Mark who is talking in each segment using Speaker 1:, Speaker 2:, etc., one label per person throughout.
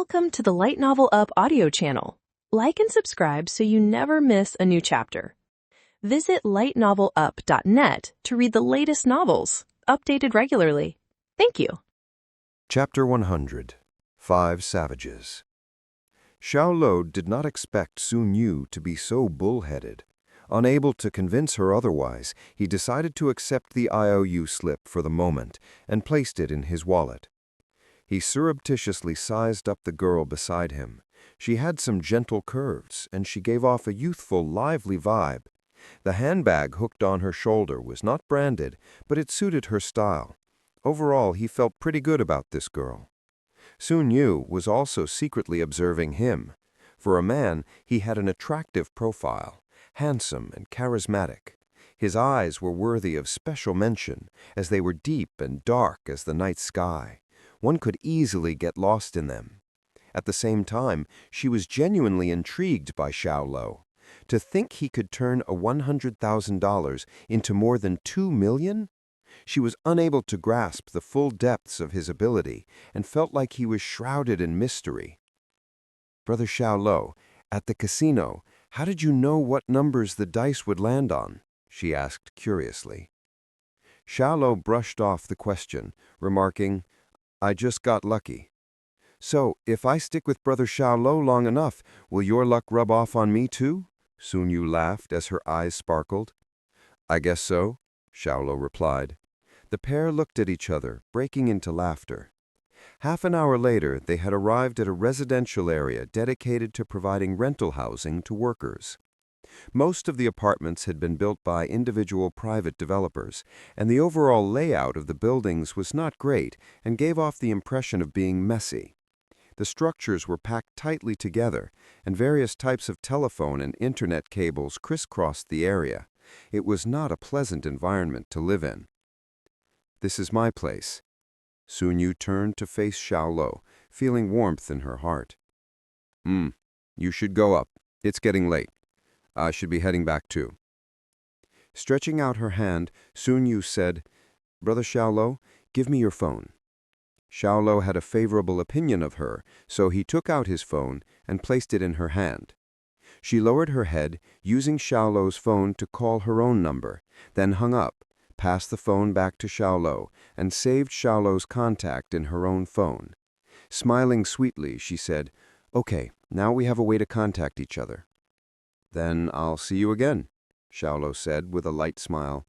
Speaker 1: Welcome to the Light Novel Up audio channel. Like and subscribe so you never miss a new chapter. Visit lightnovelup.net to read the latest novels, updated regularly. Thank you.
Speaker 2: Chapter 100 5 Savages. Xiao Luo did not expect Sun Yu to be so bullheaded. Unable to convince her otherwise, he decided to accept the IOU slip for the moment and placed it in his wallet. He surreptitiously sized up the girl beside him. She had some gentle curves, and she gave off a youthful, lively vibe. The handbag hooked on her shoulder was not branded, but it suited her style. Overall, he felt pretty good about this girl. Sun Yu was also secretly observing him. For a man, he had an attractive profile, handsome and charismatic. His eyes were worthy of special mention, as they were deep and dark as the night sky. One could easily get lost in them. At the same time, she was genuinely intrigued by Xiao Luo. To think he could turn a $100,000 into more than $2 million? She was unable to grasp the full depths of his ability and felt like he was shrouded in mystery. "Brother Xiao Luo, at the casino, how did you know what numbers the dice would land on?" she asked curiously. Xiao Luo brushed off the question, remarking, "I just got lucky." "So, if I stick with Brother Xiao Luo long enough, will your luck rub off on me too?" Sun Yu laughed as her eyes sparkled. "I guess so," Xiao Luo replied. The pair looked at each other, breaking into laughter. Half an hour later, they had arrived at a residential area dedicated to providing rental housing to workers. Most of the apartments had been built by individual private developers, and the overall layout of the buildings was not great and gave off the impression of being messy. The structures were packed tightly together, and various types of telephone and internet cables crisscrossed the area. It was not a pleasant environment to live in. "This is my place." Sun Yu turned to face Xiao Luo, feeling warmth in her heart. You should go up. It's getting late. I should be heading back too." Stretching out her hand, Sun Yu said, "Brother Xiao Luo, give me your phone." Xiao Luo had a favorable opinion of her, so he took out his phone and placed it in her hand. She lowered her head, using Xiao Luo's phone to call her own number, then hung up, passed the phone back to Xiao Luo, and saved Xiao Luo's contact in her own phone. Smiling sweetly, she said, "Okay, now we have a way to contact each other." "Then I'll see you again," Xiao Luo said with a light smile.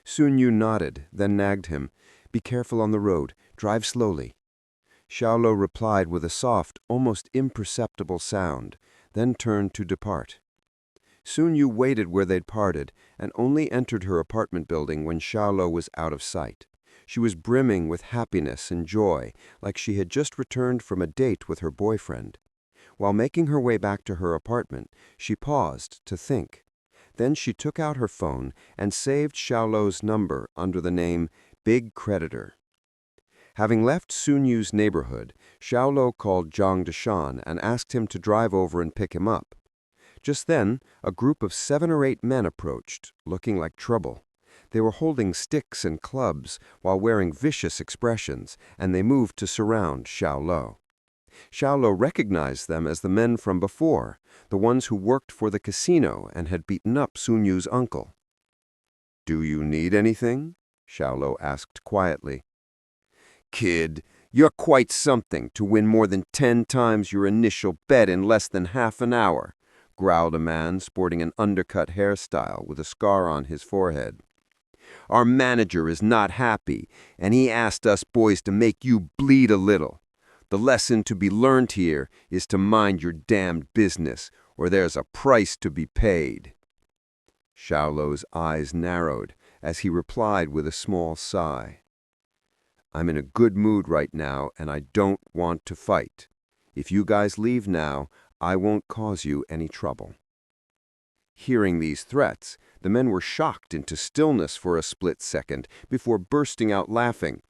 Speaker 2: Sun Yu nodded, then nagged him, "Be careful on the road. Drive slowly." Xiao Luo replied with a soft, almost imperceptible sound, then turned to depart. Sun Yu waited where they'd parted and only entered her apartment building when Xiao Luo was out of sight. She was brimming with happiness and joy, like she had just returned from a date with her boyfriend. While making her way back to her apartment, she paused to think. Then she took out her phone and saved Xiao Luo's number under the name Big Creditor. Having left Sun Yu's neighborhood, Xiao Luo called Zhang Deshan and asked him to drive over and pick him up. Just then, a group of 7 or 8 men approached, looking like trouble. They were holding sticks and clubs while wearing vicious expressions, and they moved to surround Xiao Luo. Xiao Luo recognized them as the men from before, the ones who worked for the casino and had beaten up Sun Yu's uncle. "Do you need anything?" Xiao Luo asked quietly. "Kid, you're quite something to win more than 10 times your initial bet in less than half an hour," growled a man sporting an undercut hairstyle with a scar on his forehead. "Our manager is not happy, and he asked us boys to make you bleed a little. The lesson to be learned here is to mind your damned business, or there's a price to be paid." Xiao Luo's eyes narrowed as he replied with a small sigh. "I'm in a good mood right now, and I don't want to fight. If you guys leave now, I won't cause you any trouble." Hearing these threats, the men were shocked into stillness for a split second before bursting out laughing.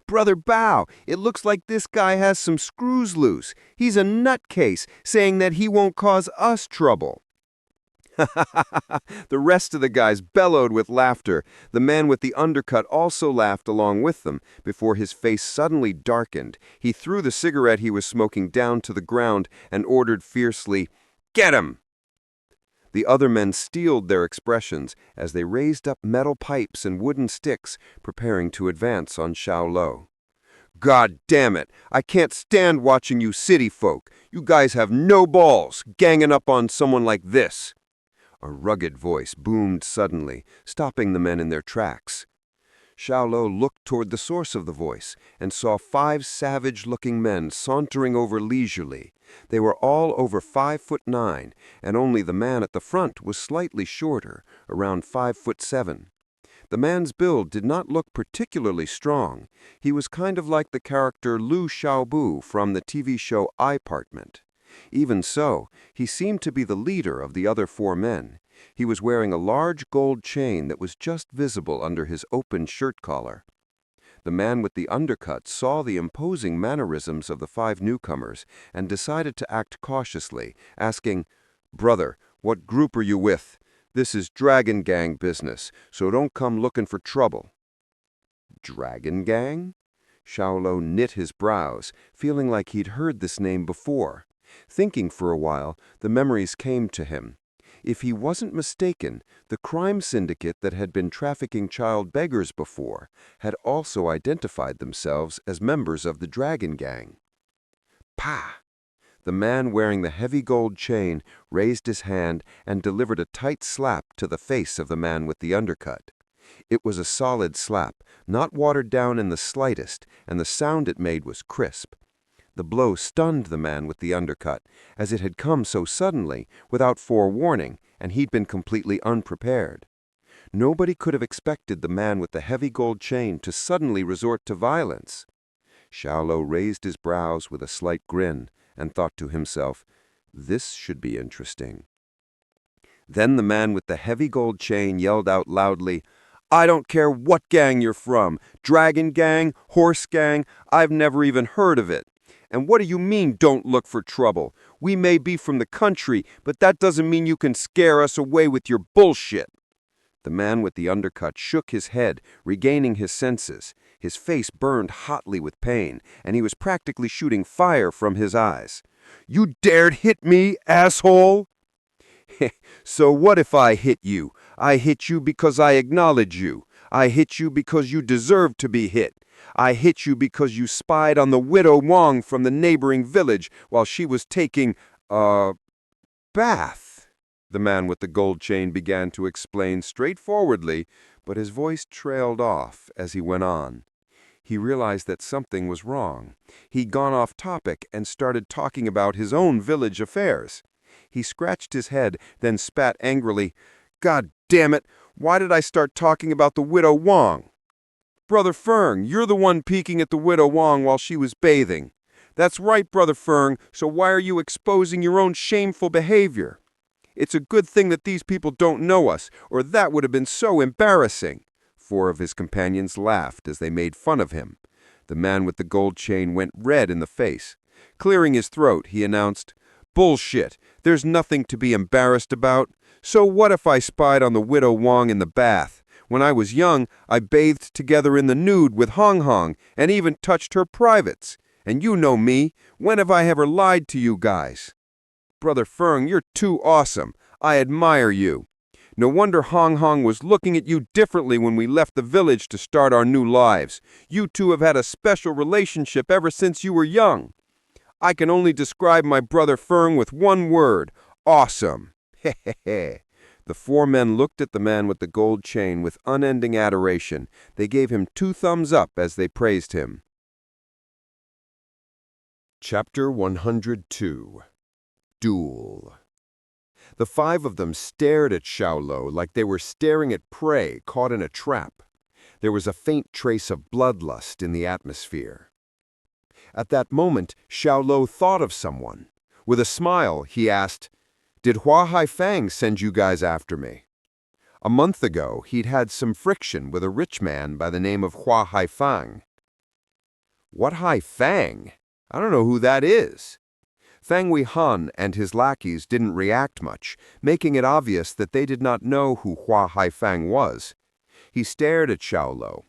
Speaker 2: "Brother Bao, it looks like this guy has some screws loose. He's a nutcase, saying that he won't cause us trouble." The rest of the guys bellowed with laughter. The man with the undercut also laughed along with them, before his face suddenly darkened. He threw the cigarette he was smoking down to the ground and ordered fiercely, "Get him!" The other men steeled their expressions as they raised up metal pipes and wooden sticks, preparing to advance on Xiao Luo. "God damn it! I can't stand watching you city folk. You guys have no balls, ganging up on someone like this." A rugged voice boomed suddenly, stopping the men in their tracks. Xiao Luo looked toward the source of the voice and saw 5 savage-looking men sauntering over leisurely. They were all over 5'9", and only the man at the front was slightly shorter, around 5'7". The man's build did not look particularly strong. He was kind of like the character Lu Xiaobu from the TV show iPartment. Even so, he seemed to be the leader of the other 4 men. He was wearing a large gold chain that was just visible under his open shirt collar. The man with the undercut saw the imposing mannerisms of the 5 newcomers and decided to act cautiously, asking, "Brother, what group are you with? This is Dragon Gang business, so don't come looking for trouble." Dragon Gang? Xiao Luo knit his brows, feeling like he'd heard this name before. Thinking for a while, the memories came to him. If he wasn't mistaken, the crime syndicate that had been trafficking child beggars before had also identified themselves as members of the Dragon Gang. Pah! The man wearing the heavy gold chain raised his hand and delivered a tight slap to the face of the man with the undercut. It was a solid slap, not watered down in the slightest, and the sound it made was crisp. The blow stunned the man with the undercut, as it had come so suddenly, without forewarning, and he'd been completely unprepared. Nobody could have expected the man with the heavy gold chain to suddenly resort to violence. Xiao Luo raised his brows with a slight grin and thought to himself, "This should be interesting." Then the man with the heavy gold chain yelled out loudly, "I don't care what gang you're from, Dragon Gang, Horse Gang, I've never even heard of it. And what do you mean, don't look for trouble? We may be from the country, but that doesn't mean you can scare us away with your bullshit." The man with the undercut shook his head, regaining his senses. His face burned hotly with pain, and he was practically shooting fire from his eyes. "You dared hit me, asshole?" "So what if I hit you? I hit you because I acknowledge you. I hit you because you deserve to be hit. I hit you because you spied on the widow Wang from the neighboring village while she was taking a bath." The man with the gold chain began to explain straightforwardly, but his voice trailed off as he went on. He realized that something was wrong. He'd gone off topic and started talking about his own village affairs. He scratched his head, then spat angrily, "God damn it, why did I start talking about the widow Wang? Brother Feng, you're the one peeking at the widow Wang while she was bathing." "That's right, Brother Feng, so why are you exposing your own shameful behavior?" "It's a good thing that these people don't know us, or that would have been so embarrassing." 4 of his companions laughed as they made fun of him. The man with the gold chain went red in the face. Clearing his throat, he announced, "Bullshit. There's nothing to be embarrassed about. So what if I spied on the widow Wang in the bath? When I was young, I bathed together in the nude with Hong Hong and even touched her privates. And you know me. When have I ever lied to you guys?" "Brother Feng, you're too awesome. I admire you. No wonder Hong Hong was looking at you differently when we left the village to start our new lives. You two have had a special relationship ever since you were young. I can only describe my brother Feng with one word: awesome." Hehehe. The 4 men looked at the man with the gold chain with unending adoration. They gave him 2 thumbs up as they praised him. Chapter 102. Duel. The 5 of them stared at Xiao Luo like they were staring at prey caught in a trap. There was a faint trace of bloodlust in the atmosphere. At that moment, Xiao Luo thought of someone. With a smile, he asked, "Did Hua Haifang send you guys after me?" A month ago, he'd had some friction with a rich man by the name of Hua Haifang. "What Haifang? I don't know who that is." Fang Huihan and his lackeys didn't react much, making it obvious that they did not know who Hua Haifang was. He stared at Xiao Luo.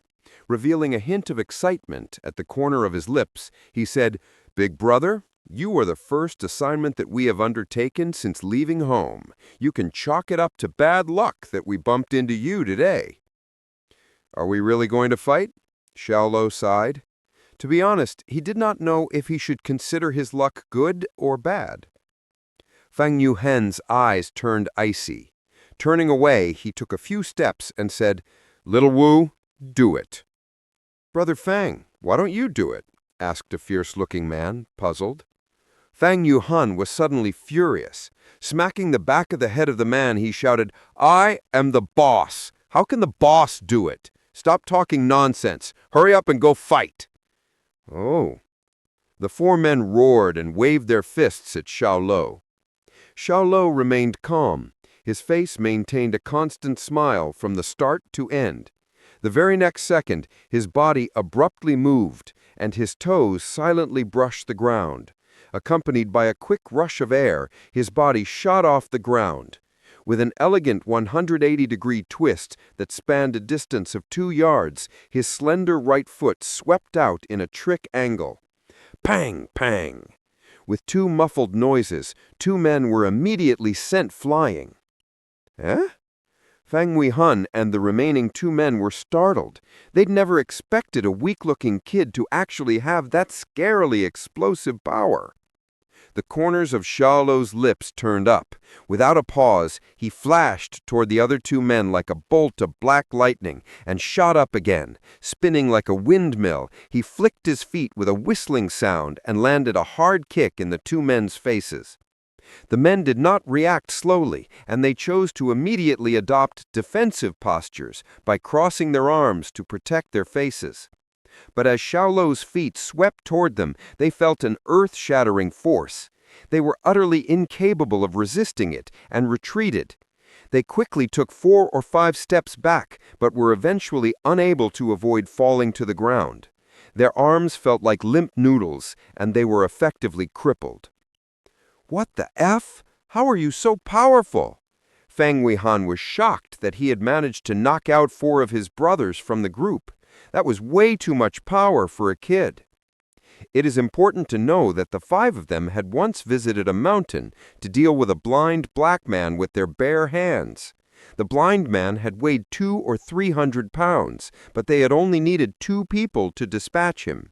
Speaker 2: Revealing a hint of excitement at the corner of his lips, he said, "Big brother, you are the first assignment that we have undertaken since leaving home. You can chalk it up to bad luck that we bumped into you today." "Are we really going to fight?" Xiao Luo sighed. To be honest, he did not know if he should consider his luck good or bad. Fang Yuhen's eyes turned icy. Turning away, he took a few steps and said, "Little Wu, do it." "Brother Fang, why don't you do it?" asked a fierce-looking man, puzzled. Fang Yuhan was suddenly furious. Smacking the back of the head of the man, he shouted, "I am the boss. How can the boss do it? Stop talking nonsense. Hurry up and go fight." "Oh." The four men roared and waved their fists at Xiao Luo. Xiao Luo remained calm. His face maintained a constant smile from the start to end. The very next second, his body abruptly moved, and his toes silently brushed the ground. Accompanied by a quick rush of air, his body shot off the ground. With an elegant 180-degree twist that spanned a distance of 2 yards, his slender right foot swept out in a trick angle. Pang, pang! With 2 muffled noises, 2 men were immediately sent flying. "Eh?" Fang Huihan and the remaining 2 men were startled. They'd never expected a weak-looking kid to actually have that scarily explosive power. The corners of Xiao Luo's lips turned up. Without a pause, he flashed toward the other 2 men like a bolt of black lightning and shot up again. Spinning like a windmill, he flicked his feet with a whistling sound and landed a hard kick in the 2 men's faces. The men did not react slowly, and they chose to immediately adopt defensive postures by crossing their arms to protect their faces. But as Xiao Luo's feet swept toward them, they felt an earth-shattering force. They were utterly incapable of resisting it and retreated. They quickly took 4 or 5 steps back, but were eventually unable to avoid falling to the ground. Their arms felt like limp noodles, and they were effectively crippled. "What the F? How are you so powerful?" Fang Huihan was shocked that he had managed to knock out 4 of his brothers from the group. That was way too much power for a kid. It is important to know that the 5 of them had once visited a mountain to deal with a blind black man with their bare hands. The blind man had weighed 200 or 300 pounds, but they had only needed 2 people to dispatch him.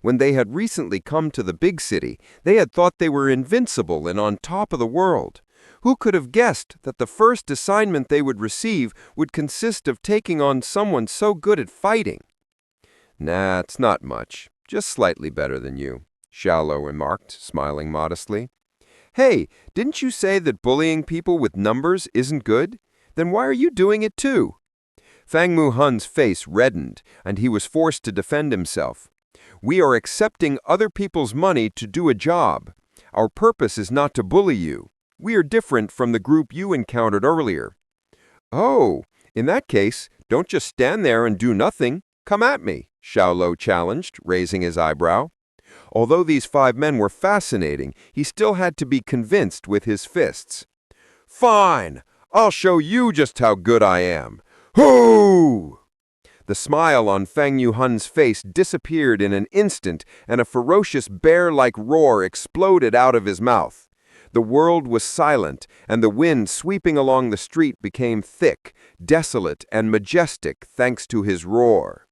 Speaker 2: When they had recently come to the big city, they had thought they were invincible and on top of the world. Who could have guessed that the first assignment they would receive would consist of taking on someone so good at fighting? "Nah, it's not much. Just slightly better than you," Xiao Luo remarked, smiling modestly. "Hey, didn't you say that bullying people with numbers isn't good? Then why are you doing it too?" Fang Huihan's face reddened, and he was forced to defend himself. "We are accepting other people's money to do a job. Our purpose is not to bully you. We are different from the group you encountered earlier." "Oh, in that case, don't just stand there and do nothing. Come at me," Xiao Luo challenged, raising his eyebrow. Although these 5 men were fascinating, he still had to be convinced with his fists. "Fine! I'll show you just how good I am. Hoo!" The smile on Fang Yuhan's face disappeared in an instant, and a ferocious bear-like roar exploded out of his mouth. The world was silent, and the wind sweeping along the street became thick, desolate, and majestic thanks to his roar.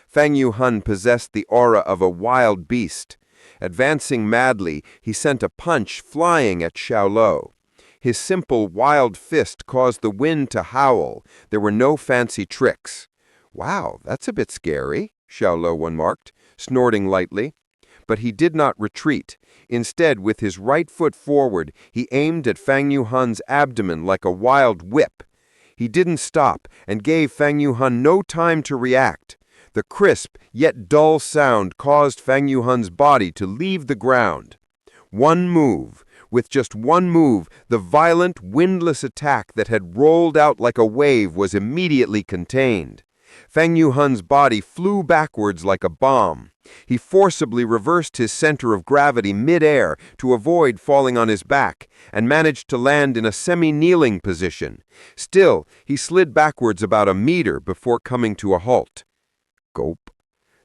Speaker 2: Fang Yuhan possessed the aura of a wild beast. Advancing madly, he sent a punch flying at Xiao Luo. His simple, wild fist caused the wind to howl. There were no fancy tricks. "Wow, that's a bit scary," Xiao Luo remarked, snorting lightly. But he did not retreat. Instead, with his right foot forward, he aimed at Fang Yuhan's abdomen like a wild whip. He didn't stop and gave Fang Yuhan no time to react. The crisp yet dull sound caused Fang Yuhan's body to leave the ground. With just one move, the violent, windless attack that had rolled out like a wave was immediately contained. Fang Yuhan's body flew backwards like a bomb. He forcibly reversed his center of gravity mid-air to avoid falling on his back, and managed to land in a semi-kneeling position. Still, he slid backwards about a meter before coming to a halt. Gulp.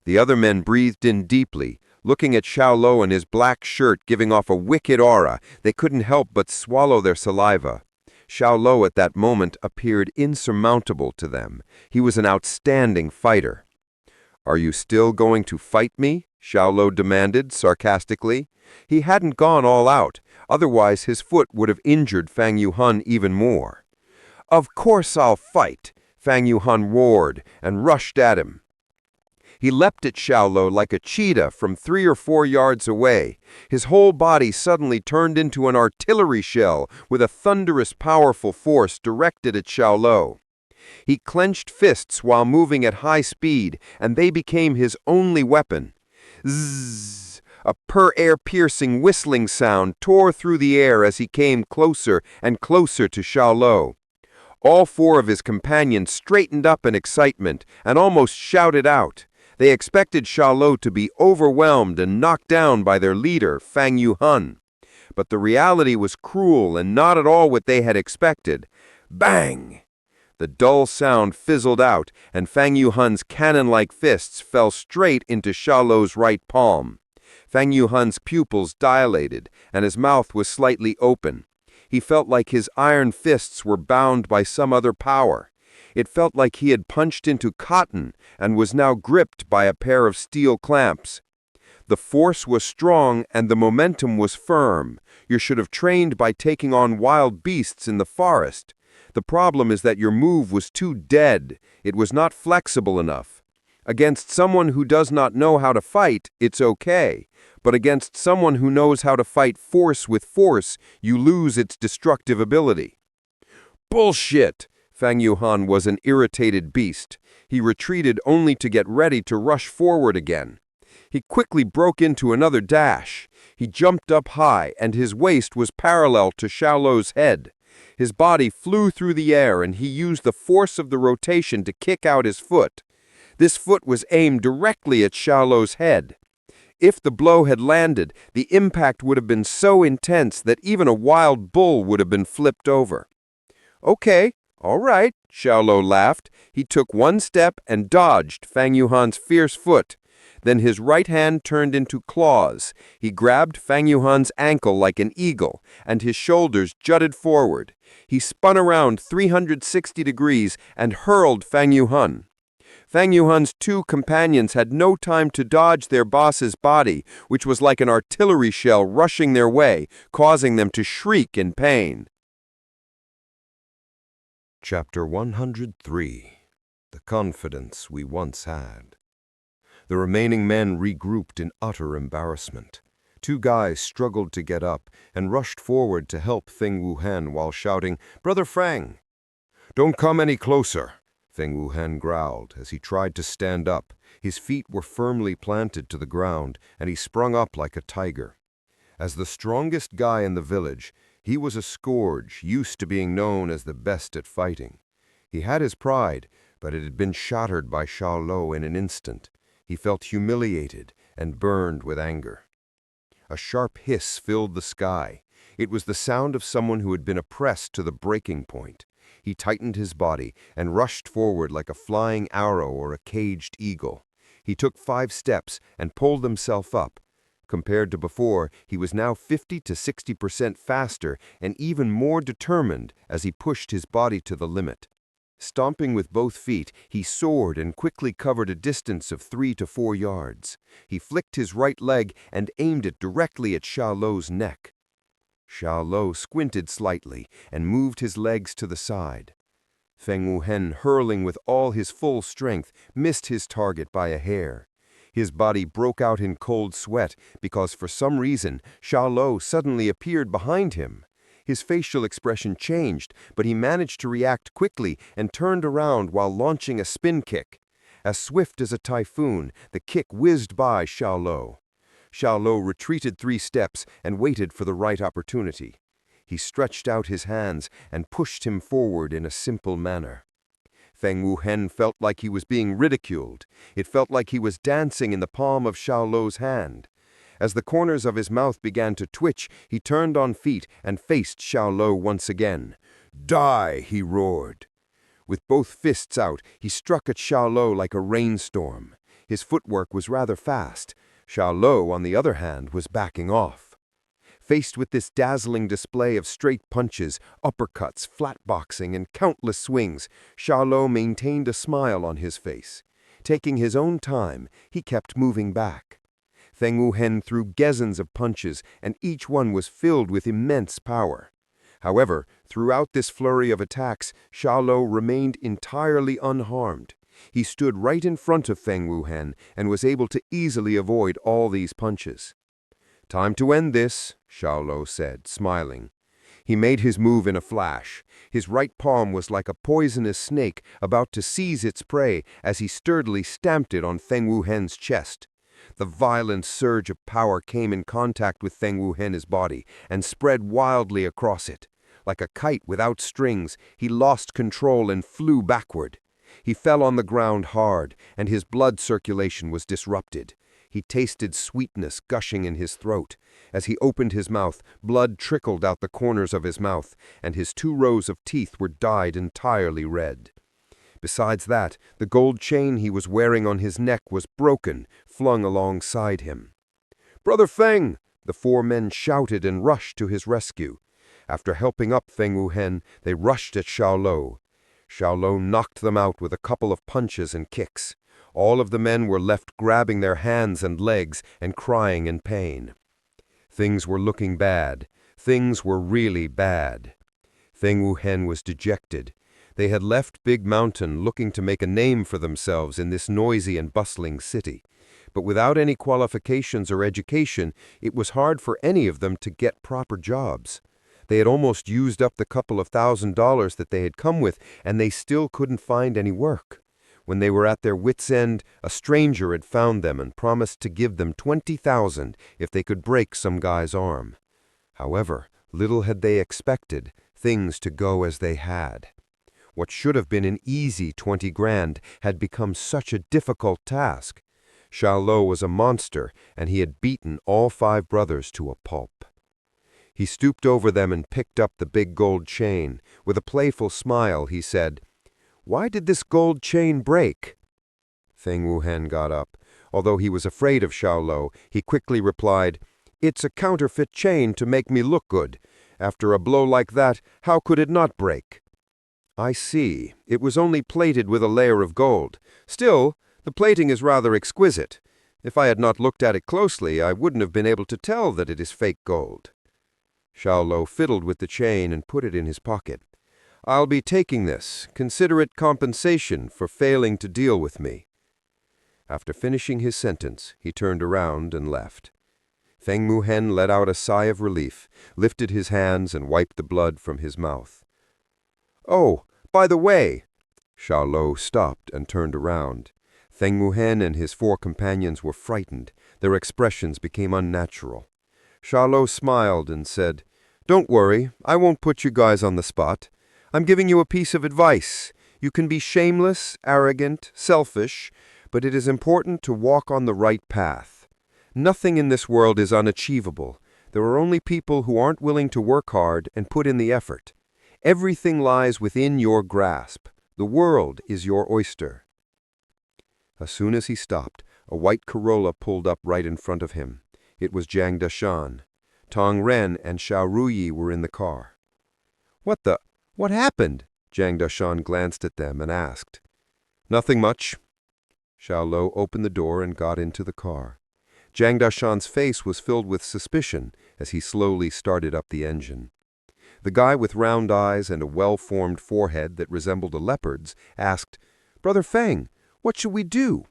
Speaker 2: The other men breathed in deeply, looking at Xiao Luo and his black shirt giving off a wicked aura. They couldn't help but swallow their saliva. Xiao Luo at that moment appeared insurmountable to them. He was an outstanding fighter. "Are you still going to fight me?" Xiao Luo demanded sarcastically. He hadn't gone all out, otherwise his foot would have injured Fang Yuhan even more. "Of course I'll fight," Fang Yuhan roared and rushed at him. He leapt at Xiao Luo like a cheetah from 3 or 4 yards away. His whole body suddenly turned into an artillery shell with a thunderous, powerful force directed at Xiao Luo. He clenched fists while moving at high speed, and they became his only weapon. Zzz! A ear-piercing whistling sound tore through the air as he came closer and closer to Xiao Luo. All 4 of his companions straightened up in excitement and almost shouted out. They expected Xiao Luo to be overwhelmed and knocked down by their leader, Fang Yuhan. But the reality was cruel and not at all what they had expected. Bang! The dull sound fizzled out, and Fang Yuhan's cannon-like fists fell straight into Xiao Luo's right palm. Fang Yuhan's pupils dilated, and his mouth was slightly open. He felt like his iron fists were bound by some other power. It felt like he had punched into cotton and was now gripped by a pair of steel clamps. The force was strong and the momentum was firm. You should have trained by taking on wild beasts in the forest. The problem is that your move was too dead. It was not flexible enough. Against someone who does not know how to fight, it's okay. But against someone who knows how to fight force with force, you lose its destructive ability. Bullshit! Fang Yuhan was an irritated beast. He retreated only to get ready to rush forward again. He quickly broke into another dash. He jumped up high, and his waist was parallel to Xiao Luo's head. His body flew through the air, and he used the force of the rotation to kick out his foot. This foot was aimed directly at Xiao Luo's head. If the blow had landed, the impact would have been so intense that even a wild bull would have been flipped over. "Okay, all right," Xiao Luo laughed. He took one step and dodged Fang Yuhan's fierce foot. Then his right hand turned into claws. He grabbed Fang Yuhan's ankle like an eagle, and his shoulders jutted forward. He spun around 360 degrees and hurled Fang Yuhan. Fang Yuhan's 2 companions had no time to dodge their boss's body, which was like an artillery shell rushing their way, causing them to shriek in pain. Chapter 103. The Confidence We Once Had. The remaining men regrouped in utter embarrassment. 2 guys struggled to get up and rushed forward to help Feng Wuhan while shouting, "Brother Fang!" "Don't come any closer," Feng Wuhan growled as he tried to stand up. His feet were firmly planted to the ground, and he sprung up like a tiger. As the strongest guy in the village, he was a scourge, used to being known as the best at fighting. He had his pride, but it had been shattered by Xiao Luo in an instant. He felt humiliated and burned with anger. A sharp hiss filled the sky. It was the sound of someone who had been oppressed to the breaking point. He tightened his body and rushed forward like a flying arrow or a caged eagle. He took 5 steps and pulled himself up. Compared to before, he was now 50 to 60% faster and even more determined as he pushed his body to the limit. Stomping with both feet, he soared and quickly covered a distance of 3 to 4 yards. He flicked his right leg and aimed it directly at Xiao Luo's neck. Xiao Luo squinted slightly and moved his legs to the side. Feng Wuhan, hurling with all his full strength, missed his target by a hair. His body broke out in cold sweat because for some reason Xiao Luo suddenly appeared behind him. His facial expression changed, but he managed to react quickly and turned around while launching a spin kick. As swift as a typhoon, the kick whizzed by Xiao Luo. Xiao Luo retreated 3 steps and waited for the right opportunity. He stretched out his hands and pushed him forward in a simple manner. Feng Wuhen felt like he was being ridiculed. It felt like he was dancing in the palm of Xiao Luo's hand. As the corners of his mouth began to twitch, he turned on feet and faced Xiao Luo once again. "Die!" he roared. With both fists out, he struck at Xiao Luo like a rainstorm. His footwork was rather fast. Xiao Luo, on the other hand, was backing off. Faced with this dazzling display of straight punches, uppercuts, flatboxing, and countless swings, Xiao Luo maintained a smile on his face. Taking his own time, he kept moving back. Feng Wuhen threw dozens of punches, and each one was filled with immense power. However, throughout this flurry of attacks, Xiao Luo remained entirely unharmed. He stood right in front of Feng Wuhen and was able to easily avoid all these punches. "Time to end this," Xiao Luo said, smiling. He made his move in a flash. His right palm was like a poisonous snake about to seize its prey as he sturdily stamped it on Feng Wuhen's chest. The violent surge of power came in contact with Feng Wuhen's body and spread wildly across it. Like a kite without strings, he lost control and flew backward. He fell on the ground hard, and his blood circulation was disrupted. He tasted sweetness gushing in his throat. As he opened his mouth, blood trickled out the corners of his mouth, and his 2 rows of teeth were dyed entirely red. Besides that, the gold chain he was wearing on his neck was broken, flung alongside him. "Brother Feng!" The 4 men shouted and rushed to his rescue. After helping up Feng Wuhen, they rushed at Xiao Luo. Xiao Luo knocked them out with a couple of punches and kicks. All of the men were left grabbing their hands and legs and crying in pain. Things were looking bad. Things were really bad. Feng Wuhen was dejected. They had left Big Mountain looking to make a name for themselves in this noisy and bustling city. But without any qualifications or education, it was hard for any of them to get proper jobs. They had almost used up the couple of $1,000s that they had come with, and they still couldn't find any work. When they were at their wits' end, a stranger had found them and promised to give them $20,000 if they could break some guy's arm. However, little had they expected things to go as they had. What should have been an easy 20 grand had become such a difficult task. Xiao Luo was a monster, and he had beaten all 5 brothers to a pulp. He stooped over them and picked up the big gold chain. With a playful smile, he said, "Why did this gold chain break?" Feng Wuhen got up. Although he was afraid of Xiao Luo, he quickly replied, "It's a counterfeit chain to make me look good. After a blow like that, how could it not break?" "I see. It was only plated with a layer of gold. Still, the plating is rather exquisite. If I had not looked at it closely, I wouldn't have been able to tell that it is fake gold." Xiao Luo fiddled with the chain and put it in his pocket. "I'll be taking this. Consider it compensation for failing to deal with me." After finishing his sentence, he turned around and left. Feng Wuhen let out a sigh of relief, lifted his hands, and wiped the blood from his mouth. "Oh, by the way!" Xiao Luo stopped and turned around. Feng Wuhen and his 4 companions were frightened. Their expressions became unnatural. Xiao Luo smiled and said, "Don't worry, I won't put you guys on the spot. I'm giving you a piece of advice. You can be shameless, arrogant, selfish, but it is important to walk on the right path. Nothing in this world is unachievable. There are only people who aren't willing to work hard and put in the effort. Everything lies within your grasp. The world is your oyster." As soon as he stopped, a white Corolla pulled up right in front of him. It was Jiang Dashan. Tong Ren and Xiao Ruyi were in the car. What happened?" Jiang Dashan glanced at them and asked. "Nothing much." Xiao Luo opened the door and got into the car. Jiang Dashan's face was filled with suspicion as he slowly started up the engine. The guy with round eyes and a well-formed forehead that resembled a leopard's asked, "Brother Feng, what should we do?"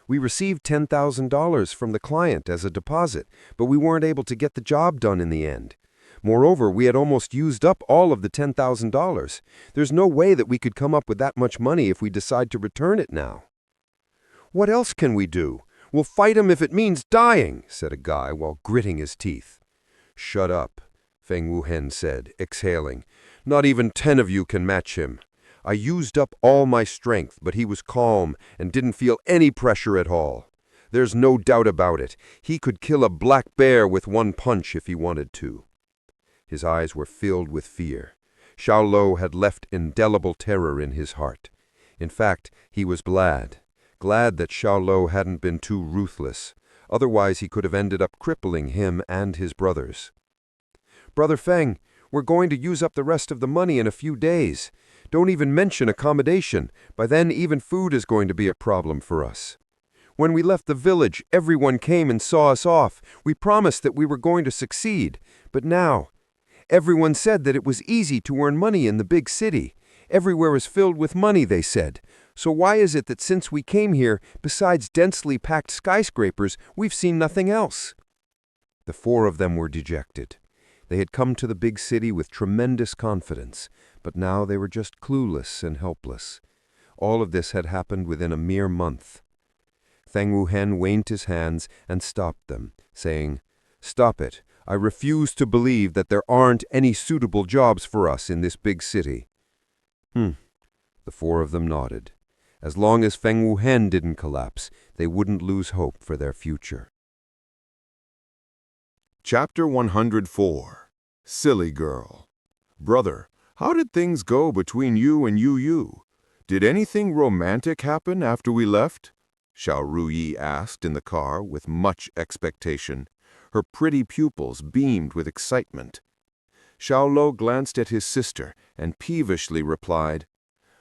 Speaker 2: "We received $10,000 from the client as a deposit, but we weren't able to get the job done in the end. Moreover, we had almost used up all of the $10,000. There's no way that we could come up with that much money if we decide to return it now." "What else can we do? We'll fight him if it means dying," said a guy while gritting his teeth. "Shut up," Feng Wuhen said, exhaling. "Not even 10 of you can match him.
Speaker 3: I used up all my strength, but he was calm and didn't feel any pressure at all. There's no doubt about it. He could kill a black bear with one punch if he wanted to." His eyes were filled with fear. Xiao Luo had left indelible terror in his heart. In fact, he was glad that Xiao Luo hadn't been too ruthless. Otherwise, he could have ended up crippling him and his brothers. "Brother Feng, we're going to use up the rest of the money in a few days. Don't even mention accommodation. By then, even food is going to be a problem for us. When we left the village, everyone came and saw us off. We promised that we were going to succeed. But now, everyone said that it was easy to earn money in the big city. Everywhere is filled with money, they said. So why is it that since we came here, besides densely packed skyscrapers, we've seen nothing else?" The four of them were dejected. They had come to the big city with tremendous confidence, but now they were just clueless and helpless. All of this had happened within a mere month. Feng Wuhen waved his hands and stopped them, saying, "Stop it. I refuse to believe that there aren't any suitable jobs for us in this big city." The four of them nodded. As long as Feng Wuhen didn't collapse, they wouldn't lose hope for their future.
Speaker 4: Chapter 104. Silly Girl. "Brother, how did things go between you and Yu? Did anything romantic happen after we left?" Xiao Ruyi asked in the car with much expectation. Her pretty pupils beamed with excitement. Xiao Luo glanced at his sister and peevishly replied,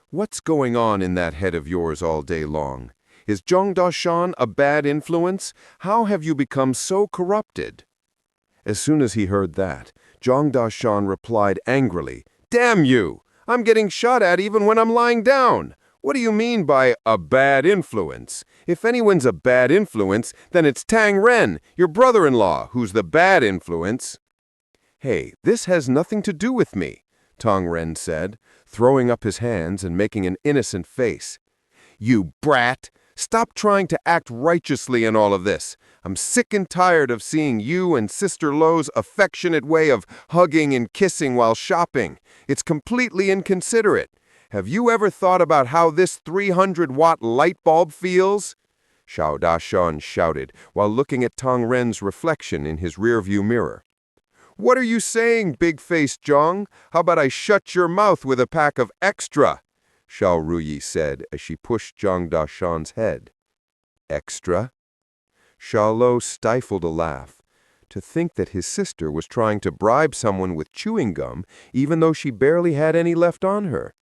Speaker 4: "What's going on in that head of yours all day long? Is Zhang Dashan a bad influence? How have you become so corrupted?" As soon as he heard that, Zhang Dashan replied angrily, "Damn you! I'm getting shot at even when I'm lying down. What do you mean by a bad influence? If anyone's a bad influence, then it's Tang Ren, your brother-in-law, who's the bad influence." "Hey, this has nothing to do with me," Tang Ren said, throwing up his hands and making an innocent face. "You brat! Stop trying to act righteously in all of this. I'm sick and tired of seeing you and Sister Lo's affectionate way of hugging and kissing while shopping. It's completely inconsiderate. Have you ever thought about how this 300-watt light bulb feels?" Xiao Dashan shouted while looking at Tang Ren's reflection in his rearview mirror. "What are you saying, big-faced Zhang? How about I shut your mouth with a pack of extra?" Xiao Ruyi said as she pushed Zhang Dashan's head. "Extra?" Xiao Luo stifled a laugh. To think that his sister was trying to bribe someone with chewing gum, even though she barely had any left on her.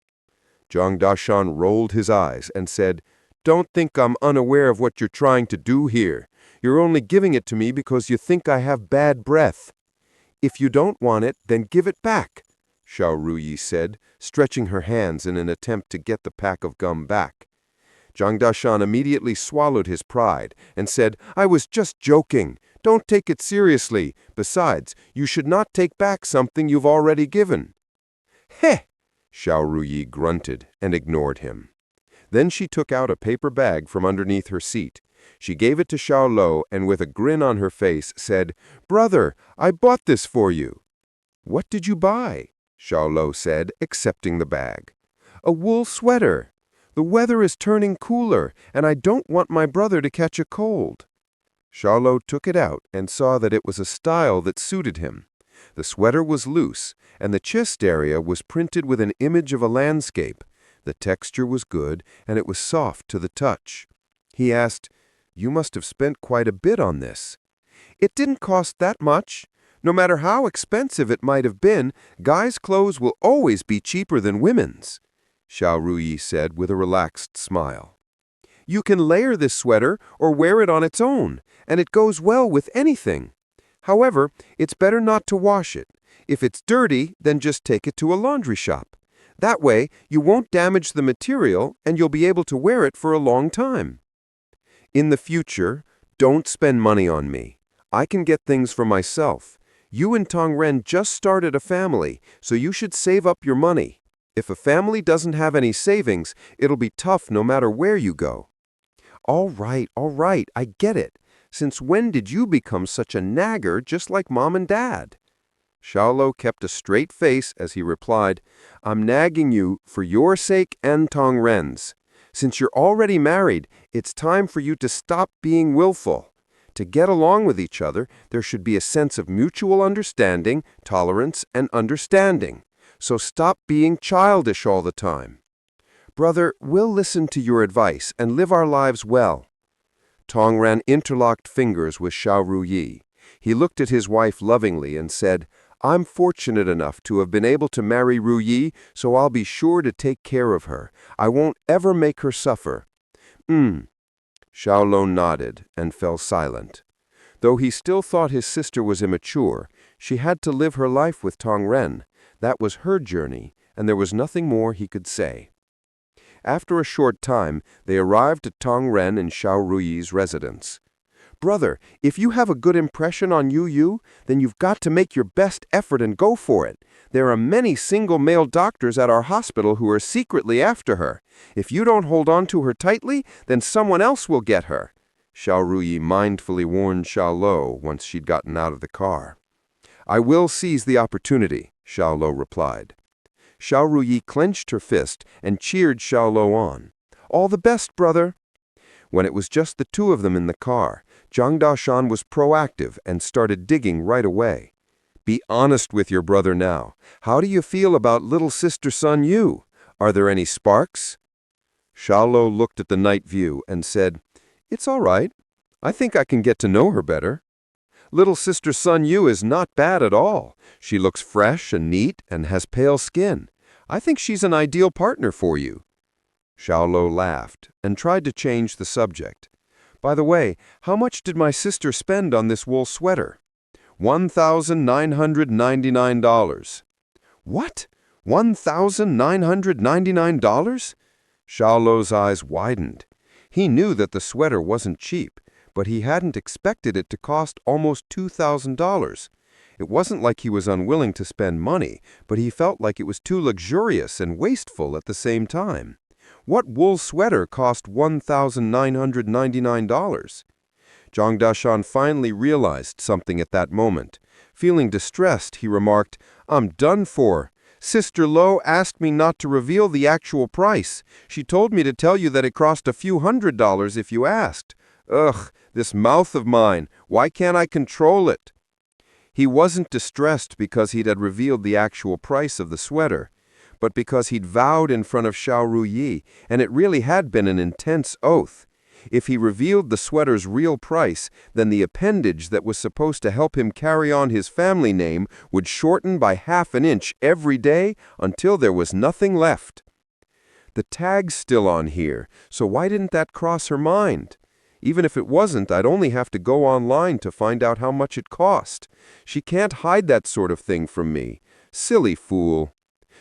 Speaker 4: Zhang Dashan rolled his eyes and said, "Don't think I'm unaware of what you're trying to do here. You're only giving it to me because you think I have bad breath. If you don't want it, then give it back," Xiao Ruyi said, stretching her hands in an attempt to get the pack of gum back. Zhang Dashan immediately swallowed his pride and said, "I was just joking. Don't take it seriously. Besides, you should not take back something you've already given." "Heh!" Xiao Ruyi grunted and ignored him. Then she took out a paper bag from underneath her seat. She gave it to Xiao Luo and with a grin on her face said, "Brother, I bought this for you." "What did you buy?" Xiao Luo said, accepting the bag. "A wool sweater. The weather is turning cooler, and I don't want my brother to catch a cold." Xiao Luo took it out and saw that it was a style that suited him. The sweater was loose, and the chest area was printed with an image of a landscape. The texture was good, and it was soft to the touch. He asked, "You must have spent quite a bit on this." "It didn't cost that much. No matter how expensive it might have been, guys' clothes will always be cheaper than women's," Xiao Ruyi said with a relaxed smile. "You can layer this sweater or wear it on its own, and it goes well with anything. However, it's better not to wash it. If it's dirty, then just take it to a laundry shop. That way, you won't damage the material and you'll be able to wear it for a long time. In the future, don't spend money on me. I can get things for myself. You and Tang Ren just started a family, so you should save up your money. If a family doesn't have any savings, it'll be tough no matter where you go." All right, I get it. Since when did you become such a nagger just like Mom and Dad?"
Speaker 3: Xiao Luo kept a straight face as he replied, "I'm nagging you for your sake and Tong Ren's. Since you're already married, it's time for you to stop being willful. To get along with each other, there should be a sense of mutual understanding, tolerance, and understanding. So stop being childish all the time. Brother, we'll listen to your advice and live our lives well." Tong Ren interlocked fingers with Xiao Ruyi. He looked at his wife lovingly and said, "I'm fortunate enough to have been able to marry Ruyi, so I'll be sure to take care of her. I won't ever make her suffer." Xiao Luo nodded and fell silent. Though he still thought his sister was immature, she had to live her life with Tong Ren. That was her journey, and there was nothing more he could say. After a short time, they arrived at Tong Ren and Xiao Ruyi's residence. "Brother, if you have a good impression on Yu, then you've got to make your best effort and go for it. There are many single male doctors at our hospital who are secretly after her. If you don't hold on to her tightly, then someone else will get her," Xiao Ruyi mindfully warned Xiao Luo once she'd gotten out of the car. "I will seize the opportunity," Xiao Luo replied. Xiao Ruyi clenched her fist and cheered Xiao Luo on. "All the best, brother." When it was just the two of them in the car, Zhang Dashan was proactive and started digging right away. "Be honest with your brother now. How do you feel about little sister Sun Yu? Are there any sparks?" Xiao Luo looked at the night view and said, "It's all right. I think I can get to know her better. Little sister Sun Yu is not bad at all. She looks fresh and neat and has pale skin. I think she's an ideal partner for you." Xiao Luo laughed and tried to change the subject. "By the way, how much did my sister spend on this wool sweater?" $1,999. "What? $1,999? Xiao Luo's eyes widened. He knew that the sweater wasn't cheap, but he hadn't expected it to cost almost $2,000. It wasn't like he was unwilling to spend money, but he felt like it was too luxurious and wasteful at the same time. What wool sweater cost $1,999? Zhang Dashan finally realized something at that moment. Feeling distressed, he remarked, "I'm done for. Sister Luo asked me not to reveal the actual price. She told me to tell you that it cost a few $100s if you asked. Ugh, this mouth of mine, why can't I control it?" He wasn't distressed because he'd had revealed the actual price of the sweater, but because he'd vowed in front of Xiao Ruyi, and it really had been an intense oath. If he revealed the sweater's real price, then the appendage that was supposed to help him carry on his family name would shorten by ½ an inch every day until there was nothing left. The tag's still on here, so why didn't that cross her mind? Even if it wasn't, I'd only have to go online to find out how much it cost. She can't hide that sort of thing from me. Silly fool.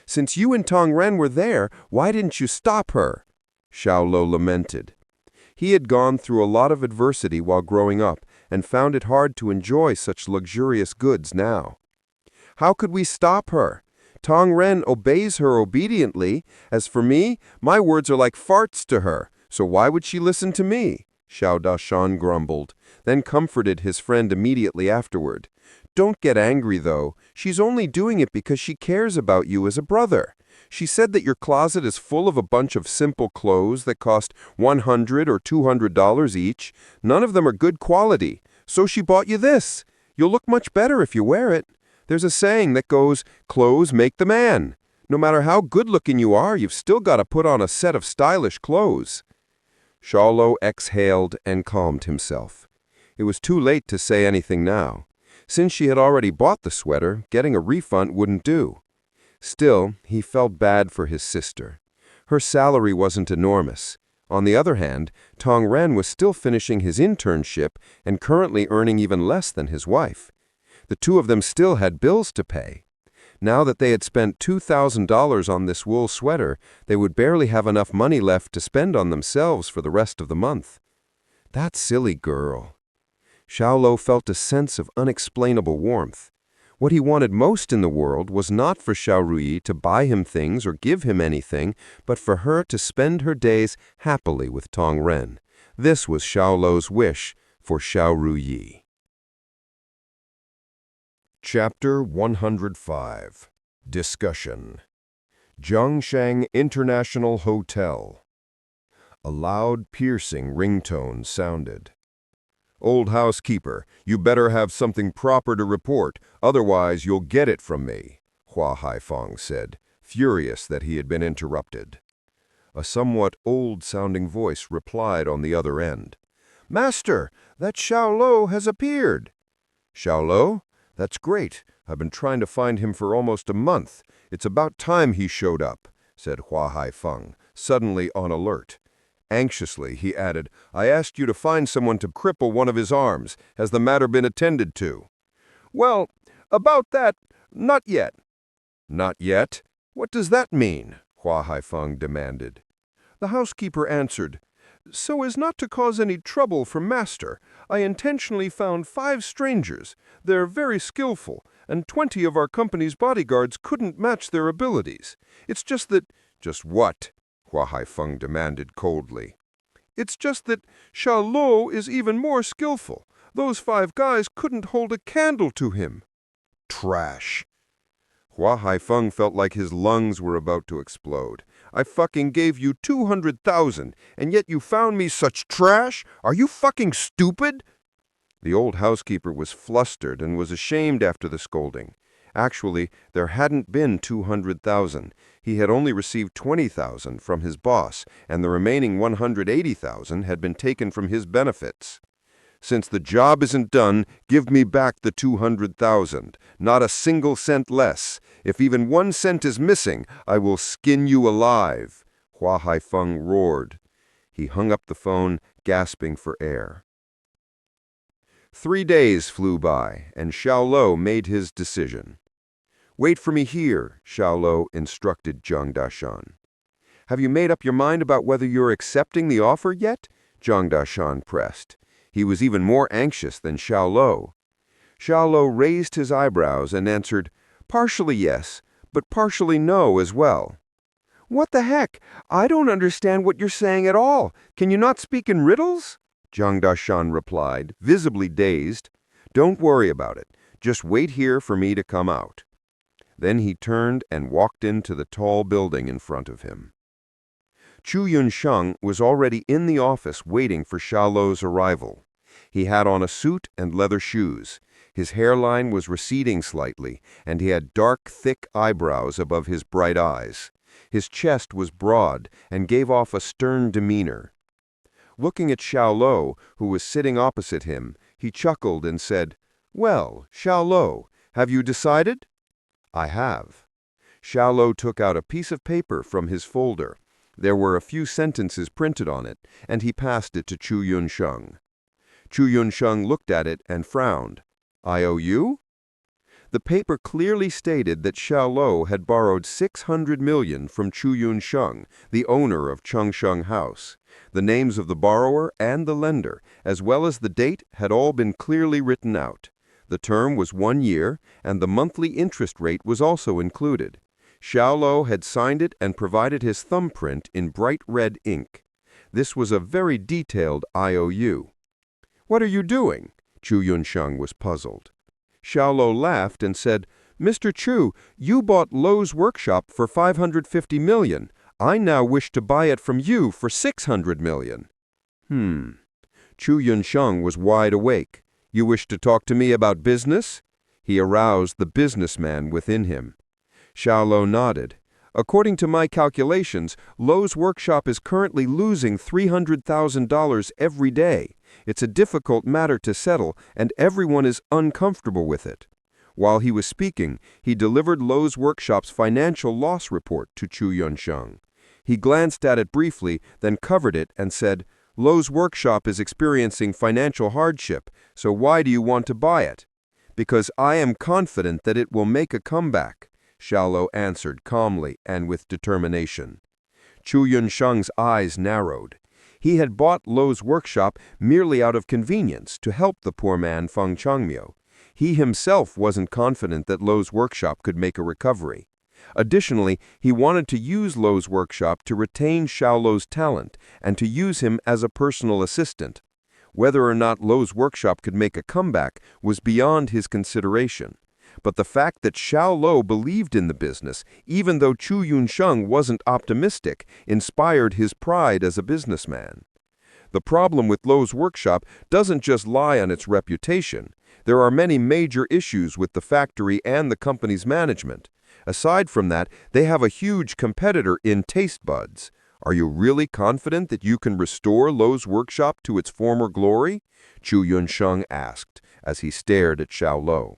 Speaker 3: Since you and Tong Ren were there, why didn't you stop her?" Xiao Luo lamented. He had gone through a lot of adversity while growing up and found it hard to enjoy such luxurious goods now. "How could we stop her? Tong Ren obeys her obediently. As for me, my words are like farts to her, so why would she listen to me?" Xiao Dashan grumbled, then comforted his friend immediately afterward. "Don't get angry, though. She's only doing it because she cares about you as a brother. She said that your closet is full of a bunch of simple clothes that cost $100 or $200 each. None of them are good quality, so she bought you this. You'll look much better if you wear it. There's a saying that goes, 'Clothes make the man.' No matter how good-looking you are, you've still got to put on a set of stylish clothes." Xiao Luo exhaled and calmed himself. It was too late to say anything now. Since she had already bought the sweater, getting a refund wouldn't do. Still, he felt bad for his sister. Her salary wasn't enormous. On the other hand, Tong Ren was still finishing his internship and currently earning even less than his wife. The two of them still had bills to pay. Now that they had spent $2,000 on this wool sweater, they would barely have enough money left to spend on themselves for the rest of the month. That silly girl. Xiao Luo felt a sense of unexplainable warmth. What he wanted most in the world was not for Xiao Ruyi to buy him things or give him anything, but for her to spend her days happily with Tong Ren. This was Xiao Luo's wish for Xiao Ruyi.
Speaker 2: Chapter 105. Discussion. Zhongshan International Hotel. A loud, piercing ringtone sounded. "Old housekeeper, you better have something proper to report, otherwise you'll get it from me," Hua Haifeng said, furious that he had been interrupted. A somewhat old-sounding voice replied on the other end. "Master, that Xiao Luo has appeared." "Xiao Luo? That's great. I've been trying to find him for almost a month. It's about time he showed up," said Hua Haifeng, suddenly on alert. Anxiously, he added, "I asked you to find someone to cripple one of his arms. Has the matter been attended to?" "Well, about that, not yet." "Not yet? What does that mean?" Hua Haifeng demanded. The housekeeper answered, "So as not to cause any trouble for master, I intentionally found 5 strangers. They're very skillful, and 20 of our company's bodyguards couldn't match their abilities. It's just that—" "Just what?" Hua Haifeng demanded coldly. "It's just that Xiao Luo is even more skillful. Those 5 guys couldn't hold a candle to him." "Trash." Hua Haifeng felt like his lungs were about to explode. "I fucking gave you 200,000, and yet you found me such trash? Are you fucking stupid?" The old housekeeper was flustered and was ashamed after the scolding. Actually, there hadn't been 200,000. He had only received 20,000 from his boss, and the remaining 180,000 had been taken from his benefits. "Since the job isn't done, give me back the 200,000. Not a single cent less. If even 1 cent is missing, I will skin you alive," Hua Haifeng roared. He hung up the phone, gasping for air. 3 days flew by, and Xiao Luo made his decision. "Wait for me here," Xiao Luo instructed Zhang Dashan. "Have you made up your mind about whether you're accepting the offer yet?" Zhang Dashan pressed. He was even more anxious than Xiao Luo. Xiao Luo raised his eyebrows and answered, "Partially yes, but partially no as well." "What the heck? I don't understand what you're saying at all. Can you not speak in riddles?" Zhang Dashan replied, visibly dazed. "Don't worry about it. Just wait here for me to come out." Then he turned and walked into the tall building in front of him. Chu Yunsheng was already in the office waiting for Xiao Luo's arrival. He had on a suit and leather shoes. His hairline was receding slightly, and he had dark, thick eyebrows above his bright eyes. His chest was broad and gave off a stern demeanor. Looking at Xiao Luo, who was sitting opposite him, he chuckled and said, "Well, Xiao Luo, have you decided?" "I have." Xiao Luo took out a piece of paper from his folder. There were a few sentences printed on it, and he passed it to Chu Yunsheng. Chu Yunsheng looked at it and frowned. "IOU?" The paper clearly stated that Xiao Luo had borrowed 600 million from Chu Yunsheng, the owner of Chengsheng House. The names of the borrower and the lender, as well as the date, had all been clearly written out. The term was 1 year, and the monthly interest rate was also included. Xiao Luo had signed it and provided his thumbprint in bright red ink. This was a very detailed IOU. "What are you doing?" Chu Yunsheng was puzzled. Xiao Luo laughed and said, "Mr. Chu, you bought Luo's workshop for 550 million. I now wish to buy it from you for 600 million. Chu Yunsheng was wide awake. "You wish to talk to me about business?" He aroused the businessman within him. Xiao Luo nodded. "According to my calculations, Luo's workshop is currently losing $300,000 every day. It's a difficult matter to settle, and everyone is uncomfortable with it." While he was speaking, he delivered Luo's workshop's financial loss report to Chu Yunsheng. He glanced at it briefly, then covered it and said, "Luo's workshop is experiencing financial hardship, so why do you want to buy it?" "Because I am confident that it will make a comeback," Xiao Luo answered calmly and with determination. Chu Yunsheng's eyes narrowed. He had bought Luo's workshop merely out of convenience to help the poor man Feng Changmiu. He himself wasn't confident that Luo's workshop could make a recovery. Additionally, he wanted to use Luo's workshop to retain Xiao Luo's talent and to use him as a personal assistant. Whether or not Luo's workshop could make a comeback was beyond his consideration.
Speaker 3: But the fact that Xiao Luo believed in the business, even though Chu Yunsheng wasn't optimistic, inspired his pride as a businessman. The problem with Luo's workshop doesn't just lie on its reputation. There are many major issues with the factory and the company's management. Aside from that, they have a huge competitor in taste buds. Are you really confident that you can restore Luo's workshop to its former glory? Chu Yunsheng asked, as he stared at Xiao Luo.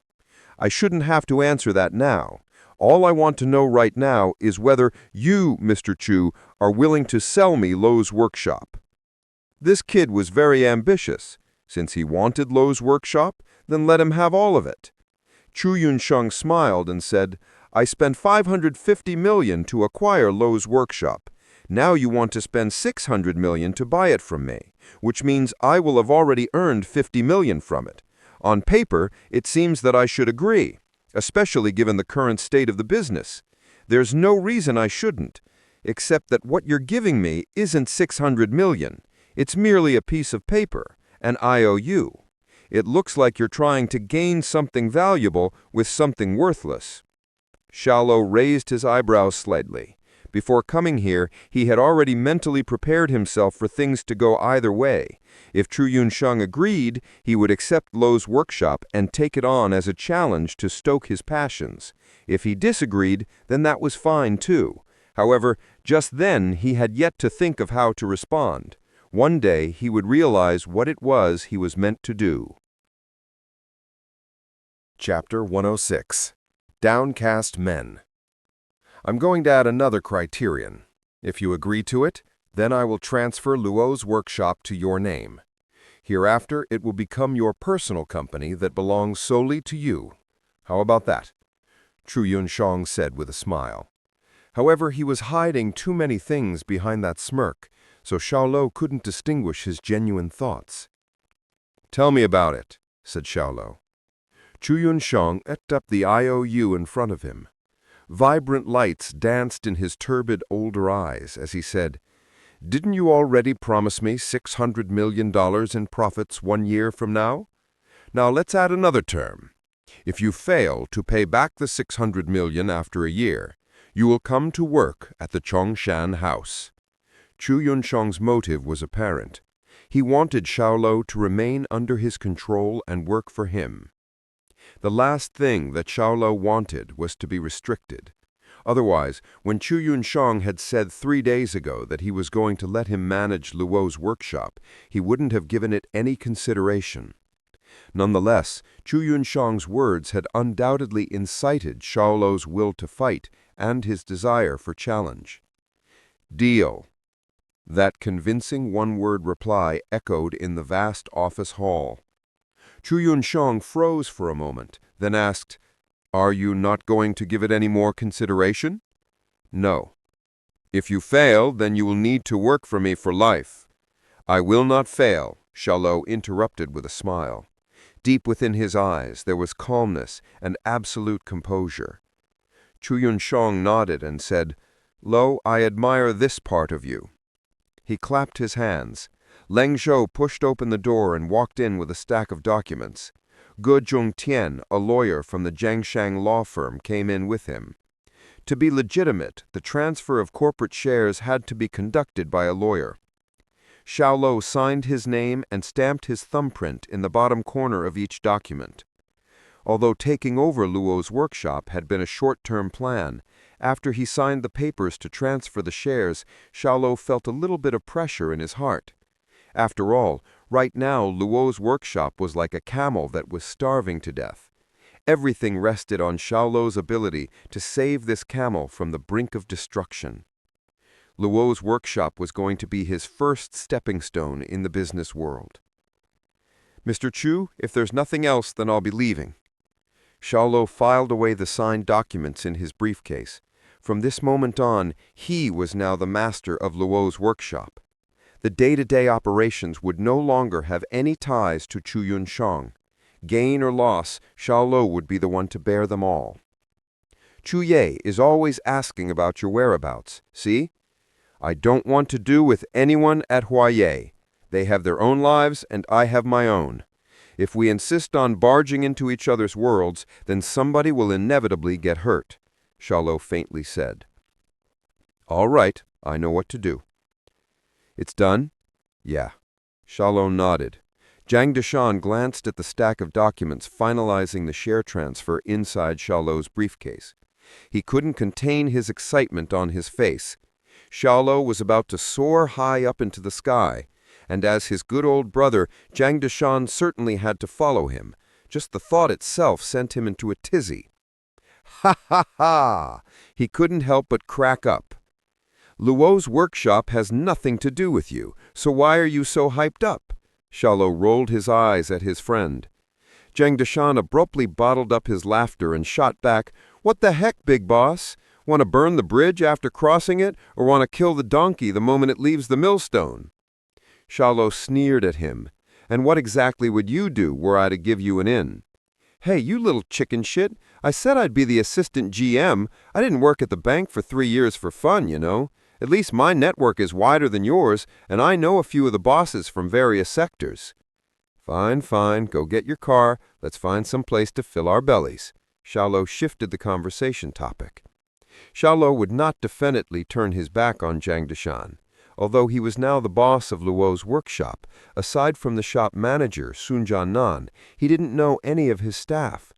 Speaker 3: I shouldn't have to answer that now. All I want to know right now is whether you, Mr. Chu, are willing to sell me Luo's workshop. This kid was very ambitious. Since he wanted Luo's workshop, then let him have all of it. Chu Yunsheng smiled and said, I spent 550 million to acquire Luo's workshop. Now you want to spend 600 million to buy it from me, which means I will have already earned 50 million from it. On paper, it seems that I should agree, especially given the current state of the business. There's no reason I shouldn't, except that what you're giving me isn't 600 million. It's merely a piece of paper, an IOU. It looks like you're trying to gain something valuable with something worthless. Xiao Luo raised his eyebrows slightly. Before coming here, he had already mentally prepared himself for things to go either way. If Chu Yunsheng agreed, he would accept Luo's workshop and take it on as a challenge to stoke his passions. If he disagreed, then that was fine too. However, just then he had yet to think of how to respond. One day he would realize what it was he was meant to do.
Speaker 2: Chapter 106. Downcast Men. I'm going to add another criterion. If you agree to it, then I will transfer Luo's workshop to your name. Hereafter, it will become your personal company that belongs solely to you. How about that? Chu Yunsheng said with a smile. However, he was hiding too many things behind that smirk, so Xiao Luo couldn't distinguish his genuine thoughts. Tell me about it, said Xiao Luo. Chu Yunsheng ate up the IOU in front of him. Vibrant lights danced in his turbid older eyes as he said, Didn't you already promise me $600 million in profits 1 year from now? Now let's add another term. If you fail to pay back the $600 million after a year, you will come to work at the Chongshan house. Chu Yunsheng's motive was apparent. He wanted Xiao Luo to remain under his control and work for him. The last thing that Xiao Luo wanted was to be restricted. Otherwise, when Chu Yunsheng had said 3 days ago that he was going to let him manage Luo's workshop, he wouldn't have given it any consideration. Nonetheless, Chu Yunsheng's words had undoubtedly incited Xiao Luo's will to fight and his desire for challenge. Deal. That convincing one-word reply echoed in the vast office hall. Chu Yunsheng froze for a moment, then asked, Are you not going to give it any more consideration? No. If you fail, then you will need to work for me for life. I will not fail, Xiao Luo interrupted with a smile. Deep within his eyes there was calmness and absolute composure. Chu Yunsheng nodded and said, Luo, I admire this part of you. He clapped his hands. Leng Zhou pushed open the door and walked in with a stack of documents. Ge Zhongtian, a lawyer from the Jiangshang law firm, came in with him. To be legitimate, the transfer of corporate shares had to be conducted by a lawyer. Xiao Luo signed his name and stamped his thumbprint in the bottom corner of each document. Although taking over Luo's workshop had been a short-term plan, after he signed the papers to transfer the shares, Xiao Luo felt a little bit of pressure in his heart. After all, right now Luo's workshop was like a camel that was starving to death. Everything rested on Xiao Luo's ability to save this camel from the brink of destruction. Luo's workshop was going to be his first stepping stone in the business world. Mr. Chu, if there's nothing else, then I'll be leaving. Xiao Luo filed away the signed documents in his briefcase. From this moment on, he was now the master of Luo's workshop. The day-to-day operations would no longer have any ties to Chu Yunsheng. Gain or loss, Xiao Luo would be the one to bear them all. Chu Ye is always asking about your whereabouts, see? I don't want to do with anyone at Huaye. They have their own lives and I have my own.
Speaker 3: If we insist on barging into each other's worlds, then somebody will inevitably get hurt, Xiao Luo faintly said. All right, I know what to do. It's done? Yeah. Xiao Luo nodded. Zhang Deshan glanced at the stack of documents finalizing the share transfer inside Xiao Luo's briefcase. He couldn't contain his excitement on his face. Xiao Luo was about to soar high up into the sky, and as his good old brother, Zhang Deshan certainly had to follow him. Just the thought itself sent him into a tizzy. Ha ha ha! He couldn't help but crack up. Luo's workshop has nothing to do with you, so why are you so hyped up? Xiao Luo rolled his eyes at his friend. Zhang Deshan abruptly bottled up his laughter and shot back, "What the heck, big boss? Want to burn the bridge after crossing it, or want to kill the donkey the moment it leaves the millstone?" Xiao Luo sneered at him. "And what exactly would you do were I to give you an in?" "Hey, you little chicken shit, I said I'd be the assistant GM. I didn't work at the bank for 3 years for fun, you know. At least my network is wider than yours, and I know a few of the bosses from various sectors." "Fine, fine, go get your car. Let's find some place to fill our bellies." Xiao Luo shifted the conversation topic. Xiao Luo would not definitely turn his back on Zhang Deshan. Although he was now the boss of Luo's workshop, aside from the shop manager, Sun Jiannan, he didn't know any of his staff.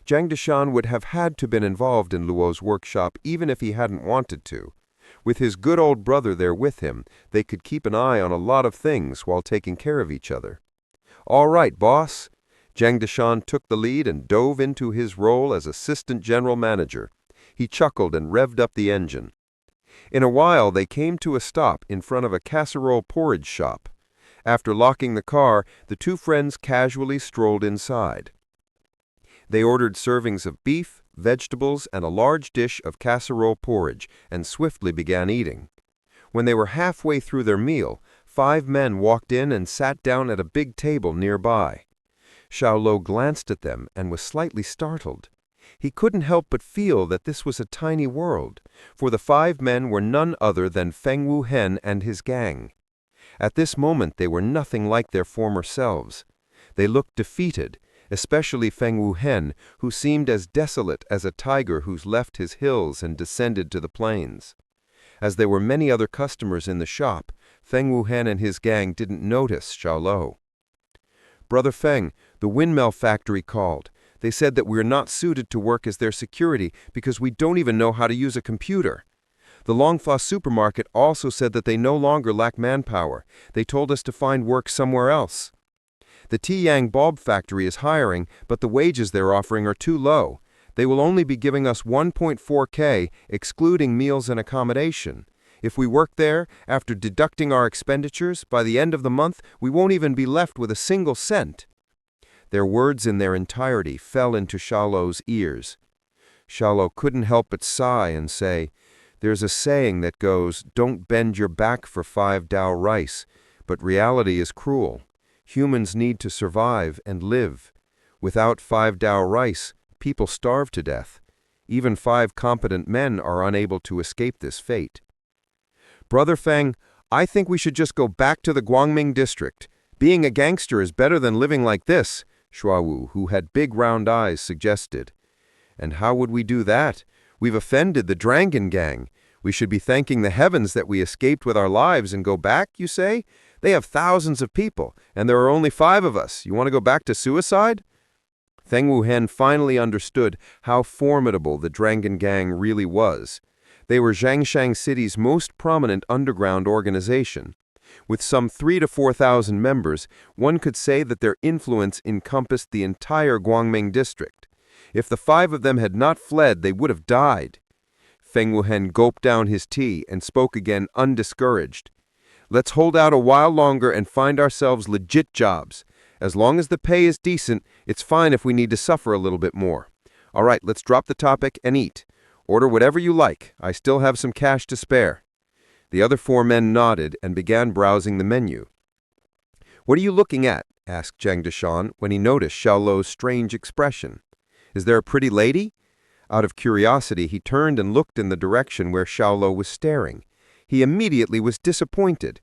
Speaker 3: Zhang Deshan would have had to been involved in Luo's workshop even if he hadn't wanted to. With his good old brother there with him, they could keep an eye on a lot of things while taking care of each other. "All right, boss." Zhang Deshan took the lead and dove into his role as assistant general manager. He chuckled and revved up the engine. In a while, they came to a stop in front of a casserole porridge shop. After locking the car, the two friends casually strolled inside. They ordered servings of beef, vegetables, and a large dish of casserole porridge, and swiftly began eating. When they were halfway through their meal, 5 men walked in and sat down at a big table nearby. Xiao Luo glanced at them and was slightly startled. He couldn't help but feel that this was a tiny world, for the 5 men were none other than Feng Wuhen and his gang. At this moment they were nothing like their former selves. They looked defeated, especially Feng Wuhen, who seemed as desolate as a tiger who's left his hills and descended to the plains. As there were many other customers in the shop, Feng Wuhen and his gang didn't notice Xiao Luo. "Brother Feng, the windmill factory called. They said that we're not suited to work as their security because we don't even know how to use a computer. The Longfa supermarket also said that they no longer lack manpower. They told us to find work somewhere else. The Tiyang bulb factory is hiring, but the wages they're offering are too low. They will only be giving us 1.4K, excluding meals and accommodation. If we work there, after deducting our expenditures, by the end of the month, we won't even be left with a single cent." Their words in their entirety fell into Xiao Luo's ears. Xiao Luo couldn't help but sigh and say, "There's a saying that goes, 'Don't bend your back for 5 Dao rice,' but reality is cruel. Humans need to survive and live. Without 5 Dao rice, people starve to death. Even 5 competent men are unable to escape this fate." "Brother Feng, I think we should just go back to the Guangming district. Being a gangster is better than living like this," Shuawu, who had big round eyes, suggested. "And how would we do that? We've offended the Dragon gang. We should be thanking the heavens that we escaped with our lives and go back, you say? They have thousands of people, and there are only 5 of us. You want to go back to suicide?" Feng Wuhen finally understood how formidable the Dragon gang really was. They were Zhangshang City's most prominent underground organization. With some 3,000 to 4,000 members, one could say that their influence encompassed the entire Guangming district. If the 5 of them had not fled, they would have died. Feng Wuhen gulped down his tea and spoke again undiscouraged. "Let's hold out a while longer and find ourselves legit jobs. As long as the pay is decent, it's fine if we need to suffer a little bit more. All right, let's drop the topic and eat. Order whatever you like. I still have some cash to spare." The other 4 men nodded and began browsing the menu. "What are you looking at?" asked Zhang Deshan when he noticed Xiao Luo's strange expression. "Is there a pretty lady?" Out of curiosity, he turned and looked in the direction where Xiao Luo was staring. He immediately was disappointed.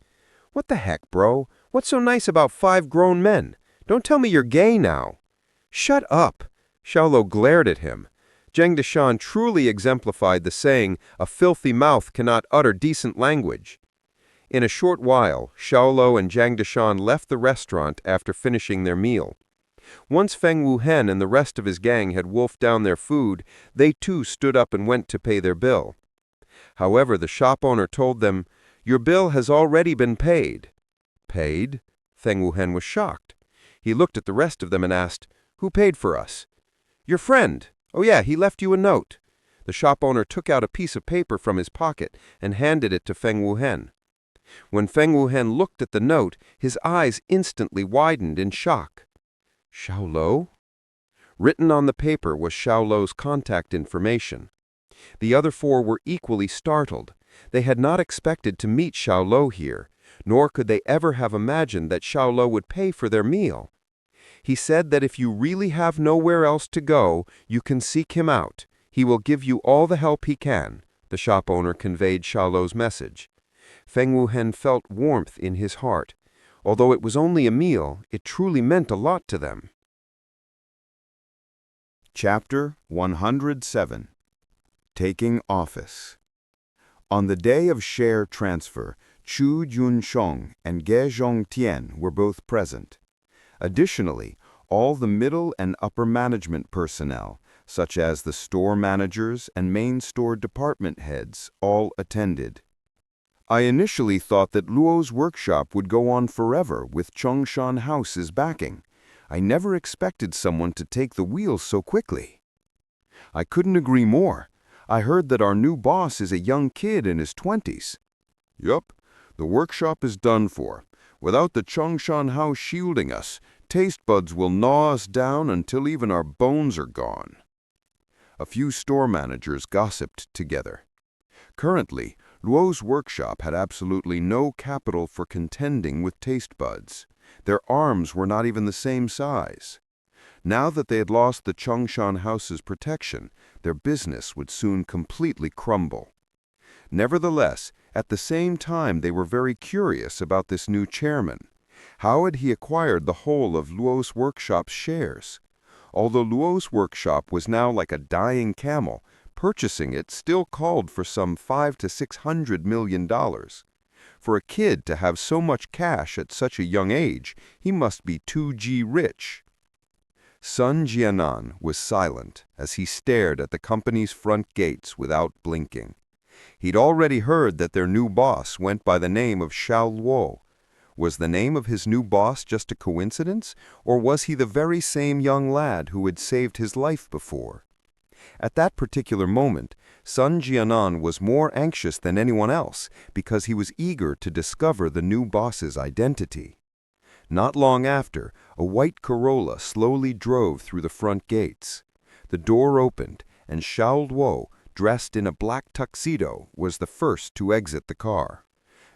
Speaker 3: "What the heck, bro? What's so nice about 5 grown men? Don't tell me you're gay now." "Shut up!" Xiao Luo glared at him. Zhang Deshan truly exemplified the saying, "A filthy mouth cannot utter decent language." In a short while, Xiao Luo and Zhang Deshan left the restaurant after finishing their meal. Once Feng Wuhen and the rest of his gang had wolfed down their food, they too stood up and went to pay their bill. However, the shop owner told them, "Your bill has already been paid." "Paid?" Feng Wuhen was shocked. He looked at the rest of them and asked, "Who paid for us?" "Your friend. Oh yeah, he left you a note." The shop owner took out a piece of paper from his pocket and handed it to Feng Wuhen. When Feng Wuhen looked at the note, his eyes instantly widened in shock. "Xiao Luo?" Written on the paper was Xiao Luo's contact information. The other four were equally startled. They had not expected to meet Xiao Luo here, nor could they ever have imagined that Xiao Luo would pay for their meal. He said that if you really have nowhere else to go, you can seek him out. He will give you all the help he can, the shop owner conveyed Xiao Luo's message. Feng Wuhen felt warmth in his heart. Although it was only a meal, it truly meant a lot to them.
Speaker 4: Chapter 107. Taking Office. On the day of share transfer, Chu Junsheng and Ge Zhongtian were both present. Additionally, all the middle and upper management personnel, such as the store managers and main store department heads, all attended. I initially thought that Luo's workshop would go on forever with Chongshan House's backing. I never expected someone to take the wheel so quickly. I couldn't agree more. I heard that our new boss is a young kid in his 20s. Yup, the workshop is done for. Without the Chongshan House shielding us, taste buds will gnaw us down until even our bones are gone. A few store managers gossiped together. Currently, Luo's workshop had absolutely no capital for contending with taste buds. Their arms were not even the same size. Now that they had lost the Chongshan House's protection, their business would soon completely crumble. Nevertheless, at the same time they were very curious about this new chairman. How had he acquired the whole of Luo's workshop's shares? Although Luo's workshop was now like a dying camel, purchasing it still called for some $500 to $600 million. For a kid to have so much cash at such a young age, he must be 2G rich. Sun Jianan was silent as he stared at the company's front gates without blinking. He'd already heard that their new boss went by the name of Xiao Luo. Was the name of his new boss just a coincidence, or was he the very same young lad who had saved his life before? At that particular moment, Sun Jianan was more anxious than anyone else because he was eager to discover the new boss's identity. Not long after, a white Corolla slowly drove through the front gates. The door opened, and Xiao Luo, dressed in a black tuxedo, was the first to exit the car.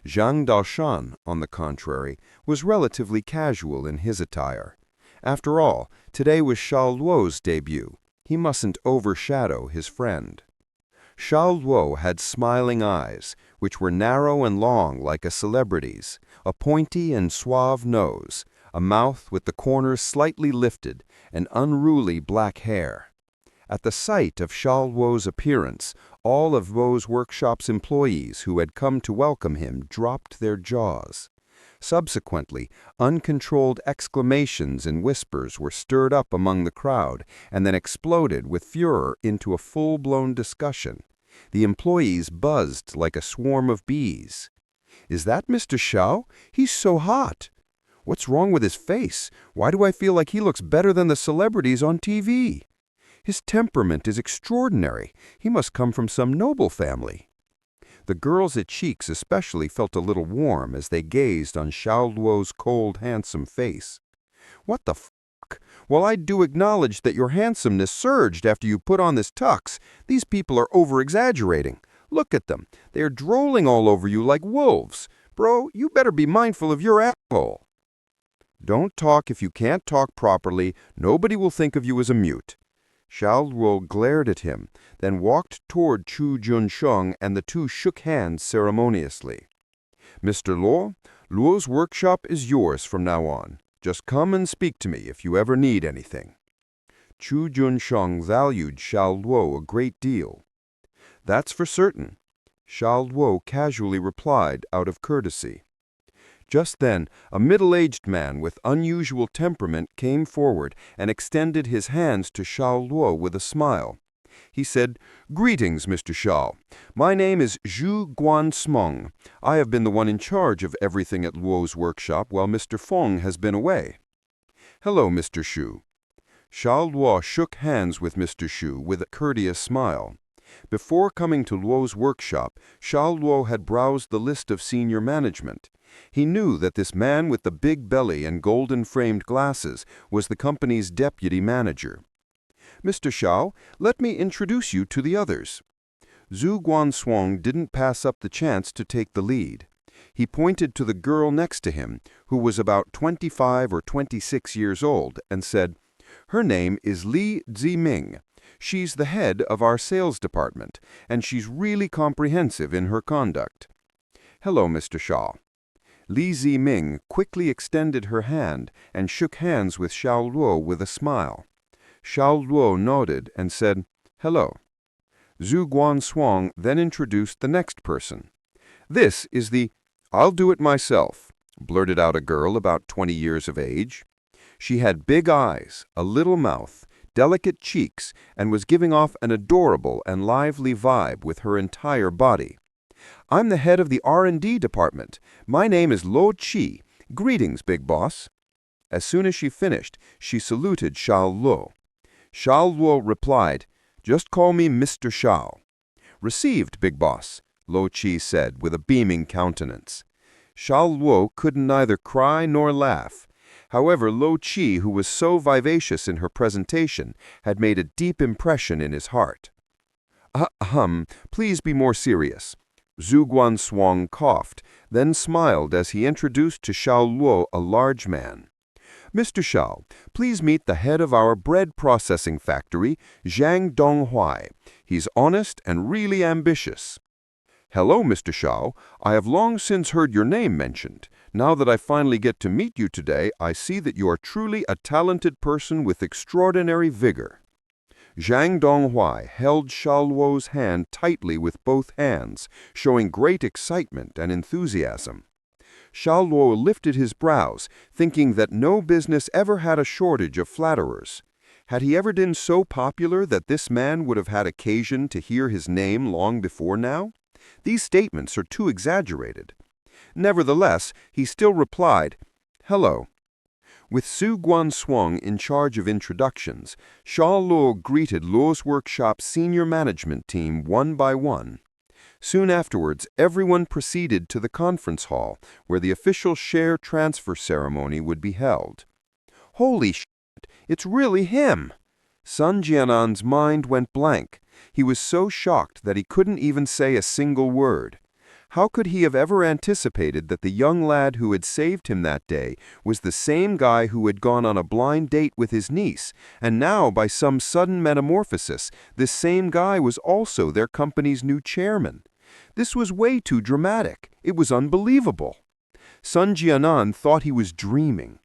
Speaker 4: Zhang Daoshan, on the contrary, was relatively casual in his attire. After all, today was Xiao Luo's debut. He mustn't overshadow his friend. Xiao Luo had smiling eyes, which were narrow and long like a celebrity's, a pointy and suave nose, a mouth with the corners slightly lifted, and unruly black hair. At the sight of Xiao Luo's appearance, all of Luo's workshop's employees who had come to welcome him dropped their jaws. Subsequently, uncontrolled exclamations and whispers were stirred up among the crowd and then exploded with furor into a full-blown discussion. The employees buzzed like a swarm of bees. "Is that Mr. Xiao? He's so hot. What's wrong with his face? Why do I feel like he looks better than the celebrities on TV? His temperament is extraordinary. He must come from some noble family." The girls at Cheeks especially felt a little warm as they gazed on Xiao Luo's cold, handsome face. "What the f***? Well, I do acknowledge that your handsomeness surged after you put on this tux. These people are over-exaggerating. Look at them. They are drooling all over you like wolves. Bro, you better be mindful of your asshole." "Don't talk if you can't talk properly. Nobody will think of you as a mute." Xiao Luo glared at him, then walked toward Chu Junsheng, and the two shook hands ceremoniously. "Mr. Luo, Luo's workshop is yours from now on."
Speaker 3: Just come and speak to me if you ever need anything." Chu Junsheng valued Xiao Luo a great deal. "That's for certain," Xiao Luo casually replied out of courtesy. Just then, a middle-aged man with unusual temperament came forward and extended his hands to Xiao Luo with a smile. He said, "Greetings, Mr. Xiao. My name is Zhu Guansmeng. I have been the one in charge of everything at Luo's workshop while Mr. Feng has been away." "Hello, Mr. Xu." Xiao Luo shook hands with Mr. Xu with a courteous smile. Before coming to Luo's workshop, Xiao Luo had browsed the list of senior management. He knew that this man with the big belly and golden-framed glasses was the company's deputy manager. "Mr. Xiao, let me introduce you to the others." Zhu Guanshuang didn't pass up the chance to take the lead. He pointed to the girl next to him, who was about 25 or 26 years old, and said, "Her name is Li Ziming. She's the head of our sales department, and she's really comprehensive in her conduct." "Hello, Mr. Xiao." Li Ziming quickly extended her hand and shook hands with Xiao Luo with a smile. Xiao Luo nodded and said, "Hello." Zhu Guanshuang then introduced the next person. "This is the—" "I'll do it myself," blurted out a girl about 20 years of age. She had big eyes, a little mouth, delicate cheeks, and was giving off an adorable and lively vibe with her entire body. "I'm the head of the R&D department. My name is Lo Chi. Greetings, big boss." As soon as she finished, she saluted Xiao Luo. Xiao Luo replied, "Just call me Mr. Xiao." "Received, big boss," Lo Chi said with a beaming countenance. Xiao Luo could neither cry nor laugh. However, Lo Chi, who was so vivacious in her presentation, had made a deep impression in his heart. Please be more serious." Zhu Guanshuang coughed, then smiled as he introduced to Xiao Luo a large man. "Mr. Xiao, please meet the head of our bread processing factory, Zhang Donghuai. He's honest and really ambitious." "Hello, Mr. Xiao. I have long since heard your name mentioned. Now that I finally get to meet you today, I see that you are truly a talented person with extraordinary vigor." Zhang Donghuai held Xiao Luo's hand tightly with both hands, showing great excitement and enthusiasm. Xiao Luo lifted his brows, thinking that no business ever had a shortage of flatterers. Had he ever been so popular that this man would have had occasion to hear his name long before now? These statements are too exaggerated. Nevertheless, he still replied, "Hello." With Zhu Guanshuang in charge of introductions, Xiao Luo greeted Luo's workshop's senior management team one by one. Soon afterwards, everyone proceeded to the conference hall, where the official share transfer ceremony would be held. "Holy shit, it's really him!" Sun Jianan's mind went blank. He was so shocked that he couldn't even say a single word. How could he have ever anticipated that the young lad who had saved him that day was the same guy who had gone on a blind date with his niece, and now, by some sudden metamorphosis, this same guy was also their company's new chairman? This was way too dramatic. It was unbelievable. Sun Jianan thought he was dreaming.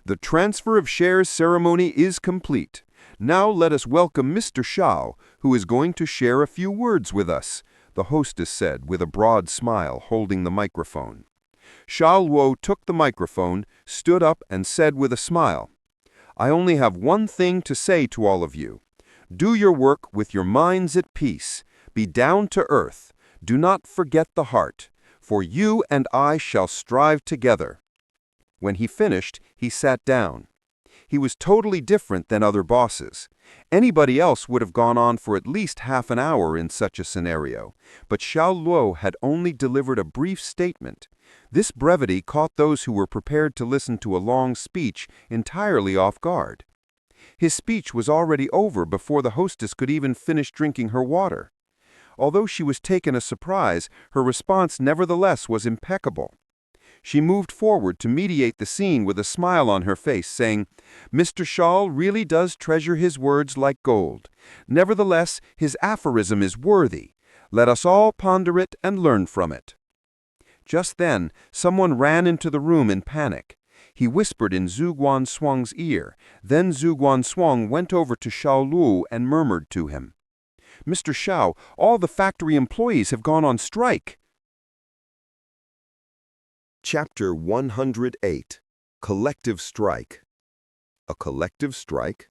Speaker 3: "The transfer of shares ceremony is complete. Now let us welcome Mr. Xiao, who is going to share a few words with us," the hostess said with a broad smile, holding the microphone. Xiao Luo took the microphone, stood up, and said with a smile, "I only have one thing to say to all of you. Do your work with your minds at peace. Be down to earth. Do not forget the heart, for you and I shall strive together." When he finished, he sat down. He was totally different than other bosses. Anybody else would have gone on for at least half an hour in such a scenario, but Xiao Luo had only delivered a brief statement. This brevity caught those who were prepared to listen to a long speech entirely off guard. His speech was already over before the hostess could even finish drinking her water. Although she was taken as surprise, her response nevertheless was impeccable. She moved forward to mediate the scene with a smile on her face, saying, "Mr. Xiao really does treasure his words like gold. Nevertheless, his aphorism is worthy. Let us all ponder it and learn from it." Just then, someone ran into the room in panic. He whispered in Zhu Guanshuang's ear. Then Zhu Guanshuang went over to Xiao Luo and murmured to him, "Mr. Xiao, all the factory employees have gone on strike."
Speaker 2: Chapter 108. Collective Strike. A collective strike?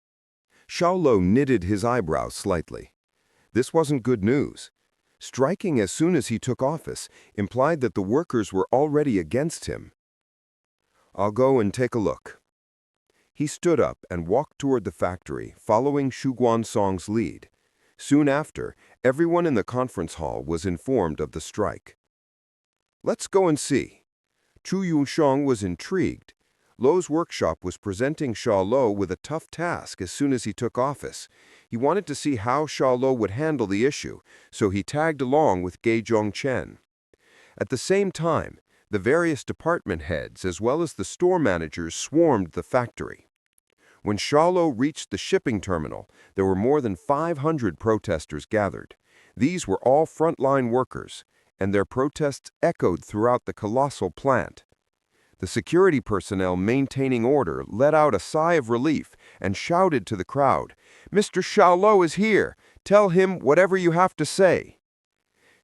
Speaker 2: Xiao Luo knitted his eyebrows slightly. This wasn't good news. Striking as soon as he took office implied that the workers were already against him. "I'll go and take a look." He stood up and walked toward the factory, following Shu Guansong's lead. Soon after, everyone in the conference hall was informed of the strike. "Let's go and see." Chu Yunsheng was intrigued. Luo's workshop was presenting Xiao Luo with a tough task as soon as he took office. He wanted to see how Xiao Luo would handle the issue, so he tagged along with Gei Zhongchen. At the same time, the various department heads as well as the store managers swarmed the factory. When Xiao Luo reached the shipping terminal, there were more than 500 protesters gathered. These were all frontline workers, and their protests echoed throughout the colossal plant. The security personnel maintaining order let out a sigh of relief and shouted to the crowd, "Mr. Xiao Luo is here! Tell him whatever you have to say."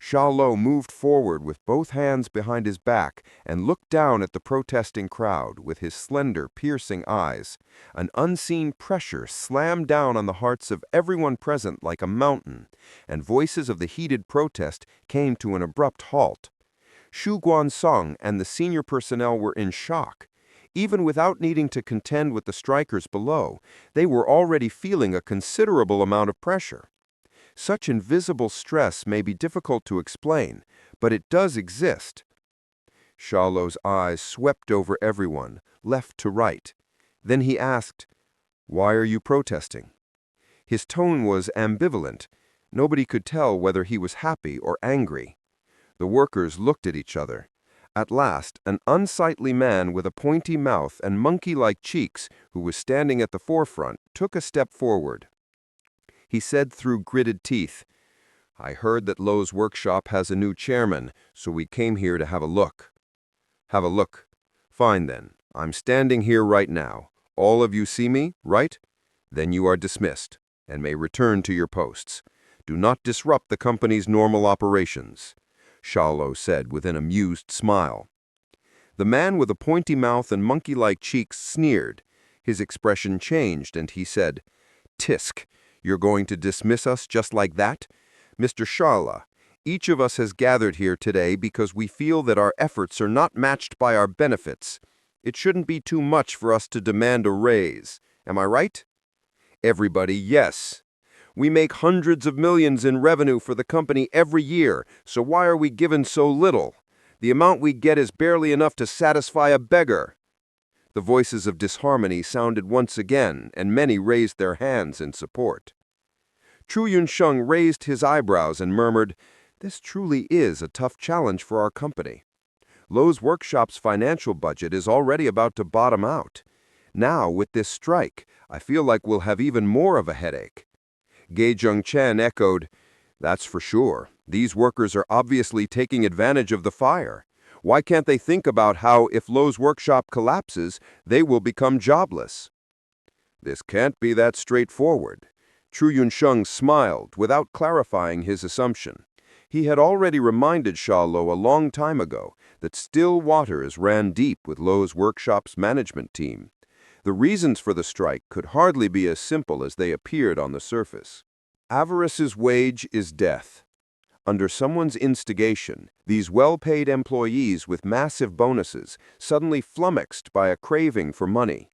Speaker 2: Xiao Luo moved forward with both hands behind his back and looked down at the protesting crowd with his slender, piercing eyes. An unseen pressure slammed down on the hearts of everyone present like a mountain, and voices of the heated protest came to an abrupt halt. Shu Guansong and the senior personnel were in shock. Even without needing to contend with the strikers below, they were already feeling a considerable amount of pressure. Such invisible stress may be difficult to explain, but it does exist. Xiao Luo's eyes swept over everyone, left to right. Then he asked, "Why are you protesting?" His tone was ambivalent. Nobody could tell whether he was happy or angry. The workers looked at each other. At last, an unsightly man with a pointy mouth and monkey-like cheeks, who was standing at the forefront, took a step forward. He said through gritted teeth, "I heard that Luo's workshop has a new chairman, so we came here to have a look." "Have a look. Fine then. I'm standing here right now. All of you see me, right? Then you are dismissed, and may return to your posts. Do not disrupt the company's normal operations," Xiao Luo said with an amused smile. The man with a pointy mouth and monkey-like cheeks sneered. His expression changed, and he said, "Tisk, you're going to dismiss us just like that? Mr. Sharla, each of us has gathered here today because we feel that our efforts are not matched by our benefits. It shouldn't be too much for us to demand a raise. Am I right?" Everybody, yes. "We make hundreds of millions in revenue for the company every year, so why are we given so little? The amount we get is barely enough to satisfy a beggar." The voices of disharmony sounded once again, and many raised their hands in support. Chu Yunsheng raised his eyebrows and murmured, "This truly is a tough challenge for our company. Luo's workshop's financial budget is already about to bottom out. Now, with this strike, I feel like we'll have even more of a headache." Gei Zhongchen echoed, "That's for sure. These workers are obviously taking advantage of the fire. Why can't they think about how, if Luo's workshop collapses, they will become jobless?" "This can't be that straightforward." Chu Yunsheng smiled without clarifying his assumption. He had already reminded Xiao Luo a long time ago that still waters ran deep with Luo's workshop's management team. The reasons for the strike could hardly be as simple as they appeared on the surface. Avarice's wage is death. Under someone's instigation, these well-paid employees with massive bonuses suddenly flummoxed by a craving for money.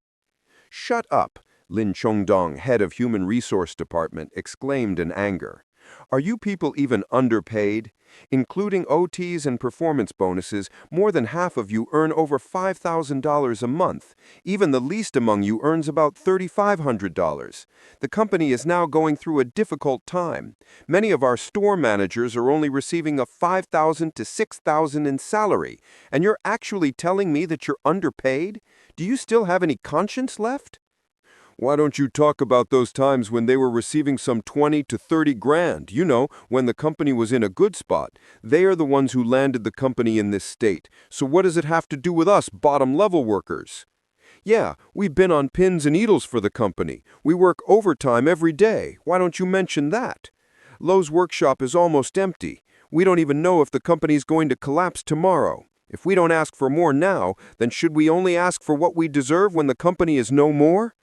Speaker 2: "Shut up," Lin Chongdong, head of Human Resource Department, exclaimed in anger. "Are you people even underpaid? Including OTs and performance bonuses, more than half of you earn over $5,000 a month. Even the least among you earns about $3,500. The company is now going through a difficult time. Many of our store managers are only receiving a $5,000 to $6,000 in salary, and you're actually telling me that you're underpaid? Do you still have any conscience left?" "Why don't you talk about those times when they were receiving some 20 to 30 grand, when the company was in a good spot? They are the ones who landed the company in this state. So what does it have to do with us bottom-level workers?"
Speaker 3: Yeah, we've been on pins and needles for the company. We work overtime every day. Why don't you mention that? Lowe's workshop is almost empty. We don't even know if the company's going to collapse tomorrow. If we don't ask for more now, then should we only ask for what we deserve when the company is no more?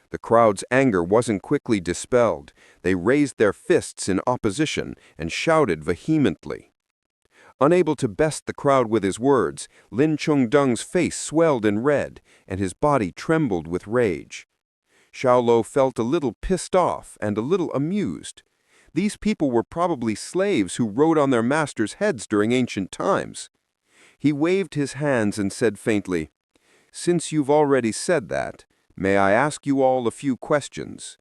Speaker 3: The crowd's anger wasn't quickly dispelled. They raised their fists in opposition and shouted vehemently. Unable to best the crowd with his words, Lin Chung-dung's face swelled in red, and his body trembled with rage. Xiao Luo felt a little pissed off and a little amused. These people were probably slaves who rode on their masters' heads during ancient times. He waved his hands and said faintly, "Since you've already said that, may I ask you all a few questions?"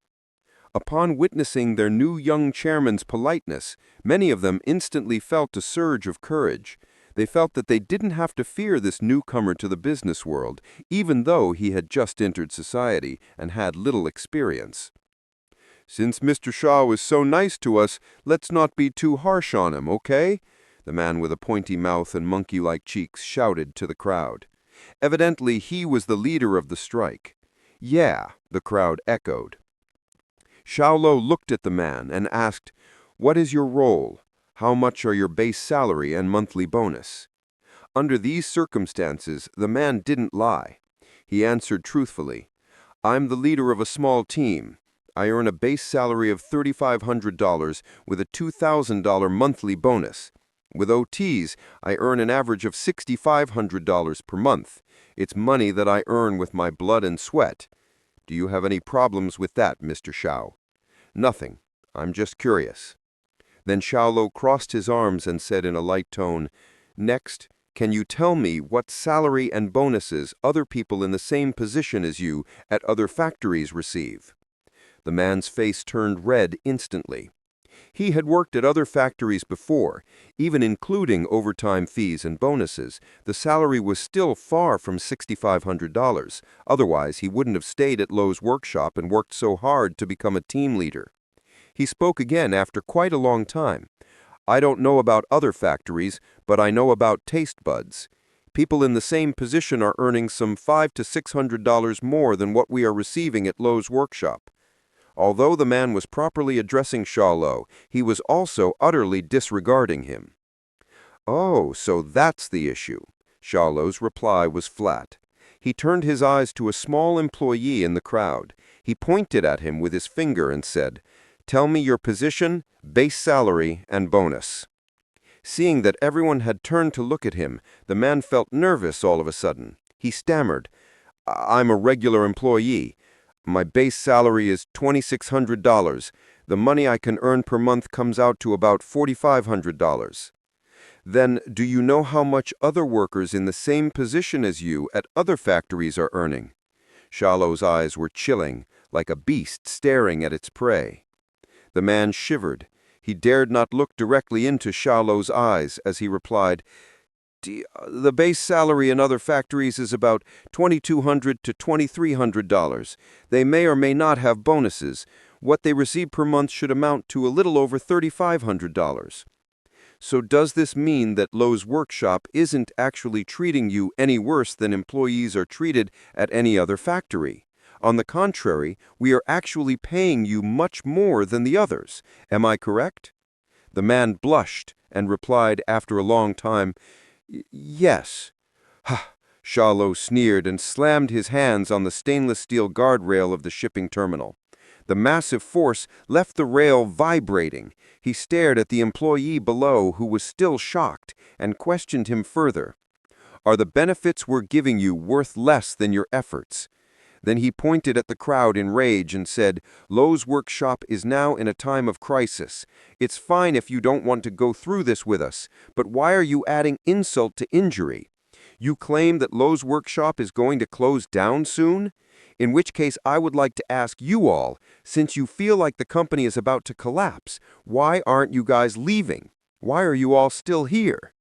Speaker 3: Upon witnessing their new young chairman's politeness, many of them instantly felt a surge of courage. They felt that they didn't have to fear this newcomer to the business world, even though he had just entered society and had little experience. "Since Mr. Shaw is so nice to us, let's not be too harsh on him, okay?" The man with a pointy mouth and monkey-like cheeks shouted to the crowd. Evidently, he was the leader of the strike. "Yeah," the crowd echoed. Xiao Luo looked at the man and asked, "What is your role? How much are your base salary and monthly bonus?" Under these circumstances, the man didn't lie. He answered truthfully, "I'm the leader of a small team. I earn a base salary of $3,500 with a $2,000 monthly bonus. With OTs, I earn an average of $6,500 per month. It's money that I earn with my blood and sweat. Do you have any problems with that, Mr. Xiao?" "Nothing. I'm just curious." Then Xiao Luo crossed his arms and said in a light tone, "Next, can you tell me what salary and bonuses other people in the same position as you at other factories receive?" The man's face turned red instantly. He had worked at other factories before. Even including overtime fees and bonuses, the salary was still far from $6,500. Otherwise, he wouldn't have stayed at Lowe's workshop and worked so hard to become a team leader. He spoke again after quite a long time. "I don't know about other factories, but I know about taste buds. People in the same position are earning some $500 to $600 more than what we are receiving at Lowe's workshop." Although the man was properly addressing Xiao Luo, he was also utterly disregarding him. "Oh, so that's the issue." Xiao Luo's reply was flat. He turned his eyes to a small employee in the crowd. He pointed at him with his finger and said, "Tell me your position, base salary, and bonus." Seeing that everyone had turned to look at him, the man felt nervous all of a sudden. He stammered, "I'm a regular employee. My base salary is $2,600. The money I can earn per month comes out to about $4,500. "Then, do you know how much other workers in the same position as you at other factories are earning?" Xiao Luo's eyes were chilling, like a beast staring at its prey. The man shivered. He dared not look directly into Xiao Luo's eyes as he replied, "The base salary in other factories is about $2,200 to $2,300. They may or may not have bonuses. What they receive per month should amount to a little over $3,500. "So does this mean that Lowe's workshop isn't actually treating you any worse than employees are treated at any other factory? On the contrary, we are actually paying you much more than the others. Am I correct?" The man blushed and replied after a long time, "Yes." "Ha!" Xiao Luo sneered and slammed his hands on the stainless steel guardrail of the shipping terminal. The massive force left the rail vibrating. He stared at the employee below, who was still shocked, and questioned him further. "Are the benefits we're giving you worth less than your efforts?" Then he pointed at the crowd in rage and said, "Lowe's workshop is now in a time of crisis. It's fine if you don't want to go through this with us, but why are you adding insult to injury? You claim that Lowe's workshop is going to close down soon? In which case I would like to ask you all, since you feel like the company is about to collapse, why aren't you guys leaving? Why are you all still here?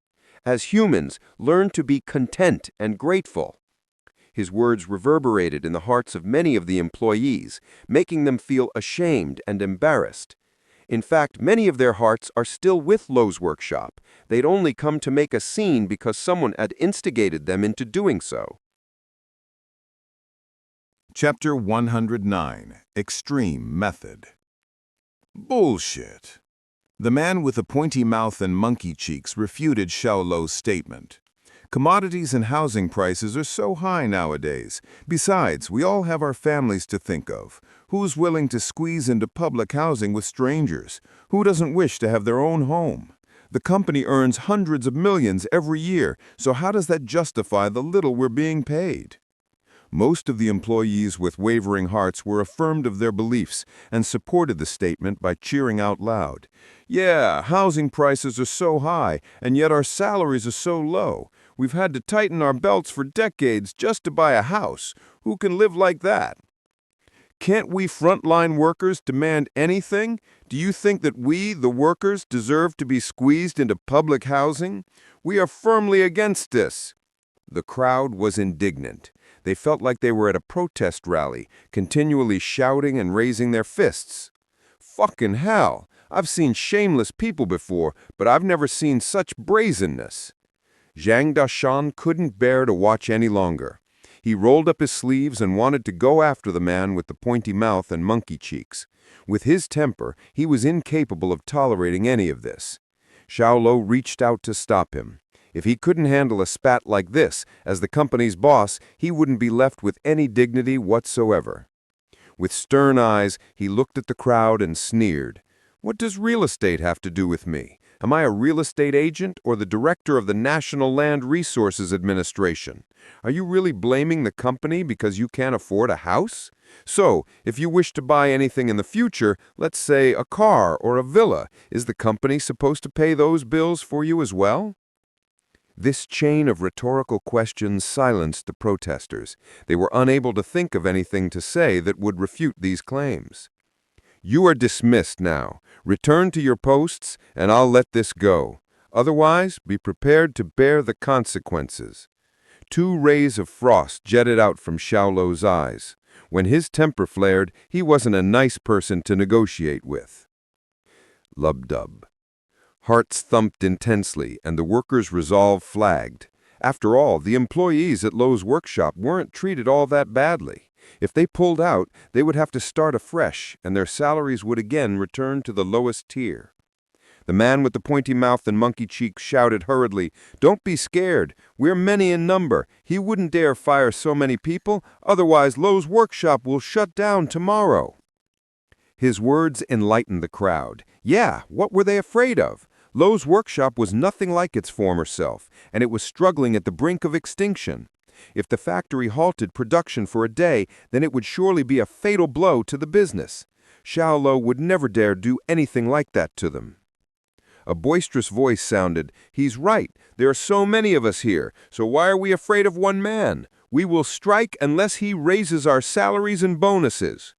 Speaker 3: As humans, learn to be content and grateful." His words reverberated in the hearts of many of the employees, making them feel ashamed and embarrassed. In fact, many of their hearts are still with Lowe's workshop. They'd only come to make a scene because someone had instigated them into doing so.
Speaker 4: Chapter 109, Extreme Method. Bullshit. The man with the pointy mouth and monkey cheeks refuted Xiao Luo's statement. Commodities and housing prices are so high nowadays. Besides, we all have our families to think of. Who's willing to squeeze into public housing with strangers? Who doesn't wish to have their own home? The company earns hundreds of millions every year, so how does that justify the little we're being paid? Most of the employees with wavering hearts were affirmed of their beliefs and supported the statement by cheering out loud. Yeah, housing prices are so high, and yet our salaries are so low. We've had to tighten our belts for decades just to buy a house. Who can live like that? Can't we frontline workers demand anything? Do you think that we, the workers, deserve to be squeezed into public housing? We are firmly against this. The crowd was indignant. They felt like they were at a protest rally, continually shouting and raising their fists. Fucking hell! I've seen shameless people before, but I've never seen such brazenness. Zhang Dashan couldn't bear to watch any longer. He rolled up his sleeves and wanted to go after the man with the pointy mouth and monkey cheeks. With his temper, he was incapable of tolerating any of this. Xiao Luo reached out to stop him. If he couldn't handle a spat like this, as the company's boss, he wouldn't be left with any dignity whatsoever. With stern eyes, he looked at the crowd and sneered. What does real estate have to do with me? Am I a real estate agent or the director of the National Land Resources Administration? Are you really blaming the company because you can't afford a house? So, if you wish to buy anything in the future, let's say a car or a villa, is the company supposed to pay those bills for you as well? This chain of rhetorical questions silenced the protesters. They were unable to think of anything to say that would refute these claims. You are dismissed now. Return to your posts, and I'll let this go. Otherwise, be prepared to bear the consequences. 2 rays of frost jetted out from Xiao Luo's eyes. When his temper flared, he wasn't a nice person to negotiate with. Lub-dub. Hearts thumped intensely, and the workers' resolve flagged. After all, the employees at Luo's workshop weren't treated all that badly. If they pulled out, they would have to start afresh, and their salaries would again return to the lowest tier. The man with the pointy mouth and monkey cheeks shouted hurriedly, "Don't be scared. We're many in number. He wouldn't dare fire so many people, otherwise Luo's workshop will shut down tomorrow." His words enlightened the crowd. Yeah, what were they afraid of? Luo's workshop was nothing like its former self, and it was struggling at the brink of extinction. If the factory halted production for a day, then it would surely be a fatal blow to the business. Xiao Luo would never dare do anything like that to them. A boisterous voice sounded, "He's right. There are so many of us here, so why are we afraid of one man? We will strike unless he raises our salaries and bonuses.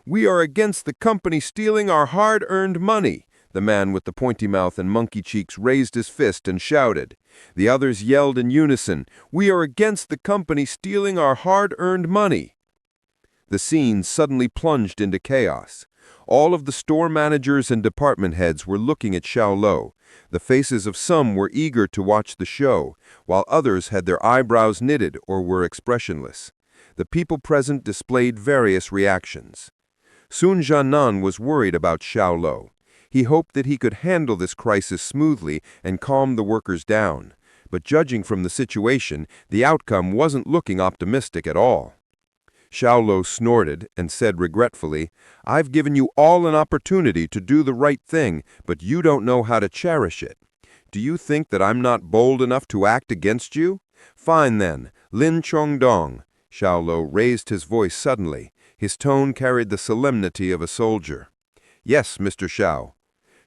Speaker 4: We are against the company stealing our hard-earned money." The man with the pointy mouth and monkey cheeks raised his fist and shouted. The others yelled in unison, "We are against the company stealing our hard-earned money." The scene suddenly plunged into chaos. All of the store managers and department heads were looking at Xiao Luo. The faces of some were eager to watch the show, while others had their eyebrows knitted or were expressionless. The people present displayed various reactions. Sun Jianan was worried about Xiao Luo. He hoped that he could handle this crisis smoothly and calm the workers down. But judging from the situation, the outcome wasn't looking optimistic at all. Xiao Luo snorted and said regretfully, "I've given you all an opportunity to do the right thing, but you don't know how to cherish it. Do you think that I'm not bold enough to act against you? Fine then, Lin Chongdong." Xiao Luo raised his voice suddenly. His tone carried the solemnity of a soldier. "Yes, Mr. Xiao."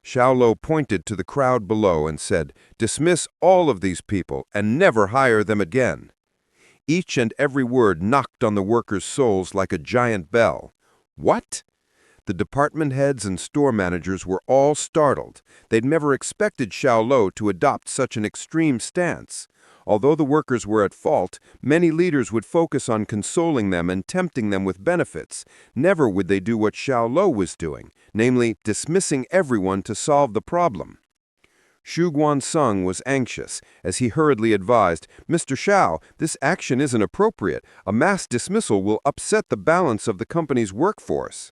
Speaker 4: Xiao Luo pointed to the crowd below and said, "Dismiss all of these people and never hire them again." Each and every word knocked on the workers' souls like a giant bell. What? The department heads and store managers were all startled. They'd never expected Xiao Luo to adopt such an extreme stance. Although the workers were at fault, many leaders would focus on consoling them and tempting them with benefits. Never would they do what Xiao Luo was doing, namely dismissing everyone to solve the problem.
Speaker 3: Xu Guansung was anxious as he hurriedly advised, "Mr. Xiao, this action isn't appropriate. A mass dismissal will upset the balance of the company's workforce."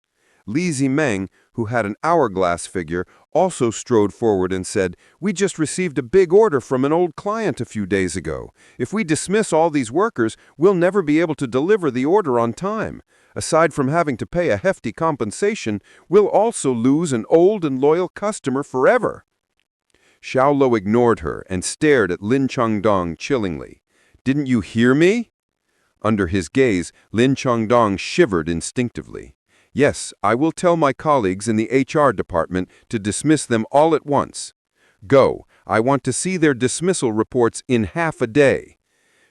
Speaker 3: Li Zimeng, who had an hourglass figure, also strode forward and said, "We just received a big order from an old client a few days ago. If we dismiss all these workers, we'll never be able to deliver the order on time. Aside from having to pay a hefty compensation, we'll also lose an old and loyal customer forever." Xiao Luo ignored her and stared at Lin Chengdong chillingly. "Didn't you hear me?" Under his gaze, Lin Chengdong shivered instinctively. "Yes, I will tell my colleagues in the HR department to dismiss them all at once. Go, I want to see their dismissal reports in half a day."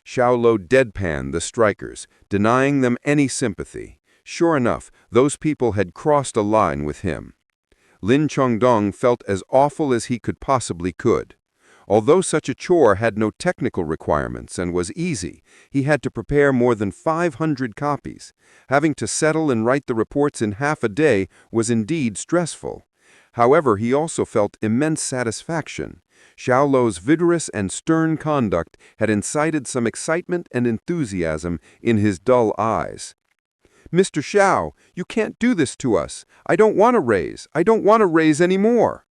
Speaker 3: Xiao Luo deadpanned the strikers, denying them any sympathy. Sure enough, those people had crossed a line with him. Lin Chengdong felt as awful as he possibly could. Although such a chore had no technical requirements and was easy, he had to prepare more than 500 copies. Having to settle and write the reports in half a day was indeed stressful. However, he also felt immense satisfaction. Xiao Luo's vigorous and stern conduct had incited some excitement and enthusiasm in his dull eyes. "Mr. Xiao, you can't do this to us. I don't want to raise. I don't want to raise any more."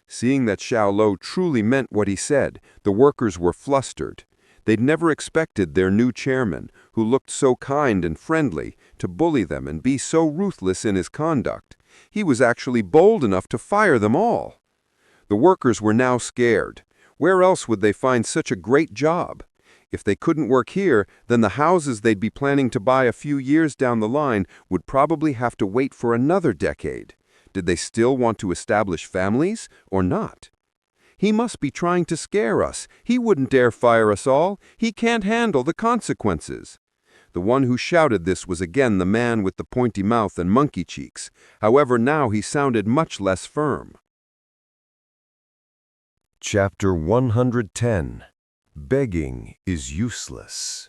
Speaker 3: Seeing that Xiao Luo truly meant what he said, the workers were flustered. They'd never expected their new chairman, who looked so kind and friendly, to bully them and be so ruthless in his conduct. He was actually bold enough to fire them all. The workers were now scared. Where else would they find such a great job? If they couldn't work here, then the houses they'd be planning to buy a few years down the line would probably have to wait for another decade. Did they still want to establish families or not? "He must be trying to scare us. He wouldn't dare fire us all. He can't handle the consequences." The one who shouted this was again the man with the pointy mouth and monkey cheeks. However, now he sounded much less firm.
Speaker 2: Chapter 110. Begging is useless.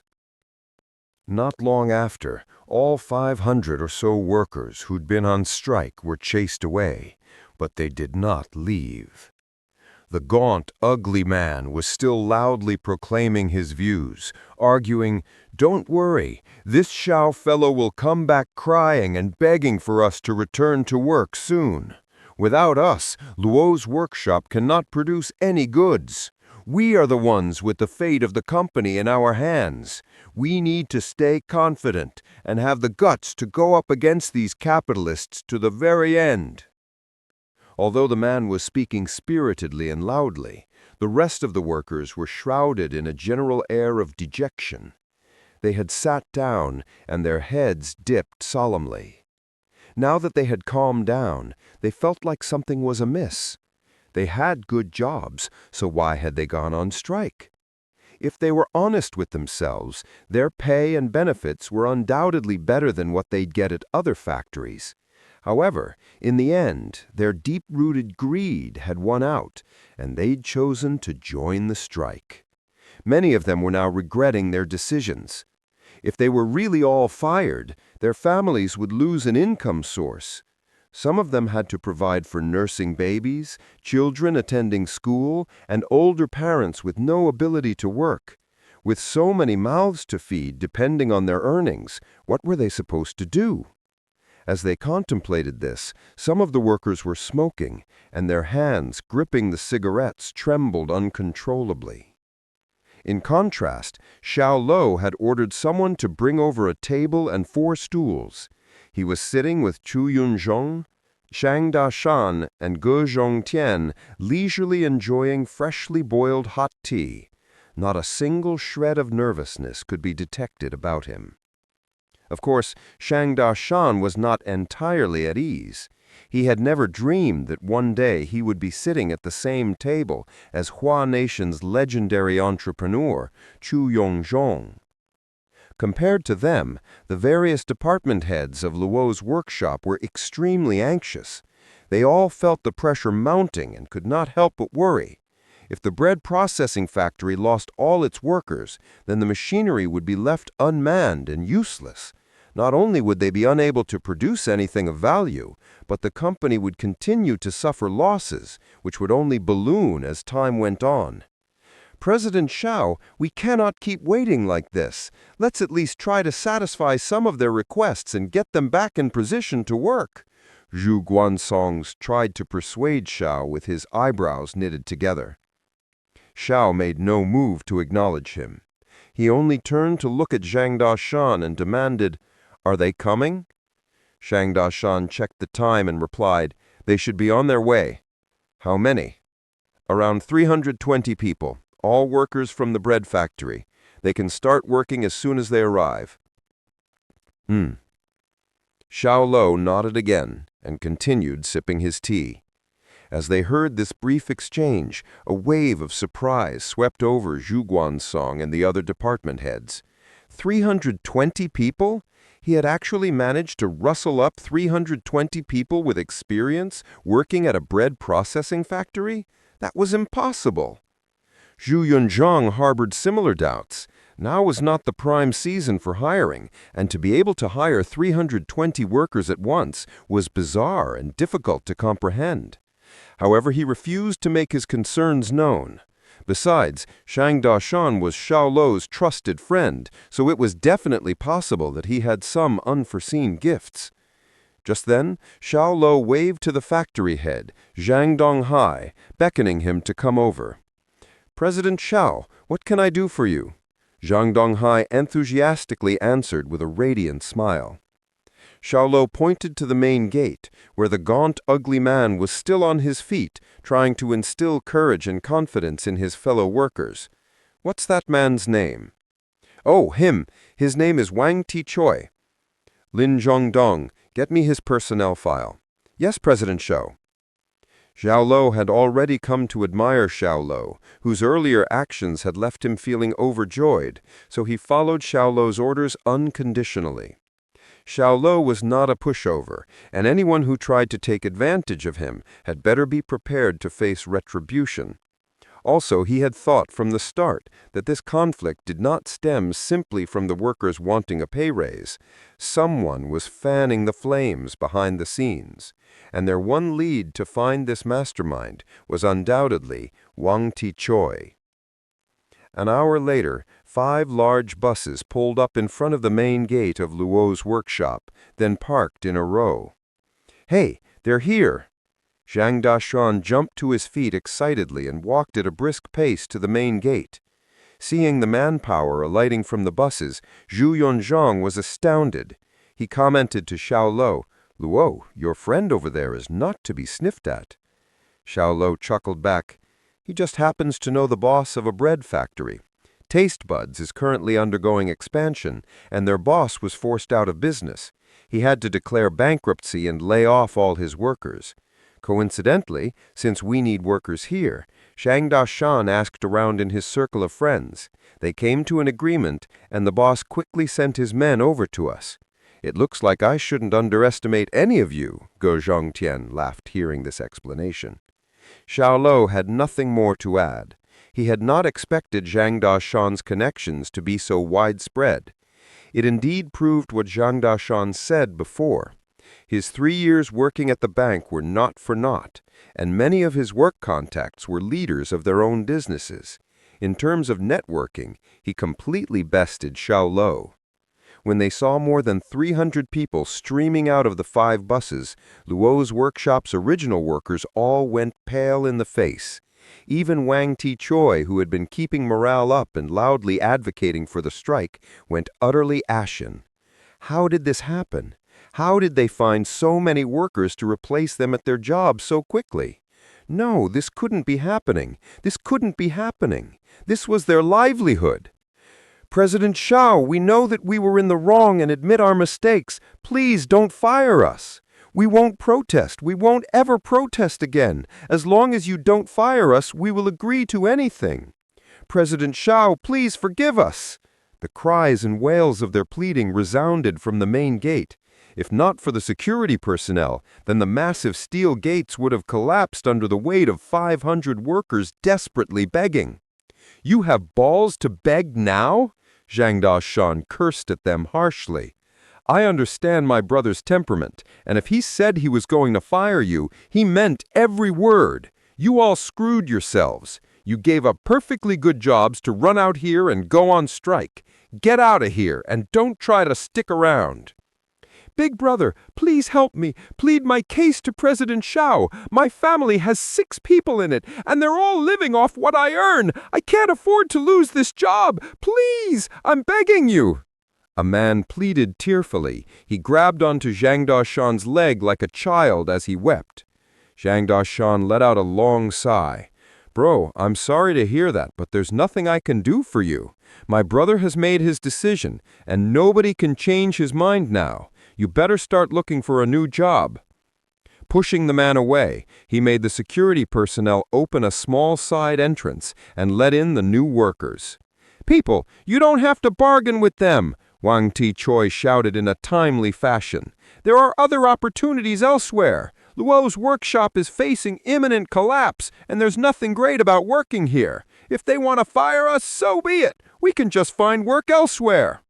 Speaker 2: Not long after, all 500 or so workers who'd been on strike were chased away, but they did not leave. The gaunt, ugly man was still loudly proclaiming his views, arguing, "Don't worry, this Xiao fellow will come back crying and begging for us to return to work soon. Without us, Luo's workshop cannot produce any goods. We are the ones with the fate of the company in our hands. We need to stay confident and have the guts to go up against these capitalists to the very end." Although the man was speaking spiritedly and loudly, the rest of the workers were shrouded in a general air of dejection. They had sat down and their heads dipped solemnly. Now that they had calmed down, they felt like something was amiss. They had good jobs, so why had they gone on strike? If they were honest with themselves, their pay and benefits were undoubtedly better than what they'd get at other factories. However, in the end, their deep-rooted greed had won out, and they'd chosen to join the strike. Many of them were now regretting their decisions. If they were really all fired, their families would lose an income source. Some of them had to provide for nursing babies, children attending school, and older parents with no ability to work. With so many mouths to feed depending on their earnings, what were they supposed to do? As they contemplated this, some of the workers were smoking, and their hands gripping the cigarettes trembled uncontrollably. In contrast, Xiao Luo had ordered someone to bring over a table and 4 stools. He was sitting with Chu Yunzhong, Shang Dashan, and Ge Zhongtian, leisurely enjoying freshly boiled hot tea. Not a single shred of nervousness could be detected about him. Of course, Shang Dashan was not entirely at ease. He had never dreamed that one day he would be sitting at the same table as Hua Nation's legendary entrepreneur, Chu Yongzhong. Compared to them, the various department heads of Luo's workshop were extremely anxious. They all felt the pressure mounting and could not help but worry. If the bread processing factory lost all its workers, then the machinery would be left unmanned and useless.
Speaker 3: Not only would they be unable to produce anything of value, but the company would continue to suffer losses, which would only balloon as time went on. President Xiao, we cannot keep waiting like this. Let's at least try to satisfy some of their requests and get them back in position to work. Zhu Guansong tried to persuade Xiao with his eyebrows knitted together. Xiao made no move to acknowledge him. He only turned to look at Zhang Dashan and demanded, "Are they coming?" Zhang Dashan checked the time and replied, "They should be on their way." "How many?" "Around 320 people. All workers from the bread factory. They can start working as soon as they arrive." Xiao Luo nodded again and continued sipping his tea. As they heard this brief exchange, a wave of surprise swept over Zhu Guansong and the other department heads. 320 people? He had actually managed to rustle up 320 people with experience working at a bread processing factory? That was impossible. Zhu Yunzhang harbored similar doubts. Now was not the prime season for hiring, and to be able to hire 320 workers at once was bizarre and difficult to comprehend. However, he refused to make his concerns known. Besides, Zhang Dashan was Xiao Luo's trusted friend, so it was definitely possible that he had some unforeseen gifts. Just then, Xiao Luo waved to the factory head, Zhang Donghai, beckoning him to come over. "President Xiao, what can I do for you?" Zhang Donghai enthusiastically answered with a radiant smile. Xiao Luo pointed to the main gate, where the gaunt, ugly man was still on his feet, trying to instill courage and confidence in his fellow workers. "What's that man's name?" "Oh, him. His name is Wang Tichoi." "Lin Zhongdong, get me his personnel file." "Yes, President Xiao." Xiao Luo had already come to admire Xiao Luo, whose earlier actions had left him feeling overjoyed, so he followed Xiao Luo's orders unconditionally. Xiao Luo was not a pushover, and anyone who tried to take advantage of him had better be prepared to face retribution. Also, he had thought from the start that this conflict did not stem simply from the workers wanting a pay raise. Someone was fanning the flames behind the scenes, and their one lead to find this mastermind was undoubtedly Wang Tichoi. An hour later, 5 large buses pulled up in front of the main gate of Luo's workshop, then parked in a row. "Hey, they're here!" Zhang Dashan jumped to his feet excitedly and walked at a brisk pace to the main gate. Seeing the manpower alighting from the buses, Zhu Yunzhang was astounded. He commented to Xiao Luo, "Luo, your friend over there is not to be sniffed at." Xiao Luo chuckled back, "He just happens to know the boss of a bread factory. Taste Buds is currently undergoing expansion, and their boss was forced out of business. He had to declare bankruptcy and lay off all his workers. Coincidentally, since we need workers here, Zhang Dashan asked around in his circle of friends. They came to an agreement, and the boss quickly sent his men over to us. It looks like I shouldn't underestimate any of you," Ge Zhongtian laughed hearing this explanation. Xiao Luo had nothing more to add. He had not expected Zhang Dashan's connections to be so widespread. It indeed proved what Zhang Dashan said before. His 3 years working at the bank were not for naught, and many of his work contacts were leaders of their own businesses. In terms of networking, he completely bested Xiao Luo. When they saw more than 300 people streaming out of the 5 buses, Luo's workshop's original workers all went pale in the face. Even Wang Tichoi, who had been keeping morale up and loudly advocating for the strike, went utterly ashen. How did this happen? How did they find so many workers to replace them at their jobs so quickly? No, this couldn't be happening. This couldn't be happening. This was their livelihood. "President Xiao, we know that we were in the wrong and admit our mistakes. Please don't fire us. We won't protest. We won't ever protest again. As long as you don't fire us, we will agree to anything. President Xiao, please forgive us." The cries and wails of their pleading resounded from the main gate. If not for the security personnel, then the massive steel gates would have collapsed under the weight of 500 workers desperately begging. "You have balls to beg now?" Zhang Dashan cursed at them harshly. I understand my brother's temperament, and if he said he was going to fire you, he meant every word. You all screwed yourselves. You gave up perfectly good jobs to run out here and go on strike. Get out of here and don't try to stick around. Big brother, please help me. Plead my case to President Xiao. My family has 6 people in it, and they're all living off what I earn. I can't afford to lose this job. Please, I'm begging you. A man pleaded tearfully. He grabbed onto Zhang Dashan's leg like a child as he wept. Zhang Dashan let out a long sigh. Bro, I'm sorry to hear that, but there's nothing I can do for you. My brother has made his decision, and nobody can change his mind now. You better start looking for a new job. Pushing the man away, he made the security personnel open a small side entrance and let in the new workers. People, you don't have to bargain with them, Wang Ti-choi shouted in a timely fashion. There are other opportunities elsewhere. Luo's workshop is facing imminent collapse, and there's nothing great about working here. If they want to fire us, so be it. We can just find work elsewhere.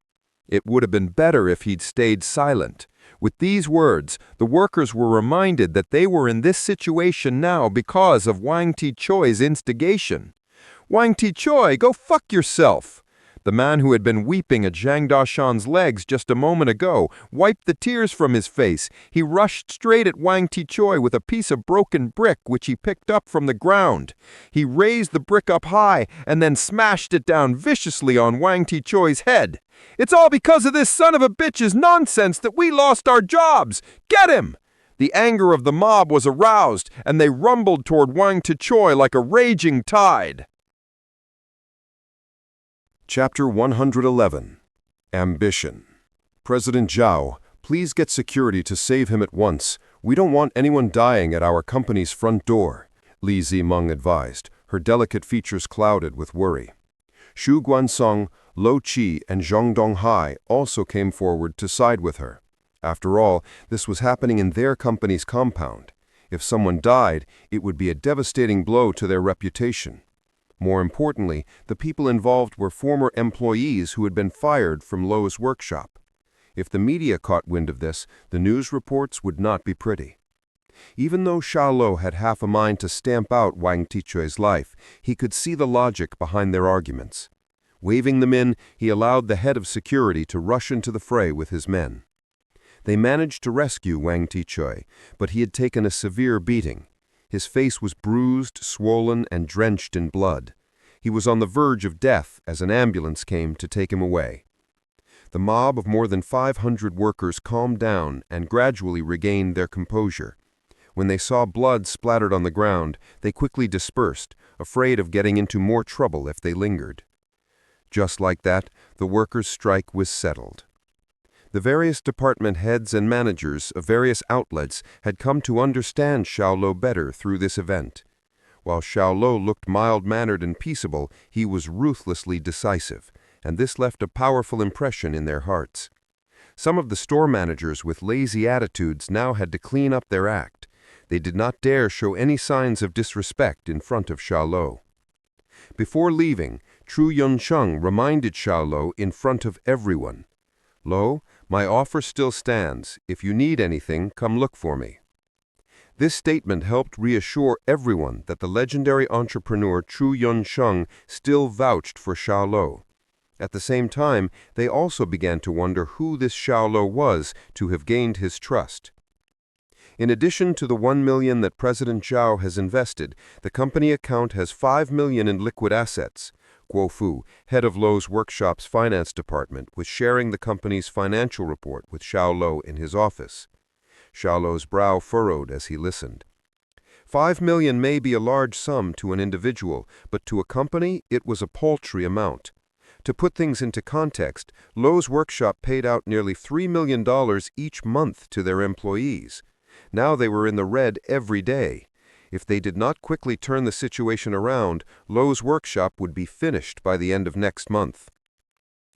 Speaker 3: It would have been better if he'd stayed silent. With these words, the workers were reminded that they were in this situation now because of Wang Ti-choi's instigation. Wang Ti-choi, go fuck yourself! The man who had been weeping at Zhang Dashan's legs just a moment ago wiped the tears from his face. He rushed straight at Wang Ti-choi with a piece of broken brick which he picked up from the ground. He raised the brick up high and then smashed it down viciously on Wang Ti-choi's head. It's all because of this son of a bitch's nonsense that we lost our jobs! Get him! The anger of the mob was aroused, and they rumbled toward Wang Ti-choi like a raging tide.
Speaker 2: Chapter 111. Ambition. President Zhao, please get security to save him at once. We don't want anyone dying at our company's front door, Li Zimeng advised, her delicate features clouded with worry. Xu Guansong, Lo Qi, and Zhong Donghai also came forward to side with her. After all, this was happening in their company's compound. If someone died, it would be a devastating blow to their reputation. More importantly, the people involved were former employees who had been fired from Lo's workshop. If the media caught wind of this, the news reports would not be pretty. Even though Xiao Luo had half a mind to stamp out Wang Ti-choi's life, he could see the logic behind their arguments. Waving them in, he allowed the head of security to rush into the fray with his men. They managed to rescue Wang Ti-choi, but he had taken a severe beating. His face was bruised, swollen, and drenched in blood. He was on the verge of death as an ambulance came to take him away. The mob of more than 500 workers calmed down and gradually regained their composure. When they saw blood splattered on the ground, they quickly dispersed, afraid of getting into more trouble if they lingered. Just like that, the workers' strike was settled. The various department heads and managers of various outlets had come to understand Xiao Luo better through this event. While Xiao Luo looked mild-mannered and peaceable, he was ruthlessly decisive, and this left a powerful impression in their hearts. Some of the store managers with lazy attitudes now had to clean up their act. They did not dare show any signs of disrespect in front of Xiao Luo. Before leaving, Tru Yunsheng reminded Xiao Luo in front of everyone, "Luo, my offer still stands. If you need anything, come look for me." This statement helped reassure everyone that the legendary entrepreneur Tru Yunsheng still vouched for Xiao Luo. At the same time, they also began to wonder who this Xiao Luo was to have gained his trust. In addition to the $1 million that President Zhao has invested, the company account has $5 million in liquid assets. Guo Fu, head of Lo's workshop's finance department, was sharing the company's financial report with Xiao Luo in his office. Xiao Luo's brow furrowed as he listened. $5 million may be a large sum to an individual, but to a company it was a paltry amount. To put things into context, Lo's workshop paid out nearly $3 million each month to their employees. Now they were in the red every day. If they did not quickly turn the situation around, Lo's workshop would be finished by the end of next month.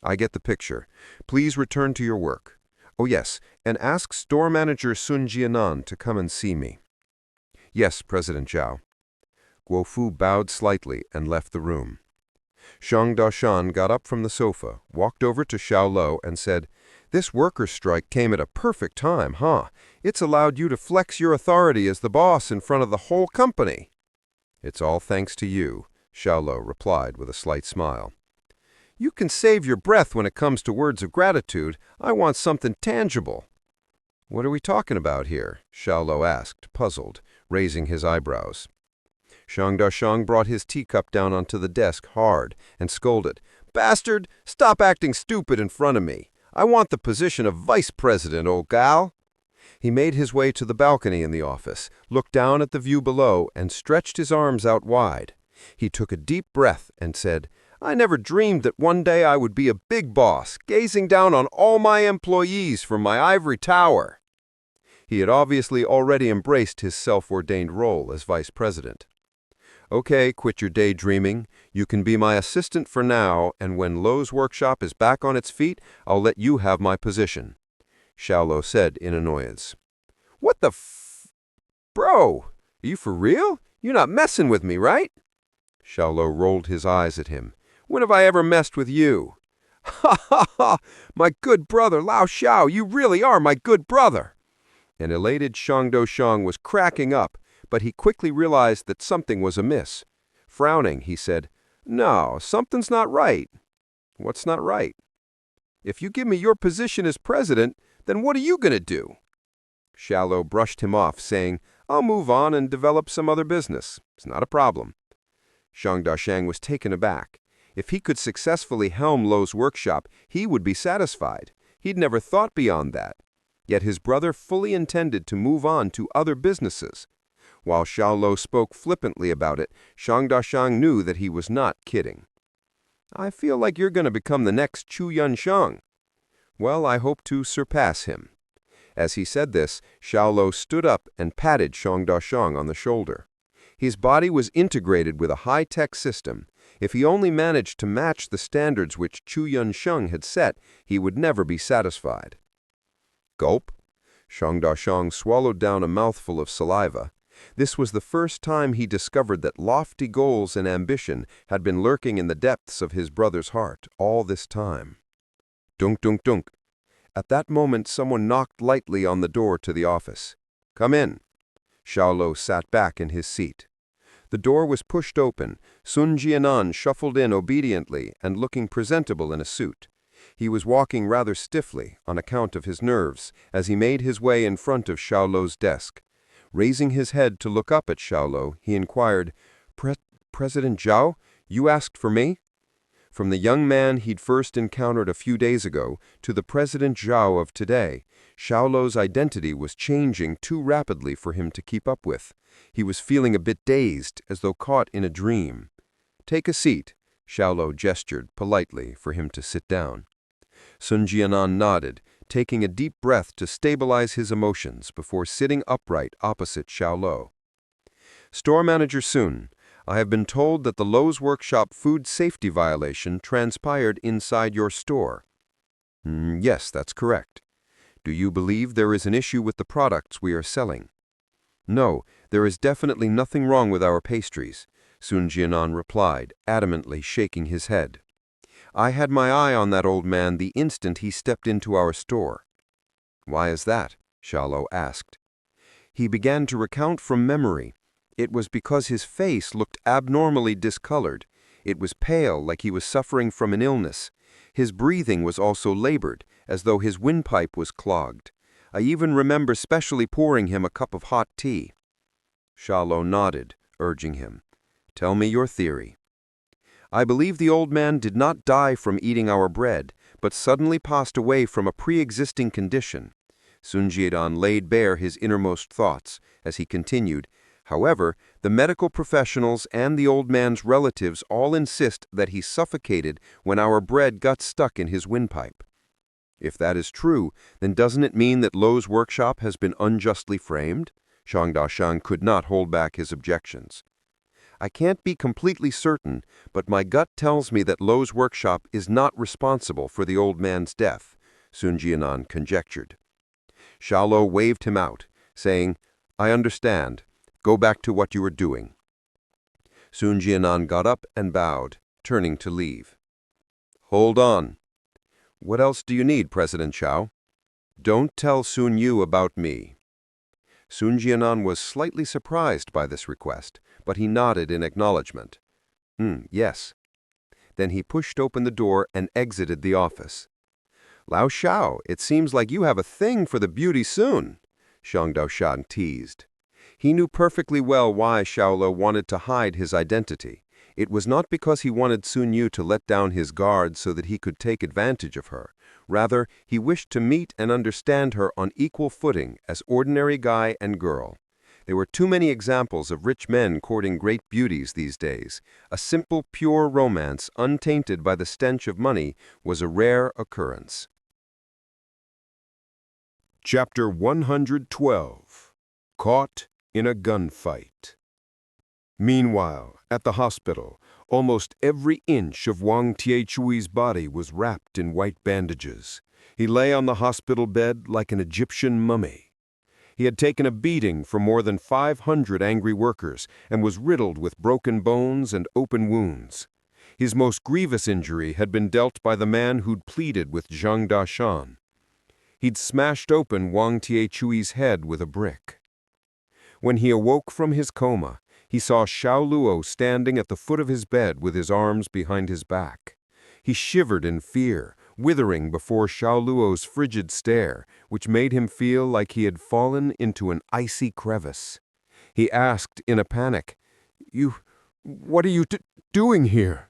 Speaker 2: I get the picture. Please return to your work. Oh yes, and ask store manager Sun Jianan to come and see me. Yes, President Zhao. Guo Fu bowed slightly and left the room. Zhang Dashan got up from the sofa, walked over to Xiao Luo and said,
Speaker 3: This workers' strike came at a perfect time, huh? It's allowed you to flex your authority as the boss in front of the whole company." "It's all thanks to you," Xiao Luo replied with a slight smile. "You can save your breath when it comes to words of gratitude. I want something tangible." "What are we talking about here?" Xiao Luo asked, puzzled, raising his eyebrows. Shang Dashang brought his teacup down onto the desk hard and scolded, "Bastard, stop acting stupid in front of me. I want the position of vice president, old gal." He made his way to the balcony in the office, looked down at the view below, and stretched his arms out wide. He took a deep breath and said, "I never dreamed that one day I would be a big boss, gazing down on all my employees from my ivory tower." He had obviously already embraced his self-ordained role as vice president. "Okay, quit your daydreaming. You can be my assistant for now, and when Luo's workshop is back on its feet, I'll let you have my position," Xiao Luo said in annoyance. "What the Bro, are you for real? You're not messing with me, right?" Xiao Luo rolled his eyes at him. "When have I ever messed with you?" "Ha ha ha! My good brother, Lao Xiao, you really are my good brother!" An elated Shang Doshang was cracking up, but he quickly realized that something was amiss. Frowning, he said, "No, something's not right." "What's not right?" "If you give me your position as president, then what are you going to do?" Xiao Luo brushed him off, saying, "I'll move on and develop some other business. It's not a problem." Shang Dashang was taken aback. If he could successfully helm Luo's workshop, he would be satisfied. He'd never thought beyond that. Yet his brother fully intended to move on to other businesses. While Xiao Luo spoke flippantly about it, Shang Dashang knew that he was not kidding. "I feel like you're going to become the next Chu Yunsheng." "Well, I hope to surpass him." As he said this, Xiao Luo stood up and patted Shang Dashang on the shoulder. His body was integrated with a high-tech system. If he only managed to match the standards which Chu Yunsheng had set, he would never be satisfied. Gulp. Shang Dashang swallowed down a mouthful of saliva. This was the first time he discovered that lofty goals and ambition had been lurking in the depths of his brother's heart all this time. Dunk, dunk, dunk. At that moment, someone knocked lightly on the door to the office. "Come in." Xiao Luo sat back in his seat. The door was pushed open. Sun Jianan shuffled in obediently and looking presentable in a suit. He was walking rather stiffly on account of his nerves as he made his way in front of Xiao Luo's desk. Raising his head to look up at Xiao Luo, he inquired, President Zhao, you asked for me?" From the young man he'd first encountered a few days ago to the President Zhao of today, Xiao Luo's identity was changing too rapidly for him to keep up with. He was feeling a bit dazed, as though caught in a dream. "Take a seat," Xiao Luo gestured politely for him to sit down. Sun Jianan nodded, taking a deep breath to stabilize his emotions before sitting upright opposite Xiao Luo. "Store Manager Sun, I have been told that the Luo's Workshop food safety violation transpired inside your store." Yes, that's correct." "Do you believe there is an issue with the products we are selling?" "No, there is definitely nothing wrong with our pastries," Sun Jianan replied, adamantly shaking his head. "I had my eye on that old man the instant he stepped into our store." "Why is that?" Xiao Luo asked. He began to recount from memory. It was because his face looked abnormally discolored. It was pale, like he was suffering from an illness. His breathing was also labored, as though his windpipe was clogged. I even remember specially pouring him a cup of hot tea. Xiao Luo nodded, urging him, "Tell me your theory." "I believe the old man did not die from eating our bread, but suddenly passed away from a pre-existing condition." Sun Jianan laid bare his innermost thoughts as he continued, "However, the medical professionals and the old man's relatives all insist that he suffocated when our bread got stuck in his windpipe. If that is true, then doesn't it mean that Luo's workshop has been unjustly framed?" Shang Dashang could not hold back his objections. "I can't be completely certain, but my gut tells me that Luo's workshop is not responsible for the old man's death," Sun Jianan conjectured. Xiao Luo waved him out, saying, "I understand. Go back to what you were doing." Sun Jianan got up and bowed, turning to leave. "Hold on." What else do you need, President Xiao? Don't tell Sun Yu about me. Sun Jianan was slightly surprised by this request, but he nodded in acknowledgement. Yes. Then he pushed open the door and exited the office. Lao Xiao, it seems like you have a thing for the beauty Sun, Zhang Daoshan teased. He knew perfectly well why Xiao Luo wanted to hide his identity. It was not because he wanted Sun Yu to let down his guard so that he could take advantage of her. Rather, he wished to meet and understand her on equal footing as ordinary guy and girl. There were too many examples of rich men courting great beauties these days. A simple, pure romance, untainted by the stench of money, was a rare occurrence.
Speaker 4: Chapter 112. Caught in a Gunfight. Meanwhile, at the hospital, almost every inch of Wang Tiechui's body was wrapped in white bandages. He lay on the hospital bed like an Egyptian mummy. He had taken a beating from more than 500 angry workers and was riddled with broken bones and open wounds. His most grievous injury had been dealt by the man who'd pleaded with Zhang Daoshan. He'd smashed open Wang Tiechui's head with a brick. When he awoke from his coma, he saw Xiao Luo standing at the foot of his bed with his arms behind his back. He shivered in fear, withering before Xiao Luo's frigid stare, which made him feel like he had fallen into an icy crevice. He asked in a panic, What are you doing here?"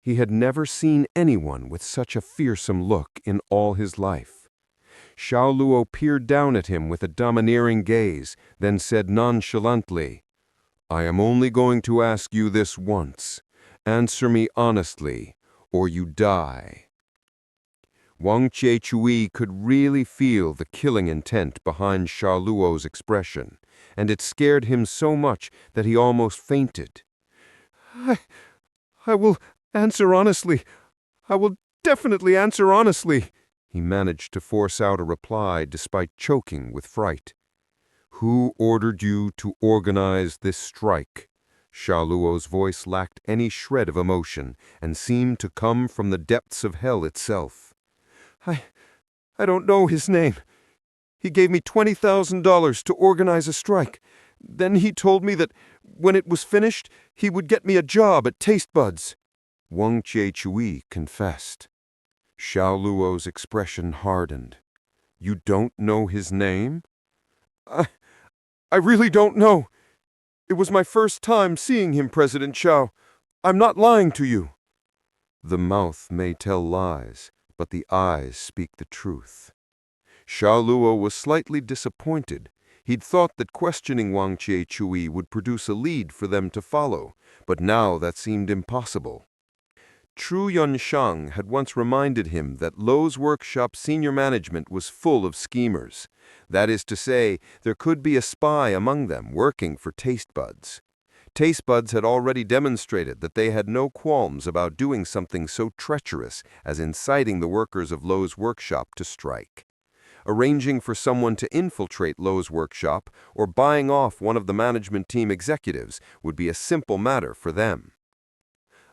Speaker 4: He had never seen anyone with such a fearsome look in all his life. Xiao Luo peered down at him with a domineering gaze, then said nonchalantly, "I am only going to ask you this once. Answer me honestly, or you die." Wang Chiechui could really feel the killing intent behind Xiao Luo's expression, and it scared him so much that he almost fainted. I will answer honestly. I will definitely answer honestly." He managed to force out a reply despite choking with fright. "Who ordered you to organize this strike?" Xiao Luo's voice lacked any shred of emotion and seemed to come from the depths of hell itself. I don't know his name. He gave me $20,000 to organize a strike. Then he told me that when it was finished, he would get me a job at Taste Buds." Wang Chiechui confessed. Xiao Luo's expression hardened. "You don't know his name?" I really don't know. It was my first time seeing him, President Xiao. I'm not lying to you." The mouth may tell lies, but the eyes speak the truth. Xiao Luo was slightly disappointed. He'd thought that questioning Wang Chiechui would produce a lead for them to follow, but now that seemed impossible. Tru Yunsheng had once reminded him that Luo's workshop senior management was full of schemers. That is to say, there could be a spy among them working for Taste Buds. Taste Buds had already demonstrated that they had no qualms about doing something so treacherous as inciting the workers of Luo's workshop to strike. Arranging for someone to infiltrate Luo's workshop or buying off one of the management team executives would be a simple matter for them.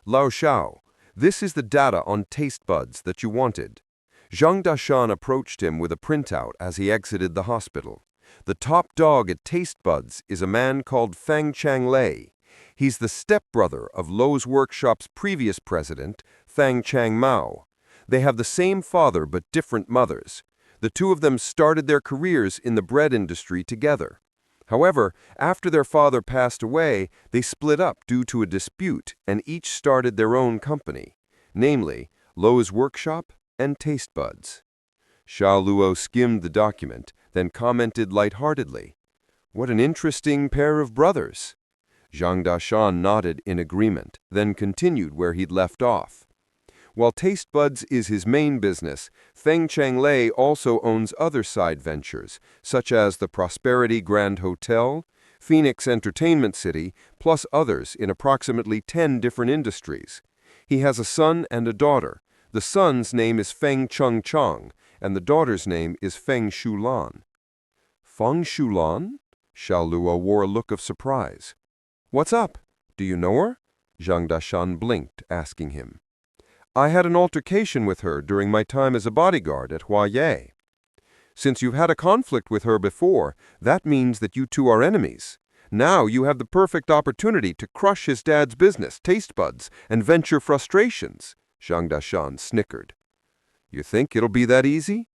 Speaker 4: "Lao Xiao, this is the data on Taste Buds that you wanted." Zhang Daoshan approached him with a printout as he exited the hospital. The top dog at Taste Buds is a man called Feng Changlei. He's the stepbrother of Luo's workshop's previous president, Feng Changmao. They have the same father but different mothers. The two of them started their careers in the bread industry together. However, after their father passed away, they split up due to a dispute and each started their own company, namely, Luo's Workshop and Taste Buds. Xiao Luo skimmed the document, then commented lightheartedly, "What an interesting pair of brothers." Zhang Daoshan nodded in agreement, then continued where he'd left off. While Taste Buds is his main business, Feng Changlei also owns other side ventures, such as the Prosperity Grand Hotel, Phoenix Entertainment City, plus others in approximately 10 different industries. He has a son and a daughter. The son's name is Feng Chengcheng, and the daughter's name is Feng Shulan. Feng Shulan? Xiao Luo wore a look of surprise. "What's up? Do you know her?" Zhang Daoshan blinked, asking him.
Speaker 3: I had an altercation with her during my time as a bodyguard at Huaye. Since you've had a conflict with her before, that means that you two are enemies. Now you have the perfect opportunity to crush his dad's business, taste buds, and venture frustrations, Zhang Dashan snickered. You think it'll be that easy?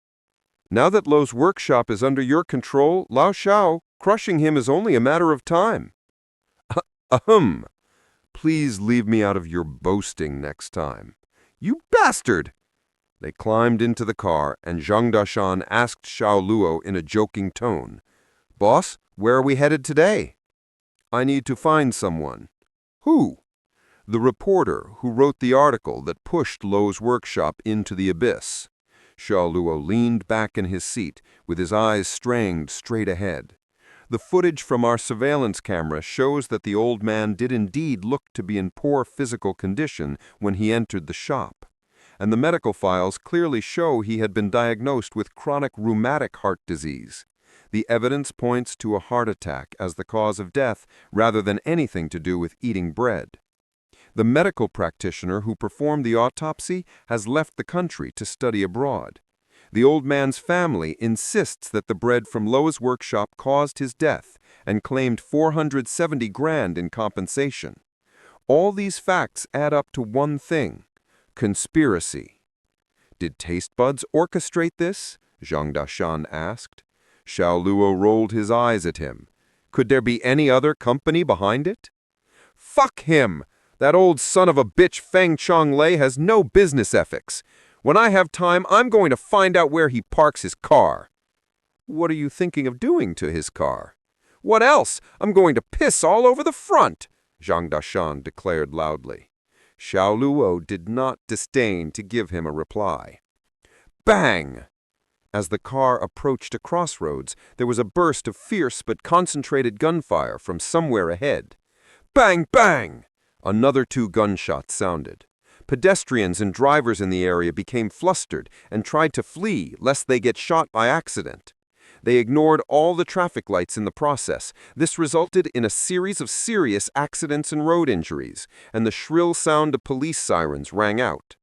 Speaker 3: Now that Luo's workshop is under your control, Lao Xiao, crushing him is only a matter of time. Ahem. Please leave me out of your boasting next time. You bastard! They climbed into the car, and Zhang Dashan asked Xiao Luo in a joking tone, Boss, where are we headed today? I need to find someone. Who? The reporter who wrote the article that pushed Luo's workshop into the abyss. Xiao Luo leaned back in his seat, with his eyes strained straight ahead. The footage from our surveillance camera shows that the old man did indeed look to be in poor physical condition when he entered the shop, and the medical files clearly show he had been diagnosed with chronic rheumatic heart disease. The evidence points to a heart attack as the cause of death rather than anything to do with eating bread. The medical practitioner who performed the autopsy has left the country to study abroad. The old man's family insists that the bread from Luo's workshop caused his death and claimed 470 grand in compensation. All these facts add up to one thing: conspiracy. Did Taste Buds orchestrate this? Zhang Dashan asked. Xiao Luo rolled his eyes at him. Could there be any other company behind it? Fuck him! That old son of a bitch Feng Chonglei has no business ethics. When I have time, I'm going to find out where he parks his car. What are you thinking of doing to his car? What else? I'm going to piss all over the front, Zhang Dashan declared loudly. Xiao Luo did not disdain to give him a reply. Bang! As the car approached a crossroads, there was a burst of fierce but concentrated gunfire from somewhere ahead. Bang, bang! Another 2 gunshots sounded. Pedestrians and drivers in the area became flustered and tried to flee lest they get shot by accident. They ignored all the traffic lights in the process. This resulted in a series of serious accidents and road injuries, and the shrill sound of police sirens rang out.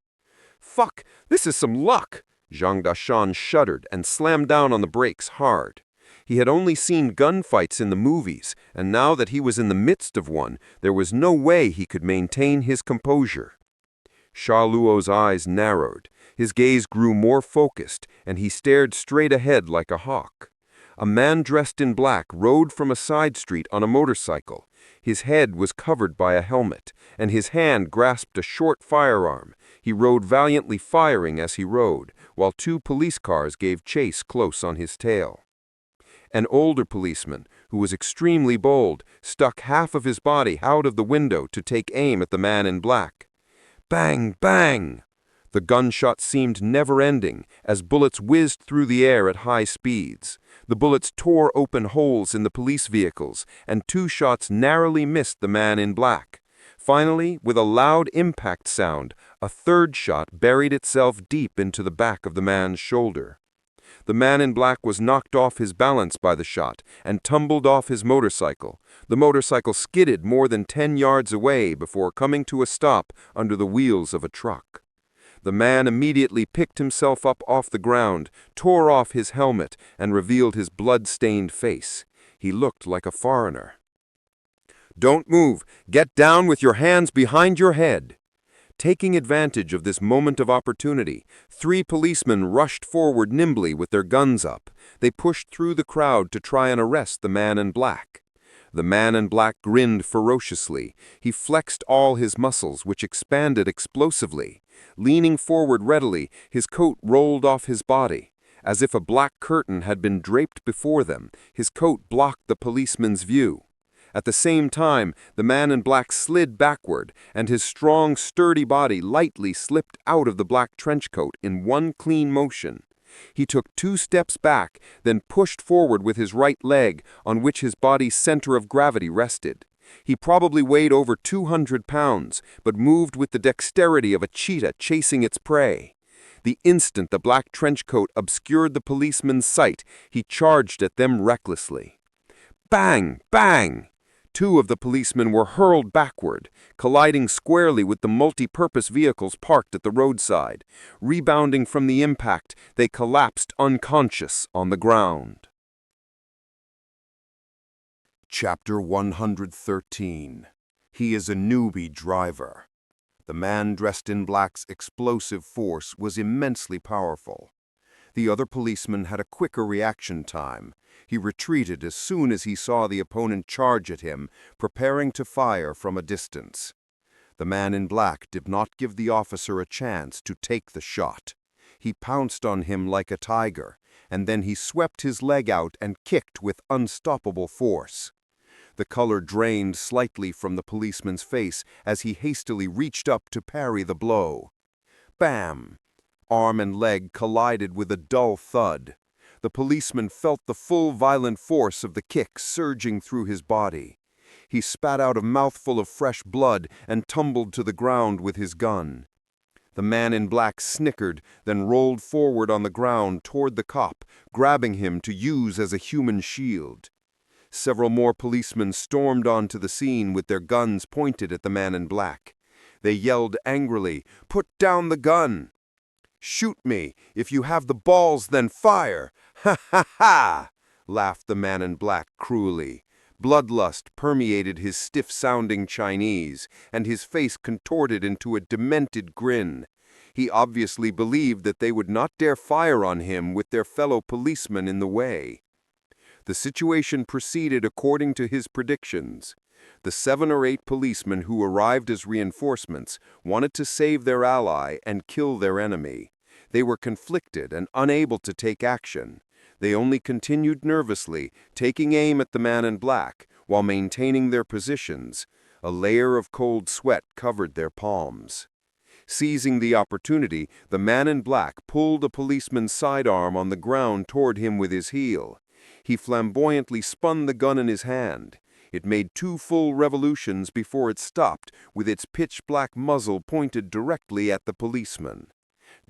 Speaker 3: Fuck, this is some luck! Zhang Dashan shuddered and slammed down on the brakes hard. He had only seen gunfights in the movies, and now that he was in the midst of one, there was no way he could maintain his composure. Xiao Luo's eyes narrowed, his gaze grew more focused, and he stared straight ahead like a hawk. A man dressed in black rode from a side street on a motorcycle. His head was covered by a helmet, and his hand grasped a short firearm. He rode valiantly, firing as he rode, while 2 police cars gave chase close on his tail. An older policeman, who was extremely bold, stuck half of his body out of the window to take aim at the man in black. Bang, bang! The gunshot seemed never-ending as bullets whizzed through the air at high speeds. The bullets tore open holes in the police vehicles, and 2 shots narrowly missed the man in black. Finally, with a loud impact sound, a 3rd shot buried itself deep into the back of the man's shoulder. The man in black was knocked off his balance by the shot and tumbled off his motorcycle. The motorcycle skidded more than 10 yards away before coming to a stop under the wheels of a truck. The man immediately picked himself up off the ground, tore off his helmet, and revealed his blood-stained face. He looked like a foreigner. Don't move! Get down with your hands behind your head! Taking advantage of this moment of opportunity, 3 policemen rushed forward nimbly with their guns up. They pushed through the crowd to try and arrest the man in black. The man in black grinned ferociously. He flexed all his muscles, which expanded explosively. Leaning forward readily, his coat rolled off his body. As if a black curtain had been draped before them, his coat blocked the policeman's view. At the same time, the man in black slid backward, and his strong, sturdy body lightly slipped out of the black trench coat in one clean motion. He took 2 steps back, then pushed forward with his right leg, on which his body's center of gravity rested. He probably weighed over 200 pounds, but moved with the dexterity of a cheetah chasing its prey. The instant the black trench coat obscured the policeman's sight, he charged at them recklessly. Bang! Bang! Two of the policemen were hurled backward, colliding squarely with the multi-purpose vehicles parked at the roadside. Rebounding from the impact, they collapsed unconscious on the ground.
Speaker 2: Chapter 113. He is a newbie driver. The man dressed in black's explosive force was immensely powerful. The other policeman had a quicker reaction time. He retreated as soon as he saw the opponent charge at him, preparing to fire from a distance. The man in black did not give the officer a chance to take the shot. He pounced on him like a tiger, and then he swept his leg out and kicked with unstoppable force. The color drained slightly from the policeman's face as he hastily reached up to parry the blow. Bam! Arm and leg collided with a dull thud. The policeman felt the full violent force of the kick surging through his body. He spat out a mouthful of fresh blood and tumbled to the ground with his gun. The man in black snickered, then rolled forward on the ground toward the cop, grabbing him to use as a human shield. Several more policemen stormed onto the scene with their guns pointed at the man in black. They yelled angrily, "Put down the gun!" "Shoot me! If you have the balls, then fire!" "Ha ha ha!" laughed the man in black cruelly. Bloodlust permeated his stiff-sounding Chinese, and his face contorted into a demented grin. He obviously believed that they would not dare fire on him with their fellow policemen in the way. The situation proceeded according to his predictions. The 7 or 8 policemen who arrived as reinforcements wanted to save their ally and kill their enemy. They were conflicted and unable to take action. They only continued nervously, taking aim at the man in black, while maintaining their positions. A layer of cold sweat covered their palms. Seizing the opportunity, the man in black pulled a policeman's sidearm on the ground toward him with his heel. He flamboyantly spun the gun in his hand. It made 2 full revolutions before it stopped, with its pitch-black muzzle pointed directly at the policeman.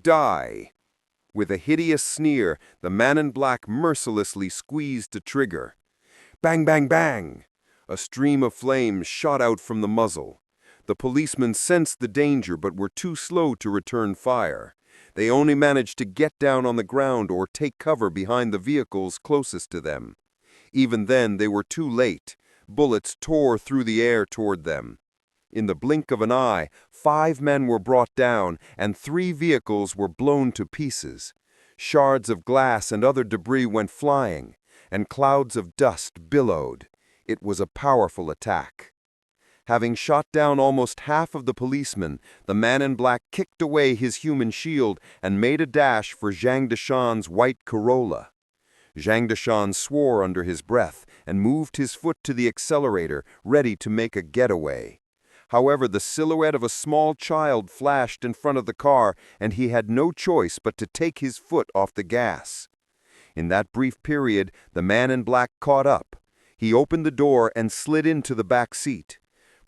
Speaker 2: "Die!" With a hideous sneer, the man in black mercilessly squeezed the trigger. Bang, bang, bang! A stream of flames shot out from the muzzle. The policemen sensed the danger but were too slow to return fire. They only managed to get down on the ground or take cover behind the vehicles closest to them. Even then, they were too late. Bullets tore through the air toward them. In the blink of an eye, 5 men were brought down, and 3 vehicles were blown to pieces. Shards of glass and other debris went flying, and clouds of dust billowed. It was a powerful attack. Having shot down almost half of the policemen, the man in black kicked away his human shield and made a dash for Zhang Deshan's white Corolla. Zhang Deshan swore under his breath and moved his foot to the accelerator, ready to make a getaway. However, the silhouette of a small child flashed in front of the car, and he had no choice but to take his foot off the gas. In that brief period, the man in black caught up. He opened the door and slid into the back seat.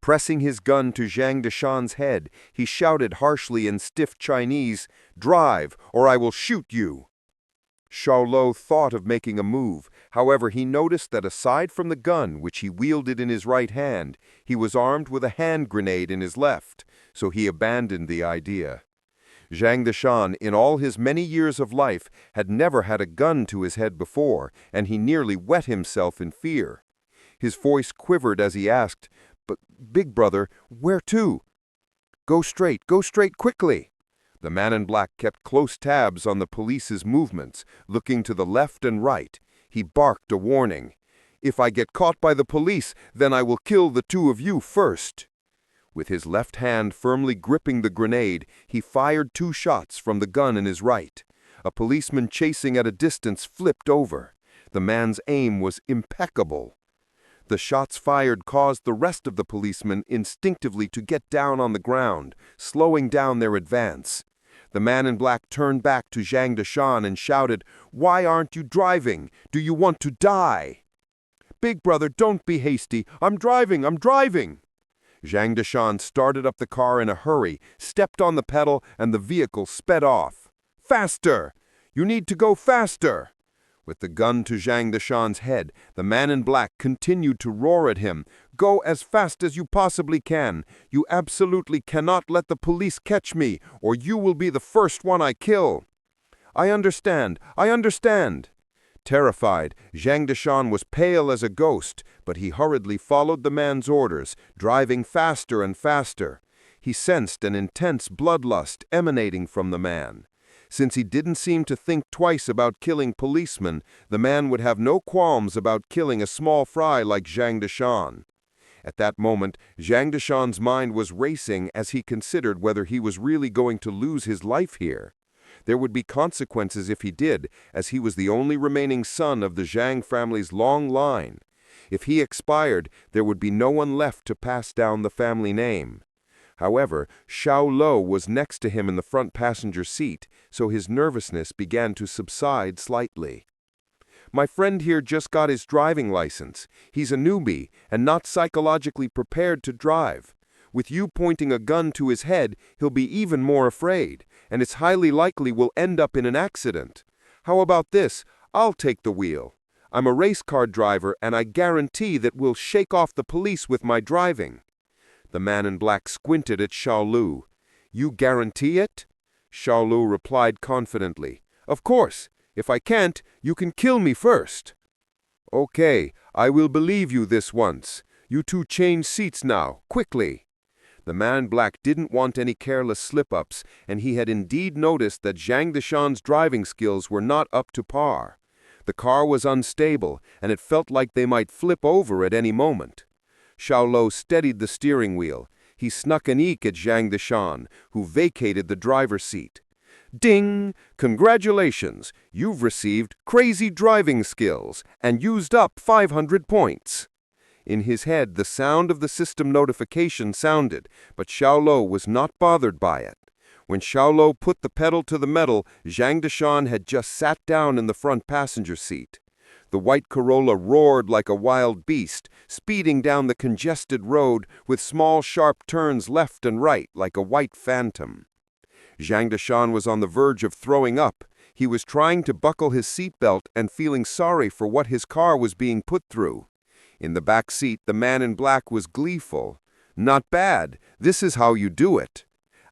Speaker 2: Pressing his gun to Zhang Deshan's head, he shouted harshly in stiff Chinese, "Drive, or I will shoot you!" Xiao Luo thought of making a move. However, he noticed that aside from the gun, which he wielded in his right hand, he was armed with a hand grenade in his left, so he abandoned the idea. Zhang Deshan, in all his many years of life, had never had a gun to his head before, and he nearly wet himself in fear. His voice quivered as he asked, "But, big brother, where to?" Go straight, quickly!" The man in black kept close tabs on the police's movements, looking to the left and right. He barked a warning. "If I get caught by the police, then I will kill the 2 of you first." With his left hand firmly gripping the grenade, he fired 2 shots from the gun in his right. A policeman chasing at a distance flipped over. The man's aim was impeccable. The shots fired caused the rest of the policemen instinctively to get down on the ground, slowing down their advance. The man in black turned back to Zhang Deshan and shouted, "Why aren't you driving? Do you want to die?" "Big brother, don't be hasty. I'm driving! Zhang Deshan started up the car in a hurry, stepped on the pedal, and the vehicle sped off. "Faster! You need to go faster!" With the gun to Zhang Deshan's head, the man in black continued to roar at him,
Speaker 3: go as fast as you possibly can. You absolutely cannot let the police catch me, or you will be the first one I kill." I understand. Terrified, Zhang Deshan was pale as a ghost, but he hurriedly followed the man's orders, driving faster and faster. He sensed an intense bloodlust emanating from the man. Since he didn't seem to think twice about killing policemen, the man would have no qualms about killing a small fry like Zhang Deshan. At that moment, Zhang Deshan's mind was racing as he considered whether he was really going to lose his life here. There would be consequences if he did, as he was the only remaining son of the Zhang family's long line. If he expired, there would be no one left to pass down the family name. However, Xiao Luo was next to him in the front passenger seat, so his nervousness began to subside slightly. "My friend here just got his driving license. He's a newbie and not psychologically prepared to drive. With you pointing a gun to his head, he'll be even more afraid, and it's highly likely we'll end up in an accident. How about this? I'll take the wheel. I'm a race car driver, and I guarantee that we'll shake off the police with my driving." The man in black squinted at Xiao Luo. "You guarantee it?" Xiao Luo replied confidently. "Of course. If I can't, you can kill me first." "Okay, I will believe you this once. You two change seats now, quickly." The man in black didn't want any careless slip-ups, and he had indeed noticed that Zhang Deshan's driving skills were not up to par. The car was unstable, and it felt like they might flip over at any moment. Xiao Luo steadied the steering wheel. He snuck an eek at Zhang Deshan, who vacated the driver's seat. "Ding! Congratulations! You've received crazy driving skills and used up 500 points. In his head, the sound of the system notification sounded, but Xiao Luo was not bothered by it. When Xiao Luo put the pedal to the metal, Zhang Deshan had just sat down in the front passenger seat. The white Corolla roared like a wild beast, speeding down the congested road with small sharp turns left and right like a white phantom. Zhang Deshan was on the verge of throwing up. He was trying to buckle his seatbelt and feeling sorry for what his car was being put through. In the back seat, the man in black was gleeful. "Not bad. This is how you do it."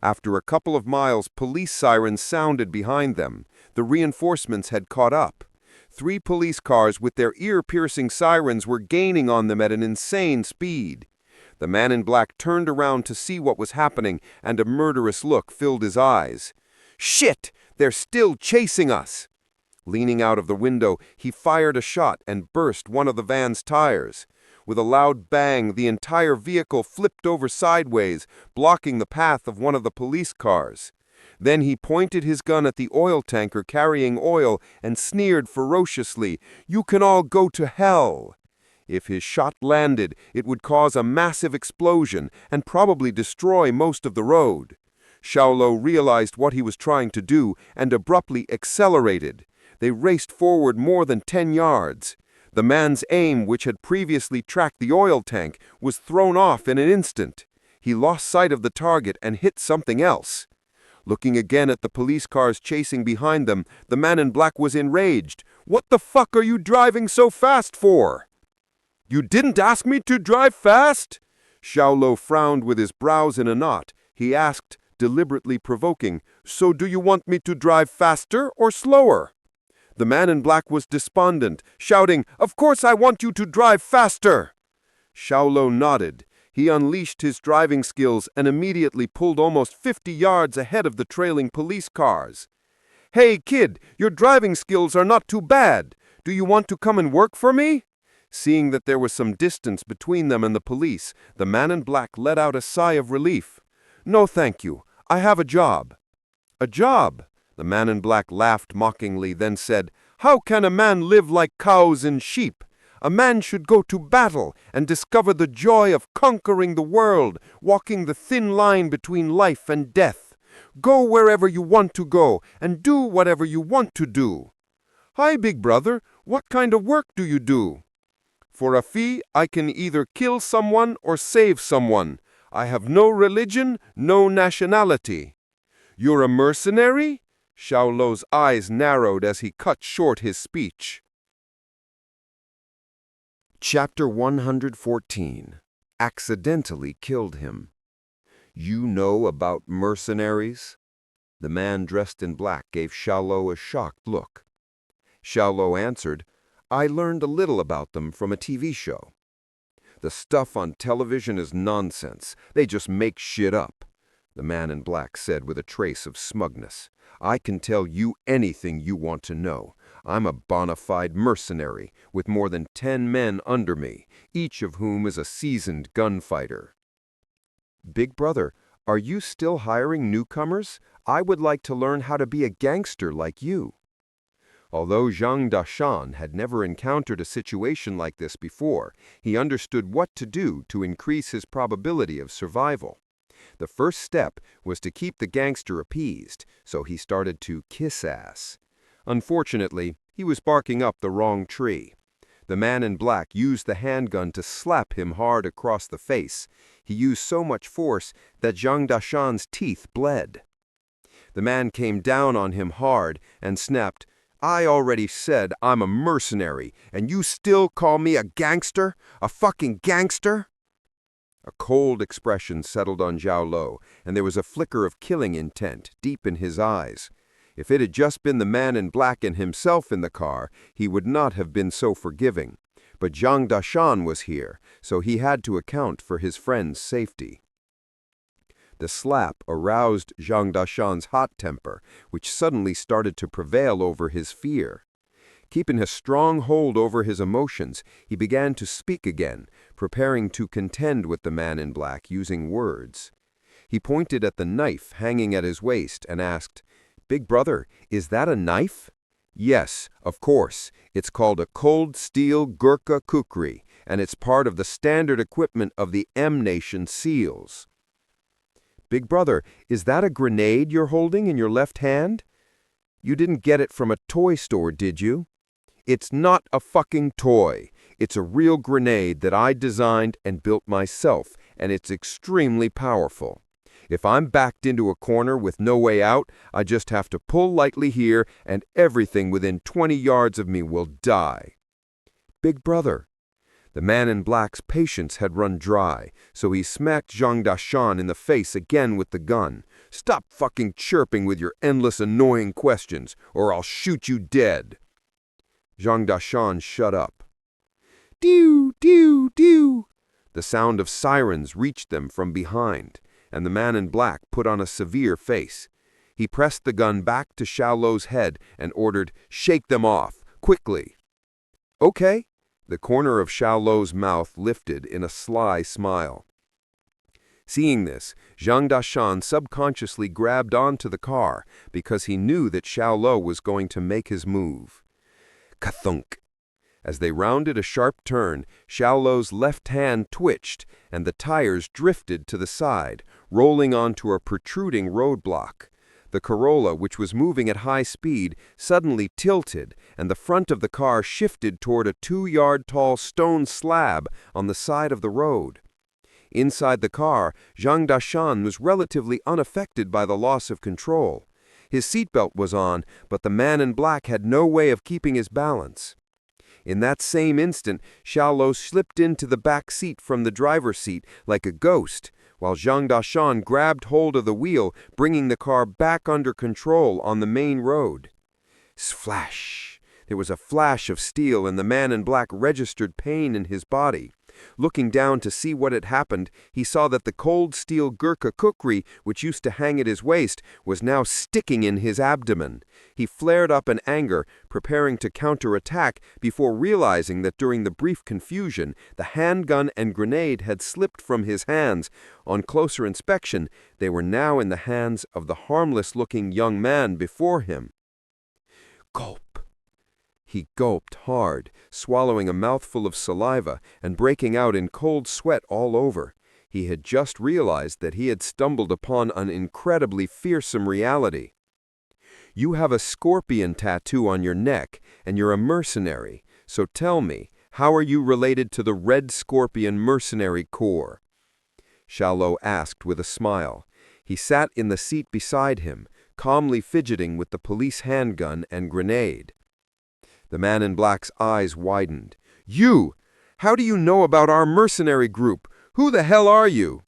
Speaker 3: After a couple of miles, police sirens sounded behind them. The reinforcements had caught up. 3 police cars with their ear-piercing sirens were gaining on them at an insane speed. The man in black turned around to see what was happening, and a murderous look filled his eyes. "Shit! They're still chasing us!" Leaning out of the window, he fired a shot and burst one of the van's tires. With a loud bang, the entire vehicle flipped over sideways, blocking the path of one of the police cars. Then he pointed his gun at the oil tanker carrying oil and sneered ferociously, "You can all go to hell!" If his shot landed, it would cause a massive explosion and probably destroy most of the road. Xiao Luo realized what he was trying to do and abruptly accelerated. They raced forward more than 10 yards. The man's aim, which had previously tracked the oil tank, was thrown off in an instant. He lost sight of the target and hit something else. Looking again at the police cars chasing behind them, the man in black was enraged. "What the fuck are you driving so fast for?" "You didn't ask me to drive fast?" Xiao Luo frowned with his brows in a knot. He asked, deliberately provoking, "So do you want me to drive faster or slower?" The man in black was despondent, shouting, "Of course I want you to drive faster!" Xiao Luo nodded. He unleashed his driving skills and immediately pulled almost 50 yards ahead of the trailing police cars. "Hey, kid, your driving skills are not too bad. Do you want to come and work for me?" Seeing that there was some distance between them and the police, the man in black let out a sigh of relief. "No, thank you. I have a job." "A job?" The man in black laughed mockingly, then said, "How can a man live like cows and sheep? A man should go to battle and discover the joy of conquering the world, walking the thin line between life and death. Go wherever you want to go and do whatever you want to do." "Hi, big brother. What kind of work do you do?" "For a fee, I can either kill someone or save someone. I have no religion, no nationality." "You're a mercenary?" Xiao Luo's eyes narrowed as he cut short his speech.
Speaker 2: Chapter 114. accidentally killed him. You know about mercenaries? The man dressed in black gave Xiao Luo a shocked look. Xiao Luo answered, I learned a little about them from a TV show. The stuff on television is nonsense. They just make shit up, the man in black said with a trace of smugness. I can tell you anything you want to know. I'm a bona fide mercenary with more than 10 men under me, each of whom is a seasoned gunfighter. Big brother, are you still hiring newcomers? I would like to learn how to be a gangster like you. Although Zhang Dashan had never encountered a situation like this before, he understood what to do to increase his probability of survival. The first step was to keep the gangster appeased, so he started to kiss ass. Unfortunately, he was barking up the wrong tree. The man in black used the handgun to slap him hard across the face. He used so much force that Zhang Dashan's teeth bled. The man came down on him hard and snapped, I already said I'm a mercenary, and you still call me a gangster? A fucking gangster? A cold expression settled on Xiao Luo, and there was a flicker of killing intent deep in his eyes. If it had just been the man in black and himself in the car, he would not have been so forgiving. But Zhang Dashan was here, so he had to account for his friend's safety. The slap aroused Zhang Dashan's hot temper, which suddenly started to prevail over his fear. Keeping a strong hold over his emotions, he began to speak again, preparing to contend with the man in black using words. He pointed at the knife hanging at his waist and asked, Big brother, is that a knife? Yes, of course. It's called a cold steel Gurkha kukri, and it's part of the standard equipment of the M Nation SEALs. Big brother, is that a grenade you're holding in your left hand? You didn't get it from a toy store, did you? It's not a fucking toy. It's a real grenade that I designed and built myself, and it's extremely powerful. If I'm backed into a corner with no way out, I just have to pull lightly here, and everything within 20 yards of me will die. Big brother. The man in black's patience had run dry, so he smacked Zhang Dashan in the face again with the gun. Stop fucking chirping with your endless annoying questions, or I'll shoot you dead. Zhang Dashan shut up. Dew, dew, dew. The sound of sirens reached them from behind, and the man in black put on a severe face. He pressed the gun back to Xiao Luo's head and ordered, Shake them off, quickly. Okay. The corner of Xiao Luo's mouth lifted in a sly smile. Seeing this, Zhang Dashan subconsciously grabbed onto the car because he knew that Xiao Luo was going to make his move. Kathunk! As they rounded a sharp turn, Xiao Luo's left hand twitched and the tires drifted to the side, rolling onto a protruding roadblock. The Corolla, which was moving at high speed, suddenly tilted, and the front of the car shifted toward a 2-yard-tall stone slab on the side of the road. Inside the car, Zhang Dashan was relatively unaffected by the loss of control. His seatbelt was on, but the man in black had no way of keeping his balance. In that same instant, Xiao Luo slipped into the back seat from the driver's seat like a ghost, while Zhang Dashan grabbed hold of the wheel, bringing the car back under control on the main road. Splash! There was a flash of steel, and the man in black registered pain in his body. Looking down to see what had happened, he saw that the cold steel Gurkha kukri, which used to hang at his waist, was now sticking in his abdomen. He flared up in anger, preparing to counterattack, before realizing that during the brief confusion, the handgun and grenade had slipped from his hands. On closer inspection, they were now in the hands of the harmless-looking young man before him. Gulp! He gulped hard, swallowing a mouthful of saliva and breaking out in cold sweat all over. He had just realized that he had stumbled upon an incredibly fearsome reality. You have a scorpion tattoo on your neck, and you're a mercenary. So tell me, how are you related to the Red Scorpion Mercenary Corps? Xiao Luo asked with a smile. He sat in the seat beside him, calmly fidgeting with the police handgun and grenade. The man in black's eyes widened. You! How do you know about our mercenary group?
Speaker 3: Who the hell are you?"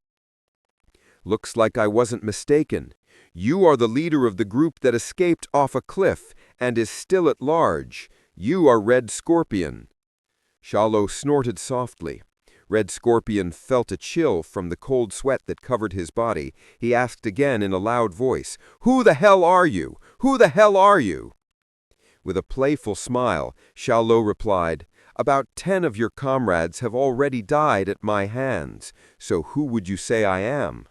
Speaker 3: "Looks like I wasn't mistaken. You are the leader of the group that escaped off a cliff and is still at large. You are Red Scorpion." Xiao Luo snorted softly. Red Scorpion felt a chill from the cold sweat that covered his body. He asked again in a loud voice, "Who the hell are you? Who the hell are you?" With a playful smile, Xiao Luo replied, "About 10 of your comrades have already died at my hands, so who would you say I am?"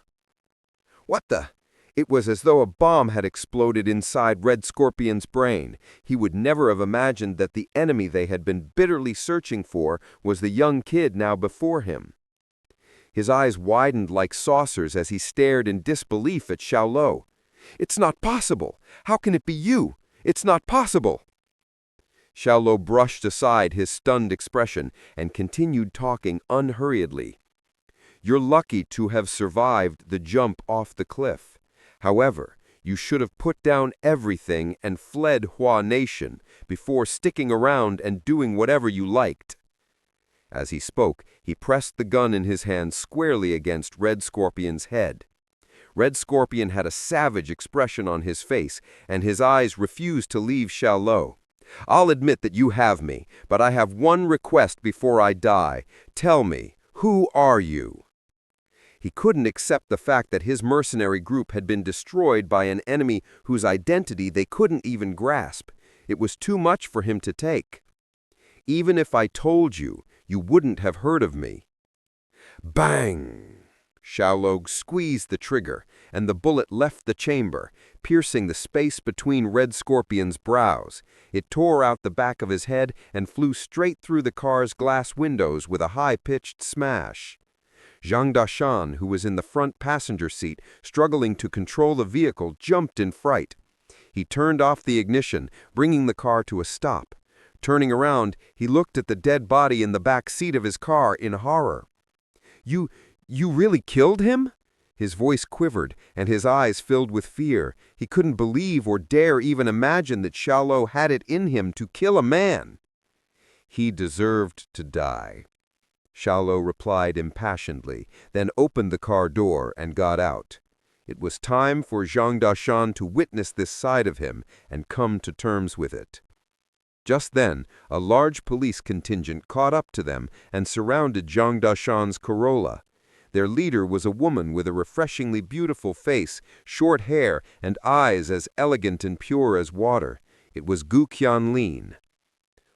Speaker 3: What the? It was as though a bomb had exploded inside Red Scorpion's brain. He would never have imagined that the enemy they had been bitterly searching for was the young kid now before him. His eyes widened like saucers as he stared in disbelief at Xiao Luo. "It's not possible! How can it be you? It's not possible!" Xiao Luo brushed aside his stunned expression and continued talking unhurriedly. "You're lucky to have survived the jump off the cliff. However, you should have put down everything and fled Hua Nation before sticking around and doing whatever you liked." As he spoke, he pressed the gun in his hand squarely against Red Scorpion's head. Red Scorpion had a savage expression on his face, and his eyes refused to leave Xiao Luo. "I'll admit that you have me, but I have one request before I die. Tell me, who are you?" He couldn't accept the fact that his mercenary group had been destroyed by an enemy whose identity they couldn't even grasp. It was too much for him to take. "Even if I told you, you wouldn't have heard of me." Bang! Xiao Luo squeezed the trigger, and the bullet left the chamber, piercing the space between Red Scorpion's brows. It tore out the back of his head and flew straight through the car's glass windows with a high-pitched smash. Zhang Dashan, who was in the front passenger seat, struggling to control the vehicle, jumped in fright. He turned off the ignition, bringing the car to a stop. Turning around, he looked at the dead body in the back seat of his car in horror. You really killed him?" His voice quivered, and his eyes filled with fear. He couldn't believe or dare even imagine that Xiao Luo had it in him to kill a man. "He deserved to die," Xiao Luo replied impassionedly, then opened the car door and got out. It was time for Zhang Dashan to witness this side of him and come to terms with it. Just then, a large police contingent caught up to them and surrounded Zhang Dashan's Corolla. Their leader was a woman with a refreshingly beautiful face, short hair, and eyes as elegant and pure as water. It was Gu Qianlin.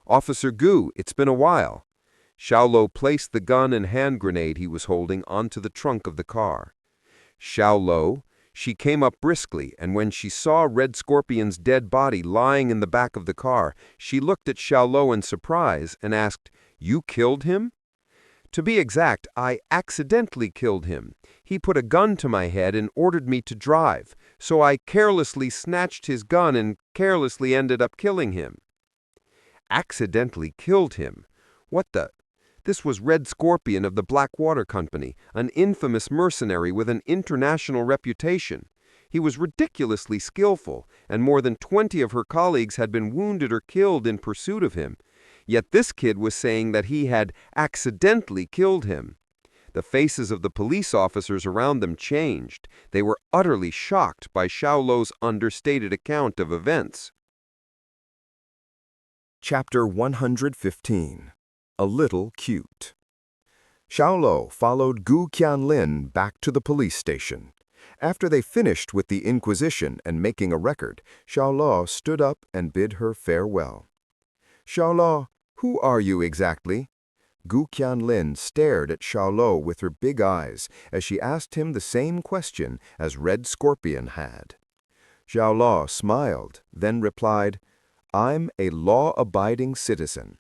Speaker 3: "Officer Gu, it's been a while." Xiao Luo placed the gun and hand grenade he was holding onto the trunk of the car. "Xiao Luo." She came up briskly, and when she saw Red Scorpion's dead body lying in the back of the car, she looked at Xiao Luo in surprise and asked, "You killed him?" "To be exact, I accidentally killed him. He put a gun to my head and ordered me to drive, so I carelessly snatched his gun and carelessly ended up killing him." Accidentally killed him? What the? This was Red Scorpion of the Blackwater Company, an infamous mercenary with an international reputation. He was ridiculously skillful, and more than 20 of her colleagues had been wounded or killed in pursuit of him. Yet this kid was saying that he had accidentally killed him. The faces of the police officers around them changed. They were utterly shocked by Xiao Luo's understated account of events.
Speaker 2: Chapter 115. A Little Cute. Xiao Luo followed Gu Qianlin back to the police station. After they finished with the inquisition and making a record, Xiao Luo stood up and bid her farewell. "Xiao Luo, who are you exactly?" Gu Qianlin stared at Xiao Luo with her big eyes as she asked him the same question as Red Scorpion had. Xiao Luo smiled, then replied, "I'm a law-abiding citizen."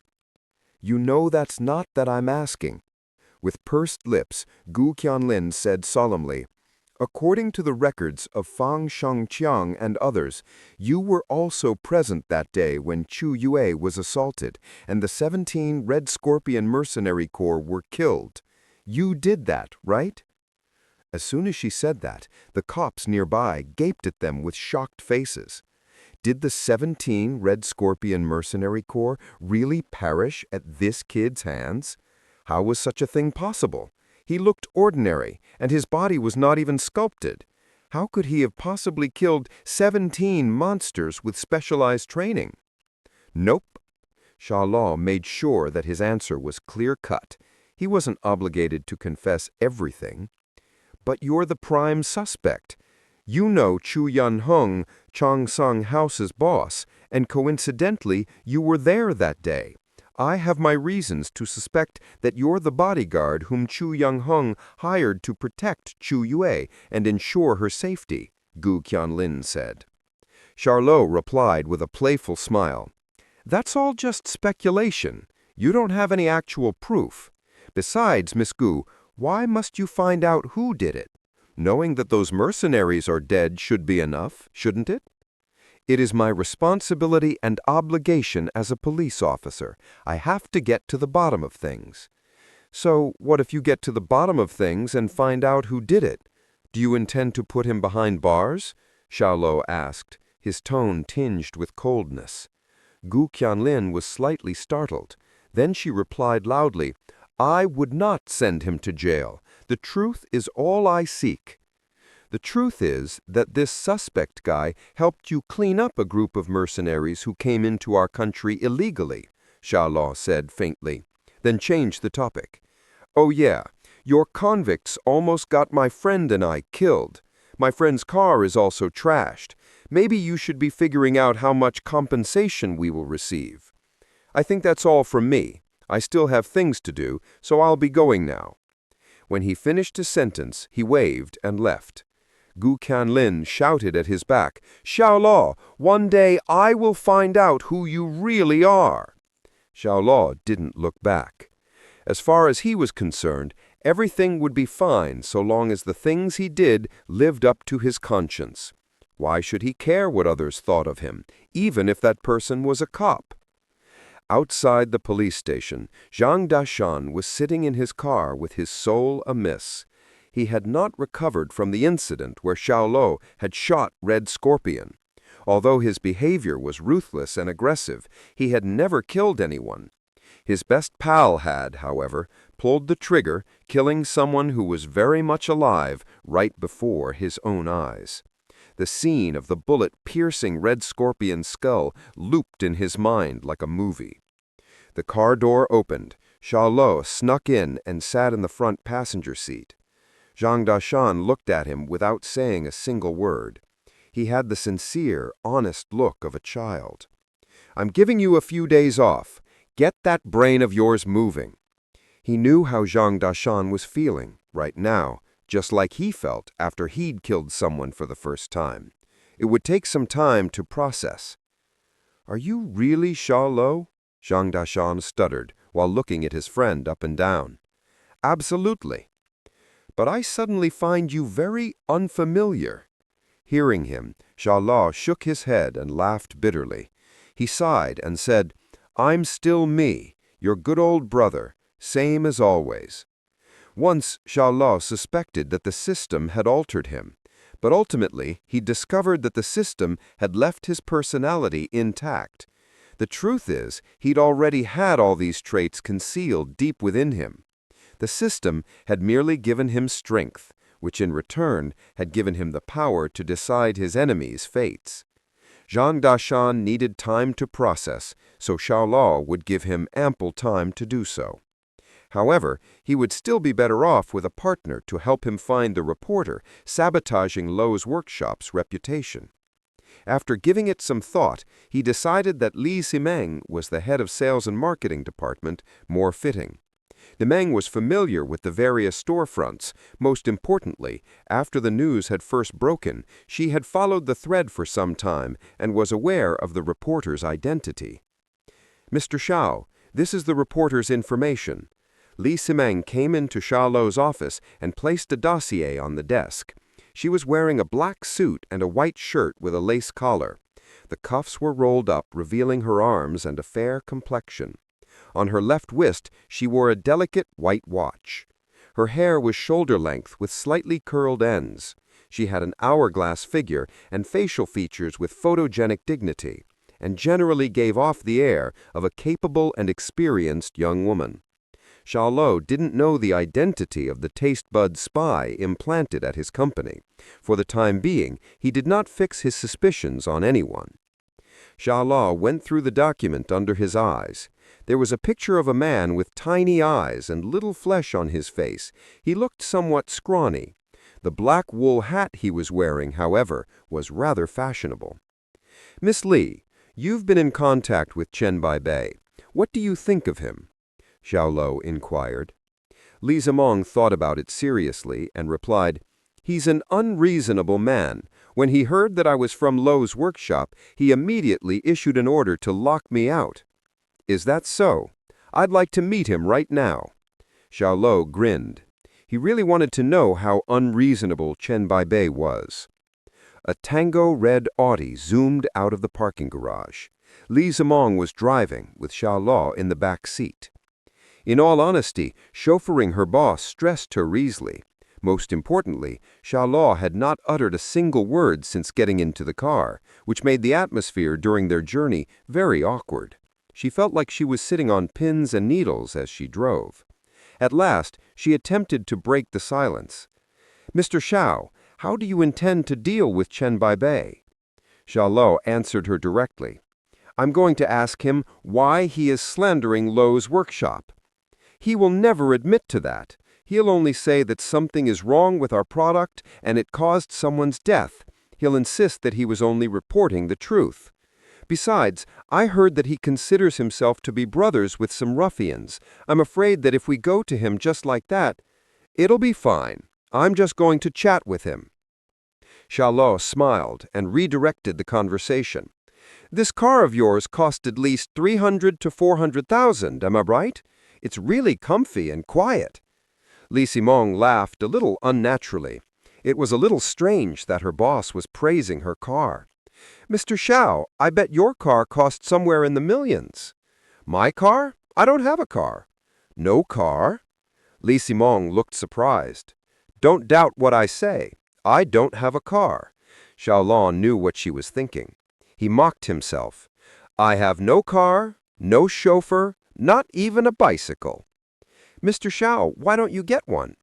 Speaker 2: "You know that's not that I'm asking." With pursed lips, Gu Qianlin said solemnly, "According to the records of Fang Shengqiang and others, you were also present that day when Chu Yue was assaulted and the 17 Red Scorpion Mercenary Corps were killed. You did that, right?" As soon as she said that, the cops nearby gaped at them with shocked faces. Did the 17 Red Scorpion Mercenary Corps really perish at this kid's hands? How was such a thing possible? He looked ordinary, and his body was not even sculpted. How could he have possibly killed 17 monsters with specialized training? Nope. Xiao Luo made sure that his answer was clear-cut. He wasn't obligated to confess everything. But you're the prime suspect. You know Chu Yunheng, Chongsung House's boss, and coincidentally, you were there that day. I have my reasons to suspect that you're the bodyguard whom Chu Yunheng hired to protect Chu Yue and ensure her safety, Gu Qianlin said. Xiao Luo replied with a playful smile. That's all just speculation. You don't have any actual proof. Besides, Miss Gu, why must you find out who did it? Knowing that those mercenaries are dead should be enough, shouldn't it? It is my responsibility and obligation as a police officer. I have to get to the bottom of things. So, what if you get to the bottom of things and find out who did it? Do you intend to put him behind bars? Xiao Luo asked, his tone tinged with coldness. Gu Qianlin was slightly startled. Then she replied loudly, I would not send him to jail. The truth is all I seek. The truth is that this suspect guy helped you clean up a group of mercenaries who came into our country illegally, Xiao Luo said faintly, then changed the topic. Oh yeah, your convicts almost got my friend and I killed. My friend's car is also trashed. Maybe you should be figuring out how much compensation we will receive. I think that's all from me. I still have things to do, so I'll be going now. When he finished his sentence, he waved and left. Gu Qianlin shouted at his back, Xiao Luo, one day I will find out who you really are. Xiao Luo didn't look back. As far as he was concerned, everything would be fine so long as the things he did lived up to his conscience. Why should he care what others thought of him, even if that person was a cop? Outside the police station, Zhang Dashan was sitting in his car with his soul amiss. He had not recovered from the incident where Xiao Luo had shot Red Scorpion. Although his behavior was ruthless and aggressive, he had never killed anyone. His best pal had, however, pulled the trigger, killing someone who was very much alive right before his own eyes. The scene of the bullet piercing Red Scorpion's skull looped in his mind like a movie. The car door opened. Xiao Luo snuck in and sat in the front passenger seat. Zhang Dashan looked at him without saying a single word. He had the sincere, honest look of a child. I'm giving you a few days off. Get that brain of yours moving. He knew how Zhang Dashan was feeling right now, just like he felt after he'd killed someone for the first time. It would take some time to process. Are you really Xiao Luo? Zhang Dashan stuttered while looking at his friend up and down. Absolutely. But I suddenly find you very unfamiliar. Hearing him, Xiao Luo shook his head and laughed bitterly. He sighed and said, I'm still me, your good old brother, same as always. Once Xiao Luo suspected that the system had altered him, but ultimately he discovered that the system had left his personality intact. The truth is, he'd already had all these traits concealed deep within him. The system had merely given him strength, which in return had given him the power to decide his enemies' fates. Zhang Dashan needed time to process, so Xiao Luo would give him ample time to do so. However, he would still be better off with a partner to help him find the reporter sabotaging Luo's workshop's reputation. After giving it some thought, he decided that Li Simeng was the head of sales and marketing department more fitting. The Meng was familiar with the various storefronts. Most importantly, after the news had first broken, she had followed the thread for some time and was aware of the reporter's identity. Mr. Xiao, this is the reporter's information. Li Simeng came into Xiao Luo's office and placed a dossier on the desk. She was wearing a black suit and a white shirt with a lace collar. The cuffs were rolled up, revealing her arms and a fair complexion. On her left wrist, she wore a delicate white watch. Her hair was shoulder-length with slightly curled ends. She had an hourglass figure and facial features with photogenic dignity, and generally gave off the air of a capable and experienced young woman.
Speaker 3: Xiao Luo didn't know the identity of the taste bud spy implanted at his company. For the time being, he did not fix his suspicions on anyone. Xiao Luo went through the document under his eyes. There was a picture of a man with tiny eyes and little flesh on his face. He looked somewhat scrawny. The black wool hat he was wearing, however, was rather fashionable. "Miss Li, you've been in contact with Chen Baibei. What do you think of him?" Xiao Luo inquired. Li Zimong thought about it seriously and replied, "He's an unreasonable man. When he heard that I was from Luo's workshop, he immediately issued an order to lock me out." "Is that so? I'd like to meet him right now." Xiao Luo grinned. He really wanted to know how unreasonable Chen Baibei was. A Tango red Audi zoomed out of the parking garage. Li Zimong was driving, with Xiao Luo in the back seat. In all honesty, chauffeuring her boss stressed her easily. Most importantly, Xiao Luo had not uttered a single word since getting into the car, which made the atmosphere during their journey very awkward. She felt like she was sitting on pins and needles as she drove. At last, she attempted to break the silence. "Mr. Xiao, how do you intend to deal with Chen Baibei?" Xiao Luo answered her directly. "I'm going to ask him why he is slandering Luo's workshop. He will never admit to that. He'll only say that something is wrong with our product and it caused someone's death. He'll insist that he was only reporting the truth. Besides, I heard that he considers himself to be brothers with some ruffians. I'm afraid that if we go to him just like that, it'll be fine. I'm just going to chat with him." Xiao Luo smiled and redirected the conversation. "This car of yours cost at least 300 to 400,000, am I right? It's really comfy and quiet." Li Zimong laughed a little unnaturally. It was a little strange that her boss was praising her car. "Mr. Xiao, I bet your car cost somewhere in the millions." "My car? I don't have a car." "No car?" Li Zimong looked surprised. "Don't doubt what I say. I don't have a car." Xiao Luo knew what she was thinking. He mocked himself. "I have no car, no chauffeur, not even a bicycle." "Mr. Xiao, why don't you get one?"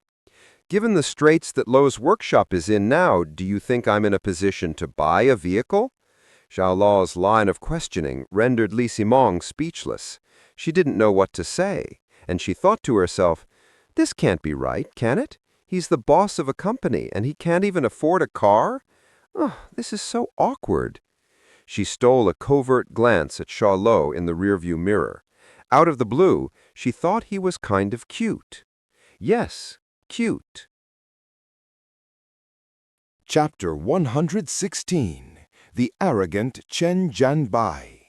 Speaker 3: "Given the straits that Luo's workshop is in now, do you think I'm in a position to buy a vehicle?" Xiao Luo's line of questioning rendered Li Zimong speechless. She didn't know what to say, and she thought to herself, "This can't be right, can it? He's the boss of a company, and he can't even afford a car? Oh, this is so awkward." She stole a covert glance at Xiao Luo in the rearview mirror. Out of the blue, she thought he was kind of cute. Yes, cute.
Speaker 2: Chapter 116. The Arrogant Chen Jianbai.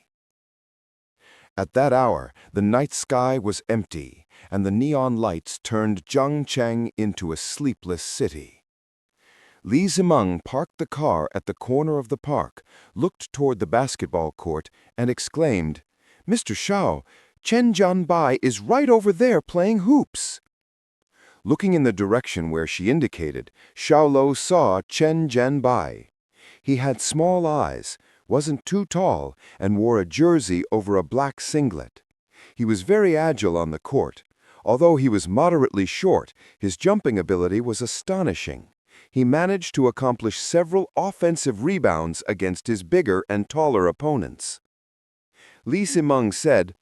Speaker 2: At that hour, the night sky was empty, and the neon lights turned Zhangcheng into a sleepless city. Li Zimeng parked the car at the corner of the park, looked toward the basketball court, and exclaimed, "Mr. Xiao, Chen Jianbai is right over there playing hoops." Looking in the direction where she indicated, Xiao Luo saw Chen Jianbai. He had small eyes, wasn't too tall, and wore a jersey over a black singlet. He was very agile on the court. Although he was moderately short, his jumping ability was astonishing. He managed to accomplish several offensive rebounds against his bigger and taller opponents. Li Zimeng said,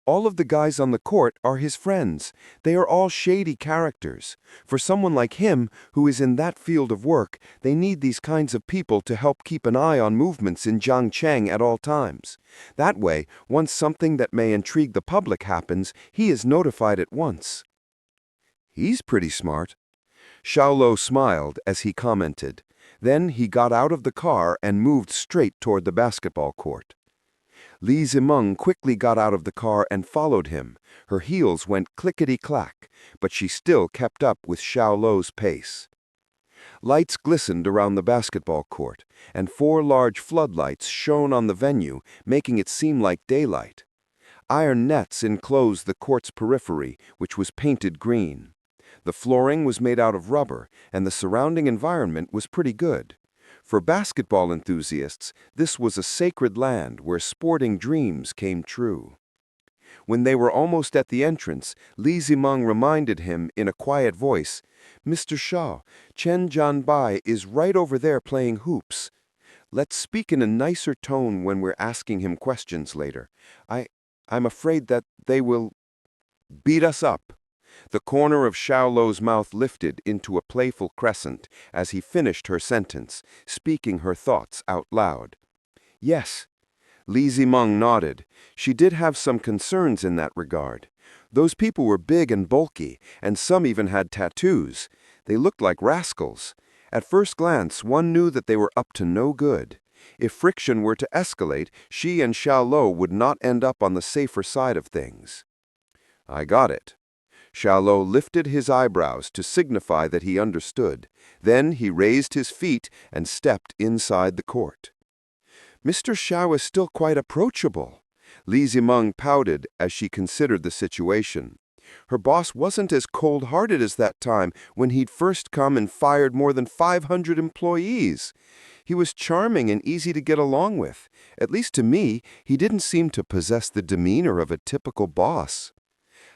Speaker 2: "All of the guys on the court are his friends. They are all shady characters. For someone like him, who is in that field of work, they need these kinds of people to help keep an eye on movements in Zhangcheng at all times. That way, once something that may intrigue the public happens, he is notified at once." "He's pretty smart." Xiao Luo smiled as he commented. Then he got out of the car and moved straight toward the basketball court. Li Zimeng quickly got out of the car and followed him. Her heels went clickety-clack, but she still kept up with Xiao Luo's pace. Lights glistened around the basketball court, and 4 large floodlights shone on the venue, making it seem like daylight. Iron nets enclosed the court's periphery, which was painted green. The flooring was made out of rubber, and the surrounding environment was pretty good. For basketball enthusiasts, this was a sacred land where sporting dreams came true. When they were almost at the entrance, Li Zimeng reminded him in a quiet voice, "Mr. Xiao, Chen Jianbai is right over there playing hoops. Let's speak in a nicer tone when we're asking him questions later. I'm afraid that they will beat us up." The corner of Xiao Luo's mouth lifted into a playful crescent as he finished her sentence, speaking her thoughts out loud. "Yes." Li Zimeng nodded. She did have some concerns in that regard. Those people were big and bulky, and some even had tattoos. They looked like rascals. At first glance, one knew that they were up to no good. If friction were to escalate, she and Xiao Luo would not end up on the safer side of things. "I got it." Xiao Luo lifted his eyebrows to signify that he understood. Then he raised his feet and stepped inside the court. "Mr. Xiao is still quite approachable." Li Zimeng pouted as she considered the situation. Her boss wasn't as cold-hearted as that time when he'd first come and fired more than 500 employees. He was charming and easy to get along with. At least to me, he didn't seem to possess the demeanor of a typical boss.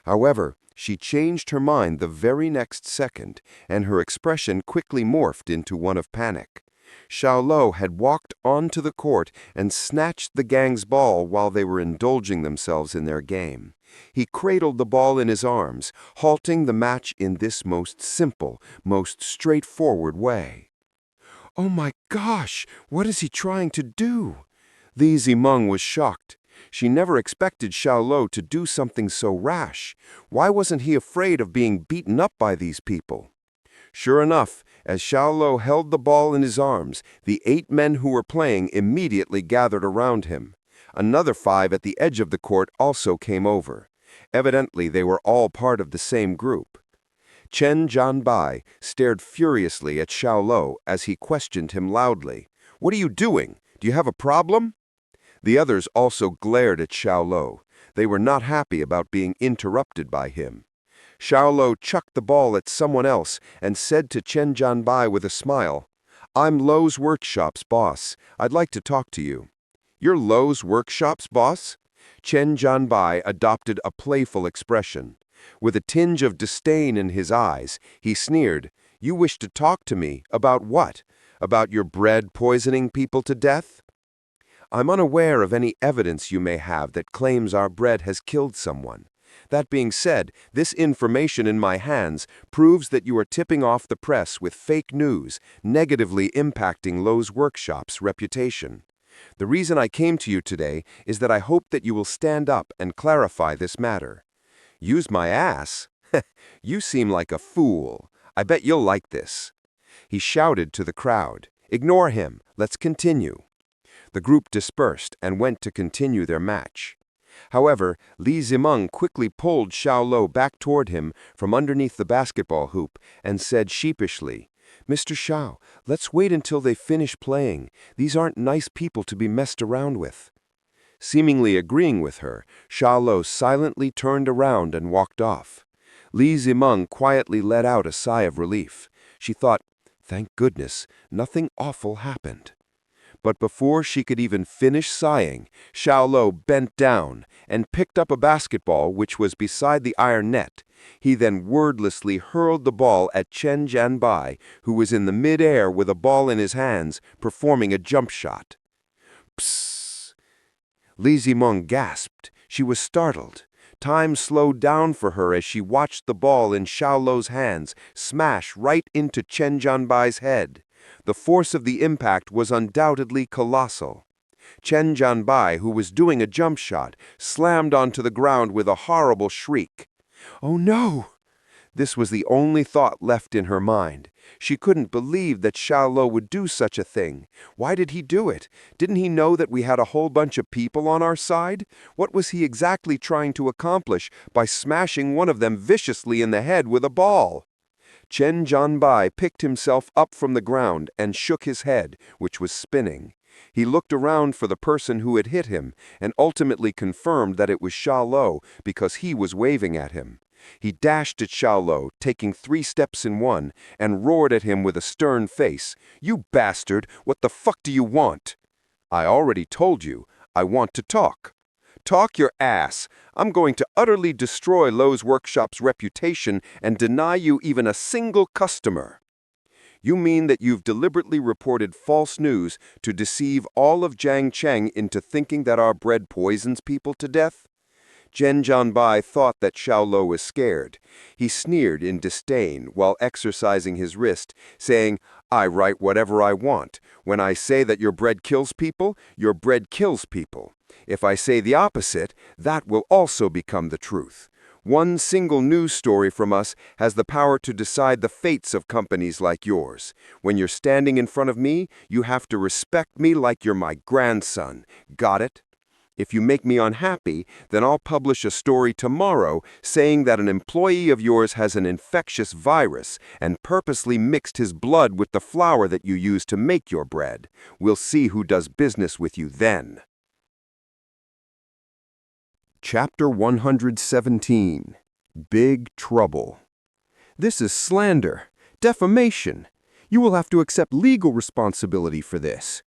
Speaker 2: However, she changed her mind the very next second, and her expression quickly morphed into one of panic. Xiao Luo had walked onto the court and snatched the gang's ball while they were indulging themselves in their game. He cradled the ball in his arms, halting the match in this most simple, most straightforward way. "Oh my gosh, what is he trying to do?" Li Zimeng was shocked. She never expected Xiao Luo to do something so rash. Why wasn't he afraid of being beaten up by these people? Sure enough, as Xiao Luo held the ball in his arms, the 8 men who were playing immediately gathered around him. Another 5 at the edge of the court also came over. Evidently, they were all part of the same group. Chen Jianbai stared furiously at Xiao Luo as he questioned him loudly. "What are you doing? Do you have a problem?" The others also glared at Xiao Luo. They were not happy about being interrupted by him. Xiao Luo chucked the ball at someone else and said to Chen Jianbai with a smile, "I'm Luo's Workshop's boss. I'd like to talk to you." "You're Luo's Workshop's boss?" Chen Jianbai adopted a playful expression. With a tinge of disdain in his eyes, he sneered, "You wish to talk to me about what? About your bread poisoning people to death?" "I'm unaware of any evidence you may have that claims our bread has killed someone. That being said, this information in my hands proves that you are tipping off the press with fake news, negatively impacting Luo's Workshop's reputation. The reason I came to you today is that I hope that you will stand up and clarify this matter." "Use my ass? You seem like a fool. I bet you'll like this." He shouted to the crowd, "Ignore him. Let's continue." The group dispersed and went to continue their match. However, Li Zimeng quickly pulled Xiao Luo back toward him from underneath the basketball hoop and said sheepishly, "Mr. Xiao, let's wait until they finish playing. These aren't nice people to be messed around with." Seemingly agreeing with her, Xiao Luo silently turned around and walked off. Li Zimeng quietly let out a sigh of relief. She thought, "Thank goodness, nothing awful happened." But before she could even finish sighing, Xiao Luo bent down and picked up a basketball which was beside the iron net. He then wordlessly hurled the ball at Chen Jianbai, who was in the mid-air with a ball in his hands, performing a jump shot. "Psst!" Li Zimeng gasped. She was startled. Time slowed down for her as she watched the ball in Xiao Luo's hands smash right into Chen Jianbai's head. The force of the impact was undoubtedly colossal. Chen Jianbai, who was doing a jump shot, slammed onto the ground with a horrible shriek. "Oh no!" This was the only thought left in her mind. She couldn't believe that Xiao Luo would do such a thing. Why did he do it? Didn't he know that we had a whole bunch of people on our side? What was he exactly trying to accomplish by smashing one of them viciously in the head with a ball? Chen Jianbai picked himself up from the ground and shook his head, which was spinning. He looked around for the person who had hit him and ultimately confirmed that it was Xiao Luo because he was waving at him. He dashed at Xiao Luo, taking 3 steps in one, and roared at him with a stern face, "You bastard, what the fuck do you want?" "I already told you, I want to talk."
Speaker 3: Talk your ass. I'm going to utterly destroy Lowe's Workshop's reputation and deny you even a single customer. You mean that you've deliberately reported false news to deceive all of Jiangcheng into thinking that our bread poisons people to death? Zhen Jianbai thought that Xiao Luo was scared. He sneered in disdain while exercising his wrist, saying, "I write whatever I want. When I say that your bread kills people, your bread kills people. If I say the opposite, that will also become the truth. One single news story from us has the power to decide the fates of companies like yours. When you're standing in front of me, you have to respect me like you're my grandson. Got it? If you make me unhappy, then I'll publish a story tomorrow saying that an employee of yours has an infectious virus and purposely mixed his blood with the flour that you use to make your bread. We'll see who does business with you then."
Speaker 2: Chapter 117. Big Trouble. This is slander, defamation. You will have to accept legal responsibility for this.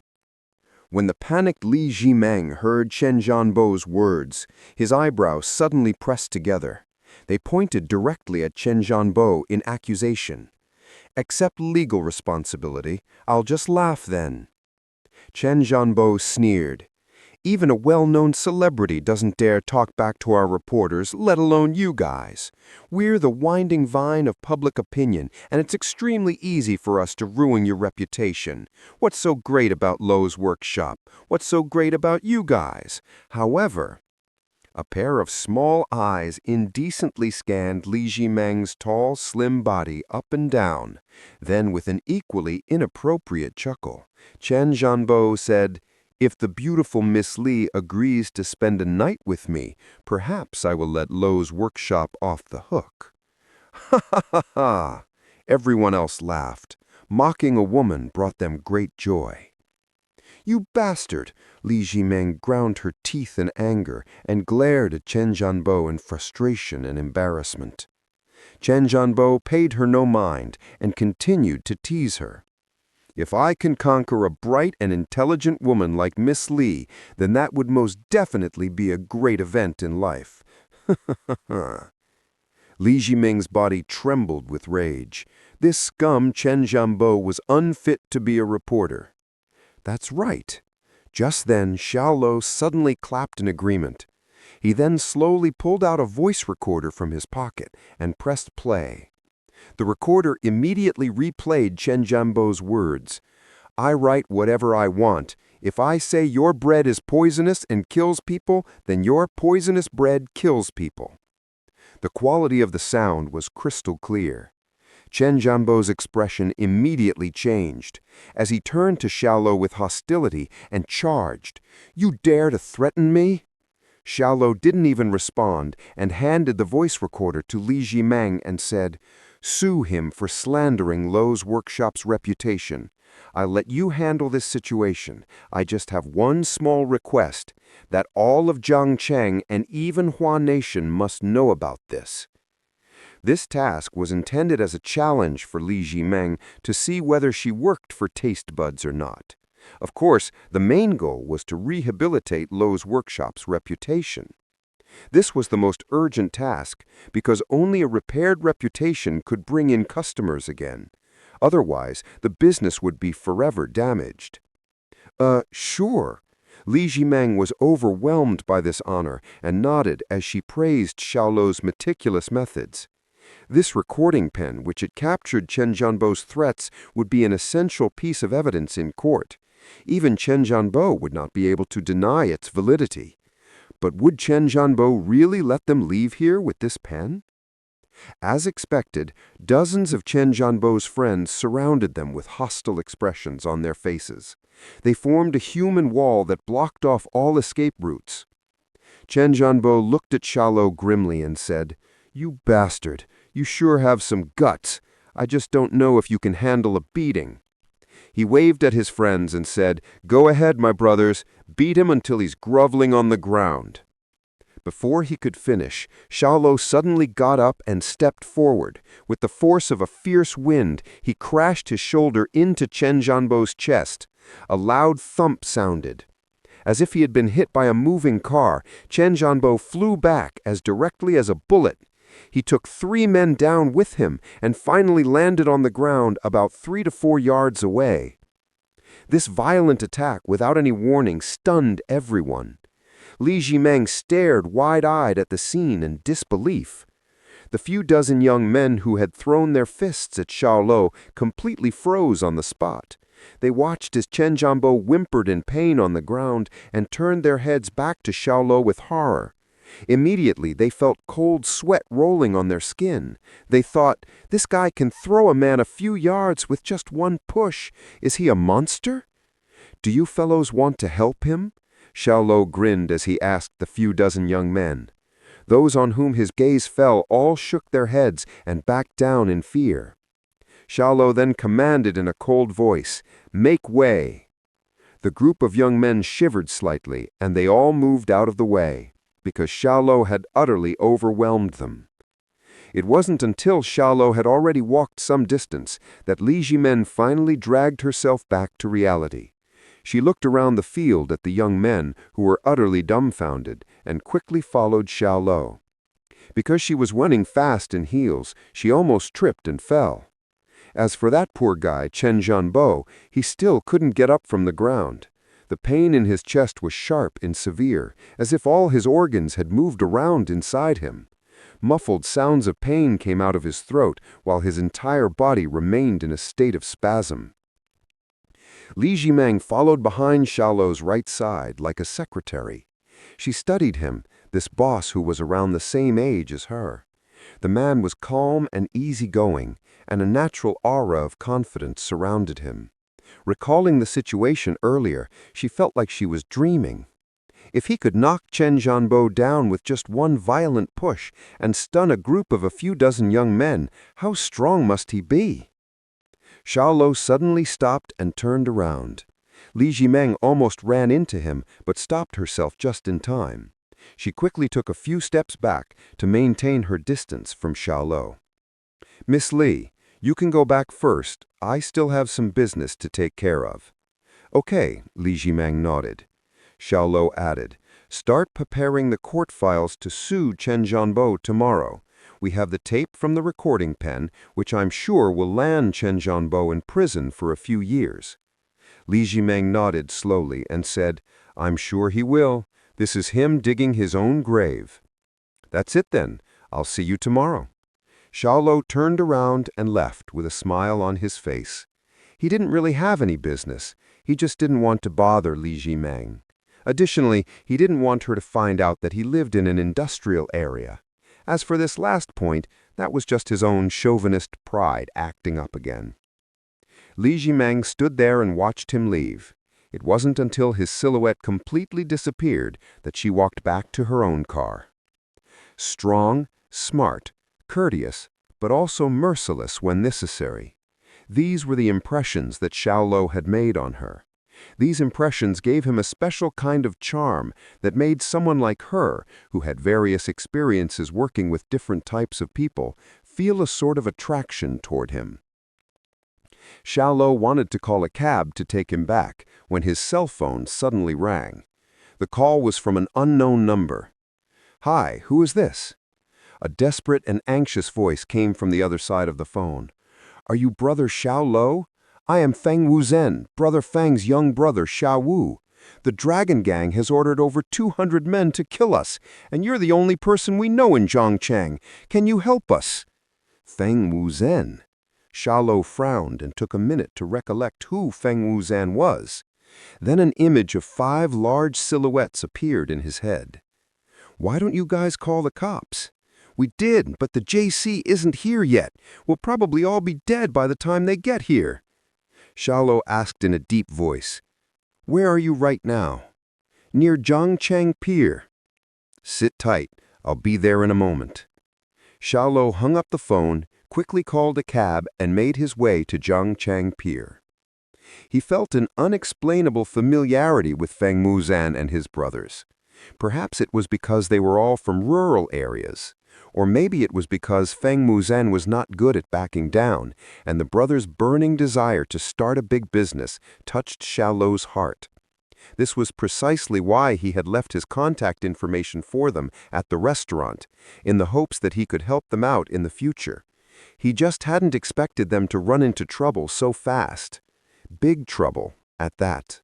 Speaker 2: When the panicked Li Jimeng heard Chen Jianbo's words, his eyebrows suddenly pressed together. They pointed directly at Chen Jianbo in accusation. "Accept legal responsibility. I'll just laugh then." Chen Jianbo sneered. "Even a well-known celebrity doesn't dare talk back to our reporters, let alone you guys. We're the winding vine of public opinion, and it's extremely easy for us to ruin your reputation. What's so great about Lowe's Workshop? What's so great about you guys? However..." A pair of small eyes indecently scanned Li Jimeng's tall, slim body up and down. Then, with an equally inappropriate chuckle, Chen Jianbo said, "If the beautiful Miss Li agrees to spend a night with me, perhaps I will let Lowe's Workshop off the hook." Ha ha ha ha! Everyone else laughed. Mocking a woman brought them great joy. "You bastard!" Li Jimeng ground her teeth in anger and glared at Chen Jianbo in frustration and embarrassment. Chen Jianbo paid her no mind and continued to tease her. "If I can conquer a bright and intelligent woman like Miss Li, then that would most definitely be a great event in life." Li Jimeng's body trembled with rage. This scum Chen Jianbo was unfit to be a reporter. That's right. Just then, Xiao Luo suddenly clapped in agreement. He then slowly pulled out a voice recorder from his pocket and pressed play. The recorder immediately replayed Chen Jianbo's words. "I write whatever I want. If I say your bread is poisonous and kills people, then your poisonous bread kills people." The quality of the sound was crystal clear. Chen Jianbo's expression immediately changed, as he turned to Xiao Luo with hostility and charged. "You dare to threaten me?" Xiao Luo didn't even respond and handed the voice recorder to Li Jimeng and said, "Sue him for slandering Lowe's Workshop's reputation. I'll let you handle this situation. I just have one small request, that all of Jiangcheng and even Hua Nation must know about this." This task was intended as a challenge for Li Jimeng to see whether she worked for taste buds or not. Of course, the main goal was to rehabilitate Lowe's Workshop's reputation. This was the most urgent task because only a repaired reputation could bring in customers again. Otherwise, the business would be forever damaged. Sure." Li Jimeng was overwhelmed by this honor and nodded as she praised Xiao Luo's meticulous methods. This recording pen, which had captured Chen Jianbo's threats, would be an essential piece of evidence in court. Even Chen Jianbo would not be able to deny its validity. But would Chen Jianbo really let them leave here with this pen? As expected, dozens of Chen Jianbo's friends surrounded them with hostile expressions on their faces. They formed a human wall that blocked off all escape routes. Chen Jianbo looked at Xiao Luo grimly and said, "You bastard, you sure have some guts. I just don't know if you can handle a beating." He waved at his friends and said, "Go ahead, my brothers, beat him until he's groveling on the ground." Before he could finish, Xiao Luo suddenly got up and stepped forward. With the force of a fierce wind, he crashed his shoulder into Chen Jianbo's chest. A loud thump sounded.
Speaker 3: As if he had been hit by a moving car, Chen Jianbo flew back as directly as a bullet. He took 3 men down with him and finally landed on the ground about 3 to 4 yards away. This violent attack, without any warning, stunned everyone. Li Jimeng stared wide-eyed at the scene in disbelief. The few dozen young men who had thrown their fists at Xiao Luo completely froze on the spot. They watched as Chen Jianbo whimpered in pain on the ground and turned their heads back to Xiao Luo with horror. Immediately, they felt cold sweat rolling on their skin. They thought, this guy can throw a man a few yards with just one push. Is he a monster? Do you fellows want to help him? Xiao Luo grinned as he asked the few dozen young men. Those on whom his gaze fell all shook their heads and backed down in fear. Xiao Luo then commanded in a cold voice, "Make way." The group of young men shivered slightly, and they all moved out of the way, because Xiao Luo had utterly overwhelmed them. It wasn't until Xiao Luo had already walked some distance that Li Jimeng finally dragged herself back to reality. She looked around the field at the young men, who were utterly dumbfounded, and quickly followed Xiao Luo. Because she was running fast in heels, she almost tripped and fell. As for that poor guy, Chen Jianbo, he still couldn't get up from the ground. The pain in his chest was sharp and severe, as if all his organs had moved around inside him. Muffled sounds of pain came out of his throat, while his entire body remained in a state of spasm. Li Jimeng followed behind Xiao Luo's right side like a secretary. She studied him, this boss who was around the same age as her. The man was calm and easygoing, and a natural aura of confidence surrounded him. Recalling the situation earlier, she felt like she was dreaming. If he could knock Chen Jianbo down with just one violent push and stun a group of a few dozen young men, how strong must he be? Xiao Luo suddenly stopped and turned around. Li Jimeng almost ran into him, but stopped herself just in time. She quickly took a few steps back to maintain her distance from Xiao Luo. "Miss Li, you can go back first. I still have some business to take care of." "Okay," Li Jimeng nodded. Xiao Luo added, "Start preparing the court files to sue Chen Jianbo tomorrow. We have the tape from the recording pen, which I'm sure will land Chen Jianbo in prison for a few years." Li Jimeng nodded slowly and said, "I'm sure he will. This is him digging his own grave." "That's it then. I'll see you tomorrow." Xiao Luo turned around and left with a smile on his face. He didn't really have any business. He just didn't want to bother Li Jimeng. Additionally, he didn't want her to find out that he lived in an industrial area. As for this last point, that was just his own chauvinist pride acting up again. Li Jimeng stood there and watched him leave. It wasn't until his silhouette completely disappeared that she walked back to her own car. Strong, smart, courteous, but also merciless when necessary. These were the impressions that Xiao Luo had made on her. These impressions gave him a special kind of charm that made someone like her, who had various experiences working with different types of people, feel a sort of attraction toward him. Xiao Luo wanted to call a cab to take him back when his cell phone suddenly rang. The call was from an unknown number. "Hi, who is this?" A desperate and anxious voice came from the other side of the phone. "Are you Brother Xiao Luo? I am Feng Wuzhen, Brother Feng's young brother Xiao Wu. The Dragon Gang has ordered over 200 men to kill us, and you're the only person we know in Zhongcheng. Can you help us?" Feng Wuzhen. Xiao Luo frowned and took a minute to recollect who Feng Wuzhen was. Then an image of 5 large silhouettes appeared in his head. "Why don't you guys call the cops?" "We did, but the JC isn't here yet. We'll probably all be dead by the time they get here." Xiao Luo asked in a deep voice, "Where are you right now?" "Near Zhongcheng Pier." "Sit tight. I'll be there in a moment." Xiao Luo hung up the phone, quickly called a cab, and made his way to Zhongcheng Pier. He felt an unexplainable familiarity with Feng Wuzhen and his brothers. Perhaps it was because they were all from rural areas. Or maybe it was because Feng Wuzhen was not good at backing down, and the brothers' burning desire to start a big business touched Xiao Luo's heart. This was precisely why he had left his contact information for them at the restaurant, in the hopes that he could help them out in the future. He just hadn't expected them to run into trouble so fast. Big trouble, at that.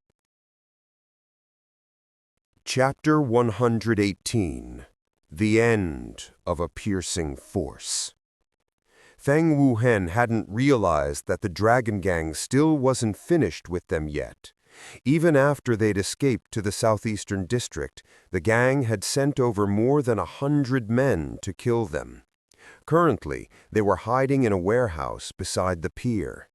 Speaker 3: Chapter 118. The End of a Piercing Force. Feng Wuhen hadn't realized that the Dragon Gang still wasn't finished with them yet. Even after they'd escaped to the southeastern district, the gang had sent over more than 100 men to kill them. Currently, they were hiding in a warehouse beside the pier.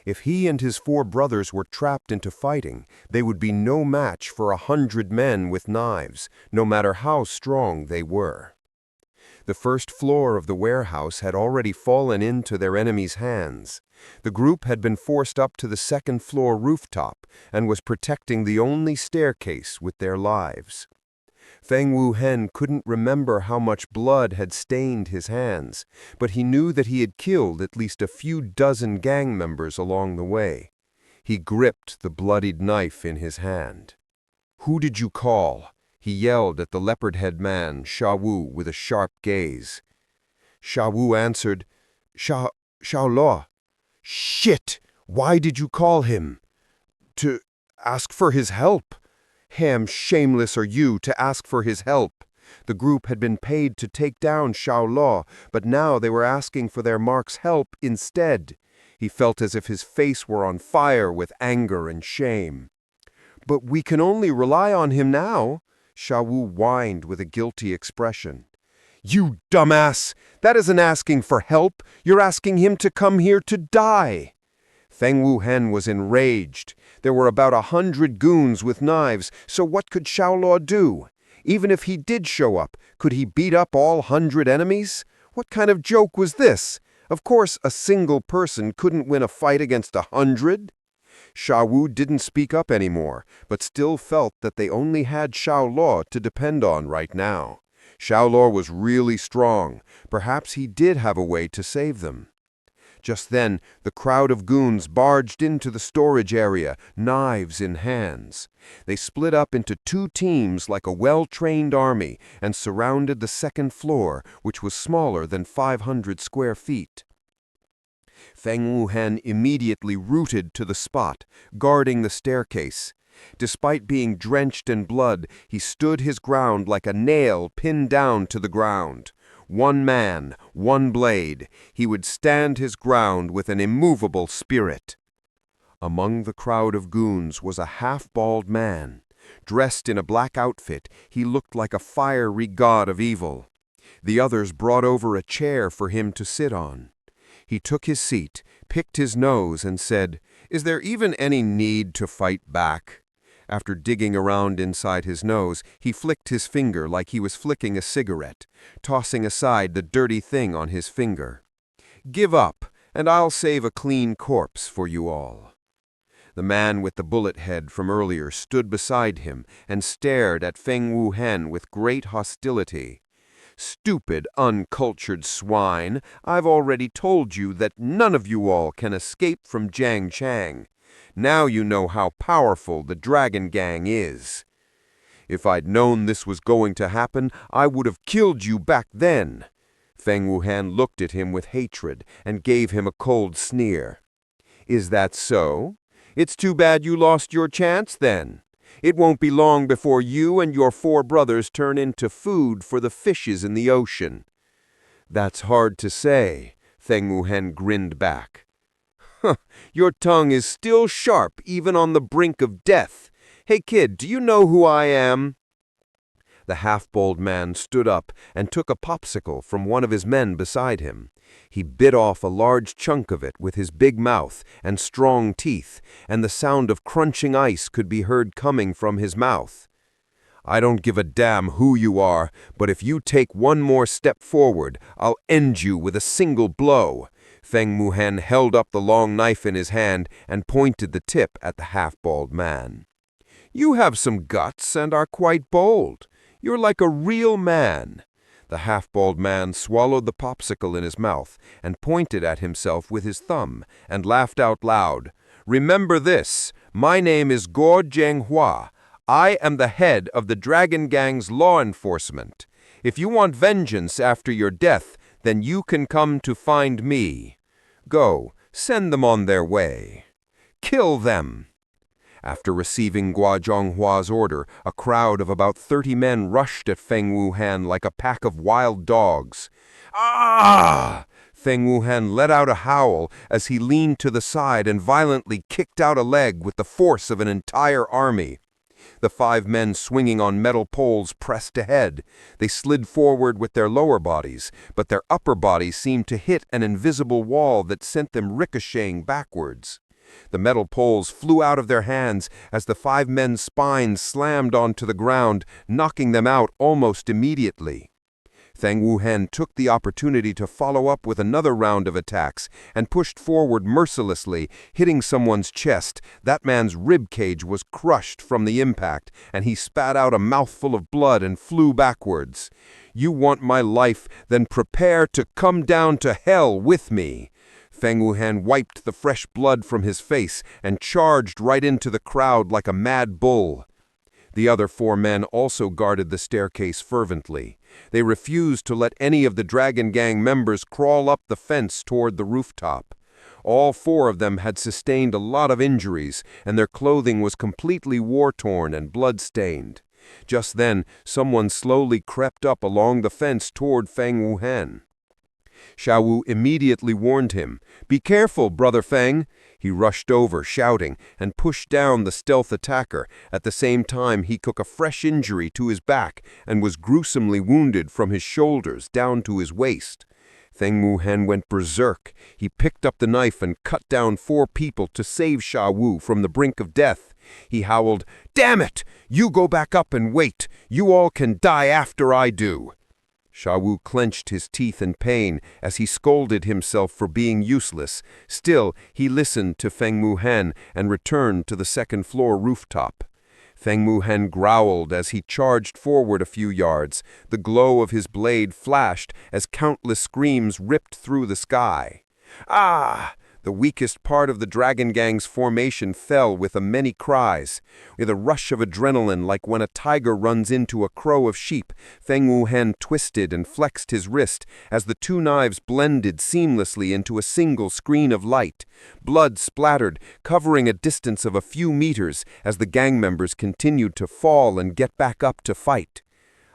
Speaker 3: If he and his 4 brothers were trapped into fighting, they would be no match for 100 men with knives, no matter how strong they were. The first floor of the warehouse had already fallen into their enemies' hands. The group had been forced up to the second-floor rooftop and was protecting the only staircase with their lives. Feng Wuhen couldn't remember how much blood had stained his hands, but he knew that he had killed at least a few dozen gang members along the way. He gripped the bloodied knife in his hand. "Who did you call?" He yelled at the leopard-head man, Xiao Luo, with a sharp gaze. Xiao Luo answered, Xiao Luo. "Shit! Why did you call him?" "To ask for his help." "Ham shameless are you to ask for his help." The group had been paid to take down Xiao Luo, but now they were asking for their mark's help instead. He felt as if his face were on fire with anger and shame. "But we can only rely on him now," Xiao Luo whined with a guilty expression. "You dumbass! That isn't asking for help. You're asking him to come here to die." Feng Wuhen was enraged. There were about 100 goons with knives, so what could Xiao Luo do? Even if he did show up, could he beat up all 100 enemies? What kind of joke was this? Of course, a single person couldn't win a fight against 100. Xiao Luo didn't speak up anymore, but still felt that they only had Xiao Luo to depend on right now. Xiao Luo was really strong. Perhaps he did have a way to save them. Just then, the crowd of goons barged into the storage area, knives in hands. They split up into 2 teams like a well-trained army and surrounded the second floor, which was smaller than 500 square feet. Feng Wuhen immediately rooted to the spot, guarding the staircase. Despite being drenched in blood, he stood his ground like a nail pinned down to the ground. One man, one blade, he would stand his ground with an immovable spirit. Among the crowd of goons was a half-bald man. Dressed in a black outfit, he looked like a fiery god of evil. The others brought over a chair for him to sit on. He took his seat, picked his nose, and said, "Is there even any need to fight back?" After digging around inside his nose, he flicked his finger like he was flicking a cigarette, tossing aside the dirty thing on his finger. "Give up, and I'll save a clean corpse for you all." The man with the bullet head from earlier stood beside him and stared at Feng Wuhen with great hostility. "Stupid, uncultured swine, I've already told you that none of you all can escape from Jiang Chang. Now you know how powerful the Dragon Gang is. If I'd known this was going to happen, I would have killed you back then." Feng Wuhen looked at him with hatred and gave him a cold sneer. "Is that so? It's too bad you lost your chance then. It won't be long before you and your 4 brothers turn into food for the fishes in the ocean." "That's hard to say," Feng Wuhen grinned back. "Huh, your tongue is still sharp even on the brink of death. Hey kid, do you know who I am?" The half-bald man stood up and took a popsicle from one of his men beside him. He bit off a large chunk of it with his big mouth and strong teeth, and the sound of crunching ice could be heard coming from his mouth. "I don't give a damn who you are, but if you take one more step forward, I'll end you with a single blow." Feng Wuhen held up the long knife in his hand and pointed the tip at the half-bald man. "You have some guts and are quite bold. You're like a real man." The half-bald man swallowed the popsicle in his mouth and pointed at himself with his thumb and laughed out loud. "Remember this, my name is Guo Jianghua. I am the head of the Dragon Gang's law enforcement. If you want vengeance after your death, then you can come to find me. Go, send them on their way. Kill them." After receiving Guo Zhonghua's order, a crowd of about 30 men rushed at Feng Wuhan like a pack of wild dogs. "Ah!" Feng Wuhan let out a howl as he leaned to the side and violently kicked out a leg with the force of an entire army. The 5 men swinging on metal poles pressed ahead. They slid forward with their lower bodies, but their upper bodies seemed to hit an invisible wall that sent them ricocheting backwards. The metal poles flew out of their hands as the 5 men's spines slammed onto the ground, knocking them out almost immediately. Feng Wuhan took the opportunity to follow up with another round of attacks and pushed forward mercilessly, hitting someone's chest. That man's rib cage was crushed from the impact, and he spat out a mouthful of blood and flew backwards. "You want my life? Then prepare to come down to hell with me." Feng Wuhan wiped the fresh blood from his face and charged right into the crowd like a mad bull. The other 4 men also guarded the staircase fervently. They refused to let any of the Dragon Gang members crawl up the fence toward the rooftop. All 4 of them had sustained a lot of injuries, and their clothing was completely war-torn and blood-stained. Just then, someone slowly crept up along the fence toward Feng Wuhan. Xiao Luo immediately warned him, "Be careful, Brother Feng." He rushed over, shouting, and pushed down the stealth attacker. At the same time, he took a fresh injury to his back and was gruesomely wounded from his shoulders down to his waist. Feng Wuhan went berserk. He picked up the knife and cut down 4 people to save Xiao Luo from the brink of death. He howled, "Damn it! You go back up and wait. You all can die after I do." Xiao Luo clenched his teeth in pain as he scolded himself for being useless. Still, he listened to Feng Wuhan and returned to the second-floor rooftop. Feng Wuhan growled as he charged forward a few yards. The glow of his blade flashed as countless screams ripped through the sky. "Ah!" The weakest part of the Dragon Gang's formation fell with many cries. With a rush of adrenaline like when a tiger runs into a crow of sheep, Feng Wuhan twisted and flexed his wrist as the 2 knives blended seamlessly into a single screen of light. Blood splattered, covering a distance of a few meters as the gang members continued to fall and get back up to fight.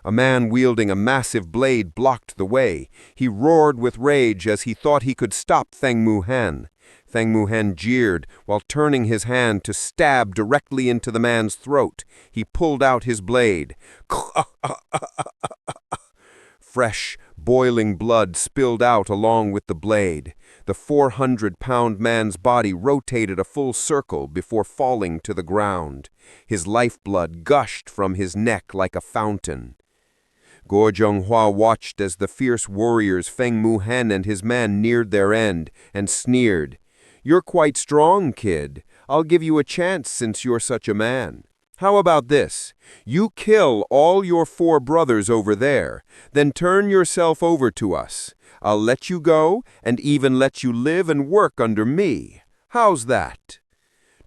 Speaker 3: A man wielding a massive blade blocked the way. He roared with rage as he thought he could stop Feng Wuhan. Feng Wuhan jeered while turning his hand to stab directly into the man's throat. He pulled out his blade. Fresh, boiling blood spilled out along with the blade. The 400-pound man's body rotated a full circle before falling to the ground. His lifeblood gushed from his neck like a fountain. Guo Zhonghua watched as the fierce warriors Feng Wuhan and his man neared their end, and sneered. "You're quite strong, kid. I'll give you a chance since you're such a man. How about this? You kill all your 4 brothers over there, then turn yourself over to us. I'll let you go, and even let you live and work under me. How's that?"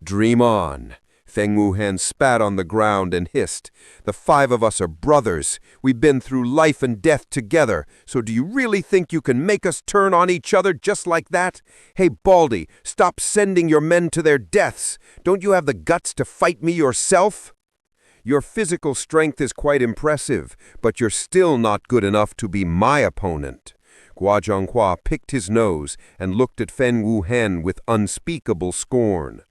Speaker 3: "Dream on." Feng Wuhan spat on the ground and hissed. "The 5 of us are brothers. We've been through life and death together, so do you really think you can make us turn on each other just like that? Hey, Baldy, stop sending your men to their deaths. Don't you have the guts to fight me yourself? Your physical strength is quite impressive, but you're still not good enough to be my opponent." Guo Zhonghua picked his nose and looked at Feng Wuhan with unspeakable scorn.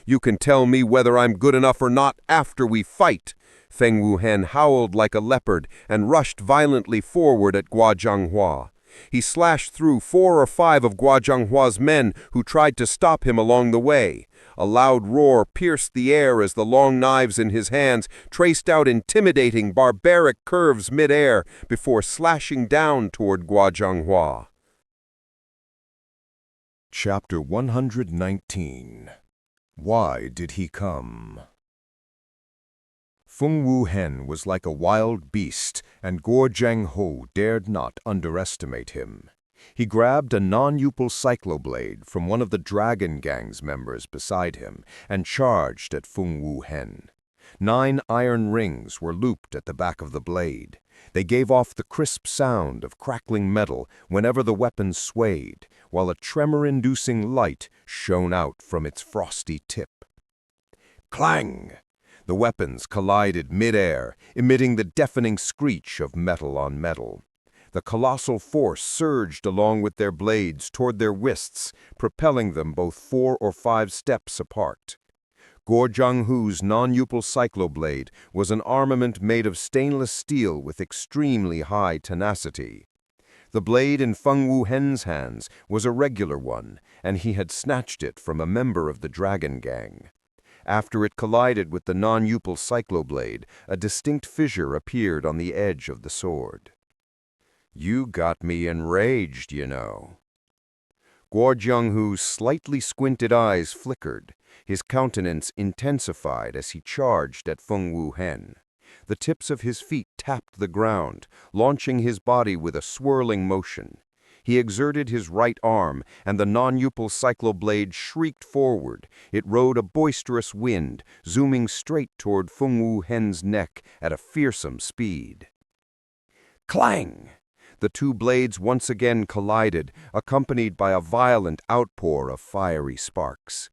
Speaker 3: "You can tell me whether I'm good enough or not after we fight." Feng Wuhan howled like a leopard and rushed violently forward at Guo Zhonghua. He slashed through 4 or 5 of Guo Zhonghua's men who tried to stop him along the way. A loud roar pierced the air as the long knives in his hands traced out intimidating, barbaric curves mid-air before slashing down toward Guo Zhonghua.
Speaker 2: Chapter 119. Why did he come? Feng Wuhan was like a wild beast, and Guo Zhonghu dared not underestimate him. He grabbed a non-upal cycloblade from one of the Dragon Gang's members beside him and charged at Feng Wuhan. 9 iron rings were looped at the back of the blade. They gave off the crisp sound of crackling metal whenever the weapon swayed, while a tremor-inducing light shone out from its frosty tip. Clang! The weapons collided mid-air, emitting the deafening screech of metal on metal. The colossal force surged along with their blades toward their wrists, propelling them both 4 or 5 steps apart. Guo Jianghu's non-upal cycloblade was an armament made of stainless steel with extremely high tenacity. The blade in Feng Wuhen's hands was a regular one, and he had snatched it from a member of the Dragon Gang. After it collided with the non-upal cycloblade, a distinct fissure appeared on the edge of the sword. "You got me enraged, you know." Guo Jianghu's slightly squinted eyes flickered. His countenance intensified as he charged at Feng Wuhen. The tips of his feet tapped the ground, launching his body with a swirling motion. He exerted his right arm, and the non-upal cycloblade shrieked forward. It rode a boisterous wind, zooming straight toward Feng Wuhen's neck at a fearsome speed. Clang! The 2 blades once again collided, accompanied by a violent outpour of fiery sparks.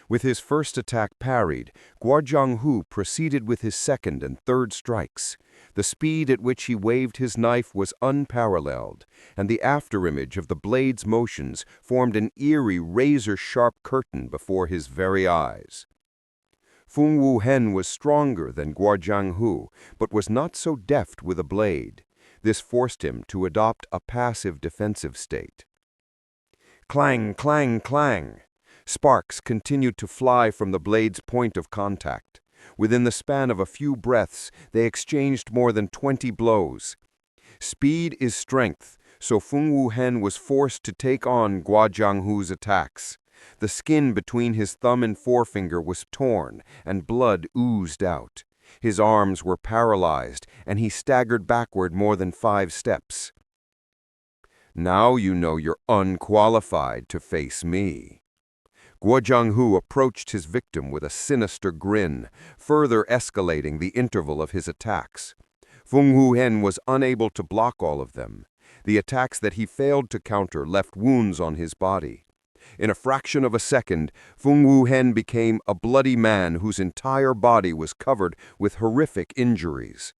Speaker 2: With his first attack parried, Guo Jianghu proceeded with his second and third strikes. The speed at which he waved his knife was unparalleled, and the afterimage of the blade's motions formed an eerie razor-sharp curtain before his very eyes. Feng Wuhen was stronger than Guo Jianghu, but was not so deft with a blade. This forced him to adopt a passive defensive state. Clang, clang, clang! Sparks continued to fly from the blade's point of contact. Within the span of a few breaths, they exchanged more than 20 blows. Speed is strength, so Feng Wuhen was forced to take on Guo Jianghu's attacks. The skin between his thumb and forefinger was torn, and blood oozed out. His arms were paralyzed, and he staggered backward more than 5 steps. "Now you know you're unqualified to face me." Guo Jianghu approached his victim with a sinister grin, further escalating the interval of his attacks. Feng Wuhen was unable to block all of them. The attacks that he failed to counter left wounds on his body. In a fraction of a second, Feng Wuhen became a bloody man whose entire body was covered with horrific injuries.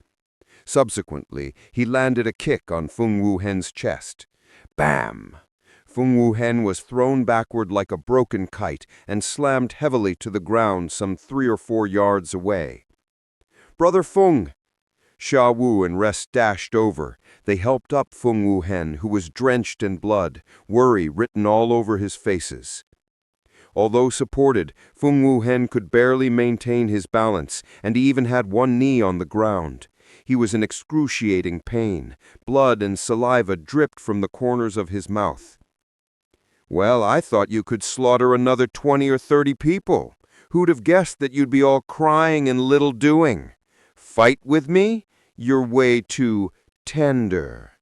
Speaker 2: Subsequently, he landed a kick on Feng Wuhen's chest. Bam! Feng Wuhen was thrown backward like a broken kite and slammed heavily to the ground some 3 or 4 yards away. "Brother Feng!" Xiao Luo and Rest dashed over. They helped up Feng Wuhen, who was drenched in blood, worry written all over his faces. Although supported, Feng Wuhen could barely maintain his balance, and he even had one knee on the ground. He was in excruciating pain. Blood and saliva dripped from the corners of his mouth. "Well, I thought you could slaughter another 20 or 30 people. Who'd have guessed that you'd be all crying and little doing? Fight with me? You're way too tender."